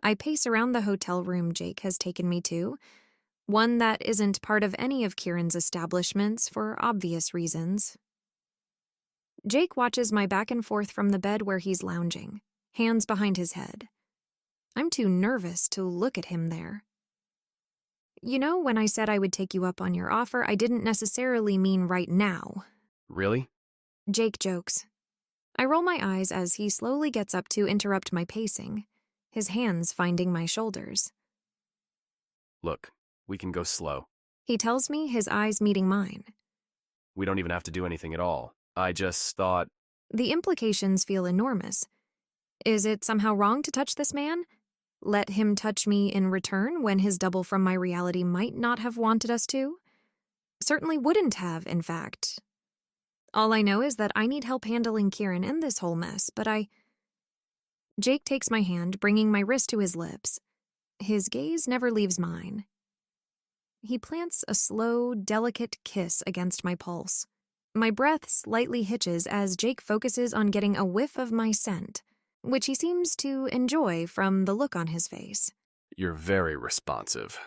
I pace around the hotel room Jake has taken me to, one that isn't part of any of Kieran's establishments for obvious reasons. Jake watches my back and forth from the bed where he's lounging, hands behind his head. I'm too nervous to look at him there. You know, when I said I would take you up on your offer, I didn't necessarily mean right now. Really? Jake jokes. I roll my eyes as he slowly gets up to interrupt my pacing, his hands finding my shoulders. Look, we can go slow. He tells me, his eyes meeting mine. We don't even have to do anything at all. I just thought... The implications feel enormous. Is it somehow wrong to touch this man? Let him touch me in return when his double from my reality might not have wanted us to? Certainly wouldn't have, in fact. All I know is that I need help handling Kieran and this whole mess, but Jake takes my hand, bringing my wrist to his lips. His gaze never leaves mine. He plants a slow, delicate kiss against my pulse. My breath slightly hitches as Jake focuses on getting a whiff of my scent, which he seems to enjoy from the look on his face. You're very responsive.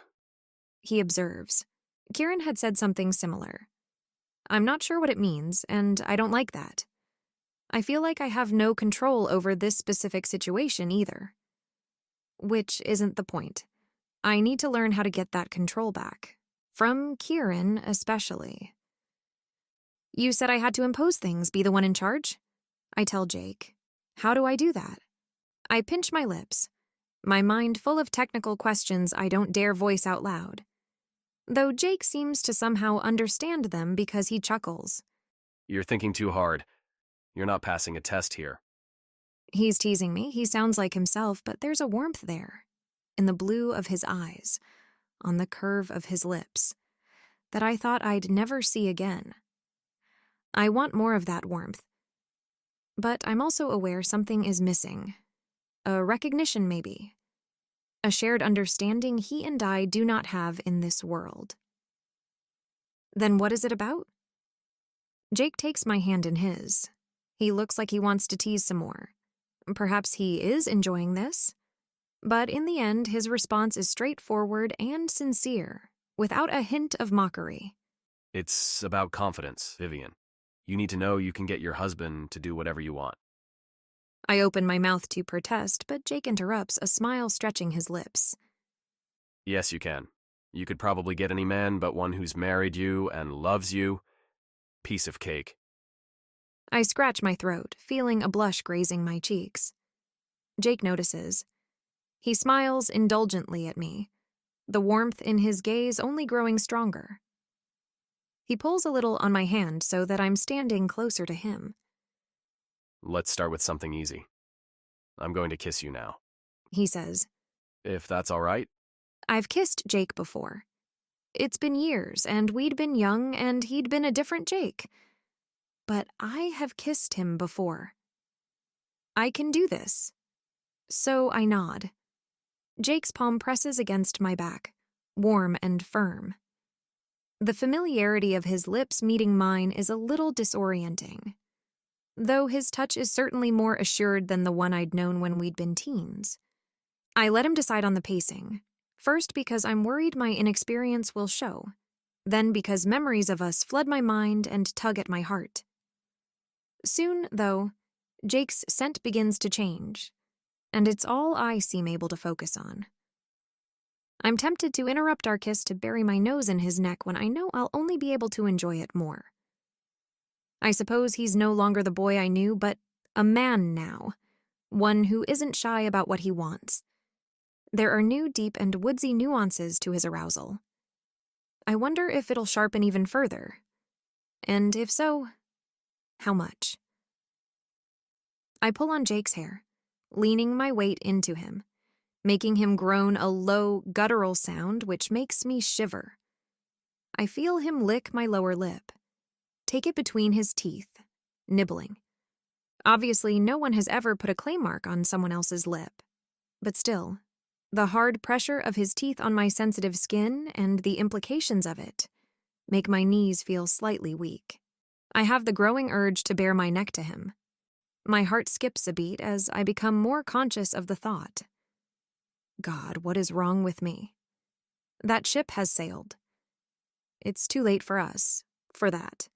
He observes. Kieran had said something similar. I'm not sure what it means, and I don't like that. I feel like I have no control over this specific situation either. Which isn't the point. I need to learn how to get that control back. From Kieran, especially. You said I had to impose things, be the one in charge? I tell Jake. How do I do that? I pinch my lips, my mind full of technical questions I don't dare voice out loud. Though Jake seems to somehow understand them because he chuckles. You're thinking too hard. You're not passing a test here. He's teasing me. He sounds like himself, but there's a warmth there. In the blue of his eyes, on the curve of his lips, that I thought I'd never see again. I want more of that warmth. But I'm also aware something is missing. A recognition, maybe. A shared understanding he and I do not have in this world. Then what is it about? Jake takes my hand in his. He looks like he wants to tease some more. Perhaps he is enjoying this. But in the end, his response is straightforward and sincere, without a hint of mockery. It's about confidence, Vivian. You need to know you can get your husband to do whatever you want. I open my mouth to protest, but Jake interrupts, a smile stretching his lips. Yes, you can. You could probably get any man but one who's married you and loves you. Piece of cake. I scratch my throat, feeling a blush grazing my cheeks. Jake notices. He smiles indulgently at me, the warmth in his gaze only growing stronger. He pulls a little on my hand so that I'm standing closer to him. Let's start with something easy. I'm going to kiss you now. He says. If that's all right. I've kissed Jake before. It's been years, and we'd been young, and he'd been a different Jake. But I have kissed him before. I can do this. So I nod. Jake's palm presses against my back, warm and firm. The familiarity of his lips meeting mine is a little disorienting, though his touch is certainly more assured than the one I'd known when we'd been teens. I let him decide on the pacing, first because I'm worried my inexperience will show, then because memories of us flood my mind and tug at my heart. Soon, though, Jake's scent begins to change, and it's all I seem able to focus on. I'm tempted to interrupt our kiss to bury my nose in his neck when I know I'll only be able to enjoy it more. I suppose he's no longer the boy I knew, but a man now, one who isn't shy about what he wants. There are new, deep, and woodsy nuances to his arousal. I wonder if it'll sharpen even further, and if so, how much? I pull on Jake's hair, leaning my weight into him, making him groan a low, guttural sound which makes me shiver. I feel him lick my lower lip, take it between his teeth, nibbling. Obviously, no one has ever put a clay mark on someone else's lip, but still, the hard pressure of his teeth on my sensitive skin and the implications of it make my knees feel slightly weak. I have the growing urge to bare my neck to him. My heart skips a beat as I become more conscious of the thought. God, what is wrong with me? That ship has sailed. It's too late for us, for that.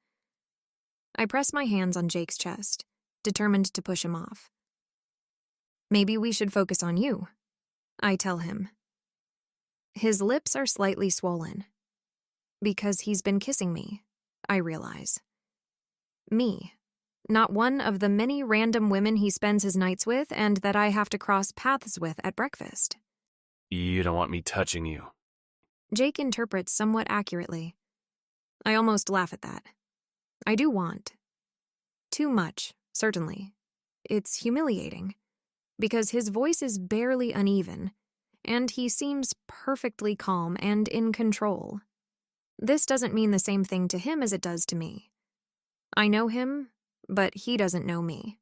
I press my hands on Jake's chest, determined to push him off. Maybe we should focus on you, I tell him. His lips are slightly swollen. Because he's been kissing me, I realize. Me, Not one of the many random women he spends his nights with and that I have to cross paths with at breakfast. You don't want me touching you. Jake interprets somewhat accurately. I almost laugh at that. I do want. Too much, certainly. It's humiliating, because his voice is barely uneven, and he seems perfectly calm and in control. This doesn't mean the same thing to him as it does to me. I know him, but he doesn't know me.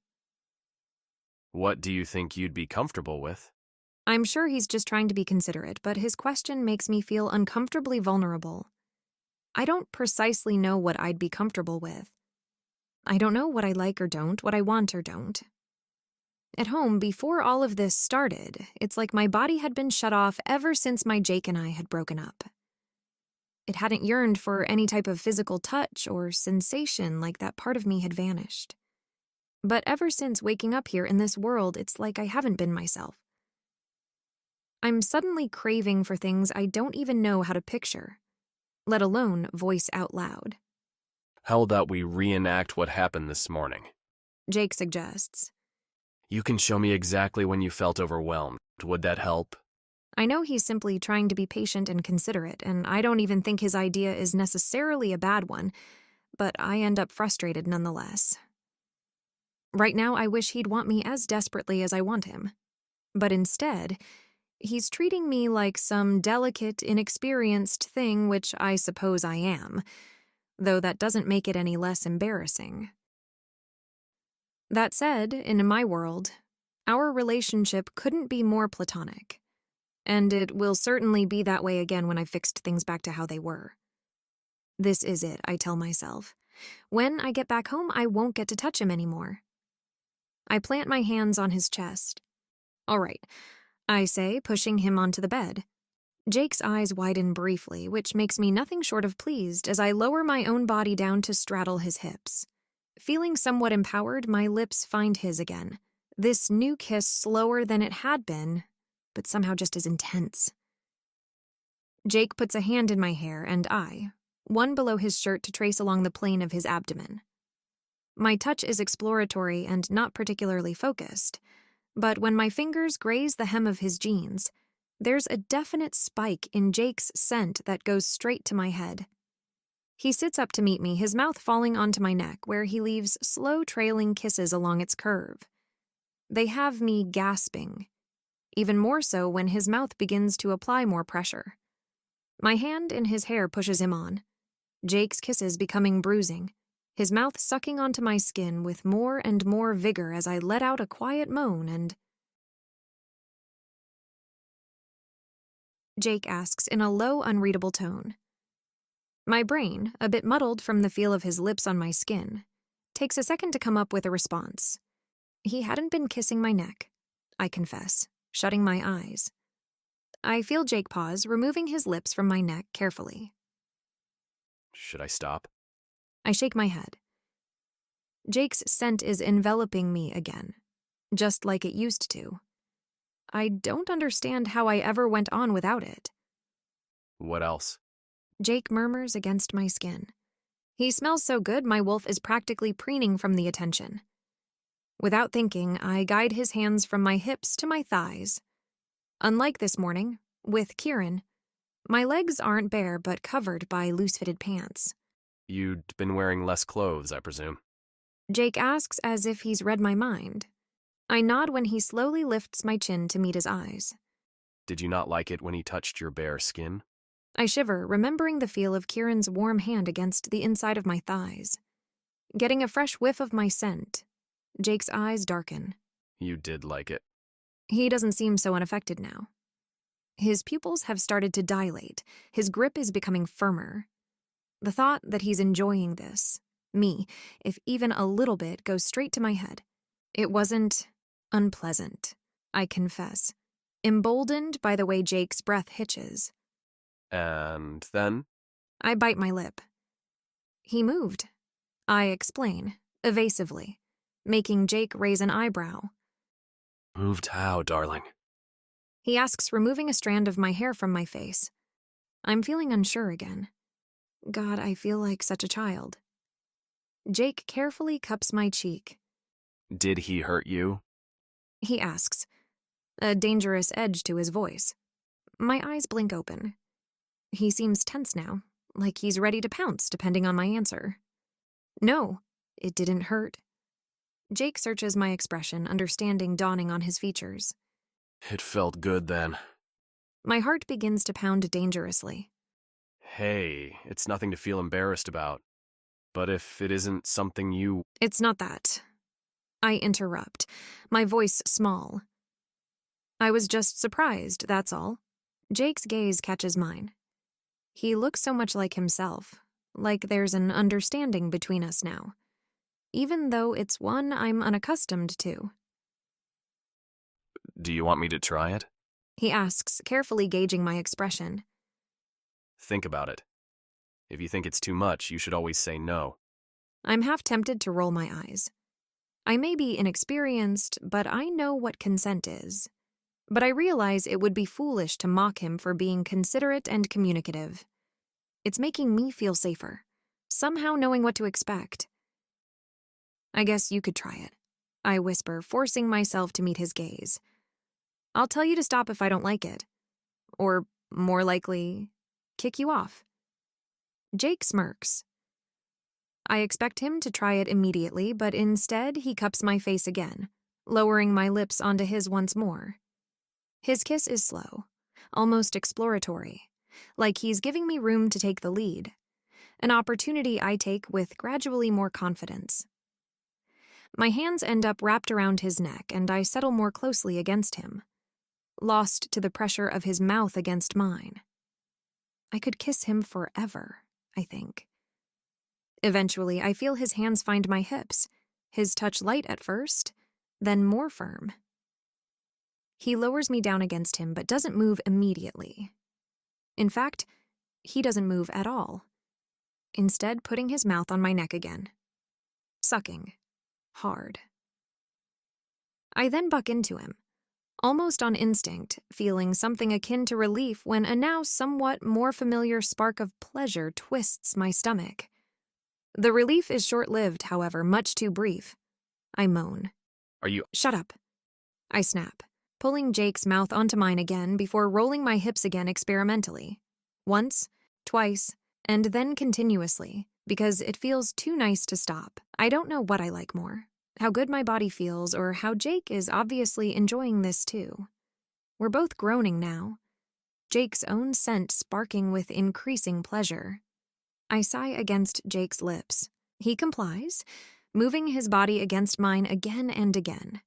What do you think you'd be comfortable with? I'm sure he's just trying to be considerate, but his question makes me feel uncomfortably vulnerable. I don't precisely know what I'd be comfortable with. I don't know what I like or don't, what I want or don't. At home, before all of this started, it's like my body had been shut off ever since my Jake and I had broken up. It hadn't yearned for any type of physical touch or sensation, like that part of me had vanished. But ever since waking up here in this world, it's like I haven't been myself. I'm suddenly craving for things I don't even know how to picture, let alone voice out loud. How about we reenact what happened this morning? Jake suggests. You can show me exactly when you felt overwhelmed. Would that help? I know he's simply trying to be patient and considerate, and I don't even think his idea is necessarily a bad one, but I end up frustrated nonetheless. Right now, I wish he'd want me as desperately as I want him. But instead, he's treating me like some delicate, inexperienced thing, which I suppose I am, though that doesn't make it any less embarrassing. That said, in my world, our relationship couldn't be more platonic, and it will certainly be that way again when I've fixed things back to how they were. This is it, I tell myself. When I get back home, I won't get to touch him anymore. I plant my hands on his chest. All right, I say, pushing him onto the bed. Jake's eyes widen briefly, which makes me nothing short of pleased as I lower my own body down to straddle his hips. Feeling somewhat empowered, my lips find his again. This new kiss slower than it had been, but somehow just as intense. Jake puts a hand in my hair, and I, one below his shirt to trace along the plane of his abdomen. My touch is exploratory and not particularly focused, but when my fingers graze the hem of his jeans, there's a definite spike in Jake's scent that goes straight to my head. He sits up to meet me, his mouth falling onto my neck, where he leaves slow trailing kisses along its curve. They have me gasping, even more so when his mouth begins to apply more pressure. My hand in his hair pushes him on, Jake's kisses becoming bruising, his mouth sucking onto my skin with more and more vigor as I let out a quiet moan and... Jake asks in a low, unreadable tone. My brain, a bit muddled from the feel of his lips on my skin, takes a second to come up with a response. He hadn't been kissing my neck, I confess, shutting my eyes. I feel Jake pause, removing his lips from my neck carefully. Should I stop? I shake my head. Jake's scent is enveloping me again, just like it used to. I don't understand how I ever went on without it. What else? Jake murmurs against my skin. He smells so good, my wolf is practically preening from the attention. Without thinking, I guide his hands from my hips to my thighs. Unlike this morning, with Kieran, my legs aren't bare but covered by loose-fitted pants. You'd been wearing less clothes, I presume. Jake asks as if he's read my mind. I nod when he slowly lifts my chin to meet his eyes. Did you not like it when he touched your bare skin? I shiver, remembering the feel of Kieran's warm hand against the inside of my thighs. Getting a fresh whiff of my scent, Jake's eyes darken. You did like it. He doesn't seem so unaffected now. His pupils have started to dilate. His grip is becoming firmer. The thought that he's enjoying this, me, if even a little bit, goes straight to my head. It wasn't unpleasant, I confess, emboldened by the way Jake's breath hitches. And then? I bite my lip. He moved. I explain, evasively, making Jake raise an eyebrow. Moved how, darling? He asks, removing a strand of my hair from my face. I'm feeling unsure again. God, I feel like such a child. Jake carefully cups my cheek. Did he hurt you? He asks, a dangerous edge to his voice. My eyes blink open. He seems tense now, like he's ready to pounce depending on my answer. No, it didn't hurt. Jake searches my expression, understanding dawning on his features. It felt good then. My heart begins to pound dangerously. Hey, it's nothing to feel embarrassed about. But if it isn't something you... It's not that. I interrupt, my voice small. I was just surprised, that's all. Jake's gaze catches mine. He looks so much like himself, like there's an understanding between us now, even though it's one I'm unaccustomed to. Do you want me to try it? He asks, carefully gauging my expression. Think about it. If you think it's too much, you should always say no. I'm half tempted to roll my eyes. I may be inexperienced, but I know what consent is. But I realize it would be foolish to mock him for being considerate and communicative. It's making me feel safer, somehow knowing what to expect. I guess you could try it, I whisper, forcing myself to meet his gaze. I'll tell you to stop if I don't like it. Or, more likely, kick you off. Jake smirks. I expect him to try it immediately, but instead he cups my face again, lowering my lips onto his once more. His kiss is slow, almost exploratory, like he's giving me room to take the lead, an opportunity I take with gradually more confidence. My hands end up wrapped around his neck, and I settle more closely against him, lost to the pressure of his mouth against mine. I could kiss him forever, I think. Eventually, I feel his hands find my hips, his touch light at first, then more firm. He lowers me down against him but doesn't move immediately. In fact, he doesn't move at all, instead putting his mouth on my neck again, sucking, hard. I then buck into him, almost on instinct, feeling something akin to relief when a now somewhat more familiar spark of pleasure twists my stomach. The relief is short-lived, however, much too brief. I moan. Are you... Shut up. I snap, pulling Jake's mouth onto mine again before rolling my hips again experimentally. Once, twice, and then continuously, because it feels too nice to stop. I don't know what I like more, how good my body feels or how Jake is obviously enjoying this too. We're both groaning now, Jake's own scent sparking with increasing pleasure. I sigh against Jake's lips. He complies, moving his body against mine again and again,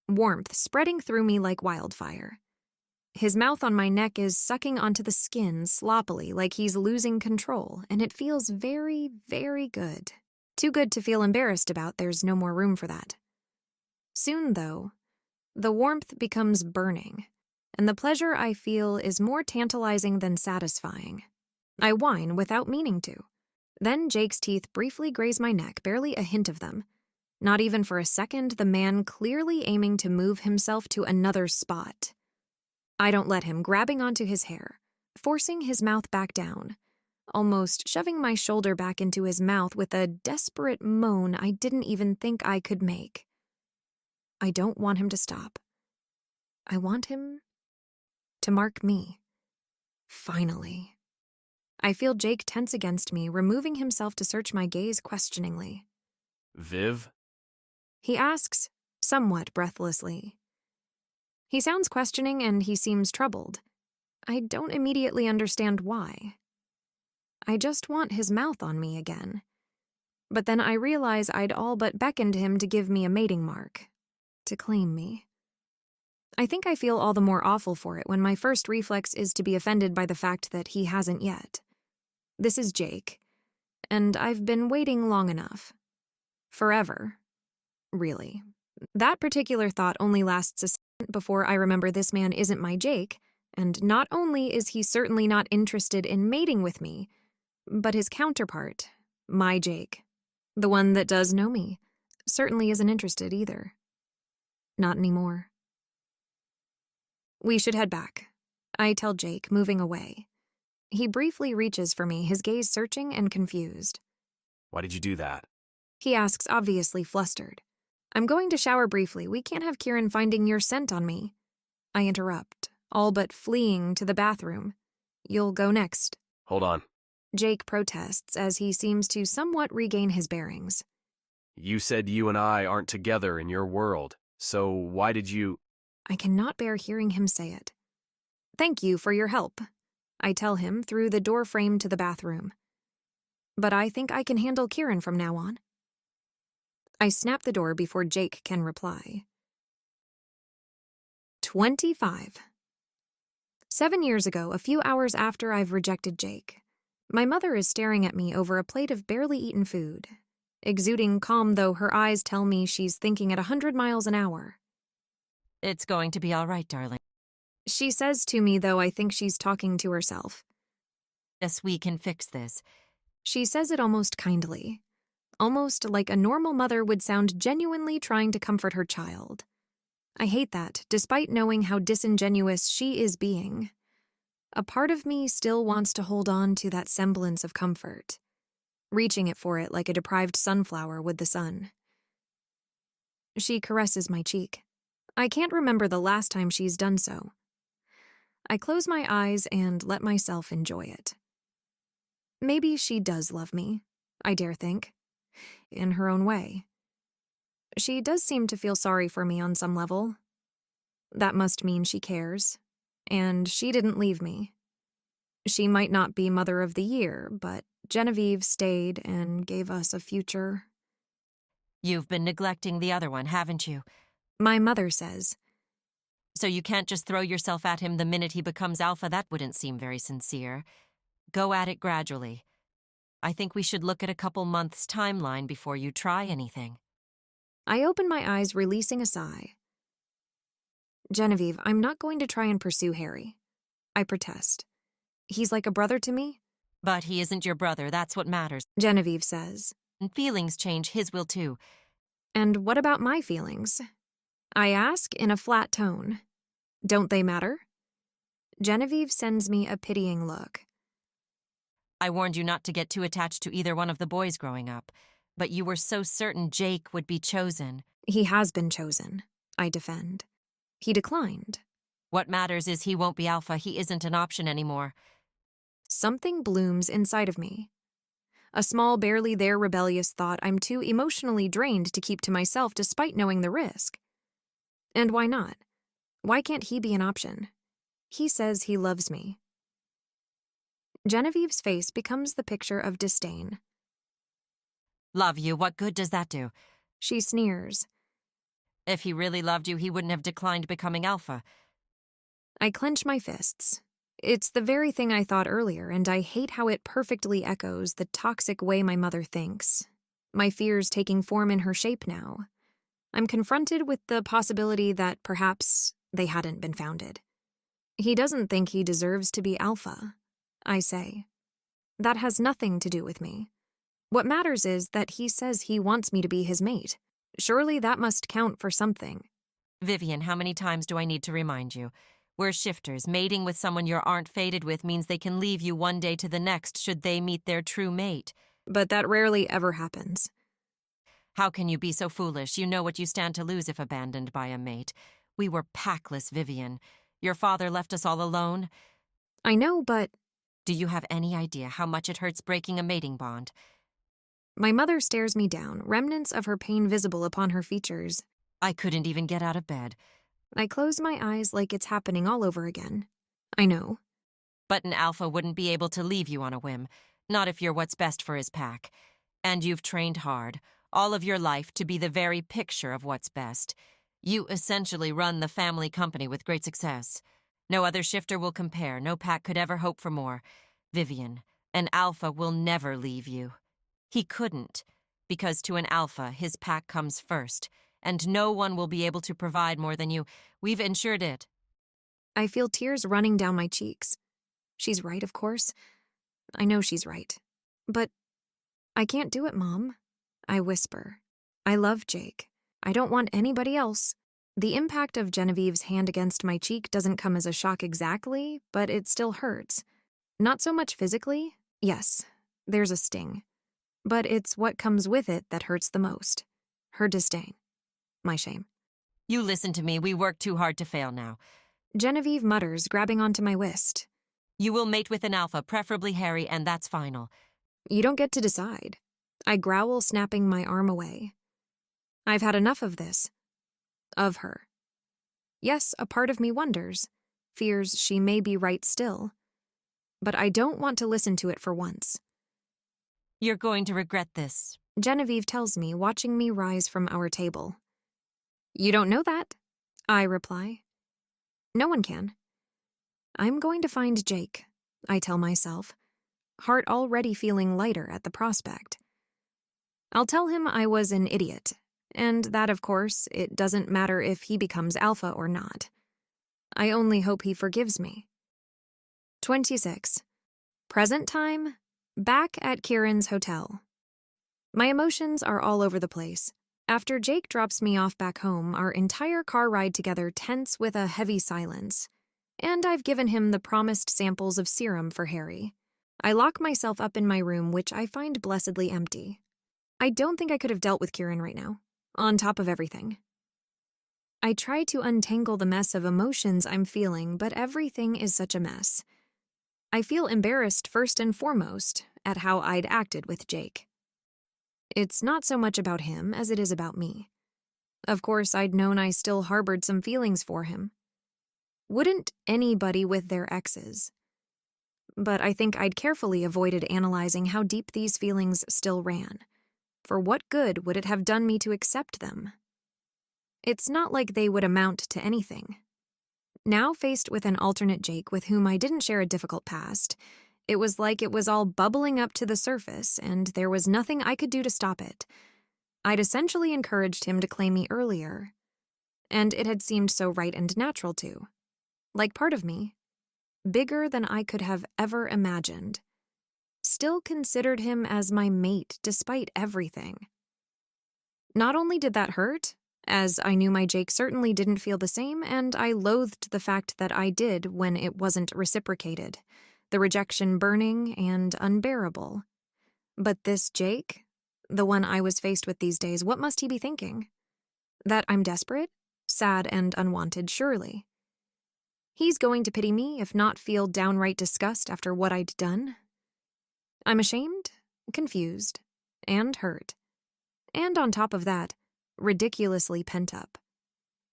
warmth spreading through me like wildfire. His mouth on my neck is sucking onto the skin sloppily like he's losing control, and it feels very, very good. Too good to feel embarrassed about, there's no more room for that. Soon, though, the warmth becomes burning, and the pleasure I feel is more tantalizing than satisfying. I whine without meaning to. Then Jake's teeth briefly graze my neck, barely a hint of them. Not even for a second, the man clearly aiming to move himself to another spot. I don't let him, grabbing onto his hair, forcing his mouth back down, almost shoving my shoulder back into his mouth with a desperate moan I didn't even think I could make. I don't want him to stop. I want him to mark me. Finally. I feel Jake tense against me, removing himself to search my gaze questioningly. Viv? He asks, somewhat breathlessly. He sounds questioning and he seems troubled. I don't immediately understand why. I just want his mouth on me again. But then I realize I'd all but beckoned him to give me a mating mark, to claim me. I think I feel all the more awful for it when my first reflex is to be offended by the fact that he hasn't yet. This is Jake, and I've been waiting long enough. Forever. Really. That particular thought only lasts a second before I remember this man isn't my Jake, and not only is he certainly not interested in mating with me, but his counterpart, my Jake, the one that does know me, certainly isn't interested either. Not anymore. We should head back, I tell Jake, moving away. He briefly reaches for me, his gaze searching and confused. Why did you do that? He asks, obviously flustered. I'm going to shower briefly. We can't have Kieran finding your scent on me. I interrupt, all but fleeing to the bathroom. You'll go next. Hold on. Jake protests as he seems to somewhat regain his bearings. You said you and I aren't together in your world, so why did you— I cannot bear hearing him say it. Thank you for your help, I tell him through the door frame to the bathroom. But I think I can handle Kieran from now on. I snap the door before Jake can reply. 25. 7 years ago, a few hours after I've rejected Jake, my mother is staring at me over a plate of barely eaten food, exuding calm though her eyes tell me she's thinking at 100 miles an hour. It's going to be all right, darling. She says to me, though I think she's talking to herself. Yes, we can fix this. She says it almost kindly, almost like a normal mother would sound genuinely trying to comfort her child. I hate that, despite knowing how disingenuous she is being. A part of me still wants to hold on to that semblance of comfort, reaching it for it like a deprived sunflower with the sun. She caresses my cheek. I can't remember the last time she's done so. I close my eyes and let myself enjoy it. Maybe she does love me, I dare think, in her own way. She does seem to feel sorry for me on some level. That must mean she cares, and she didn't leave me. She might not be Mother of the Year, but Genevieve stayed and gave us a future. You've been neglecting the other one, haven't you? My mother says. So you can't just throw yourself at him the minute he becomes alpha? That wouldn't seem very sincere. Go at it gradually. I think we should look at a couple months' timeline before you try anything. I open my eyes, releasing a sigh. Genevieve, I'm not going to try and pursue Harry. I protest. He's like a brother to me. But he isn't your brother, that's what matters. Genevieve says. And feelings change, his will too. And what about my feelings? I ask in a flat tone. Don't they matter? Genevieve sends me a pitying look. I warned you not to get too attached to either one of the boys growing up, but you were so certain Jake would be chosen. He has been chosen, I defend. He declined. What matters is he won't be alpha. He isn't an option anymore. Something blooms inside of me. A small, barely there rebellious thought I'm too emotionally drained to keep to myself despite knowing the risk. And why not? Why can't he be an option? He says he loves me. Genevieve's face becomes the picture of disdain. Love you, what good does that do? She sneers. If he really loved you, he wouldn't have declined becoming alpha. I clench my fists. It's the very thing I thought earlier, and I hate how it perfectly echoes the toxic way my mother thinks. My fears taking form in her shape now. I'm confronted with the possibility that perhaps they hadn't been founded. He doesn't think he deserves to be alpha, I say. That has nothing to do with me. What matters is that he says he wants me to be his mate. Surely that must count for something. Vivian, how many times do I need to remind you? We're shifters. Mating with someone you aren't fated with means they can leave you one day to the next should they meet their true mate. But that rarely ever happens. How can you be so foolish? You know what you stand to lose if abandoned by a mate. We were packless, Vivian. Your father left us all alone. I know, but... Do you have any idea how much it hurts breaking a mating bond? My mother stares me down, remnants of her pain visible upon her features. I couldn't even get out of bed. I close my eyes like it's happening all over again. I know. But an alpha wouldn't be able to leave you on a whim, not if you're what's best for his pack. And you've trained hard, all of your life, to be the very picture of what's best. You essentially run the family company with great success. No other shifter will compare, no pack could ever hope for more. Vivian, an alpha will never leave you. He couldn't, because to an alpha, his pack comes first, and no one will be able to provide more than you. We've ensured it. I feel tears running down my cheeks. She's right, of course. I know she's right. But I can't do it, Mom. I whisper. I love Jake. I don't want anybody else. The impact of Genevieve's hand against my cheek doesn't come as a shock exactly, but it still hurts. Not so much physically. Yes, there's a sting. But it's what comes with it that hurts the most. Her disdain. My shame. You listen to me. We work too hard to fail now. Genevieve mutters, grabbing onto my wrist. You will mate with an alpha, preferably Harry, and that's final. You don't get to decide. I growl, snapping my arm away. I've had enough of this. Of her. Yes, a part of me wonders, fears she may be right still. But I don't want to listen to it for once. You're going to regret this, Genevieve tells me, watching me rise from our table. You don't know that, I reply. No one can. I'm going to find Jake, I tell myself, heart already feeling lighter at the prospect. I'll tell him I was an idiot, and that, of course, it doesn't matter if he becomes alpha or not. I only hope he forgives me. 26. Present time, back at Kieran's hotel. My emotions are all over the place. After Jake drops me off back home, our entire car ride together tense with a heavy silence. And I've given him the promised samples of serum for Harry. I lock myself up in my room, which I find blessedly empty. I don't think I could have dealt with Kieran right now, on top of everything. I try to untangle the mess of emotions I'm feeling, but everything is such a mess. I feel embarrassed first and foremost at how I'd acted with Jake. It's not so much about him as it is about me. Of course, I'd known I still harbored some feelings for him. Wouldn't anybody with their exes? But I think I'd carefully avoided analyzing how deep these feelings still ran. For what good would it have done me to accept them? It's not like they would amount to anything. Now faced with an alternate Jake with whom I didn't share a difficult past, it was like it was all bubbling up to the surface, and there was nothing I could do to stop it. I'd essentially encouraged him to claim me earlier, and it had seemed so right and natural to. Like part of me, bigger than I could have ever imagined, still considered him as my mate despite everything. Not only did that hurt, as I knew my Jake certainly didn't feel the same, and I loathed the fact that I did when it wasn't reciprocated, the rejection burning and unbearable. But this Jake, the one I was faced with these days, what must he be thinking? That I'm desperate, sad, and unwanted, surely. He's going to pity me, if not feel downright disgust after what I'd done. I'm ashamed, confused, and hurt. And on top of that, ridiculously pent up.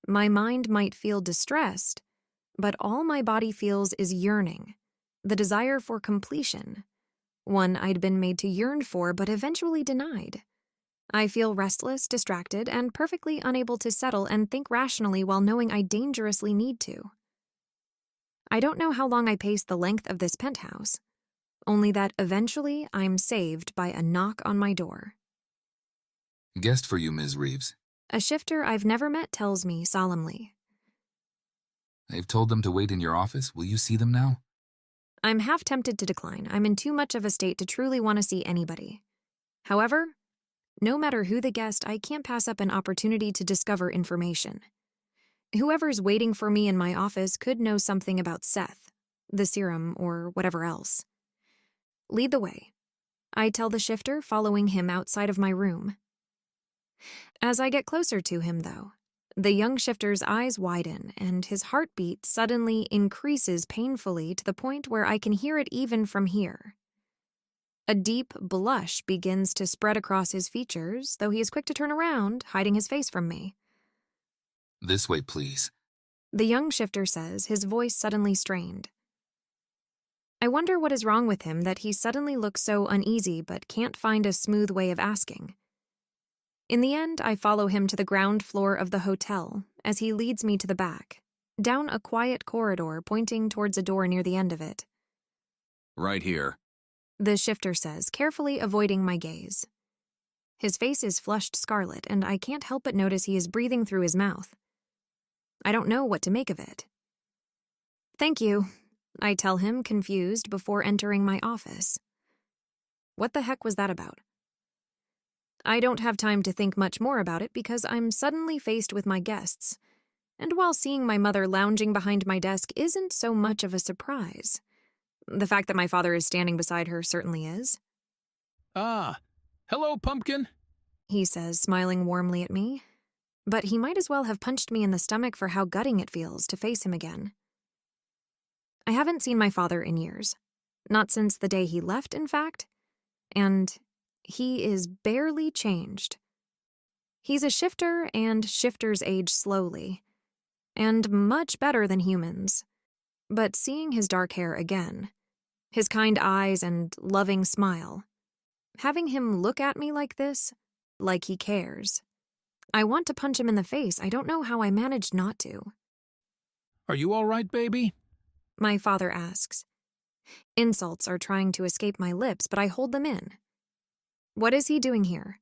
My mind might feel distressed, but all my body feels is yearning, the desire for completion, one I'd been made to yearn for but eventually denied. I feel restless, distracted, and perfectly unable to settle and think rationally while knowing I dangerously need to. I don't know how long I paced the length of this penthouse, only that eventually I'm saved by a knock on my door. Guest for you, Ms. Reeves. A shifter I've never met tells me solemnly. They've told them to wait in your office. Will you see them now? I'm half tempted to decline. I'm in too much of a state to truly want to see anybody. However, no matter who the guest, I can't pass up an opportunity to discover information. Whoever's waiting for me in my office could know something about Seth, the serum, or whatever else. Lead the way, I tell the shifter, following him outside of my room. As I get closer to him, though, the young shifter's eyes widen and his heartbeat suddenly increases painfully to the point where I can hear it even from here. A deep blush begins to spread across his features, though he is quick to turn around, hiding his face from me. This way, please. The young shifter says, his voice suddenly strained. I wonder what is wrong with him that he suddenly looks so uneasy but can't find a smooth way of asking. In the end, I follow him to the ground floor of the hotel as he leads me to the back, down a quiet corridor pointing towards a door near the end of it. Right here. The shifter says, carefully avoiding my gaze. His face is flushed scarlet, and I can't help but notice he is breathing through his mouth. I don't know what to make of it. Thank you, I tell him, confused, before entering my office. What the heck was that about? I don't have time to think much more about it because I'm suddenly faced with my guests, and while seeing my mother lounging behind my desk isn't so much of a surprise, the fact that my father is standing beside her certainly is. Ah, Hello, Pumpkin. He says, smiling warmly at me. But he might as well have punched me in the stomach for how gutting it feels to face him again. I haven't seen my father in years. Not since the day he left, in fact. And he is barely changed. He's a shifter, and shifters age slowly. And much better than humans. But seeing his dark hair again, his kind eyes and loving smile, having him look at me like this, like he cares. I want to punch him in the face. I don't know how I managed not to. Are you all right, baby? My father asks. Insults are trying to escape my lips, but I hold them in. What is he doing here?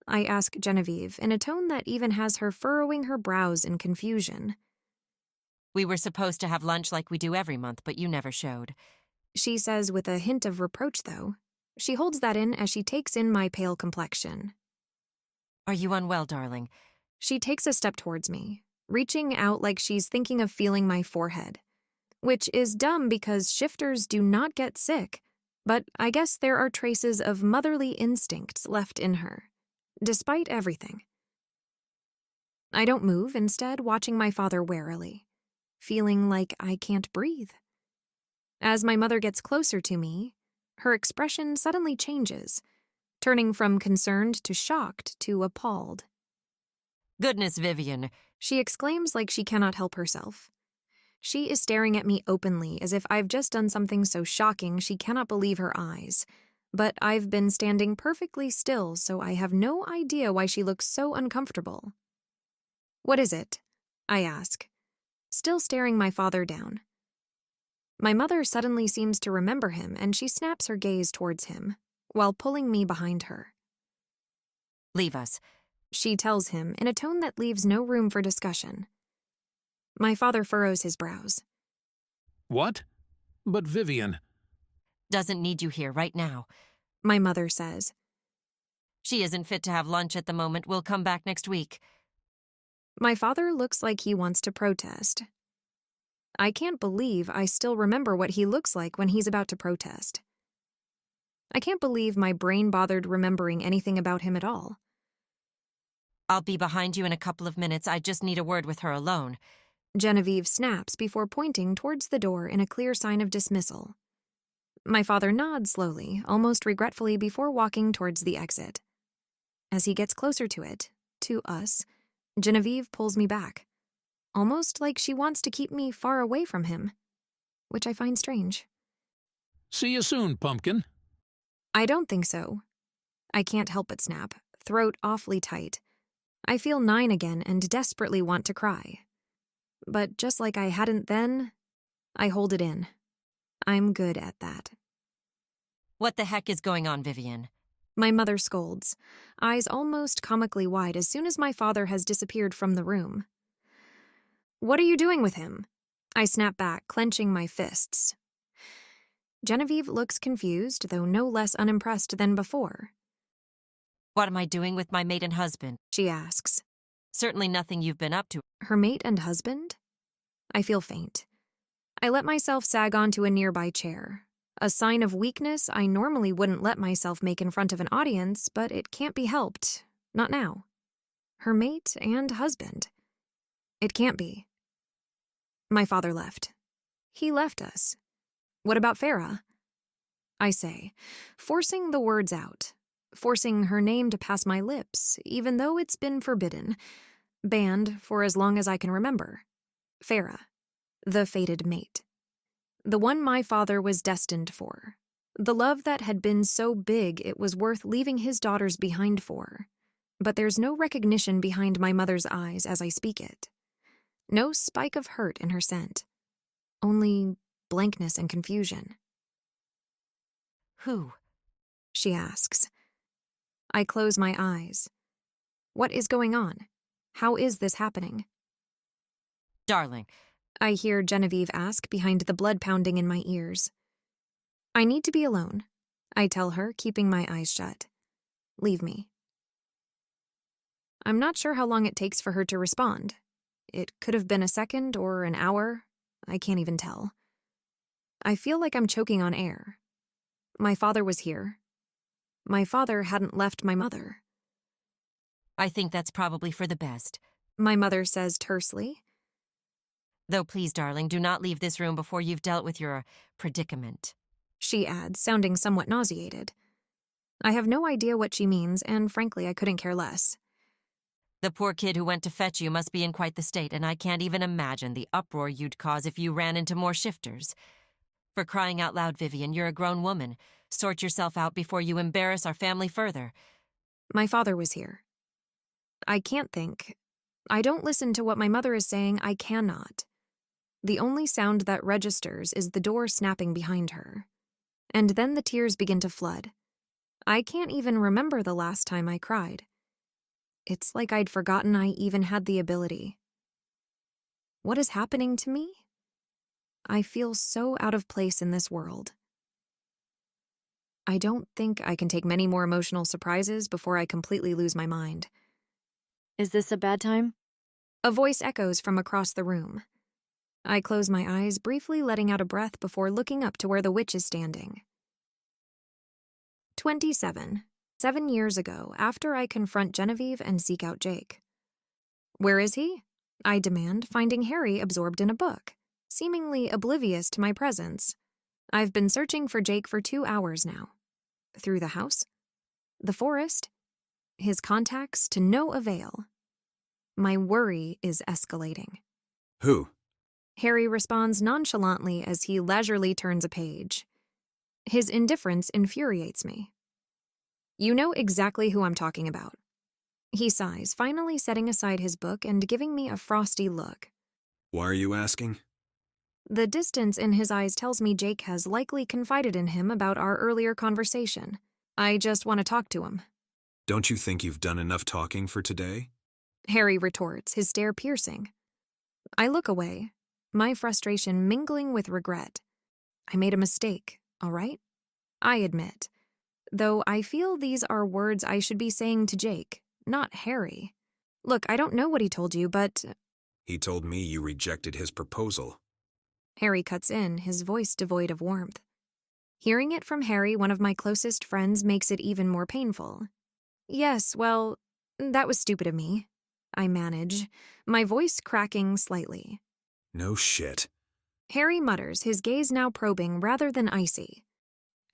I ask Genevieve in a tone that even has her furrowing her brows in confusion. We were supposed to have lunch like we do every month, but you never showed. She says with a hint of reproach, though. She holds that in as she takes in my pale complexion. Are you unwell, darling? She takes a step towards me, reaching out like she's thinking of feeling my forehead. Which is dumb because shifters do not get sick, but I guess there are traces of motherly instincts left in her, despite everything. I don't move, instead watching my father warily, feeling like I can't breathe. As my mother gets closer to me, her expression suddenly changes, turning from concerned to shocked to appalled. Goodness, Vivian, she exclaims like she cannot help herself. She is staring at me openly as if I've just done something so shocking she cannot believe her eyes. But I've been standing perfectly still, so I have no idea why she looks so uncomfortable. What is it? I ask, still staring my father down. My mother suddenly seems to remember him, and she snaps her gaze towards him, while pulling me behind her. Leave us, she tells him in a tone that leaves no room for discussion. My father furrows his brows. What? But Vivian... Doesn't need you here right now, my mother says. She isn't fit to have lunch at the moment. We'll come back next week. My father looks like he wants to protest. I can't believe I still remember what he looks like when he's about to protest. I can't believe my brain bothered remembering anything about him at all. I'll be behind you in a couple of minutes. I just need a word with her alone. Genevieve snaps before pointing towards the door in a clear sign of dismissal. My father nods slowly, almost regretfully, before walking towards the exit. As he gets closer to it, to us, Genevieve pulls me back, almost like she wants to keep me far away from him, which I find strange. See you soon, Pumpkin. I don't think so. I can't help but snap, throat awfully tight. I feel 9 again and desperately want to cry. But just like I hadn't then, I hold it in. I'm good at that. What the heck is going on, Vivian? My mother scolds, eyes almost comically wide as soon as my father has disappeared from the room. What are you doing with him? I snap back, clenching my fists. Genevieve looks confused, though no less unimpressed than before. What am I doing with my mate and husband? She asks. Certainly nothing you've been up to. Her mate and husband? I feel faint. I let myself sag onto a nearby chair. A sign of weakness I normally wouldn't let myself make in front of an audience, but it can't be helped. Not now. Her mate and husband. It can't be. My father left. He left us. What about Farah? I say, forcing the words out. Forcing her name to pass my lips, even though it's been forbidden. Banned for as long as I can remember. Farah, the fated mate. The one my father was destined for. The love that had been so big it was worth leaving his daughters behind for. But there's no recognition behind my mother's eyes as I speak it. No spike of hurt in her scent. Only blankness and confusion. Who? She asks. I close my eyes. What is going on? How is this happening? Darling, I hear Genevieve ask behind the blood pounding in my ears. I need to be alone, I tell her, keeping my eyes shut. Leave me. I'm not sure how long it takes for her to respond. It could have been a second or an hour. I can't even tell. I feel like I'm choking on air. My father was here. My father hadn't left my mother. I think that's probably for the best. My mother says tersely. Though please, darling, do not leave this room before you've dealt with your predicament. She adds, sounding somewhat nauseated. I have no idea what she means, and frankly, I couldn't care less. The poor kid who went to fetch you must be in quite the state, and I can't even imagine the uproar you'd cause if you ran into more shifters. For crying out loud, Vivian, you're a grown woman. Sort yourself out before you embarrass our family further. My father was here. I can't think. I don't listen to what my mother is saying. I cannot. The only sound that registers is the door snapping behind her. And then the tears begin to flood. I can't even remember the last time I cried. It's like I'd forgotten I even had the ability. What is happening to me? I feel so out of place in this world. I don't think I can take many more emotional surprises before I completely lose my mind. Is this a bad time? A voice echoes from across the room. I close my eyes, briefly letting out a breath before looking up to where the witch is standing. 27. 7 years ago, after I confront Genevieve and seek out Jake. Where is he? I demand, finding Harry absorbed in a book, seemingly oblivious to my presence. I've been searching for Jake for 2 hours now. Through the house, the forest, his contacts to no avail. My worry is escalating. Who? Harry responds nonchalantly as he leisurely turns a page. His indifference infuriates me. You know exactly who I'm talking about. He sighs, finally setting aside his book and giving me a frosty look. Why are you asking? The distance in his eyes tells me Jake has likely confided in him about our earlier conversation. I just want to talk to him. Don't you think you've done enough talking for today? Harry retorts, his stare piercing. I look away, my frustration mingling with regret. I made a mistake, all right? I admit. Though I feel these are words I should be saying to Jake, not Harry. Look, I don't know what he told you, but... He told me you rejected his proposal. Harry cuts in, his voice devoid of warmth. Hearing it from Harry, one of my closest friends, makes it even more painful. Yes, well, that was stupid of me. I manage, my voice cracking slightly. No shit. Harry mutters, his gaze now probing rather than icy.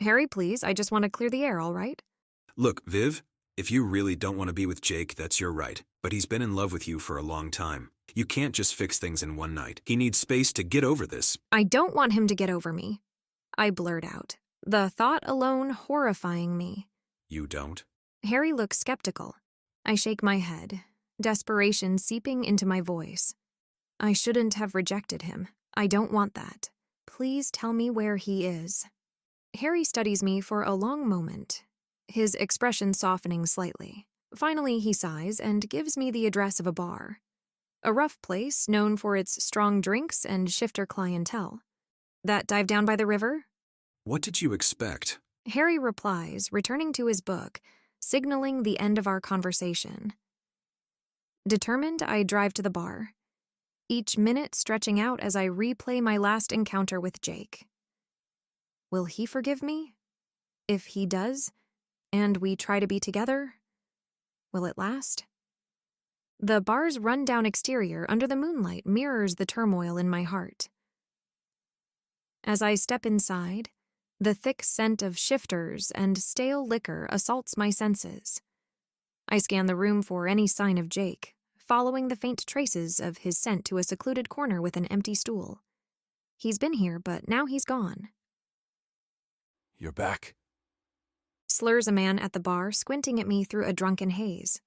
Harry, please, I just want to clear the air, all right? Look, Viv, if you really don't want to be with Jake, that's your right. But he's been in love with you for a long time. You can't just fix things in one night. He needs space to get over this. I don't want him to get over me. I blurt out, the thought alone horrifying me. You don't? Harry looks skeptical. I shake my head, desperation seeping into my voice. I shouldn't have rejected him. I don't want that. Please tell me where he is. Harry studies me for a long moment, his expression softening slightly. Finally, he sighs and gives me the address of a bar. A rough place known for its strong drinks and shifter clientele. That dive down by the river? What did you expect? Harry replies, returning to his book, signaling the end of our conversation. Determined, I drive to the bar, each minute stretching out as I replay my last encounter with Jake. Will he forgive me? If he does, and we try to be together, will it last? The bar's run-down exterior under the moonlight mirrors the turmoil in my heart. As I step inside, the thick scent of shifters and stale liquor assaults my senses. I scan the room for any sign of Jake, following the faint traces of his scent to a secluded corner with an empty stool. He's been here, but now he's gone. You're back. Slurs a man at the bar, squinting at me through a drunken haze.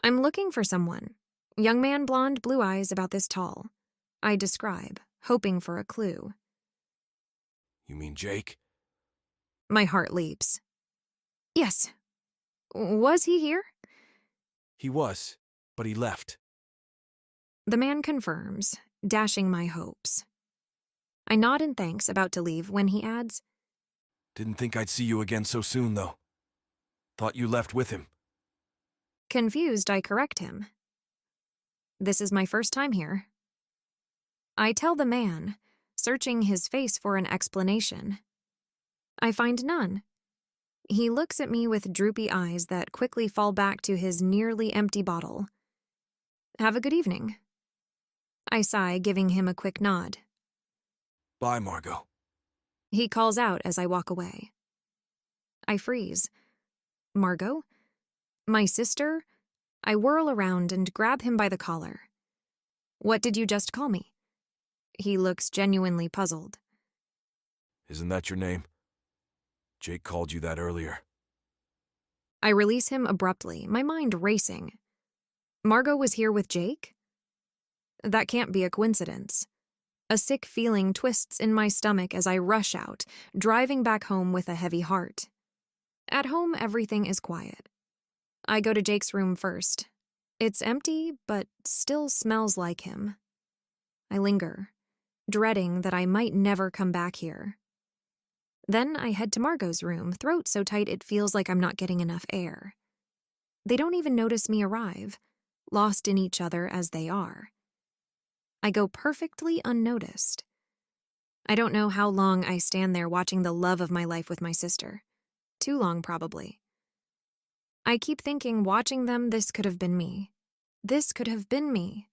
I'm looking for someone. Young man, blonde, blue eyes, about this tall. I describe, hoping for a clue. You mean Jake? My heart leaps. Yes. Was he here? He was, but he left. The man confirms, dashing my hopes. I nod in thanks, about to leave, when he adds, Didn't think I'd see you again so soon, though. Thought you left with him. Confused, I correct him. This is my first time here. I tell the man, searching his face for an explanation. I find none. He looks at me with droopy eyes that quickly fall back to his nearly empty bottle. Have a good evening. I sigh, giving him a quick nod. Bye, Margot. He calls out as I walk away. I freeze. Margot? My sister? I whirl around and grab him by the collar. What did you just call me? He looks genuinely puzzled. Isn't that your name? Jake called you that earlier. I release him abruptly, my mind racing. Margot was here with Jake? That can't be a coincidence. A sick feeling twists in my stomach as I rush out, driving back home with a heavy heart. At home, everything is quiet. I go to Jake's room first. It's empty, but still smells like him. I linger, dreading that I might never come back here. Then I head to Margot's room, throat so tight it feels like I'm not getting enough air. They don't even notice me arrive, lost in each other as they are. I go perfectly unnoticed. I don't know how long I stand there watching the love of my life with my sister. Too long, probably. I keep thinking, watching them, this could have been me. This could have been me.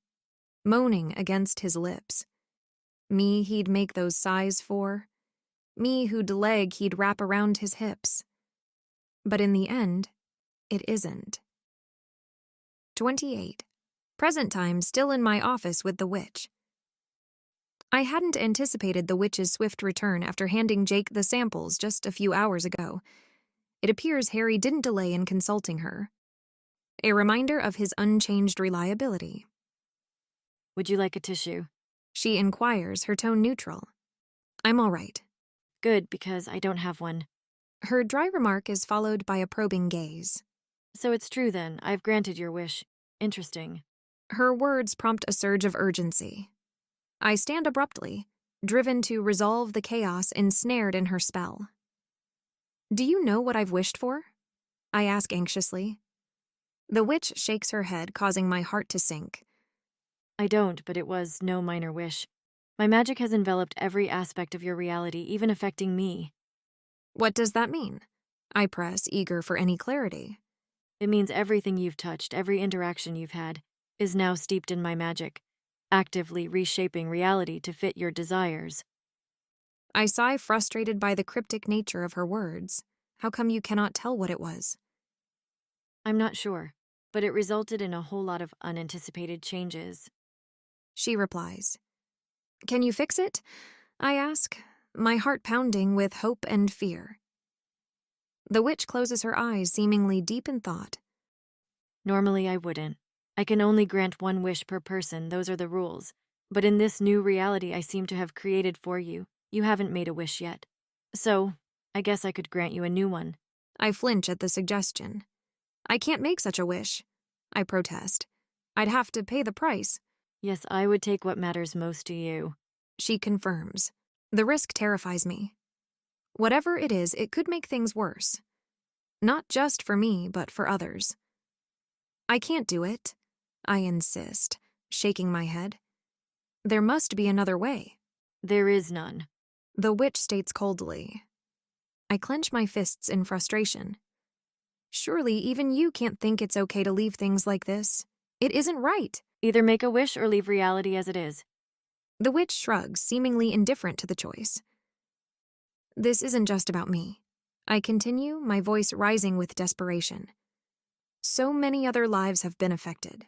Moaning against his lips. Me he'd make those sighs for. Me whose leg he'd wrap around his hips. But in the end, it isn't. 28. Present time, still in my office with the witch. I hadn't anticipated the witch's swift return after handing Jake the samples just a few hours ago. It appears Harry didn't delay in consulting her. A reminder of his unchanged reliability. Would you like a tissue? She inquires, her tone neutral. I'm all right. Good, because I don't have one. Her dry remark is followed by a probing gaze. So it's true then, I've granted your wish. Interesting. Her words prompt a surge of urgency. I stand abruptly, driven to resolve the chaos ensnared in her spell. Do you know what I've wished for? I ask anxiously. The witch shakes her head, causing my heart to sink. I don't, but it was no minor wish. My magic has enveloped every aspect of your reality, even affecting me. What does that mean? I press, eager for any clarity. It means everything you've touched, every interaction you've had, is now steeped in my magic, actively reshaping reality to fit your desires. I sigh, frustrated by the cryptic nature of her words. How come you cannot tell what it was? I'm not sure, but it resulted in a whole lot of unanticipated changes. She replies. Can you fix it? I ask, my heart pounding with hope and fear. The witch closes her eyes, seemingly deep in thought. Normally I wouldn't. I can only grant one wish per person, those are the rules. But in this new reality I seem to have created for you, you haven't made a wish yet. So, I guess I could grant you a new one. I flinch at the suggestion. I can't make such a wish. I protest. I'd have to pay the price. Yes, I would take what matters most to you. She confirms. The risk terrifies me. Whatever it is, it could make things worse. Not just for me, but for others. I can't do it, I insist, shaking my head. There must be another way. There is none. The witch states coldly. I clench my fists in frustration. Surely even you can't think it's okay to leave things like this. It isn't right. Either make a wish or leave reality as it is. The witch shrugs, seemingly indifferent to the choice. This isn't just about me. I continue, my voice rising with desperation. So many other lives have been affected.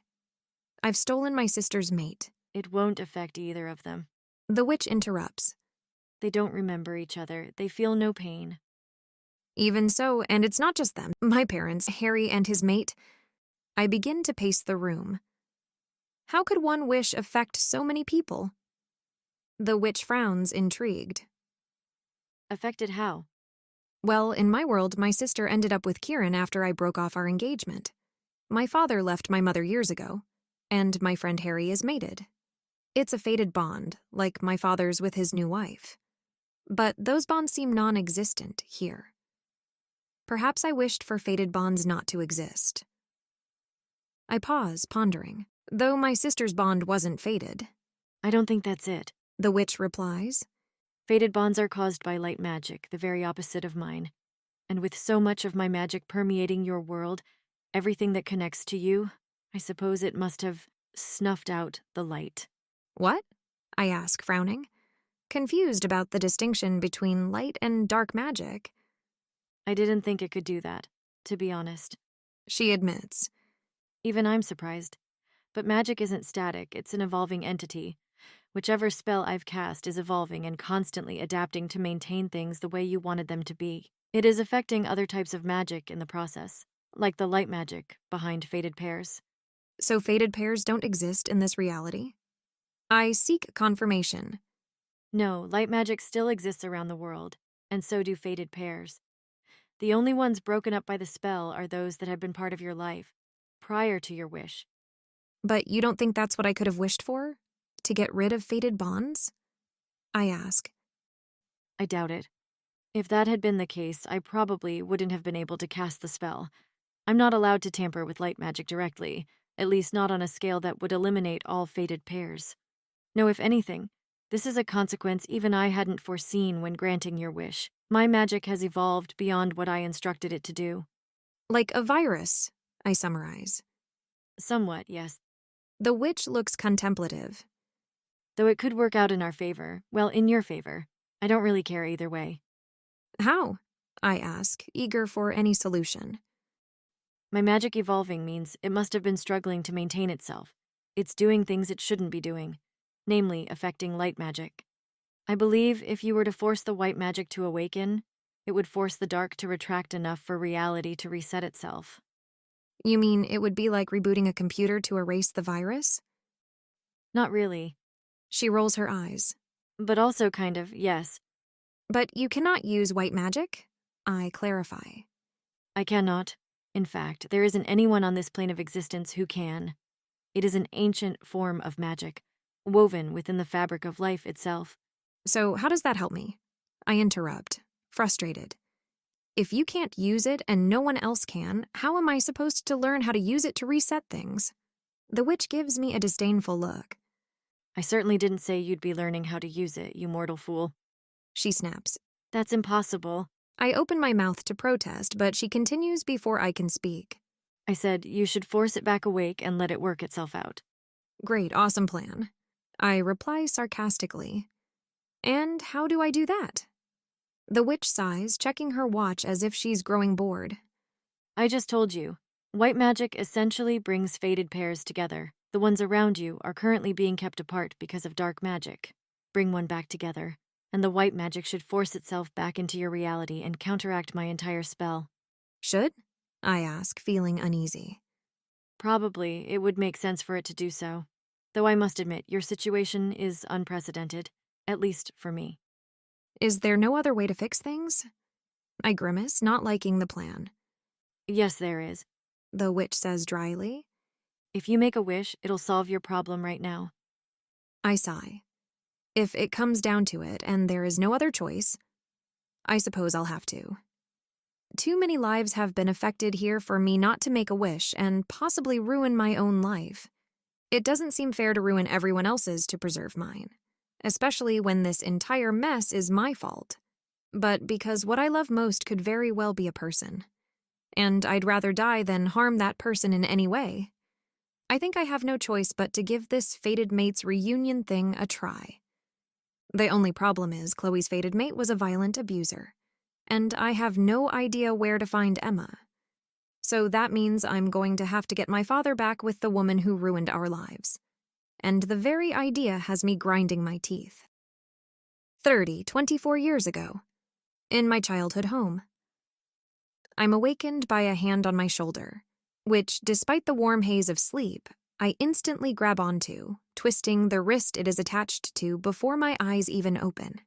I've stolen my sister's mate. It won't affect either of them. The witch interrupts. They don't remember each other. They feel no pain. Even so, and it's not just them, my parents, Harry and his mate. I begin to pace the room. How could one wish affect so many people? The witch frowns, intrigued. Affected how? Well, in my world, my sister ended up with Kieran after I broke off our engagement. My father left my mother years ago, and my friend Harry is mated. It's a fated bond, like my father's with his new wife. But those bonds seem non-existent here. Perhaps I wished for fated bonds not to exist. I pause, pondering. Though my sister's bond wasn't fated. I don't think that's it. The witch replies. Fated bonds are caused by light magic, the very opposite of mine. And with so much of my magic permeating your world, everything that connects to you, I suppose it must have snuffed out the light. What? I ask, frowning, confused about the distinction between light and dark magic. I didn't think it could do that, to be honest. She admits. Even I'm surprised. But magic isn't static, it's an evolving entity. Whichever spell I've cast is evolving and constantly adapting to maintain things the way you wanted them to be. It is affecting other types of magic in the process, like the light magic behind fated pairs. So fated pairs don't exist in this reality? I seek confirmation. No, light magic still exists around the world, and so do fated pairs. The only ones broken up by the spell are those that have been part of your life, prior to your wish. But you don't think that's what I could have wished for? To get rid of fated bonds? I ask. I doubt it. If that had been the case, I probably wouldn't have been able to cast the spell. I'm not allowed to tamper with light magic directly, at least not on a scale that would eliminate all fated pairs. No, if anything, this is a consequence even I hadn't foreseen when granting your wish. My magic has evolved beyond what I instructed it to do. Like a virus, I summarize. Somewhat, yes. The witch looks contemplative. Though it could work out in our favor, well, in your favor. I don't really care either way. How? I ask, eager for any solution. My magic evolving means it must have been struggling to maintain itself. It's doing things it shouldn't be doing, namely affecting light magic. I believe if you were to force the white magic to awaken, it would force the dark to retract enough for reality to reset itself. You mean it would be like rebooting a computer to erase the virus? Not really. She rolls her eyes. But also kind of, yes. But you cannot use white magic? I clarify. I cannot. In fact, there isn't anyone on this plane of existence who can. It is an ancient form of magic, woven within the fabric of life itself. So how does that help me? I interrupt, frustrated. If you can't use it and no one else can, how am I supposed to learn how to use it to reset things? The witch gives me a disdainful look. I certainly didn't say you'd be learning how to use it, you mortal fool. She snaps. That's impossible. I open my mouth to protest, but she continues before I can speak. I said you should force it back awake and let it work itself out. Great, awesome plan. I reply sarcastically. And how do I do that? The witch sighs, checking her watch as if she's growing bored. I just told you. White magic essentially brings fated pairs together. The ones around you are currently being kept apart because of dark magic. Bring one back together, and the white magic should force itself back into your reality and counteract my entire spell. Should? I ask, feeling uneasy. Probably, it would make sense for it to do so. Though I must admit, your situation is unprecedented, at least for me. Is there no other way to fix things? I grimace, not liking the plan. Yes, there is. The witch says dryly. If you make a wish, it'll solve your problem right now. I sigh. If it comes down to it, and there is no other choice, I suppose I'll have to. Too many lives have been affected here for me not to make a wish and possibly ruin my own life. It doesn't seem fair to ruin everyone else's to preserve mine, especially when this entire mess is my fault. But because what I love most could very well be a person, and I'd rather die than harm that person in any way, I think I have no choice but to give this fated mate's reunion thing a try. The only problem is Chloe's fated mate was a violent abuser, and I have no idea where to find Emma. So that means I'm going to have to get my father back with the woman who ruined our lives. And the very idea has me grinding my teeth. 24 years ago, in my childhood home. I'm awakened by a hand on my shoulder, which, despite the warm haze of sleep, I instantly grab onto, twisting the wrist it is attached to before my eyes even open.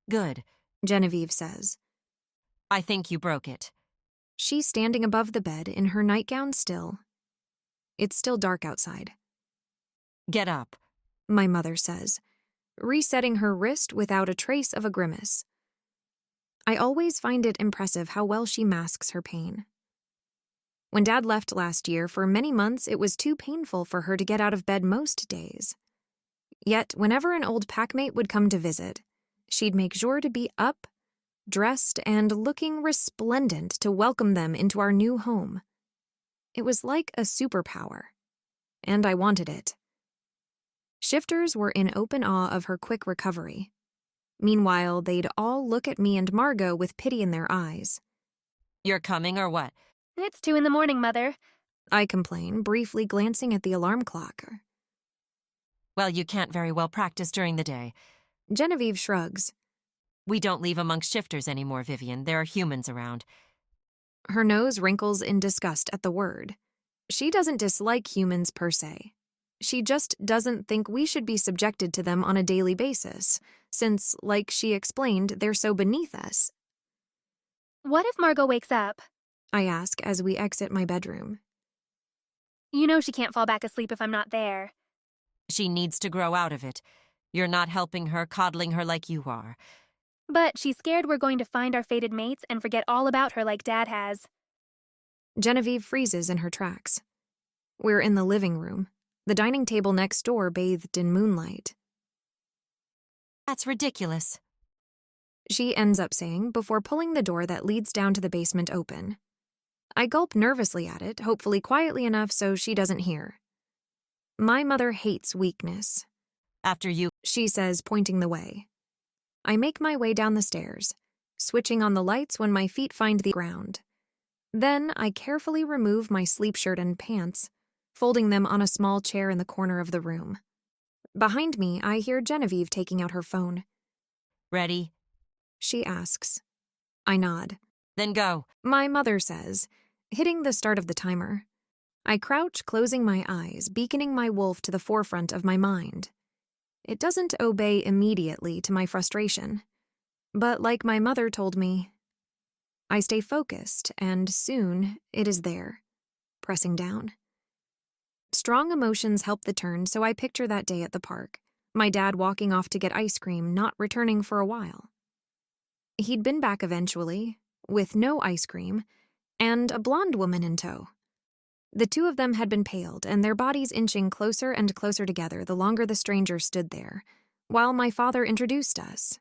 Good, Genevieve says. I think you broke it. She's standing above the bed in her nightgown still. It's still dark outside. Get up, my mother says, resetting her wrist without a trace of a grimace. I always find it impressive how well she masks her pain. When Dad left last year, for many months it was too painful for her to get out of bed most days. Yet, whenever an old packmate would come to visit, she'd make sure to be up, dressed and looking resplendent to welcome them into our new home. It was like a superpower, and I wanted it. Shifters were in open awe of her quick recovery. Meanwhile, they'd all look at me and Margot with pity in their eyes. You're coming or what? It's 2 in the morning, Mother. I complain, briefly glancing at the alarm clock. Well, you can't very well practice during the day. Genevieve shrugs. We don't leave amongst shifters anymore, Vivian. There are humans around. Her nose wrinkles in disgust at the word. She doesn't dislike humans per se. She just doesn't think we should be subjected to them on a daily basis, since, like she explained, they're so beneath us. What if Margot wakes up? I ask as we exit my bedroom. You know she can't fall back asleep if I'm not there. She needs to grow out of it. You're not helping her, coddling her like you are. But she's scared we're going to find our fated mates and forget all about her like Dad has. Genevieve freezes in her tracks. We're in the living room, the dining table next door bathed in moonlight. That's ridiculous, she ends up saying before pulling the door that leads down to the basement open. I gulp nervously at it, hopefully quietly enough so she doesn't hear. My mother hates weakness. After you, she says, pointing the way. I make my way down the stairs, switching on the lights when my feet find the ground. Then I carefully remove my sleep shirt and pants, folding them on a small chair in the corner of the room. Behind me, I hear Genevieve taking out her phone. Ready? She asks. I nod. Then go, my mother says, hitting the start of the timer. I crouch, closing my eyes, beaconing my wolf to the forefront of my mind. It doesn't obey immediately to my frustration, but like my mother told me, I stay focused, and soon it is there, pressing down. Strong emotions help the turn, so I picture that day at the park, my dad walking off to get ice cream, not returning for a while. He'd been back eventually, with no ice cream, and a blonde woman in tow. The two of them had been paled, and their bodies inching closer and closer together the longer the stranger stood there, while my father introduced us.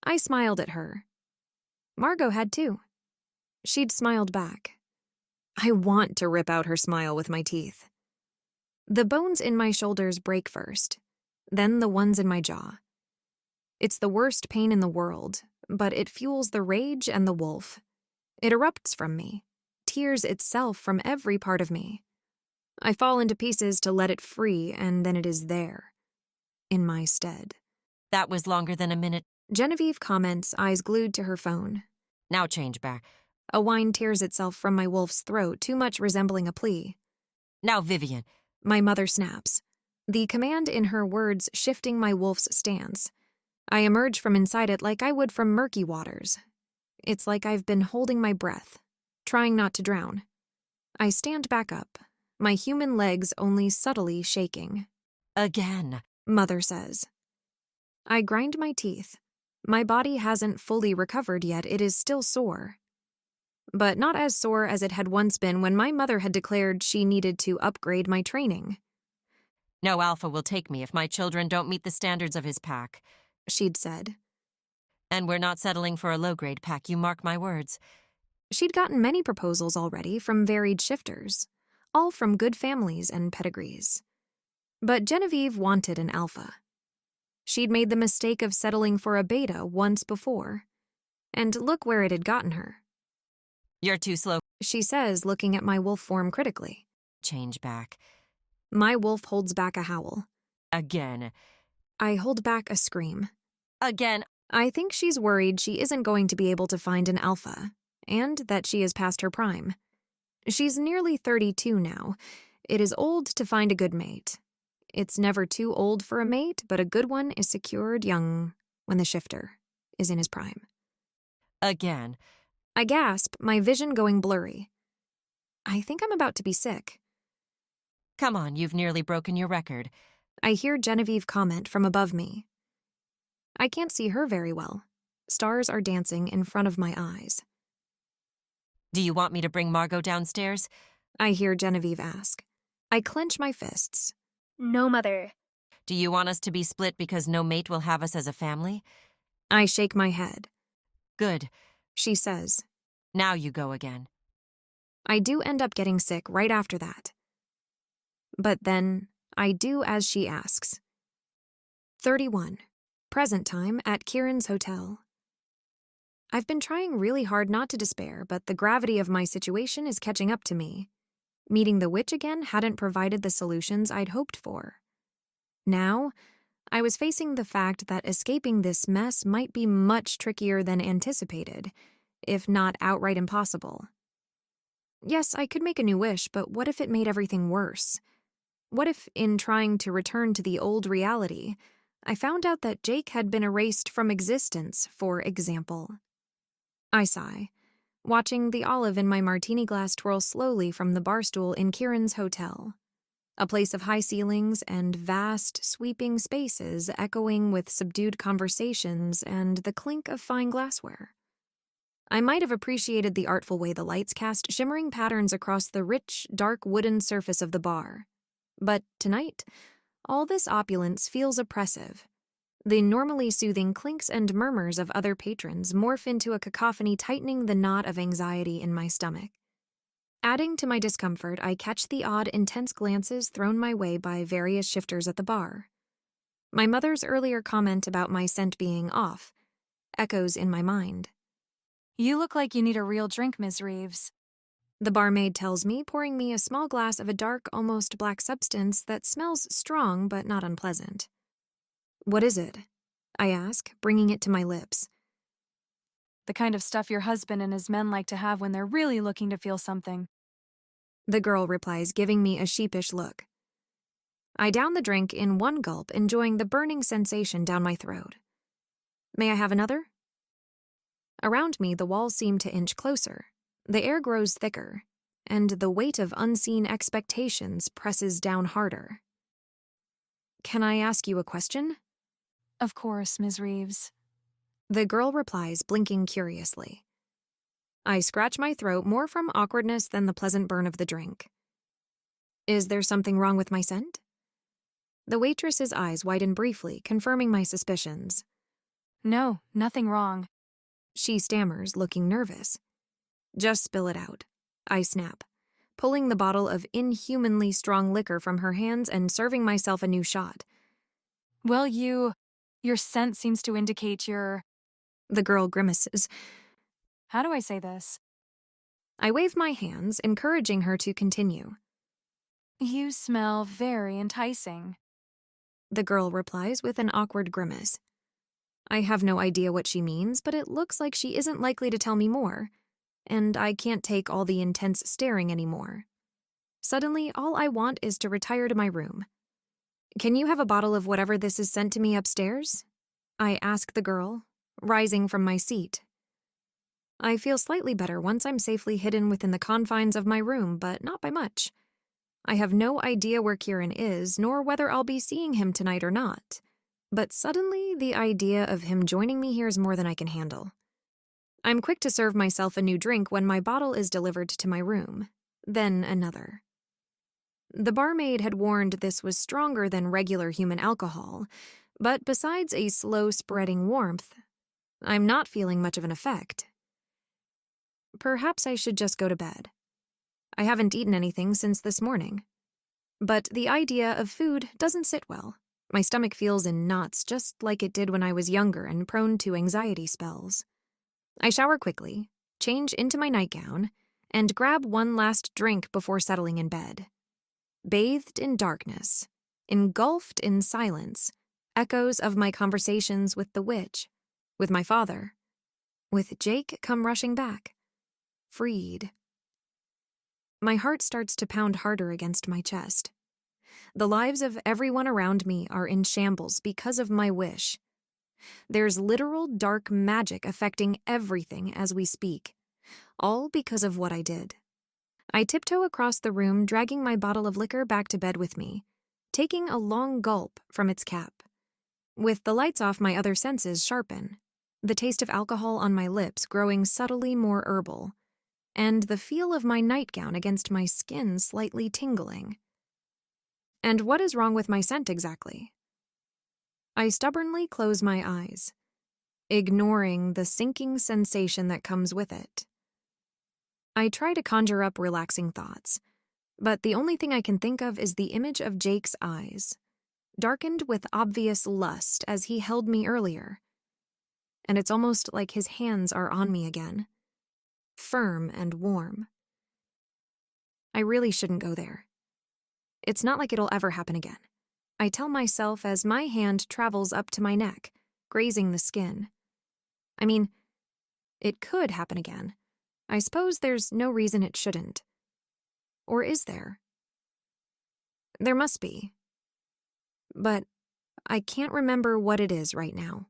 I smiled at her. Margot had too. She'd smiled back. I want to rip out her smile with my teeth. The bones in my shoulders break first, then the ones in my jaw. It's the worst pain in the world, but it fuels the rage and the wolf. It erupts from me, tears itself from every part of me. I fall into pieces to let it free, and then it is there, in my stead. That was longer than a minute. Genevieve comments, eyes glued to her phone. Now change back. A whine tears itself from my wolf's throat, too much resembling a plea. Now, Vivian. My mother snaps, the command in her words shifting my wolf's stance. I emerge from inside it like I would from murky waters. It's like I've been holding my breath, trying not to drown. I stand back up, my human legs only subtly shaking. Again, Mother says. I grind my teeth. My body hasn't fully recovered yet, it is still sore. But not as sore as it had once been when my mother had declared she needed to upgrade my training. No alpha will take me if my children don't meet the standards of his pack, she'd said. And we're not settling for a low-grade pack, you mark my words. She'd gotten many proposals already from varied shifters, all from good families and pedigrees. But Genevieve wanted an alpha. She'd made the mistake of settling for a beta once before. And look where it had gotten her. You're too slow, she says, looking at my wolf form critically. Change back. My wolf holds back a howl. Again. I hold back a scream. Again. I think she's worried she isn't going to be able to find an alpha, and that she is past her prime. She's nearly 32 now. It is old to find a good mate. It's never too old for a mate, but a good one is secured young when the shifter is in his prime. Again. I gasp, my vision going blurry. I think I'm about to be sick. Come on, you've nearly broken your record. I hear Genevieve comment from above me. I can't see her very well. Stars are dancing in front of my eyes. Do you want me to bring Margot downstairs? I hear Genevieve ask. I clench my fists. No, Mother. Do you want us to be split because no mate will have us as a family? I shake my head. Good, she says. now you go again. I do end up getting sick right after that. But then, I do as she asks. 31. Present time at Kieran's hotel. I've been trying really hard not to despair, but the gravity of my situation is catching up to me. Meeting the witch again hadn't provided the solutions I'd hoped for. Now, I was facing the fact that escaping this mess might be much trickier than anticipated, if not outright impossible. Yes, I could make a new wish, but what if it made everything worse? What if, in trying to return to the old reality, I found out that Jake had been erased from existence, for example? I sigh, watching the olive in my martini glass twirl slowly from the bar stool in Kieran's hotel. A place of high ceilings and vast, sweeping spaces echoing with subdued conversations and the clink of fine glassware. I might have appreciated the artful way the lights cast shimmering patterns across the rich, dark wooden surface of the bar. But tonight, all this opulence feels oppressive. The normally soothing clinks and murmurs of other patrons morph into a cacophony tightening the knot of anxiety in my stomach. Adding to my discomfort, I catch the odd, intense glances thrown my way by various shifters at the bar. My mother's earlier comment about my scent being off echoes in my mind. You look like you need a real drink, Ms. Reeves. The barmaid tells me, pouring me a small glass of a dark, almost black substance that smells strong but not unpleasant. What is it? I ask, bringing it to my lips. The kind of stuff your husband and his men like to have when they're really looking to feel something. The girl replies, giving me a sheepish look. I down the drink in one gulp, enjoying the burning sensation down my throat. May I have another? Around me, the walls seem to inch closer. The air grows thicker, and the weight of unseen expectations presses down harder. Can I ask you a question? Of course, Ms. Reeves. The girl replies, blinking curiously. I scratch my throat more from awkwardness than the pleasant burn of the drink. Is there something wrong with my scent? The waitress's eyes widen briefly, confirming my suspicions. No, nothing wrong. She stammers, looking nervous. Just spill it out. I snap, pulling the bottle of inhumanly strong liquor from her hands and serving myself a new shot. Well, your scent seems to indicate you're... The girl grimaces. How do I say this? I wave my hands, encouraging her to continue. You smell very enticing. The girl replies with an awkward grimace. I have no idea what she means, but it looks like she isn't likely to tell me more, and I can't take all the intense staring anymore. Suddenly, all I want is to retire to my room. Can you have a bottle of whatever this is sent to me upstairs? I ask the girl, rising from my seat. I feel slightly better once I'm safely hidden within the confines of my room, but not by much. I have no idea where Kieran is, nor whether I'll be seeing him tonight or not. But suddenly, the idea of him joining me here is more than I can handle. I'm quick to serve myself a new drink when my bottle is delivered to my room, then another. The barmaid had warned this was stronger than regular human alcohol, but besides a slow-spreading warmth, I'm not feeling much of an effect. Perhaps I should just go to bed. I haven't eaten anything since this morning. But the idea of food doesn't sit well. My stomach feels in knots just like it did when I was younger and prone to anxiety spells. I shower quickly, change into my nightgown, and grab one last drink before settling in bed. Bathed in darkness, engulfed in silence, echoes of my conversations with the witch, with my father, with Jake come rushing back. Freed. My heart starts to pound harder against my chest. The lives of everyone around me are in shambles because of my wish. There's literal dark magic affecting everything as we speak, all because of what I did. I tiptoe across the room, dragging my bottle of liquor back to bed with me, taking a long gulp from its cap. With the lights off, my other senses sharpen, the taste of alcohol on my lips growing subtly more herbal, and the feel of my nightgown against my skin slightly tingling. And what is wrong with my scent exactly? I stubbornly close my eyes. ignoring the sinking sensation that comes with it. I try to conjure up relaxing thoughts, but the only thing I can think of is the image of Jake's eyes, darkened with obvious lust as he held me earlier. And it's almost like his hands are on me again, firm and warm. I really shouldn't go there. It's not like it'll ever happen again. I tell myself as my hand travels up to my neck, grazing the skin. I mean, it could happen again. I suppose there's no reason it shouldn't. Or is there? There must be. But I can't remember what it is right now.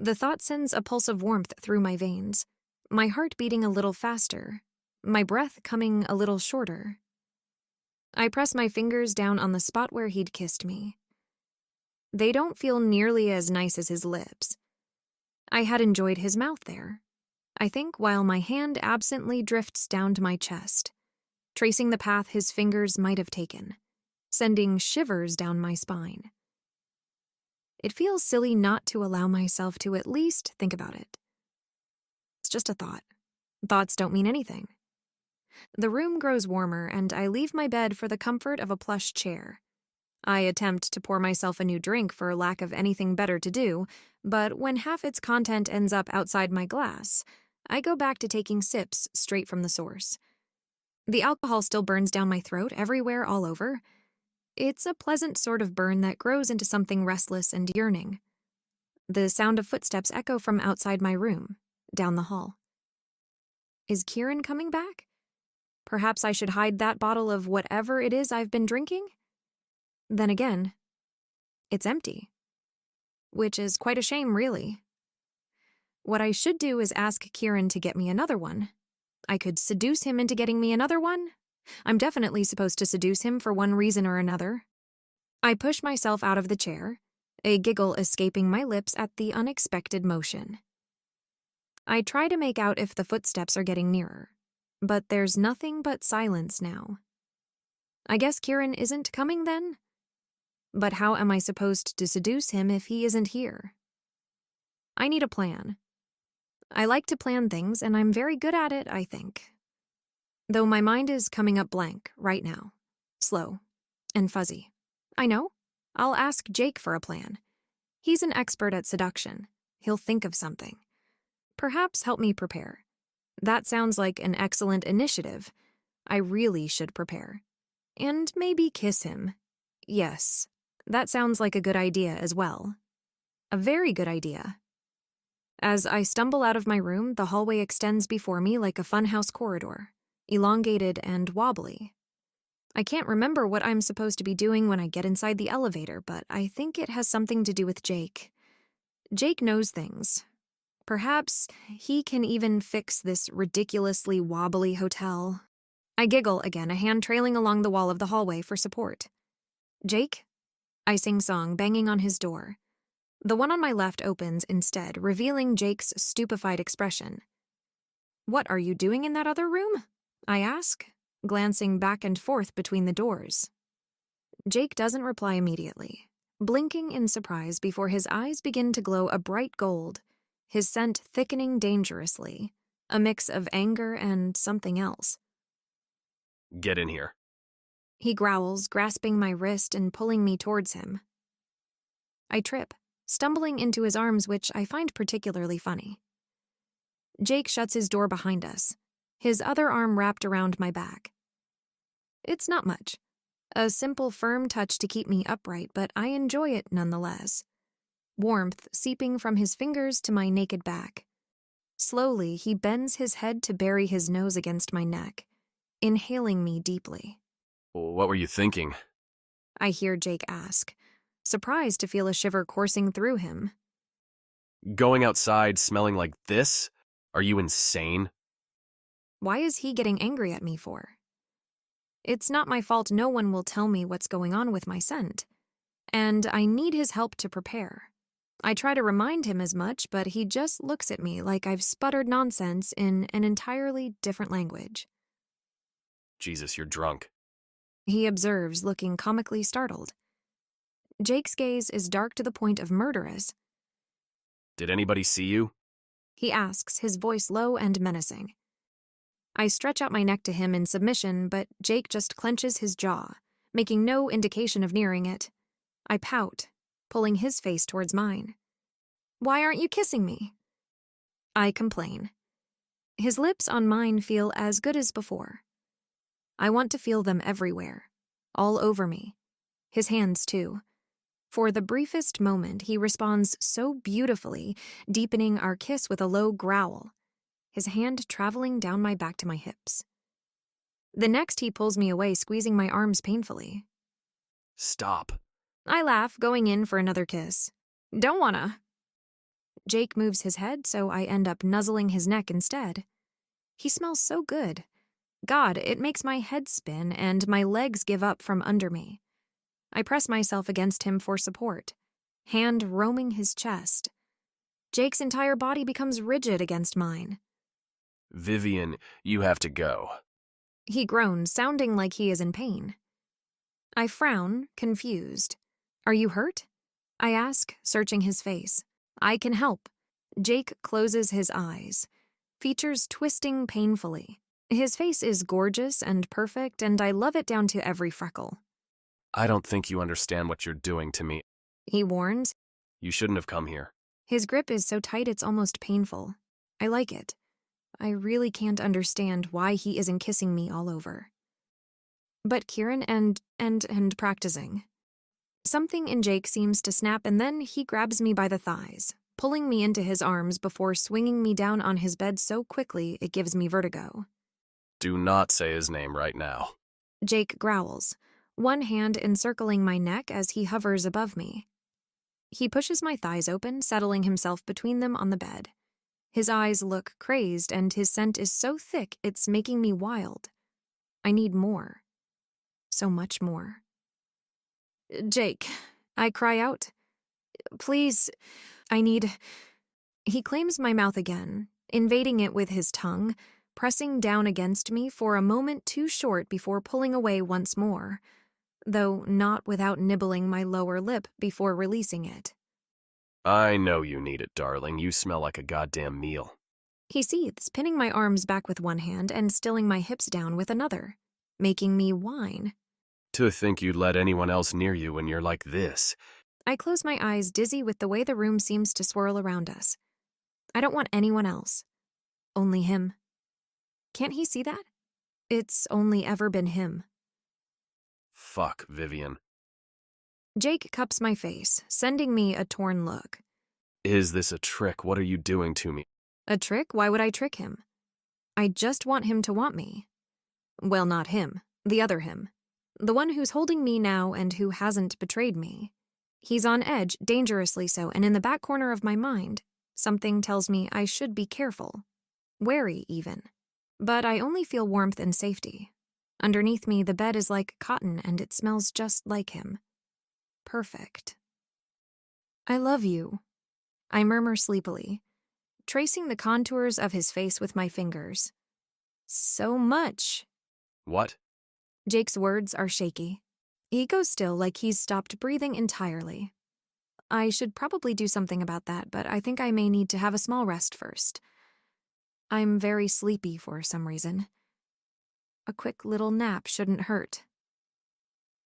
The thought sends a pulse of warmth through my veins, my heart beating a little faster, my breath coming a little shorter. I press my fingers down on the spot where he'd kissed me. They don't feel nearly as nice as his lips. I had enjoyed his mouth there, I think, while my hand absently drifts down to my chest, tracing the path his fingers might have taken, sending shivers down my spine. It feels silly not to allow myself to at least think about it. It's just a thought. Thoughts don't mean anything. The room grows warmer, and I leave my bed for the comfort of a plush chair. I attempt to pour myself a new drink for lack of anything better to do, but when half its content ends up outside my glass, I go back to taking sips straight from the source. The alcohol still burns down my throat everywhere all over. It's a pleasant sort of burn that grows into something restless and yearning. The sound of footsteps echo from outside my room, down the hall. Is Kieran coming back? Perhaps I should hide that bottle of whatever it is I've been drinking? Then again, it's empty. Which is quite a shame, really. What I should do is ask Kieran to get me another one. I could seduce him into getting me another one. I'm definitely supposed to seduce him for one reason or another. I push myself out of the chair, a giggle escaping my lips at the unexpected motion. I try to make out if the footsteps are getting nearer, but there's nothing but silence now. I guess Kieran isn't coming then? But how am I supposed to seduce him if he isn't here? I need a plan. I like to plan things, and I'm very good at it, I think. Though my mind is coming up blank right now, slow and fuzzy. I know. I'll ask Jake for a plan. He's an expert at seduction. He'll think of something. Perhaps help me prepare. That sounds like an excellent initiative. I really should prepare. And maybe kiss him. Yes, that sounds like a good idea as well. A very good idea. As I stumble out of my room, the hallway extends before me like a funhouse corridor, elongated and wobbly. I can't remember what I'm supposed to be doing when I get inside the elevator, but I think it has something to do with Jake. Jake knows things. Perhaps he can even fix this ridiculously wobbly hotel. I giggle again, a hand trailing along the wall of the hallway for support. Jake? I sing-song, banging on his door. The one on my left opens instead, revealing Jake's stupefied expression. "What are you doing in that other room?" I ask, glancing back and forth between the doors. Jake doesn't reply immediately, blinking in surprise before his eyes begin to glow a bright gold, his scent thickening dangerously, a mix of anger and something else. Get in here. He growls, grasping my wrist and pulling me towards him. I trip, stumbling into his arms, which I find particularly funny. Jake shuts his door behind us, his other arm wrapped around my back. It's not much. A simple, firm touch to keep me upright, but I enjoy it nonetheless. Warmth seeping from his fingers to my naked back. Slowly, he bends his head to bury his nose against my neck, inhaling me deeply. What were you thinking? I hear Jake ask, surprised to feel a shiver coursing through him. Going outside smelling like this? Are you insane? Why is he getting angry at me for? It's not my fault no one will tell me what's going on with my scent, and I need his help to prepare. I try to remind him as much, but he just looks at me like I've sputtered nonsense in an entirely different language. Jesus, you're drunk. He observes, looking comically startled. Jake's gaze is dark to the point of murderous. Did anybody see you? He asks, his voice low and menacing. I stretch out my neck to him in submission, but Jake just clenches his jaw, making no indication of nearing it. I pout, pulling his face towards mine. Why aren't you kissing me? I complain. His lips on mine feel as good as before. I want to feel them everywhere, all over me. His hands, too. For the briefest moment, he responds so beautifully, deepening our kiss with a low growl, his hand traveling down my back to my hips. The next, he pulls me away, squeezing my arms painfully. Stop. I laugh, going in for another kiss. Don't wanna. Jake moves his head, so I end up nuzzling his neck instead. He smells so good. God, it makes my head spin and my legs give up from under me. I press myself against him for support, hand roaming his chest. Jake's entire body becomes rigid against mine. Vivian, you have to go. He groans, sounding like he is in pain. I frown, confused. Are you hurt? I ask, searching his face. I can help. Jake closes his eyes, features twisting painfully. His face is gorgeous and perfect, and I love it down to every freckle. I don't think you understand what you're doing to me. He warns. You shouldn't have come here. His grip is so tight it's almost painful. I like it. I really can't understand why he isn't kissing me all over. But Kieran and practicing. Something in Jake seems to snap, and then he grabs me by the thighs, pulling me into his arms before swinging me down on his bed so quickly it gives me vertigo. Do not say his name right now. Jake growls, one hand encircling my neck as he hovers above me. He pushes my thighs open, settling himself between them on the bed. His eyes look crazed, and his scent is so thick it's making me wild. I need more. So much more. Jake, I cry out. Please, I need... He claims my mouth again, invading it with his tongue, pressing down against me for a moment too short before pulling away once more, though not without nibbling my lower lip before releasing it. I know you need it, darling. You smell like a goddamn meal. He seethes, pinning my arms back with one hand and stilling my hips down with another, making me whine. To think you'd let anyone else near you when you're like this. I close my eyes, dizzy with the way the room seems to swirl around us. I don't want anyone else. Only him. Can't he see that? It's only ever been him. Fuck, Vivian. Jake cups my face, sending me a torn look. Is this a trick? What are you doing to me? A trick? Why would I trick him? I just want him to want me. Well, not him. The other him. The one who's holding me now and who hasn't betrayed me. He's on edge, dangerously so, and in the back corner of my mind, something tells me I should be careful. Wary, even. But I only feel warmth and safety. Underneath me, the bed is like cotton, and it smells just like him. Perfect. I love you, I murmur sleepily, tracing the contours of his face with my fingers. So much. What? Jake's words are shaky. He goes still, like he's stopped breathing entirely. I should probably do something about that, but I think I may need to have a small rest first. I'm very sleepy for some reason. A quick little nap shouldn't hurt.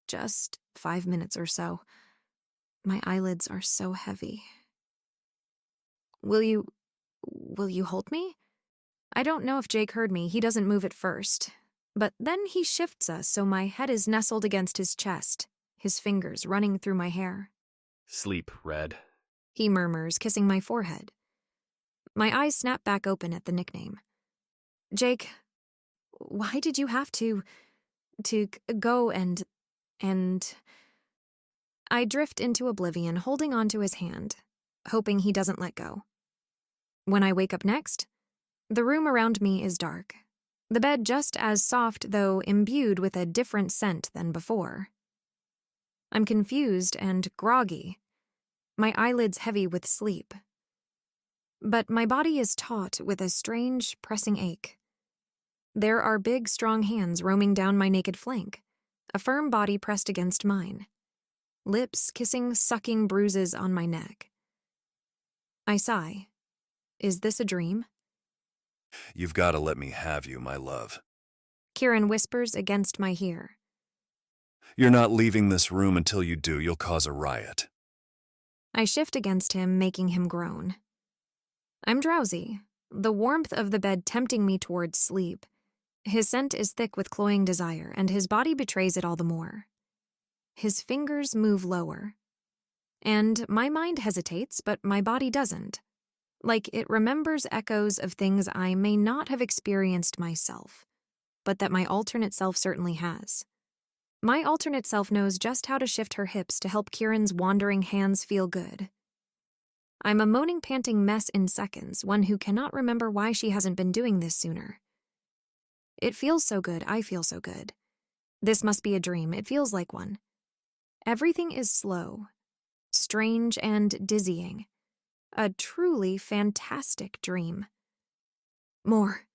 Just 5 minutes or so. My eyelids are so heavy. Will you hold me? I don't know if Jake heard me. He doesn't move at first. But then he shifts us so my head is nestled against his chest, his fingers running through my hair. Sleep, Red. He murmurs, kissing my forehead. My eyes snap back open at the nickname. Jake, why did you have to go and... I drift into oblivion, holding onto his hand, hoping he doesn't let go. When I wake up next, the room around me is dark. The bed just as soft, though imbued with a different scent than before. I'm confused and groggy, my eyelids heavy with sleep. But my body is taut with a strange, pressing ache. There are big, strong hands roaming down my naked flank, a firm body pressed against mine. Lips kissing, sucking bruises on my neck. I sigh. Is this a dream? You've got to let me have you, my love. Kieran whispers against my ear. You're not leaving this room until you do. You'll cause a riot. I shift against him, making him groan. I'm drowsy, the warmth of the bed tempting me towards sleep. His scent is thick with cloying desire, and his body betrays it all the more. His fingers move lower. And my mind hesitates, but my body doesn't. Like it remembers echoes of things I may not have experienced myself, but that my alternate self certainly has. My alternate self knows just how to shift her hips to help Kieran's wandering hands feel good. I'm a moaning, panting mess in seconds, one who cannot remember why she hasn't been doing this sooner. It feels so good, I feel so good. This must be a dream, it feels like one. Everything is slow, strange, and dizzying. A truly fantastic dream. More.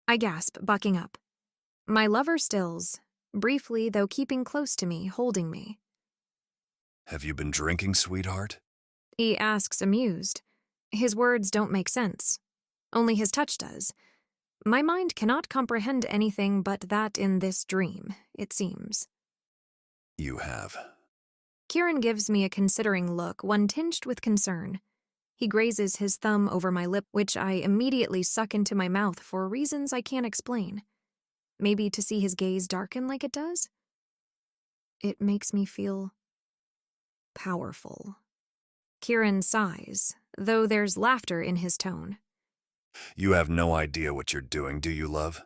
I gasp, bucking up. My lover stills, briefly though keeping close to me, holding me. Have you been drinking, sweetheart? He asks, amused. His words don't make sense. Only his touch does. My mind cannot comprehend anything but that in this dream, it seems. You have. Kieran gives me a considering look, one tinged with concern. He grazes his thumb over my lip, which I immediately suck into my mouth for reasons I can't explain. Maybe to see his gaze darken like it does? It makes me feel powerful. Kieran sighs, though there's laughter in his tone. You have no idea what you're doing, do you, love?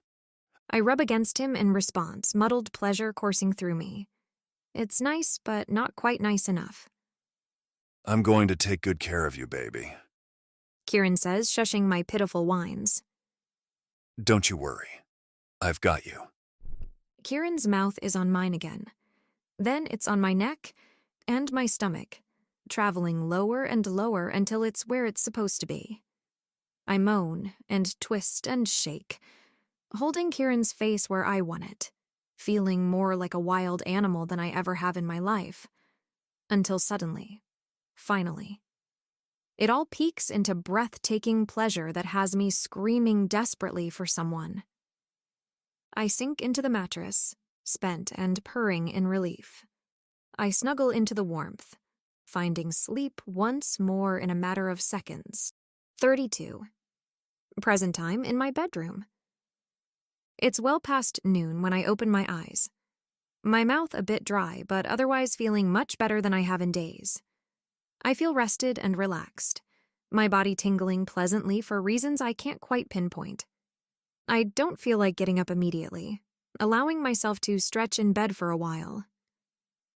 I rub against him in response, muddled pleasure coursing through me. It's nice, but not quite nice enough. I'm going to take good care of you, baby. Kieran says, shushing my pitiful whines. Don't you worry. I've got you. Kieran's mouth is on mine again. Then it's on my neck and my stomach, traveling lower and lower until it's where it's supposed to be. I moan and twist and shake, holding Kieran's face where I want it, feeling more like a wild animal than I ever have in my life. Until suddenly, finally, it all peaks into breathtaking pleasure that has me screaming desperately for someone. I sink into the mattress, spent and purring in relief. I snuggle into the warmth, finding sleep once more in a matter of seconds. 32. Present time in my bedroom. It's well past noon when I open my eyes. My mouth a bit dry, but otherwise feeling much better than I have in days. I feel rested and relaxed, my body tingling pleasantly for reasons I can't quite pinpoint. I don't feel like getting up immediately, allowing myself to stretch in bed for a while.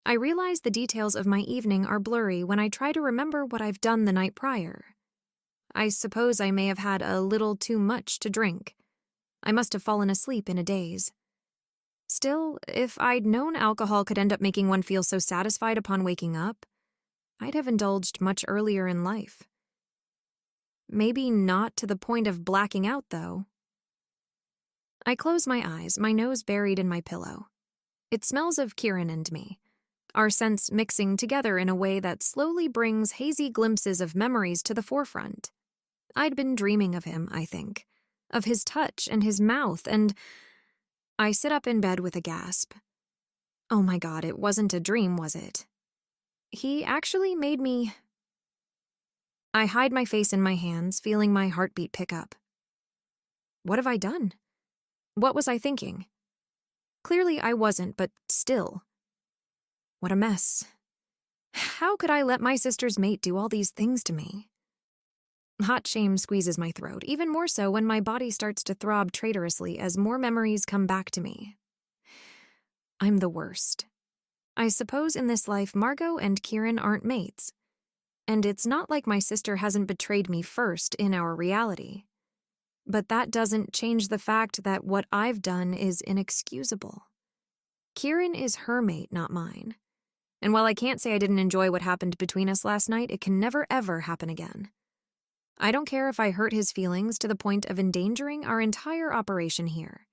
I realize the details of my evening are blurry when I try to remember what I've done the night prior. I suppose I may have had a little too much to drink. I must have fallen asleep in a daze. Still, if I'd known alcohol could end up making one feel so satisfied upon waking up, I'd have indulged much earlier in life. Maybe not to the point of blacking out, though. I close my eyes, my nose buried in my pillow. It smells of Kieran and me, our scents mixing together in a way that slowly brings hazy glimpses of memories to the forefront. I'd been dreaming of him, I think, of his touch and his mouth, and I sit up in bed with a gasp. Oh my God, it wasn't a dream, was it? He actually made me... I hide my face in my hands, feeling my heartbeat pick up. What have I done? What was I thinking? Clearly I wasn't, but still. What a mess. How could I let my sister's mate do all these things to me? Hot shame squeezes my throat, even more so when my body starts to throb traitorously as more memories come back to me. I'm the worst. I suppose in this life Margot and Kieran aren't mates. And it's not like my sister hasn't betrayed me first in our reality. But that doesn't change the fact that what I've done is inexcusable. Kieran is her mate, not mine. And while I can't say I didn't enjoy what happened between us last night, it can never ever happen again. I don't care if I hurt his feelings to the point of endangering our entire operation here.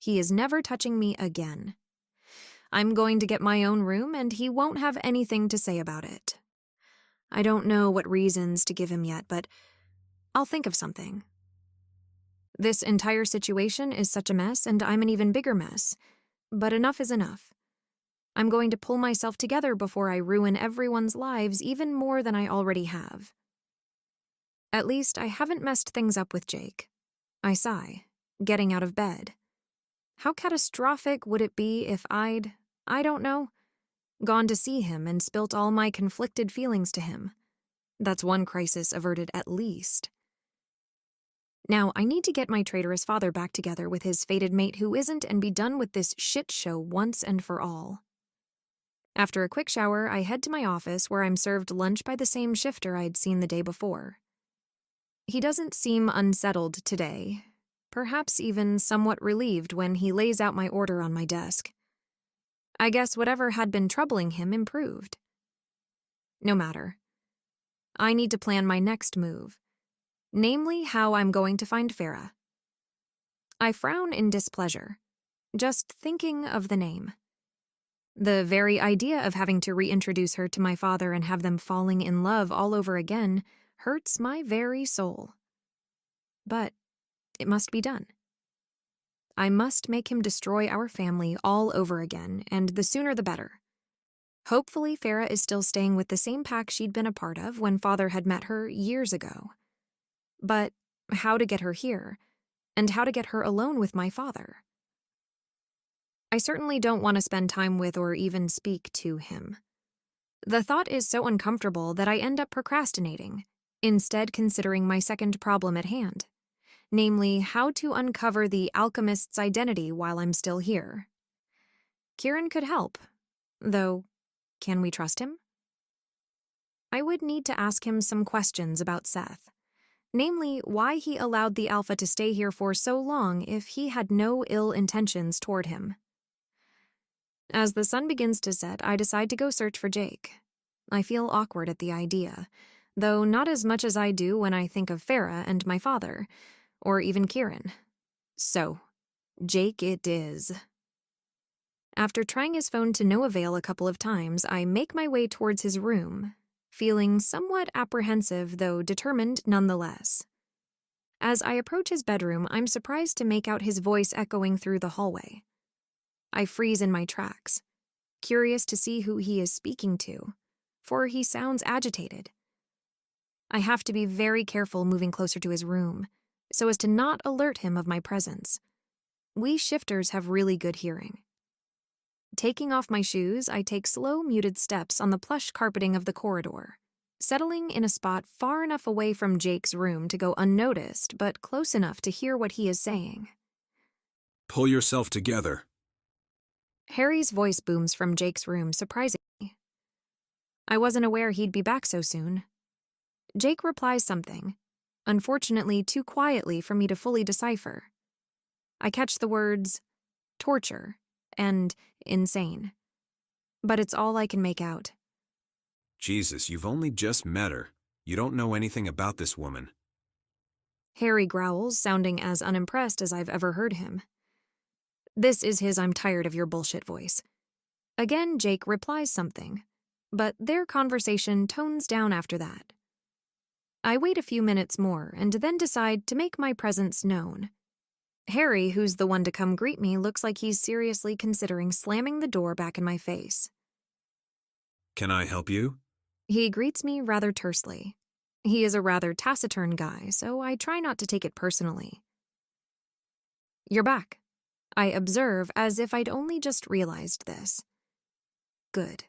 He is never touching me again. I'm going to get my own room, and he won't have anything to say about it. I don't know what reasons to give him yet, but I'll think of something. This entire situation is such a mess, and I'm an even bigger mess. But enough is enough. I'm going to pull myself together before I ruin everyone's lives even more than I already have. At least I haven't messed things up with Jake. I sigh, getting out of bed. How catastrophic would it be if I don't know, gone to see him and spilt all my conflicted feelings to him? That's one crisis averted at least. Now, I need to get my traitorous father back together with his fated mate who isn't and be done with this shit show once and for all. After a quick shower, I head to my office where I'm served lunch by the same shifter I'd seen the day before. He doesn't seem unsettled today, perhaps even somewhat relieved when he lays out my order on my desk. I guess whatever had been troubling him improved. No matter. I need to plan my next move, namely how I'm going to find Farah. I frown in displeasure, just thinking of the name. The very idea of having to reintroduce her to my father and have them falling in love all over again hurts my very soul. But it must be done. I must make him destroy our family all over again, and the sooner the better. Hopefully Farah is still staying with the same pack she'd been a part of when father had met her years ago. But how to get her here, and how to get her alone with my father? I certainly don't want to spend time with or even speak to him. The thought is so uncomfortable that I end up procrastinating, instead considering my second problem at hand, namely how to uncover the alchemist's identity while I'm still here. Kieran could help, though can we trust him? I would need to ask him some questions about Seth, namely why he allowed the Alpha to stay here for so long if he had no ill intentions toward him. As the sun begins to set, I decide to go search for Jake. I feel awkward at the idea, though not as much as I do when I think of Farah and my father, or even Kieran. So, Jake it is. After trying his phone to no avail a couple of times, I make my way towards his room, feeling somewhat apprehensive though determined nonetheless. As I approach his bedroom, I'm surprised to make out his voice echoing through the hallway. I freeze in my tracks, curious to see who he is speaking to, for he sounds agitated. I have to be very careful moving closer to his room, so as to not alert him of my presence. We shifters have really good hearing. Taking off my shoes, I take slow, muted steps on the plush carpeting of the corridor, settling in a spot far enough away from Jake's room to go unnoticed, but close enough to hear what he is saying. Pull yourself together. Harry's voice booms from Jake's room, surprising me. I wasn't aware he'd be back so soon. Jake replies something, unfortunately too quietly for me to fully decipher. I catch the words, torture, and insane. But it's all I can make out. Jesus, you've only just met her. You don't know anything about this woman. Harry growls, sounding as unimpressed as I've ever heard him. This is his I'm tired of your bullshit voice. Again, Jake replies something, but their conversation tones down after that. I wait a few minutes more and then decide to make my presence known. Harry, who's the one to come greet me, looks like he's seriously considering slamming the door back in my face. Can I help you? He greets me rather tersely. He is a rather taciturn guy, so I try not to take it personally. You're back, I observe as if I'd only just realized this. Good.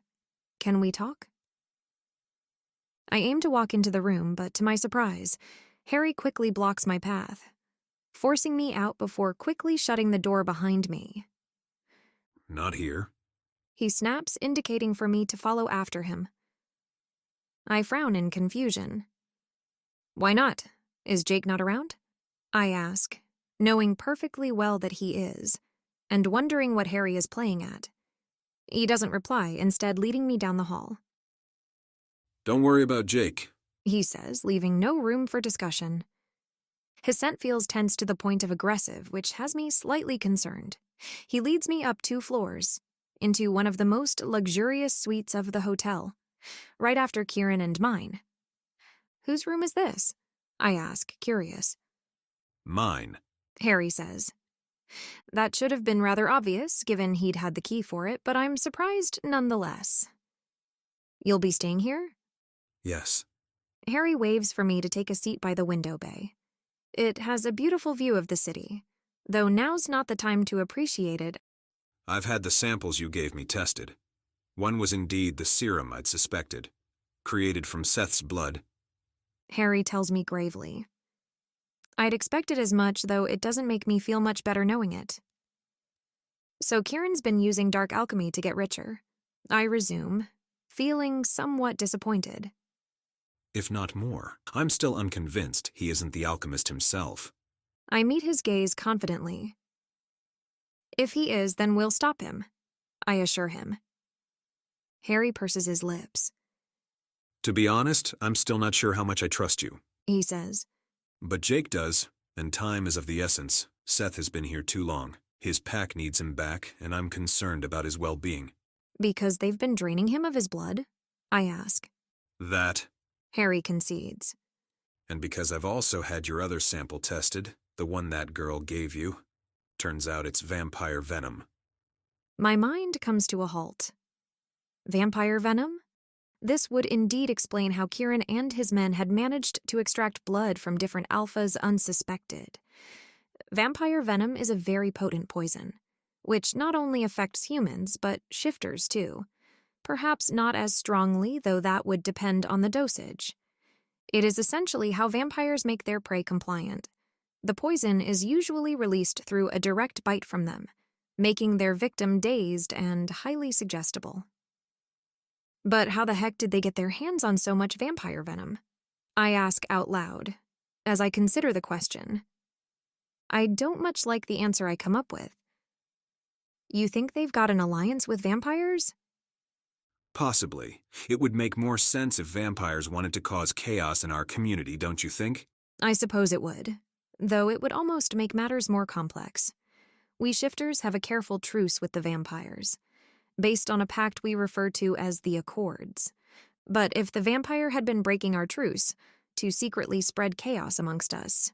Can we talk? I aim to walk into the room, but to my surprise, Harry quickly blocks my path, forcing me out before quickly shutting the door behind me. Not here. He snaps, indicating for me to follow after him. I frown in confusion. Why not? Is Jake not around? I ask, knowing perfectly well that he is, and wondering what Harry is playing at. He doesn't reply, instead leading me down the hall. Don't worry about Jake, he says, leaving no room for discussion. His scent feels tense to the point of aggressive, which has me slightly concerned. He leads me up 2 floors, into one of the most luxurious suites of the hotel, right after Kieran and mine. Whose room is this? I ask, curious. Mine. Harry says. That should have been rather obvious, given he'd had the key for it, but I'm surprised nonetheless. You'll be staying here? Yes. Harry waves for me to take a seat by the window bay. It has a beautiful view of the city, though now's not the time to appreciate it. I've had the samples you gave me tested. One was indeed the serum I'd suspected, created from Seth's blood. Harry tells me gravely. I'd expected as much, though it doesn't make me feel much better knowing it. So Kieran's been using dark alchemy to get richer. I resume, feeling somewhat disappointed. If not more. I'm still unconvinced he isn't the alchemist himself. I meet his gaze confidently. If he is, then we'll stop him, I assure him. Harry purses his lips. To be honest, I'm still not sure how much I trust you, he says. But Jake does, and time is of the essence. Seth has been here too long. His pack needs him back, and I'm concerned about his well-being. Because they've been draining him of his blood? I ask. That. Harry concedes. And because I've also had your other sample tested, the one that girl gave you. Turns out it's vampire venom. My mind comes to a halt. Vampire venom? This would indeed explain how Kieran and his men had managed to extract blood from different alphas unsuspected. Vampire venom is a very potent poison, which not only affects humans, but shifters too. Perhaps not as strongly, though that would depend on the dosage. It is essentially how vampires make their prey compliant. The poison is usually released through a direct bite from them, making their victim dazed and highly suggestible. But how the heck did they get their hands on so much vampire venom? I ask out loud, as I consider the question. I don't much like the answer I come up with. You think they've got an alliance with vampires? Possibly. It would make more sense if vampires wanted to cause chaos in our community, don't you think? I suppose it would, though it would almost make matters more complex. We shifters have a careful truce with the vampires, based on a pact we refer to as the Accords. But if the vampire had been breaking our truce to secretly spread chaos amongst us,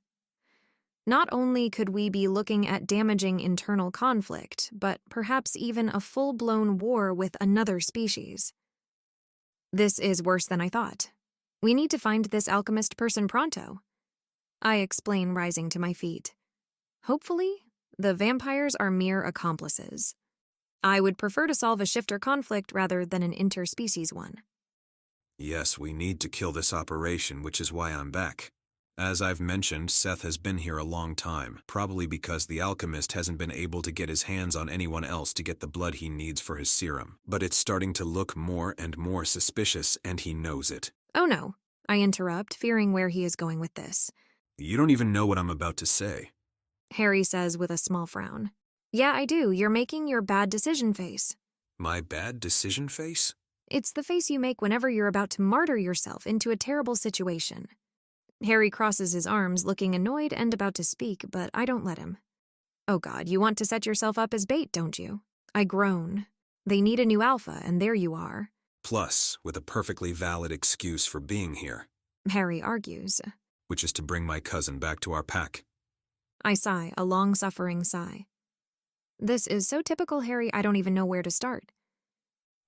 not only could we be looking at damaging internal conflict, but perhaps even a full-blown war with another species. This is worse than I thought. We need to find this alchemist person pronto. I explain, rising to my feet. Hopefully, the vampires are mere accomplices. I would prefer to solve a shifter conflict rather than an interspecies one. Yes, we need to kill this operation, which is why I'm back. As I've mentioned, Seth has been here a long time, probably because the alchemist hasn't been able to get his hands on anyone else to get the blood he needs for his serum. But it's starting to look more and more suspicious, and he knows it. Oh no, I interrupt, fearing where he is going with this. You don't even know what I'm about to say. Harry says with a small frown. Yeah, I do. You're making your bad decision face. My bad decision face? It's the face you make whenever you're about to martyr yourself into a terrible situation. Harry crosses his arms, looking annoyed and about to speak, but I don't let him. Oh God, you want to set yourself up as bait, don't you? I groan. They need a new alpha, and there you are. Plus, with a perfectly valid excuse for being here. Harry argues. Which is to bring my cousin back to our pack. I sigh, a long-suffering sigh. This is so typical Harry, I don't even know where to start.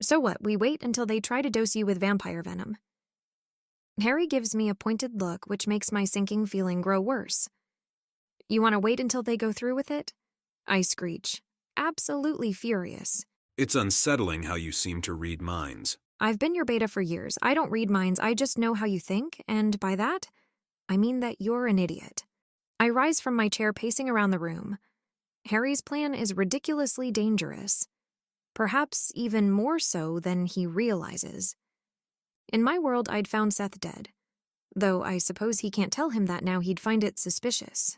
So what, we wait until they try to dose you with vampire venom. Harry gives me a pointed look, which makes my sinking feeling grow worse. You want to wait until they go through with it? I screech, absolutely furious. It's unsettling how you seem to read minds. I've been your beta for years. I don't read minds, I just know how you think, and by that, I mean that you're an idiot. I rise from my chair, pacing around the room. Harry's plan is ridiculously dangerous. Perhaps even more so than he realizes. In my world, I'd found Seth dead, though I suppose he can't tell him that now. He'd find it suspicious.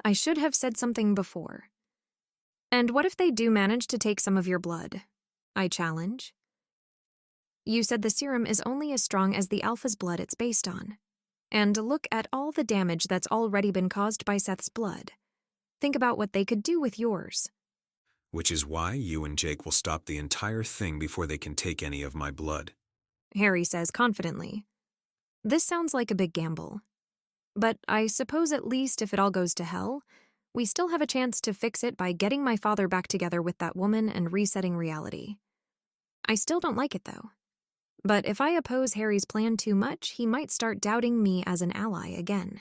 I should have said something before. And what if they do manage to take some of your blood? I challenge. You said the serum is only as strong as the alpha's blood it's based on. And look at all the damage that's already been caused by Seth's blood. Think about what they could do with yours. Which is why you and Jake will stop the entire thing before they can take any of my blood. Harry says confidently. This sounds like a big gamble. But I suppose at least if it all goes to hell, we still have a chance to fix it by getting my father back together with that woman and resetting reality. I still don't like it, though. But if I oppose Harry's plan too much, he might start doubting me as an ally again.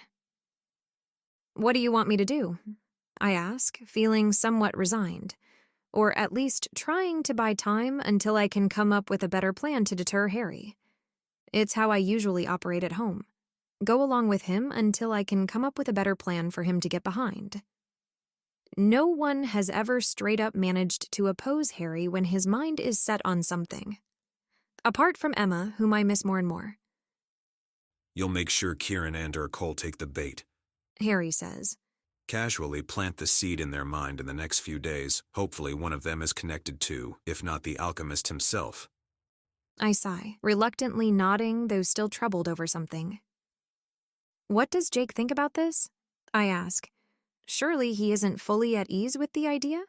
What do you want me to do? I ask, feeling somewhat resigned, or at least trying to buy time until I can come up with a better plan to deter Harry. It's how I usually operate at home. Go along with him until I can come up with a better plan for him to get behind. No one has ever straight up managed to oppose Harry when his mind is set on something. Apart from Emma, whom I miss more and more. You'll make sure Kieran and/or Cole take the bait. Harry says. Casually plant the seed in their mind in the next few days. Hopefully one of them is connected to, if not the alchemist himself. I sigh, reluctantly nodding, though still troubled over something. What does Jake think about this? I ask. Surely he isn't fully at ease with the idea?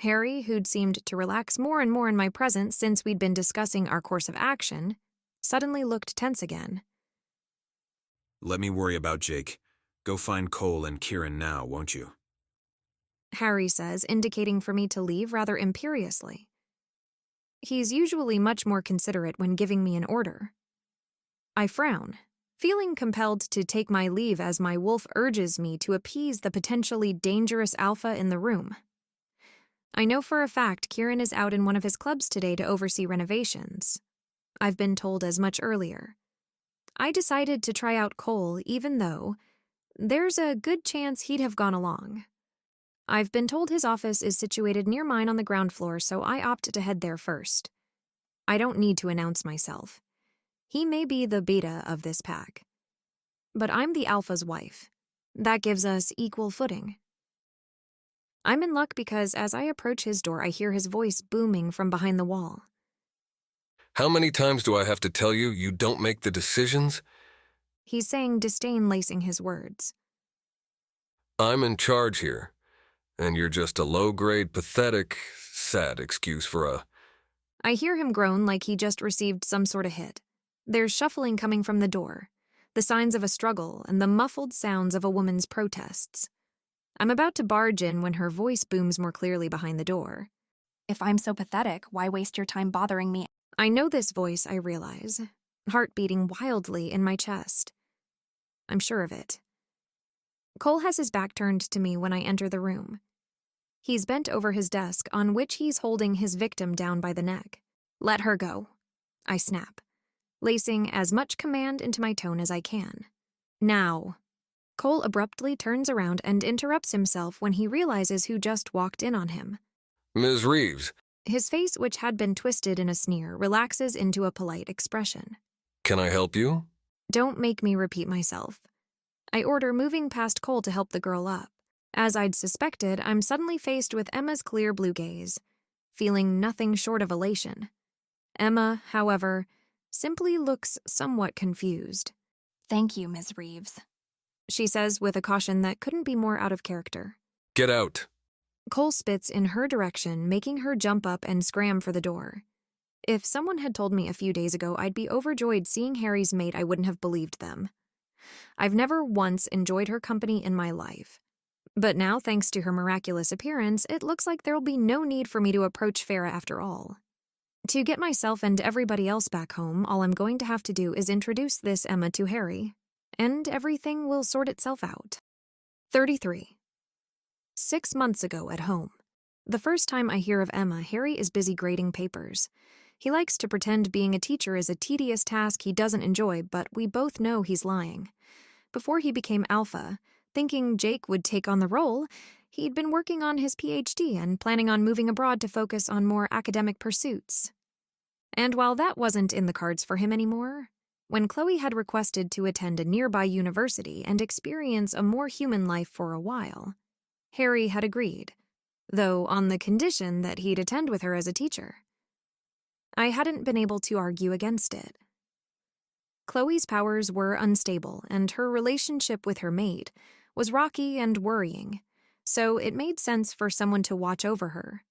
Harry, who'd seemed to relax more and more in my presence since we'd been discussing our course of action, suddenly looked tense again. Let me worry about Jake. Go find Cole and Kieran now, won't you? Harry says, indicating for me to leave rather imperiously. He's usually much more considerate when giving me an order. I frown, feeling compelled to take my leave as my wolf urges me to appease the potentially dangerous alpha in the room. I know for a fact Kieran is out in one of his clubs today to oversee renovations. I've been told as much earlier. I decided to try out Cole even though there's a good chance he'd have gone along. I've been told his office is situated near mine on the ground floor, so I opt to head there first. I don't need to announce myself. He may be the beta of this pack. But I'm the alpha's wife. That gives us equal footing. I'm in luck because as I approach his door, I hear his voice booming from behind the wall. How many times do I have to tell you you don't make the decisions? He's saying, disdain lacing his words. I'm in charge here, and you're just a low-grade, pathetic, sad excuse for a... I hear him groan like he just received some sort of hit. There's shuffling coming from the door, the signs of a struggle, and the muffled sounds of a woman's protests. I'm about to barge in when her voice booms more clearly behind the door. If I'm so pathetic, why waste your time bothering me? I know this voice, I realize, heart beating wildly in my chest. I'm sure of it. Cole has his back turned to me when I enter the room. He's bent over his desk, on which he's holding his victim down by the neck. Let her go, I snap, lacing as much command into my tone as I can. Now. Cole abruptly turns around and interrupts himself when he realizes who just walked in on him. Ms. Reeves. His face, which had been twisted in a sneer, relaxes into a polite expression. Can I help you? Don't make me repeat myself. I order, moving past Cole to help the girl up. As I'd suspected, I'm suddenly faced with Emma's clear blue gaze, feeling nothing short of elation. Emma, however, simply looks somewhat confused. Thank you, Ms. Reeves, she says with a caution that couldn't be more out of character. Get out. Cole spits in her direction, making her jump up and scram for the door. If someone had told me a few days ago I'd be overjoyed seeing Harry's mate, I wouldn't have believed them. I've never once enjoyed her company in my life. But now, thanks to her miraculous appearance, it looks like there'll be no need for me to approach Farah after all. To get myself and everybody else back home, all I'm going to have to do is introduce this Emma to Harry, and everything will sort itself out. 33. 6 months ago at home. The first time I hear of Emma, Harry is busy grading papers. He likes to pretend being a teacher is a tedious task he doesn't enjoy, but we both know he's lying. Before he became Alpha, thinking Jake would take on the role, he'd been working on his PhD and planning on moving abroad to focus on more academic pursuits. And while that wasn't in the cards for him anymore, when Chloe had requested to attend a nearby university and experience a more human life for a while, Harry had agreed, though on the condition that he'd attend with her as a teacher. I hadn't been able to argue against it. Chloe's powers were unstable, and her relationship with her mate was rocky and worrying, so it made sense for someone to watch over her.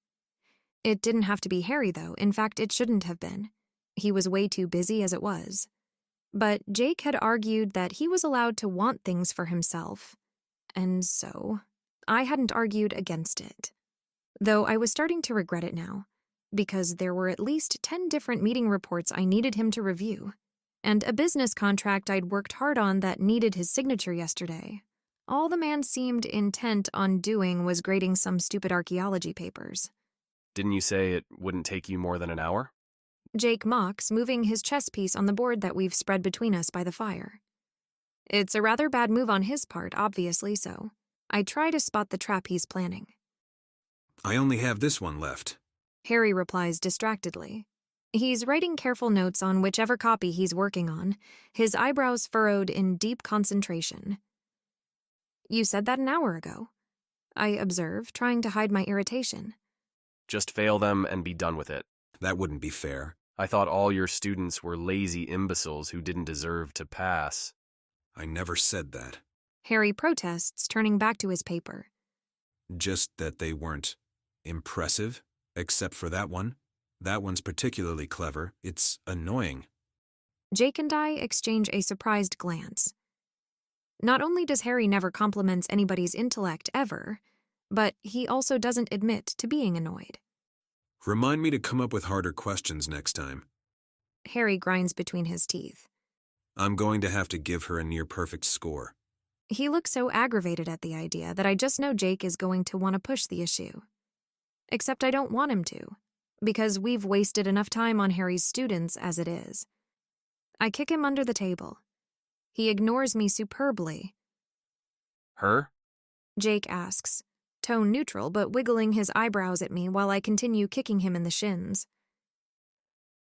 It didn't have to be Harry, though. In fact, it shouldn't have been. He was way too busy as it was. But Jake had argued that he was allowed to want things for himself, and so I hadn't argued against it. Though I was starting to regret it now, because there were at least 10 different meeting reports I needed him to review, and a business contract I'd worked hard on that needed his signature yesterday. All the man seemed intent on doing was grading some stupid archaeology papers. Didn't you say it wouldn't take you more than an hour? Jake mocks, moving his chess piece on the board that we've spread between us by the fire. It's a rather bad move on his part, obviously so. I try to spot the trap he's planning. I only have this one left. Harry replies distractedly. He's writing careful notes on whichever copy he's working on, his eyebrows furrowed in deep concentration. You said that an hour ago, I observe, trying to hide my irritation. Just fail them and be done with it. That wouldn't be fair. I thought all your students were lazy imbeciles who didn't deserve to pass. I never said that. Harry protests, turning back to his paper. Just that they weren't impressive, except for that one. That one's particularly clever. It's annoying. Jake and I exchange a surprised glance. Not only does Harry never compliments anybody's intellect ever, but he also doesn't admit to being annoyed. Remind me to come up with harder questions next time. Harry grinds between his teeth. I'm going to have to give her a near-perfect score. He looks so aggravated at the idea that I just know Jake is going to want to push the issue. Except I don't want him to, because we've wasted enough time on Harry's students as it is. I kick him under the table. He ignores me superbly. Her? Jake asks, tone neutral but wiggling his eyebrows at me while I continue kicking him in the shins.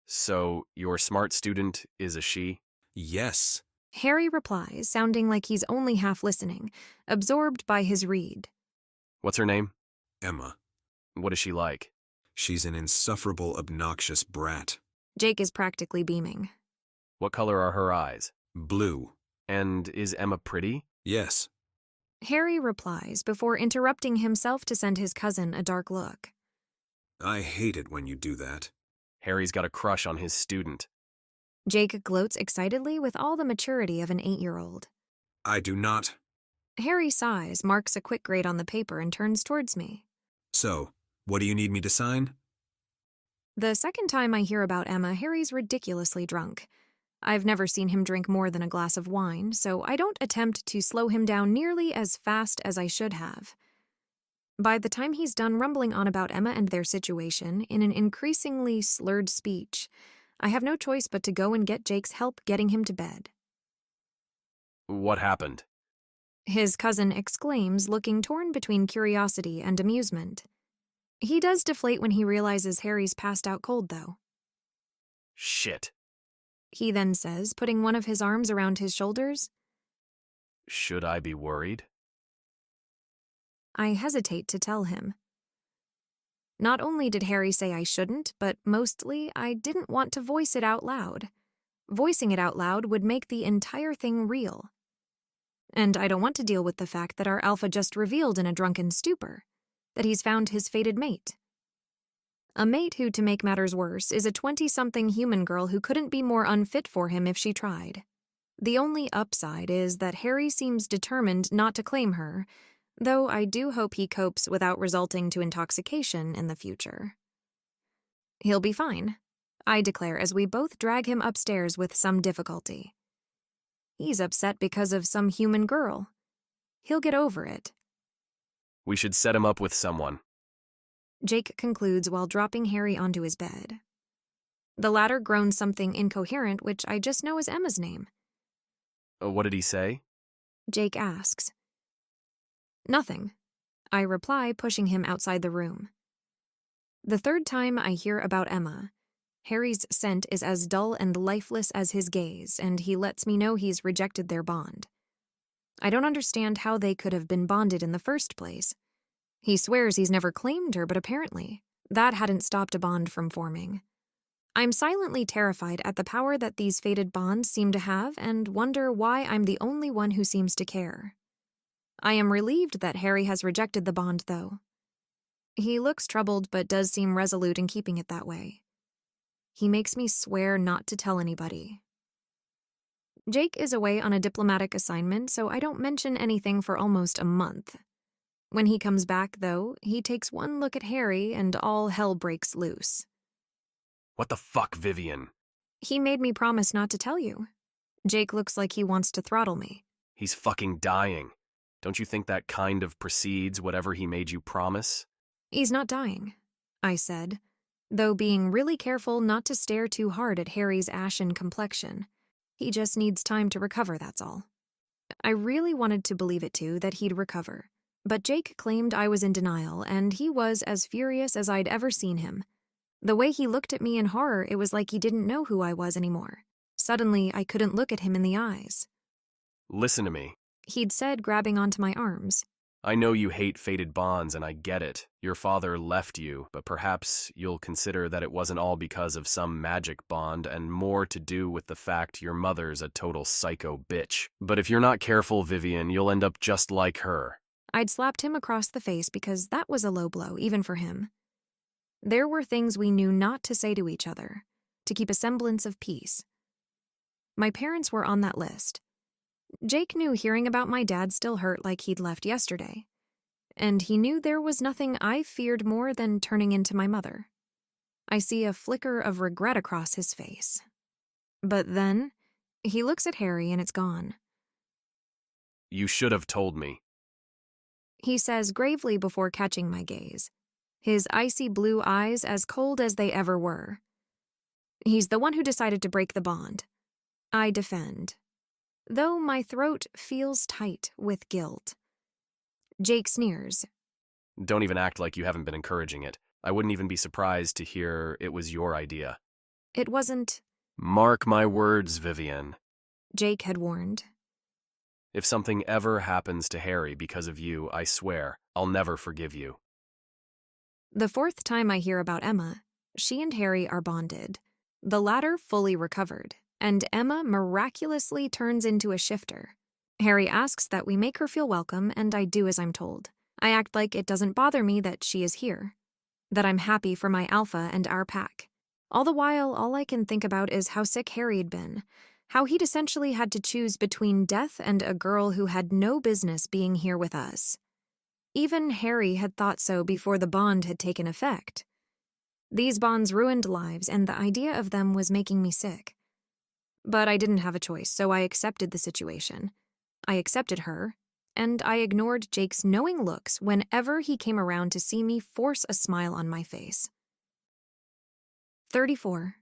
So, your smart student is a she? Yes. Harry replies, sounding like he's only half listening, absorbed by his read. What's her name? Emma. What is she like? She's an insufferable, obnoxious brat. Jake is practically beaming. What color are her eyes? Blue. And is Emma pretty? Yes. Harry replies before interrupting himself to send his cousin a dark look. I hate it when you do that. Harry's got a crush on his student. Jake gloats excitedly with all the maturity of an 8-year-old. I do not. Harry sighs, marks a quick grade on the paper, and turns towards me. So, what do you need me to sign? The second time I hear about Emma, Harry's ridiculously drunk. I've never seen him drink more than a glass of wine, so I don't attempt to slow him down nearly as fast as I should have. By the time he's done rumbling on about Emma and their situation in an increasingly slurred speech, I have no choice but to go and get Jake's help getting him to bed. What happened? His cousin exclaims, looking torn between curiosity and amusement. He does deflate when he realizes Harry's passed out cold, though. Shit. He then says, putting one of his arms around his shoulders. Should I be worried? I hesitate to tell him. Not only did Harry say I shouldn't, but mostly I didn't want to voice it out loud. Voicing it out loud would make the entire thing real. And I don't want to deal with the fact that our alpha just revealed in a drunken stupor that he's found his fated mate. A mate who, to make matters worse, is a 20-something human girl who couldn't be more unfit for him if she tried. The only upside is that Harry seems determined not to claim her, though I do hope he copes without resulting to intoxication in the future. He'll be fine, I declare as we both drag him upstairs with some difficulty. He's upset because of some human girl. He'll get over it. We should set him up with someone. Jake concludes while dropping Harry onto his bed. The latter groans something incoherent, which I just know is Emma's name. What did he say? Jake asks. Nothing, I reply, pushing him outside the room. The third time I hear about Emma, Harry's scent is as dull and lifeless as his gaze, and he lets me know he's rejected their bond. I don't understand how they could have been bonded in the first place. He swears he's never claimed her, but apparently, that hadn't stopped a bond from forming. I'm silently terrified at the power that these fated bonds seem to have and wonder why I'm the only one who seems to care. I am relieved that Harry has rejected the bond, though. He looks troubled but does seem resolute in keeping it that way. He makes me swear not to tell anybody. Jake is away on a diplomatic assignment, so I don't mention anything for almost a month. When he comes back, though, he takes one look at Harry and all hell breaks loose. What the fuck, Vivian? He made me promise not to tell you. Jake looks like he wants to throttle me. He's fucking dying. Don't you think that kind of precedes whatever he made you promise? He's not dying, I said, though being really careful not to stare too hard at Harry's ashen complexion. He just needs time to recover, that's all. I really wanted to believe it too, that he'd recover. But Jake claimed I was in denial, and he was as furious as I'd ever seen him. The way he looked at me in horror, it was like he didn't know who I was anymore. Suddenly, I couldn't look at him in the eyes. Listen to me. He'd said, grabbing onto my arms. I know you hate fated bonds, and I get it. Your father left you, but perhaps you'll consider that it wasn't all because of some magic bond and more to do with the fact your mother's a total psycho bitch. But if you're not careful, Vivian, you'll end up just like her. I'd slapped him across the face because that was a low blow, even for him. There were things we knew not to say to each other, to keep a semblance of peace. My parents were on that list. Jake knew hearing about my dad still hurt like he'd left yesterday. And he knew there was nothing I feared more than turning into my mother. I see a flicker of regret across his face. But then, he looks at Harry and it's gone. You should have told me. He says gravely before catching my gaze, his icy blue eyes as cold as they ever were. He's the one who decided to break the bond. I defend, though my throat feels tight with guilt. Jake sneers. Don't even act like you haven't been encouraging it. I wouldn't even be surprised to hear it was your idea. It wasn't. Mark my words, Vivian. Jake had warned. If something ever happens to Harry because of you, I swear, I'll never forgive you. The fourth time I hear about Emma, she and Harry are bonded. The latter fully recovered, and Emma miraculously turns into a shifter. Harry asks that we make her feel welcome, and I do as I'm told. I act like it doesn't bother me that she is here, that I'm happy for my alpha and our pack. All the while, all I can think about is how sick Harry'd been, how he'd essentially had to choose between death and a girl who had no business being here with us. Even Harry had thought so before the bond had taken effect. These bonds ruined lives, and the idea of them was making me sick. But I didn't have a choice, so I accepted the situation. I accepted her, and I ignored Jake's knowing looks whenever he came around to see me force a smile on my face. 34.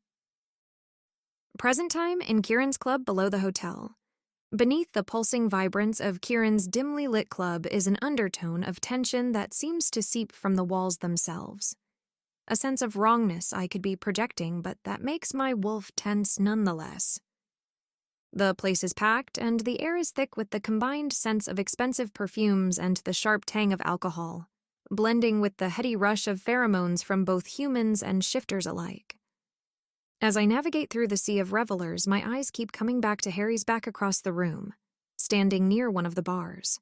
Present time in Kieran's club below the hotel. Beneath the pulsing vibrance of Kieran's dimly lit club is an undertone of tension that seems to seep from the walls themselves. A sense of wrongness I could be projecting, but that makes my wolf tense nonetheless. The place is packed, and the air is thick with the combined sense of expensive perfumes and the sharp tang of alcohol, blending with the heady rush of pheromones from both humans and shifters alike. As I navigate through the sea of revelers, my eyes keep coming back to Harry's back across the room, standing near one of the bars.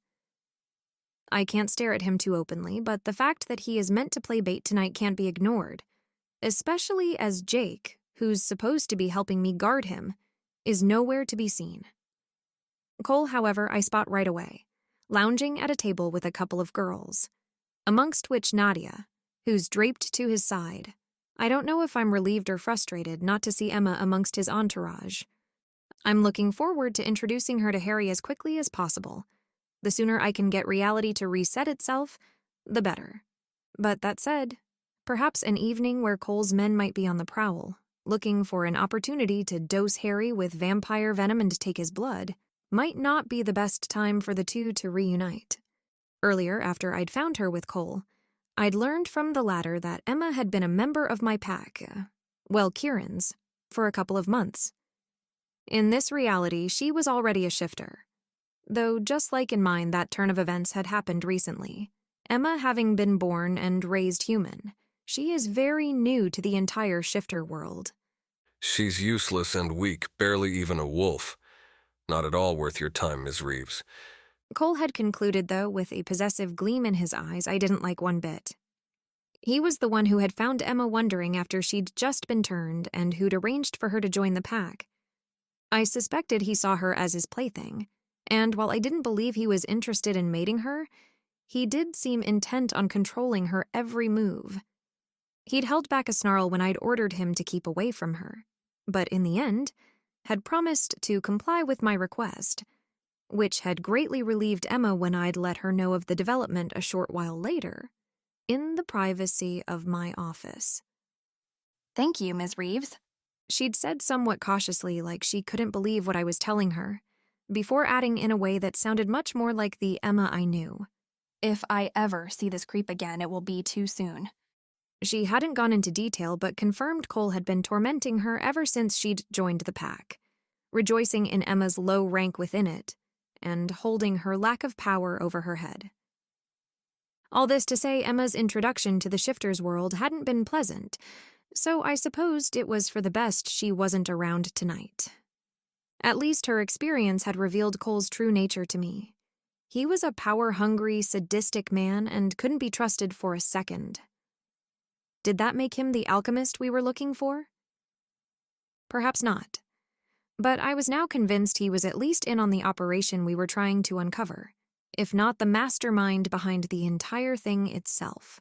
I can't stare at him too openly, but the fact that he is meant to play bait tonight can't be ignored, especially as Jake, who's supposed to be helping me guard him, is nowhere to be seen. Cole, however, I spot right away, lounging at a table with a couple of girls, amongst which Nadia, who's draped to his side. I don't know if I'm relieved or frustrated not to see Emma amongst his entourage. I'm looking forward to introducing her to Harry as quickly as possible. The sooner I can get reality to reset itself, the better. But that said, perhaps an evening where Cole's men might be on the prowl, looking for an opportunity to dose Harry with vampire venom and take his blood, might not be the best time for the two to reunite. Earlier, after I'd found her with Cole, I'd learned from the latter that Emma had been a member of my pack, Kieran's, for a couple of months. In this reality, she was already a shifter. Though just like in mine, that turn of events had happened recently. Emma having been born and raised human, she is very new to the entire shifter world. She's useless and weak, barely even a wolf. Not at all worth your time, Ms. Reeves. Cole had concluded, though, with a possessive gleam in his eyes I didn't like one bit. He was the one who had found Emma wondering after she'd just been turned and who'd arranged for her to join the pack. I suspected he saw her as his plaything, and while I didn't believe he was interested in mating her, he did seem intent on controlling her every move. He'd held back a snarl when I'd ordered him to keep away from her, but in the end, had promised to comply with my request, which had greatly relieved Emma when I'd let her know of the development a short while later, in the privacy of my office. Thank you, Ms. Reeves. She'd said somewhat cautiously, like she couldn't believe what I was telling her, before adding in a way that sounded much more like the Emma I knew. If I ever see this creep again, it will be too soon. She hadn't gone into detail, but confirmed Cole had been tormenting her ever since she'd joined the pack, rejoicing in Emma's low rank within it, and holding her lack of power over her head. All this to say, Emma's introduction to the shifter's world hadn't been pleasant, so I supposed it was for the best she wasn't around tonight. At least her experience had revealed Cole's true nature to me. He was a power-hungry, sadistic man and couldn't be trusted for a second. Did that make him the alchemist we were looking for? Perhaps not. But I was now convinced he was at least in on the operation we were trying to uncover, if not the mastermind behind the entire thing itself.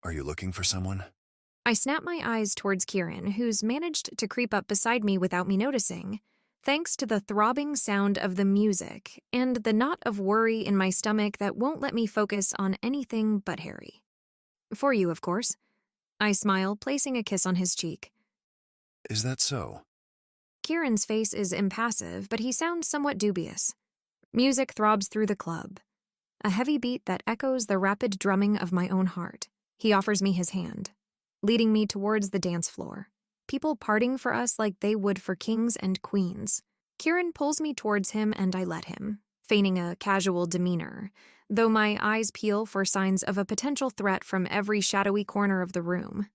Are you looking for someone? I snapped my eyes towards Kieran, who's managed to creep up beside me without me noticing, thanks to the throbbing sound of the music and the knot of worry in my stomach that won't let me focus on anything but Harry. For you, of course. I smile, placing a kiss on his cheek. Is that so? Kieran's face is impassive, but he sounds somewhat dubious. Music throbs through the club, a heavy beat that echoes the rapid drumming of my own heart. He offers me his hand, leading me towards the dance floor, people parting for us like they would for kings and queens. Kieran pulls me towards him and I let him, feigning a casual demeanor, though my eyes peel for signs of a potential threat from every shadowy corner of the room.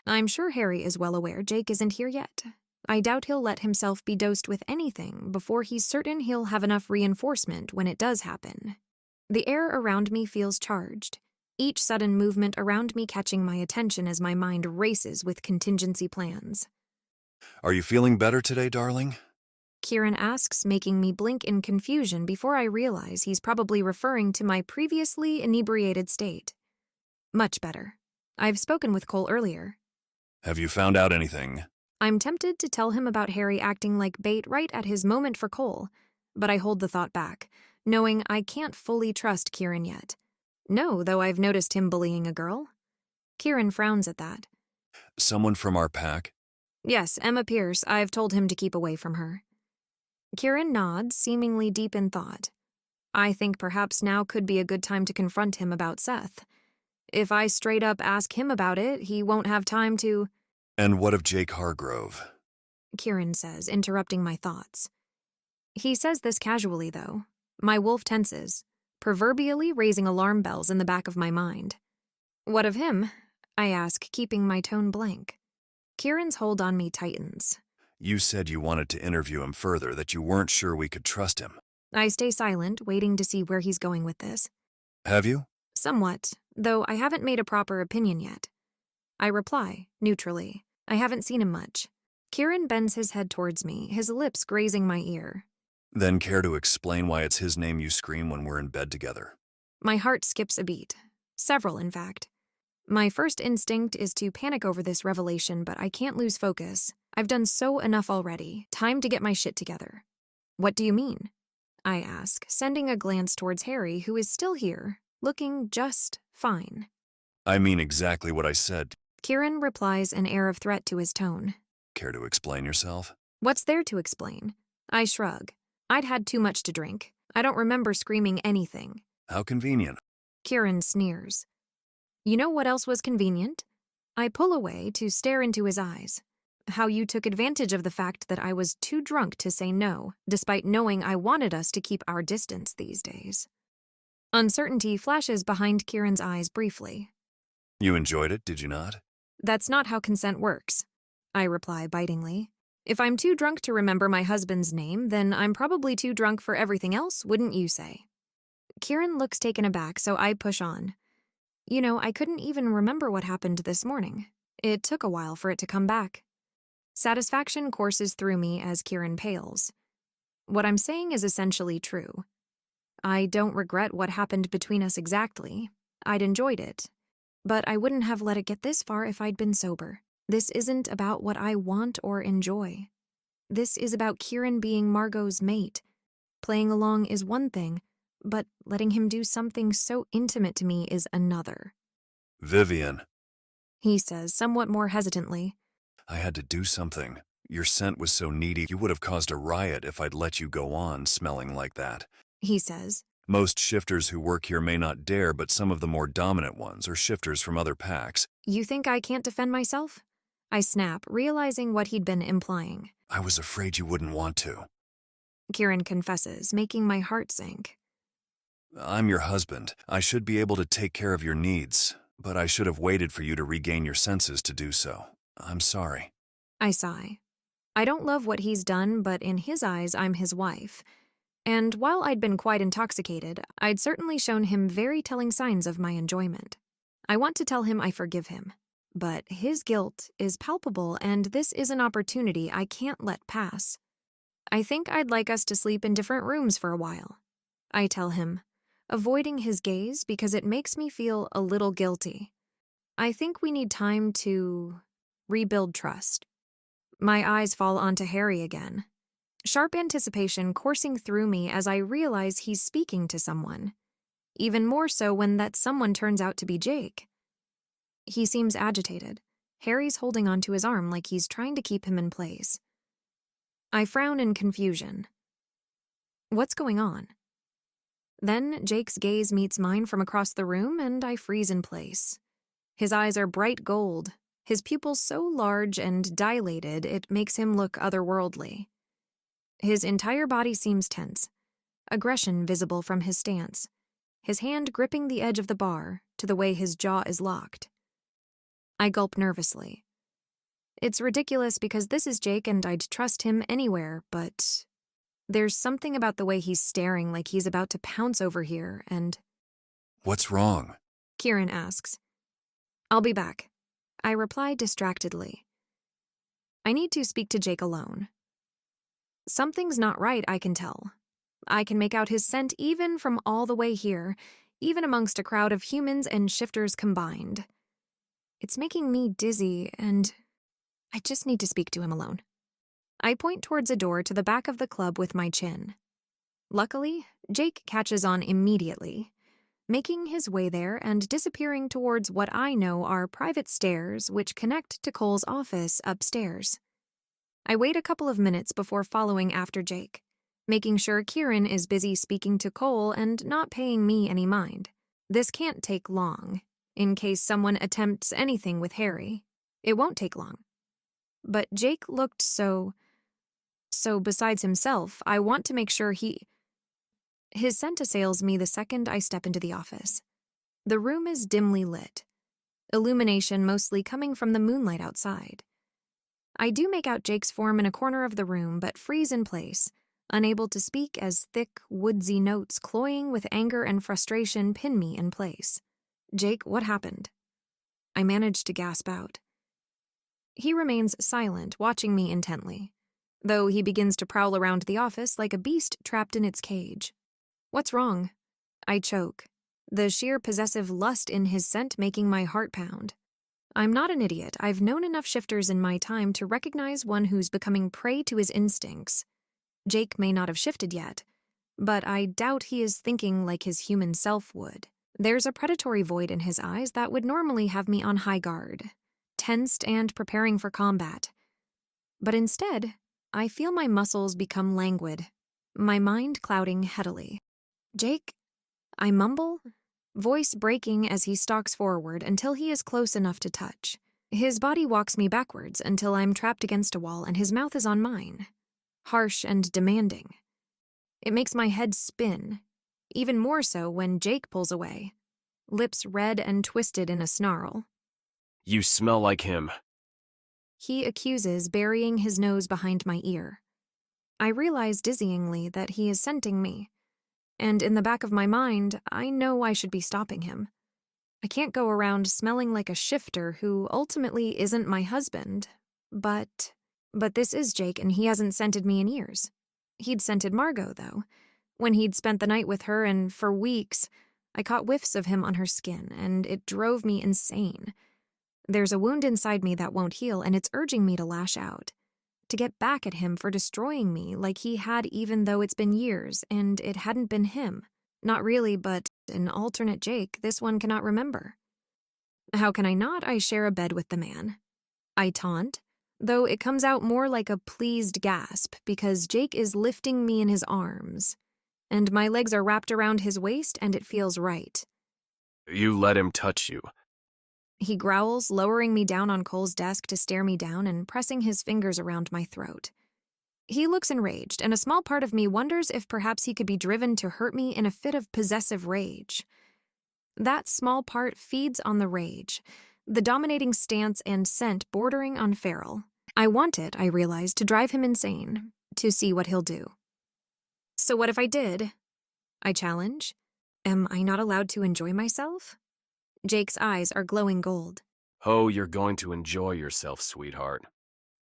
I'm sure Harry is well aware Jake isn't here yet. I doubt he'll let himself be dosed with anything before he's certain he'll have enough reinforcement when it does happen. The air around me feels charged, each sudden movement around me catching my attention as my mind races with contingency plans. Are you feeling better today, darling? Kieran asks, making me blink in confusion before I realize he's probably referring to my previously inebriated state. Much better. I've spoken with Cole earlier. Have you found out anything? I'm tempted to tell him about Harry acting like bait right at his moment for Cole, but I hold the thought back, knowing I can't fully trust Kieran yet. No, though I've noticed him bullying a girl. Kieran frowns at that. Someone from our pack? Yes, Emma Pierce. I've told him to keep away from her. Kieran nods, seemingly deep in thought. I think perhaps now could be a good time to confront him about Seth. If I straight up ask him about it, he won't have time to— And what of Jake Hargrove? Kieran says, interrupting my thoughts. He says this casually, though. My wolf tenses, proverbially raising alarm bells in the back of my mind. What of him? I ask, keeping my tone blank. Kieran's hold on me tightens. You said you wanted to interview him further, that you weren't sure we could trust him. I stay silent, waiting to see where he's going with this. Have you? Somewhat, though I haven't made a proper opinion yet. I reply, neutrally. I haven't seen him much. Kieran bends his head towards me, his lips grazing my ear. Then care to explain why it's his name you scream when we're in bed together? My heart skips a beat. Several, in fact. My first instinct is to panic over this revelation, but I can't lose focus. I've done so enough already. Time to get my shit together. What do you mean? I ask, sending a glance towards Harry, who is still here, looking just fine. I mean exactly what I said. Kieran replies, an air of threat to his tone. Care to explain yourself? What's there to explain? I shrug. I'd had too much to drink. I don't remember screaming anything. How convenient. Kieran sneers. You know what else was convenient? I pull away to stare into his eyes. How you took advantage of the fact that I was too drunk to say no, despite knowing I wanted us to keep our distance these days. Uncertainty flashes behind Kieran's eyes briefly. You enjoyed it, did you not? That's not how consent works, I reply bitingly. If I'm too drunk to remember my husband's name, then I'm probably too drunk for everything else, wouldn't you say? Kieran looks taken aback, so I push on. You know, I couldn't even remember what happened this morning. It took a while for it to come back. Satisfaction courses through me as Kieran pales. What I'm saying is essentially true. I don't regret what happened between us exactly. I'd enjoyed it. But I wouldn't have let it get this far if I'd been sober. This isn't about what I want or enjoy. This is about Kieran being Margot's mate. Playing along is one thing, but letting him do something so intimate to me is another. Vivian. He says, somewhat more hesitantly. I had to do something. Your scent was so needy you would have caused a riot if I'd let you go on smelling like that. He says. Most shifters who work here may not dare, but some of the more dominant ones are shifters from other packs. You think I can't defend myself? I snap, realizing what he'd been implying. I was afraid you wouldn't want to. Kieran confesses, making my heart sink. I'm your husband. I should be able to take care of your needs, but I should have waited for you to regain your senses to do so. I'm sorry. I sigh. I don't love what he's done, but in his eyes, I'm his wife. And while I'd been quite intoxicated, I'd certainly shown him very telling signs of my enjoyment. I want to tell him I forgive him. But his guilt is palpable, and this is an opportunity I can't let pass. I think I'd like us to sleep in different rooms for a while. I tell him, avoiding his gaze because it makes me feel a little guilty. I think we need time to rebuild trust. My eyes fall onto Harry again. Sharp anticipation coursing through me as I realize he's speaking to someone. Even more so when that someone turns out to be Jake. He seems agitated. Harry's holding onto his arm like he's trying to keep him in place. I frown in confusion. What's going on? Then Jake's gaze meets mine from across the room, and I freeze in place. His eyes are bright gold, his pupils so large and dilated it makes him look otherworldly. His entire body seems tense, aggression visible from his stance, his hand gripping the edge of the bar to the way his jaw is locked. I gulp nervously. It's ridiculous because this is Jake and I'd trust him anywhere, but there's something about the way he's staring like he's about to pounce over here and... What's wrong? Kieran asks. I'll be back. I reply distractedly. I need to speak to Jake alone. Something's not right, I can tell. I can make out his scent even from all the way here, even amongst a crowd of humans and shifters combined. It's making me dizzy, and I just need to speak to him alone. I point towards a door to the back of the club with my chin. Luckily, Jake catches on immediately, making his way there and disappearing towards what I know are private stairs which connect to Cole's office upstairs. I wait a couple of minutes before following after Jake, making sure Kieran is busy speaking to Cole and not paying me any mind. This can't take long. In case someone attempts anything with Harry, it won't take long. But Jake looked so besides himself, I want to make sure his scent assails me the second I step into the office. The room is dimly lit, illumination mostly coming from the moonlight outside. I do make out Jake's form in a corner of the room, but freeze in place, unable to speak as thick, woodsy notes cloying with anger and frustration pin me in place. Jake, what happened? I manage to gasp out. He remains silent, watching me intently, though he begins to prowl around the office like a beast trapped in its cage. What's wrong? I choke, the sheer possessive lust in his scent making my heart pound. I'm not an idiot. I've known enough shifters in my time to recognize one who's becoming prey to his instincts. Jake may not have shifted yet, but I doubt he is thinking like his human self would. There's a predatory void in his eyes that would normally have me on high guard, tensed and preparing for combat. But instead, I feel my muscles become languid, my mind clouding heavily. Jake, I mumble, voice breaking as he stalks forward until he is close enough to touch. His body walks me backwards until I'm trapped against a wall and his mouth is on mine, harsh and demanding. It makes my head spin, even more so when Jake pulls away, lips red and twisted in a snarl. You smell like him. He accuses, burying his nose behind my ear. I realize dizzyingly that he is scenting me, and in the back of my mind, I know I should be stopping him. I can't go around smelling like a shifter who ultimately isn't my husband. But this is Jake, and he hasn't scented me in years. He'd scented Margot, though. When he'd spent the night with her, and for weeks, I caught whiffs of him on her skin, and it drove me insane. There's a wound inside me that won't heal, and it's urging me to lash out. To get back at him for destroying me like he had, even though it's been years, and it hadn't been him. Not really, but an alternate Jake this one cannot remember. How can I not? I share a bed with the man. I taunt, though it comes out more like a pleased gasp because Jake is lifting me in his arms, and my legs are wrapped around his waist and it feels right. You let him touch you. He growls, lowering me down on Cole's desk to stare me down and pressing his fingers around my throat. He looks enraged, and a small part of me wonders if perhaps he could be driven to hurt me in a fit of possessive rage. That small part feeds on the rage, the dominating stance and scent bordering on feral. I want it, I realize, to drive him insane, to see what he'll do. So what if I did? I challenge. Am I not allowed to enjoy myself? Jake's eyes are glowing gold. Oh, you're going to enjoy yourself, sweetheart.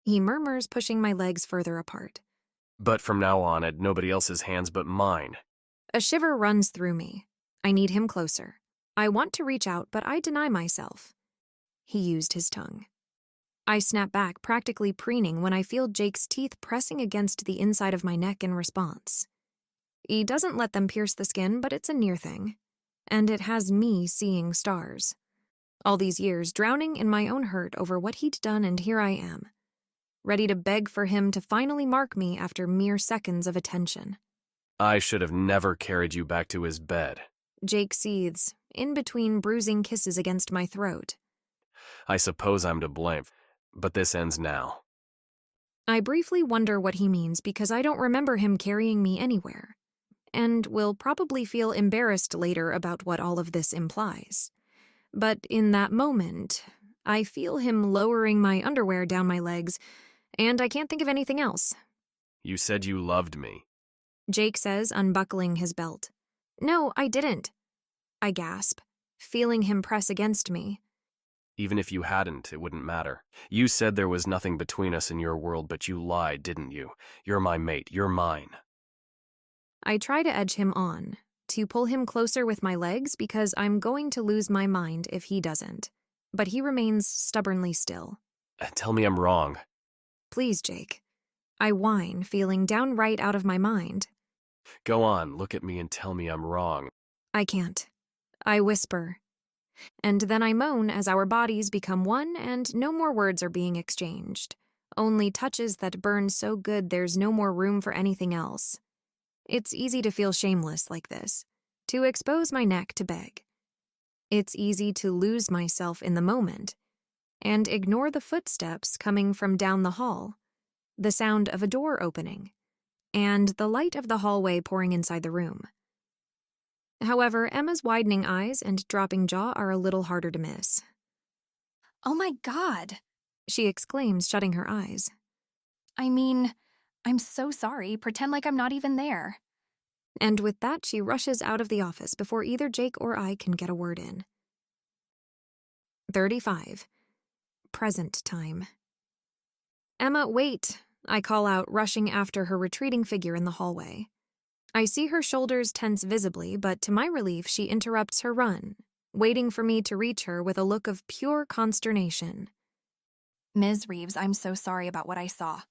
He murmurs, pushing my legs further apart. But from now on, at nobody else's hands but mine. A shiver runs through me. I need him closer. I want to reach out, but I deny myself. He used his tongue. I snap back, practically preening when I feel Jake's teeth pressing against the inside of my neck in response. He doesn't let them pierce the skin, but it's a near thing. And it has me seeing stars. All these years, drowning in my own hurt over what he'd done, and here I am, ready to beg for him to finally mark me after mere seconds of attention. I should have never carried you back to his bed. Jake seethes, in between bruising kisses against my throat. I suppose I'm to blame, but this ends now. I briefly wonder what he means because I don't remember him carrying me anywhere, and will probably feel embarrassed later about what all of this implies. But in that moment, I feel him lowering my underwear down my legs, and I can't think of anything else. You said you loved me. Jake says, unbuckling his belt. No, I didn't. I gasp, feeling him press against me. Even if you hadn't, it wouldn't matter. You said there was nothing between us in your world, but you lied, didn't you? You're my mate. You're mine. I try to edge him on, to pull him closer with my legs because I'm going to lose my mind if he doesn't. But he remains stubbornly still. Tell me I'm wrong. Please, Jake. I whine, feeling downright out of my mind. Go on, look at me and tell me I'm wrong. I can't. I whisper. And then I moan as our bodies become one and no more words are being exchanged. Only touches that burn so good there's no more room for anything else. It's easy to feel shameless like this, to expose my neck to beg. It's easy to lose myself in the moment and ignore the footsteps coming from down the hall, the sound of a door opening, and the light of the hallway pouring inside the room. However, Emma's widening eyes and dropping jaw are a little harder to miss. Oh my God, she exclaims, shutting her eyes. I mean, I'm so sorry. Pretend like I'm not even there. And with that, she rushes out of the office before either Jake or I can get a word in. 35. Present time. Emma, wait, I call out, rushing after her retreating figure in the hallway. I see her shoulders tense visibly, but to my relief, she interrupts her run, waiting for me to reach her with a look of pure consternation. Ms. Reeves, I'm so sorry about what I saw.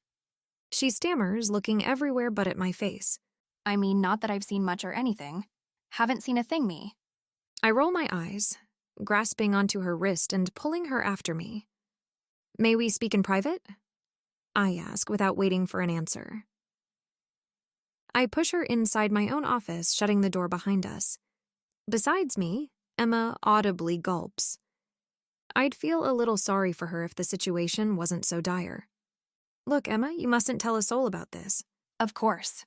She stammers, looking everywhere but at my face. I mean, not that I've seen much or anything. Haven't seen a thing, me. I roll my eyes, grasping onto her wrist and pulling her after me. May we speak in private? I ask without waiting for an answer. I push her inside my own office, shutting the door behind us. Besides me, Emma audibly gulps. I'd feel a little sorry for her if the situation wasn't so dire. Look, Emma, you mustn't tell a soul about this. Of course.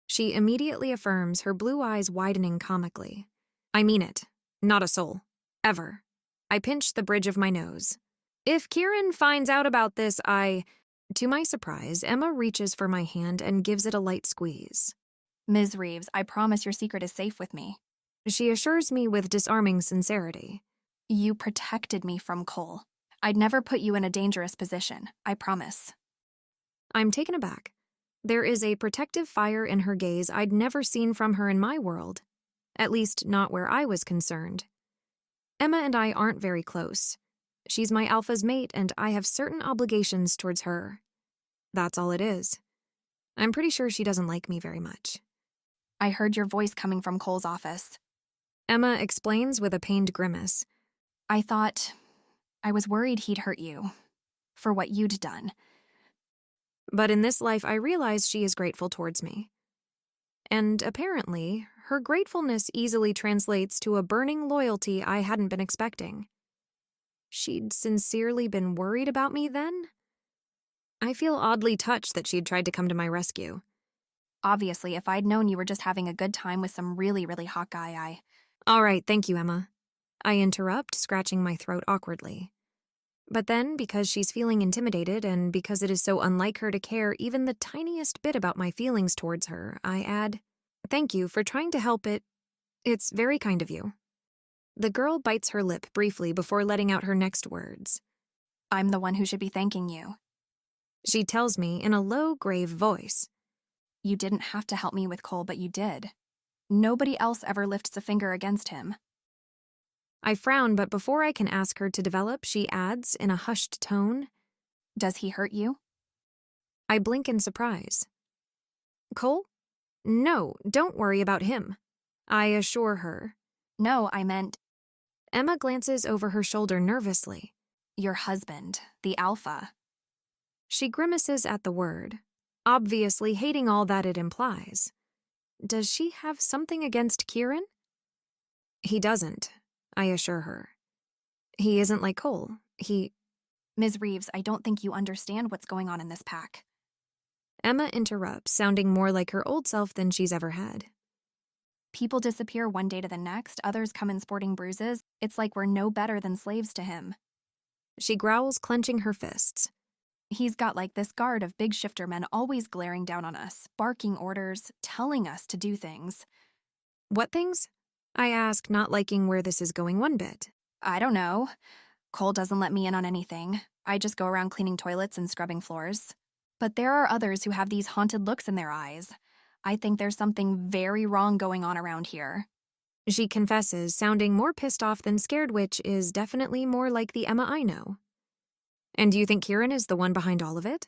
She immediately affirms, her blue eyes widening comically. I mean it. Not a soul. Ever. I pinch the bridge of my nose. If Kieran finds out about this, To my surprise, Emma reaches for my hand and gives it a light squeeze. Ms. Reeves, I promise your secret is safe with me. She assures me with disarming sincerity. You protected me from Cole. I'd never put you in a dangerous position, I promise. I'm taken aback. There is a protective fire in her gaze I'd never seen from her in my world. At least, not where I was concerned. Emma and I aren't very close. She's my alpha's mate, and I have certain obligations towards her. That's all it is. I'm pretty sure she doesn't like me very much. I heard your voice coming from Cole's office. Emma explains with a pained grimace. I was worried he'd hurt you. For what you'd done. But in this life, I realize she is grateful towards me. And apparently, her gratefulness easily translates to a burning loyalty I hadn't been expecting. She'd sincerely been worried about me then? I feel oddly touched that she'd tried to come to my rescue. Obviously, if I'd known you were just having a good time with some really, really hot guy, All right, thank you, Emma. I interrupt, scratching my throat awkwardly. But then, because she's feeling intimidated and because it is so unlike her to care even the tiniest bit about my feelings towards her, I add, thank you for trying to help it. It's very kind of you. The girl bites her lip briefly before letting out her next words. I'm the one who should be thanking you. She tells me in a low, grave voice. You didn't have to help me with Cole, but you did. Nobody else ever lifts a finger against him. I frown, but before I can ask her to develop, she adds in a hushed tone, Does he hurt you? I blink in surprise. Cole? No, don't worry about him. I assure her. No, I meant... Emma glances over her shoulder nervously. Your husband, the alpha. She grimaces at the word, obviously hating all that it implies. Does she have something against Kieran? He doesn't, I assure her. He isn't like Cole. Ms. Reeves, I don't think you understand what's going on in this pack. Emma interrupts, sounding more like her old self than she's ever had. People disappear one day to the next, others come in sporting bruises. It's like we're no better than slaves to him. She growls, clenching her fists. He's got like this guard of big shifter men always glaring down on us, barking orders, telling us to do things. What things? I ask, not liking where this is going one bit. I don't know. Cole doesn't let me in on anything. I just go around cleaning toilets and scrubbing floors. But there are others who have these haunted looks in their eyes. I think there's something very wrong going on around here. She confesses, sounding more pissed off than scared, which is definitely more like the Emma I know. And do you think Kieran is the one behind all of it?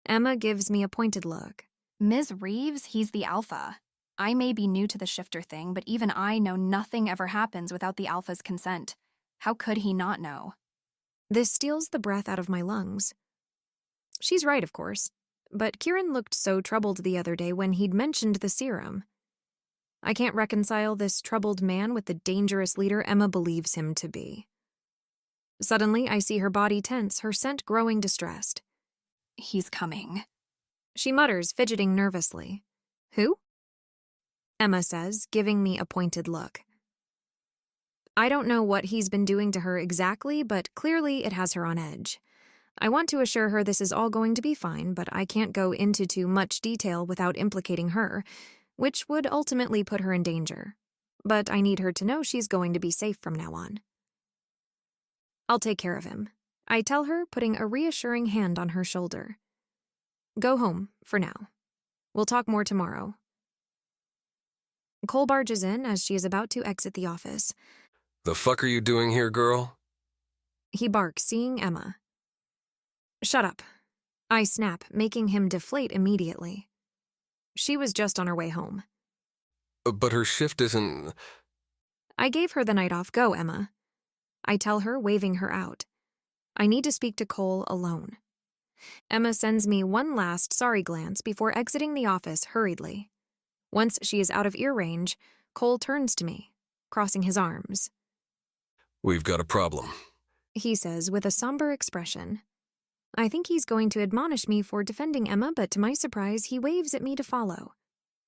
Emma gives me a pointed look. Ms. Reeves, he's the alpha. I may be new to the shifter thing, but even I know nothing ever happens without the alpha's consent. How could he not know? This steals the breath out of my lungs. She's right, of course. But Kieran looked so troubled the other day when he'd mentioned the serum. I can't reconcile this troubled man with the dangerous leader Emma believes him to be. Suddenly, I see her body tense, her scent growing distressed. He's coming. She mutters, fidgeting nervously. Who? Emma says, giving me a pointed look. I don't know what he's been doing to her exactly, but clearly it has her on edge. I want to assure her this is all going to be fine, but I can't go into too much detail without implicating her, which would ultimately put her in danger. But I need her to know she's going to be safe from now on. I'll take care of him, I tell her, putting a reassuring hand on her shoulder. Go home, for now. We'll talk more tomorrow. Cole barges in as she is about to exit the office. The fuck are you doing here, girl? He barks, seeing Emma. Shut up. I snap, making him deflate immediately. She was just on her way home. But her shift isn't... I gave her the night off. Go, Emma. I tell her, waving her out. I need to speak to Cole alone. Emma sends me one last sorry glance before exiting the office hurriedly. Once she is out of ear range, Cole turns to me, crossing his arms. We've got a problem, he says with a somber expression. I think he's going to admonish me for defending Emma, but to my surprise, he waves at me to follow,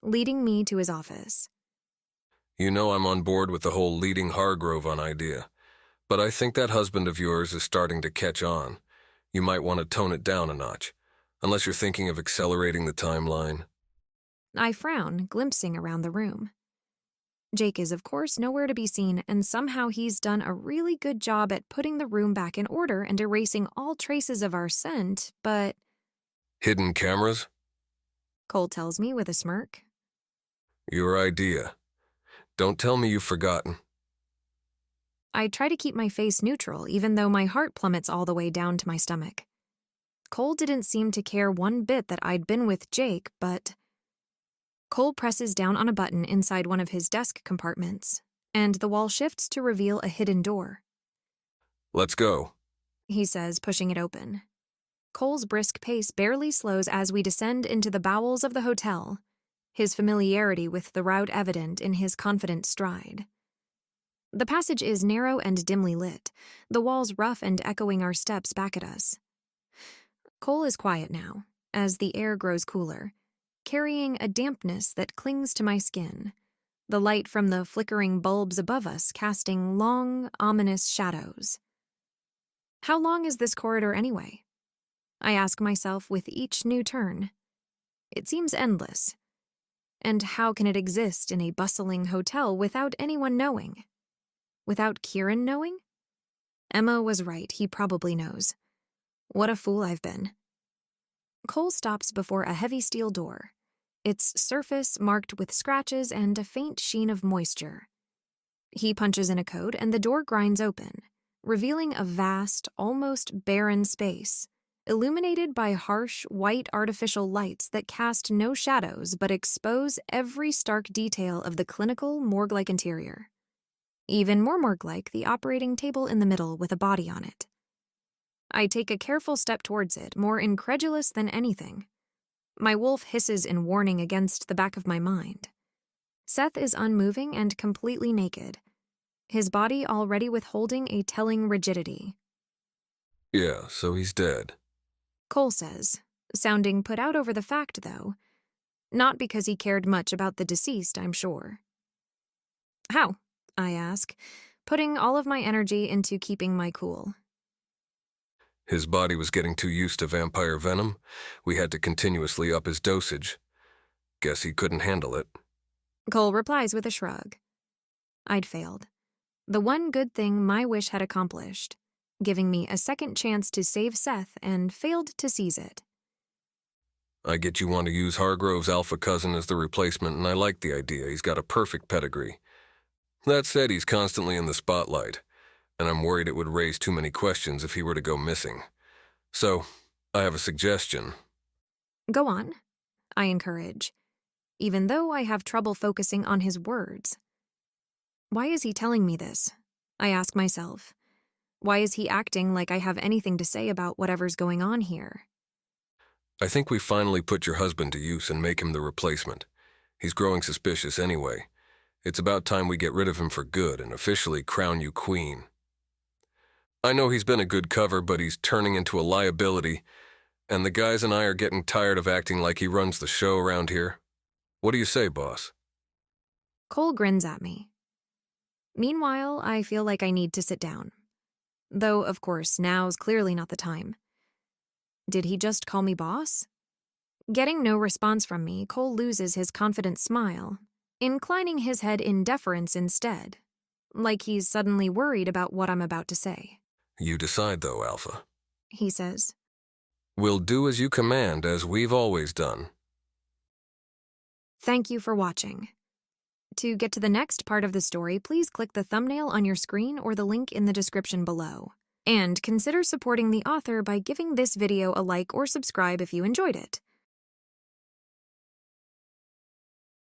leading me to his office. You know I'm on board with the whole leading Hargrove on idea, but I think that husband of yours is starting to catch on. You might want to tone it down a notch, unless you're thinking of accelerating the timeline. I frown, glimpsing around the room. Jake is, of course, nowhere to be seen, and somehow he's done a really good job at putting the room back in order and erasing all traces of our scent, but... Hidden cameras? Cole tells me with a smirk. Your idea. Don't tell me you've forgotten. I try to keep my face neutral, even though my heart plummets all the way down to my stomach. Cole didn't seem to care one bit that I'd been with Jake, but... Cole presses down on a button inside one of his desk compartments, and the wall shifts to reveal a hidden door. Let's go, he says, pushing it open. Cole's brisk pace barely slows as we descend into the bowels of the hotel, his familiarity with the route evident in his confident stride. The passage is narrow and dimly lit, the walls rough and echoing our steps back at us. Cole is quiet now, as the air grows cooler, carrying a dampness that clings to my skin, the light from the flickering bulbs above us casting long, ominous shadows. How long is this corridor anyway? I ask myself with each new turn. It seems endless. And how can it exist in a bustling hotel without anyone knowing? Without Kieran knowing? Emma was right, he probably knows. What a fool I've been. Cole stops before a heavy steel door, its surface marked with scratches and a faint sheen of moisture. He punches in a code and the door grinds open, revealing a vast, almost barren space, illuminated by harsh, white artificial lights that cast no shadows but expose every stark detail of the clinical, morgue-like interior. Even more morgue-like, the operating table in the middle with a body on it. I take a careful step towards it, more incredulous than anything. My wolf hisses in warning against the back of my mind. Seth is unmoving and completely naked, his body already withholding a telling rigidity. Yeah, so he's dead. Cole says, sounding put out over the fact, though. Not because he cared much about the deceased, I'm sure. How? I ask, putting all of my energy into keeping my cool. His body was getting too used to vampire venom. We had to continuously up his dosage. Guess he couldn't handle it. Cole replies with a shrug. I'd failed. The one good thing my wish had accomplished, giving me a second chance to save Seth, and failed to seize it. I get you want to use Hargrove's alpha cousin as the replacement, and I like the idea. He's got a perfect pedigree. That said, he's constantly in the spotlight, and I'm worried it would raise too many questions if he were to go missing. So, I have a suggestion. Go on, I encourage, even though I have trouble focusing on his words. Why is he telling me this? I ask myself. Why is he acting like I have anything to say about whatever's going on here? I think we finally put your husband to use and make him the replacement. He's growing suspicious anyway. It's about time we get rid of him for good and officially crown you queen. I know he's been a good cover, but he's turning into a liability, and the guys and I are getting tired of acting like he runs the show around here. What do you say, boss? Cole grins at me. Meanwhile, I feel like I need to sit down. Though, of course, now's clearly not the time. Did he just call me boss? Getting no response from me, Cole loses his confident smile, inclining his head in deference instead, like he's suddenly worried about what I'm about to say. You decide, though, Alpha. He says. We'll do as you command, as we've always done. Thank you for watching. To get to the next part of the story, please click the thumbnail on your screen or the link in the description below. And consider supporting the author by giving this video a like or subscribe if you enjoyed it.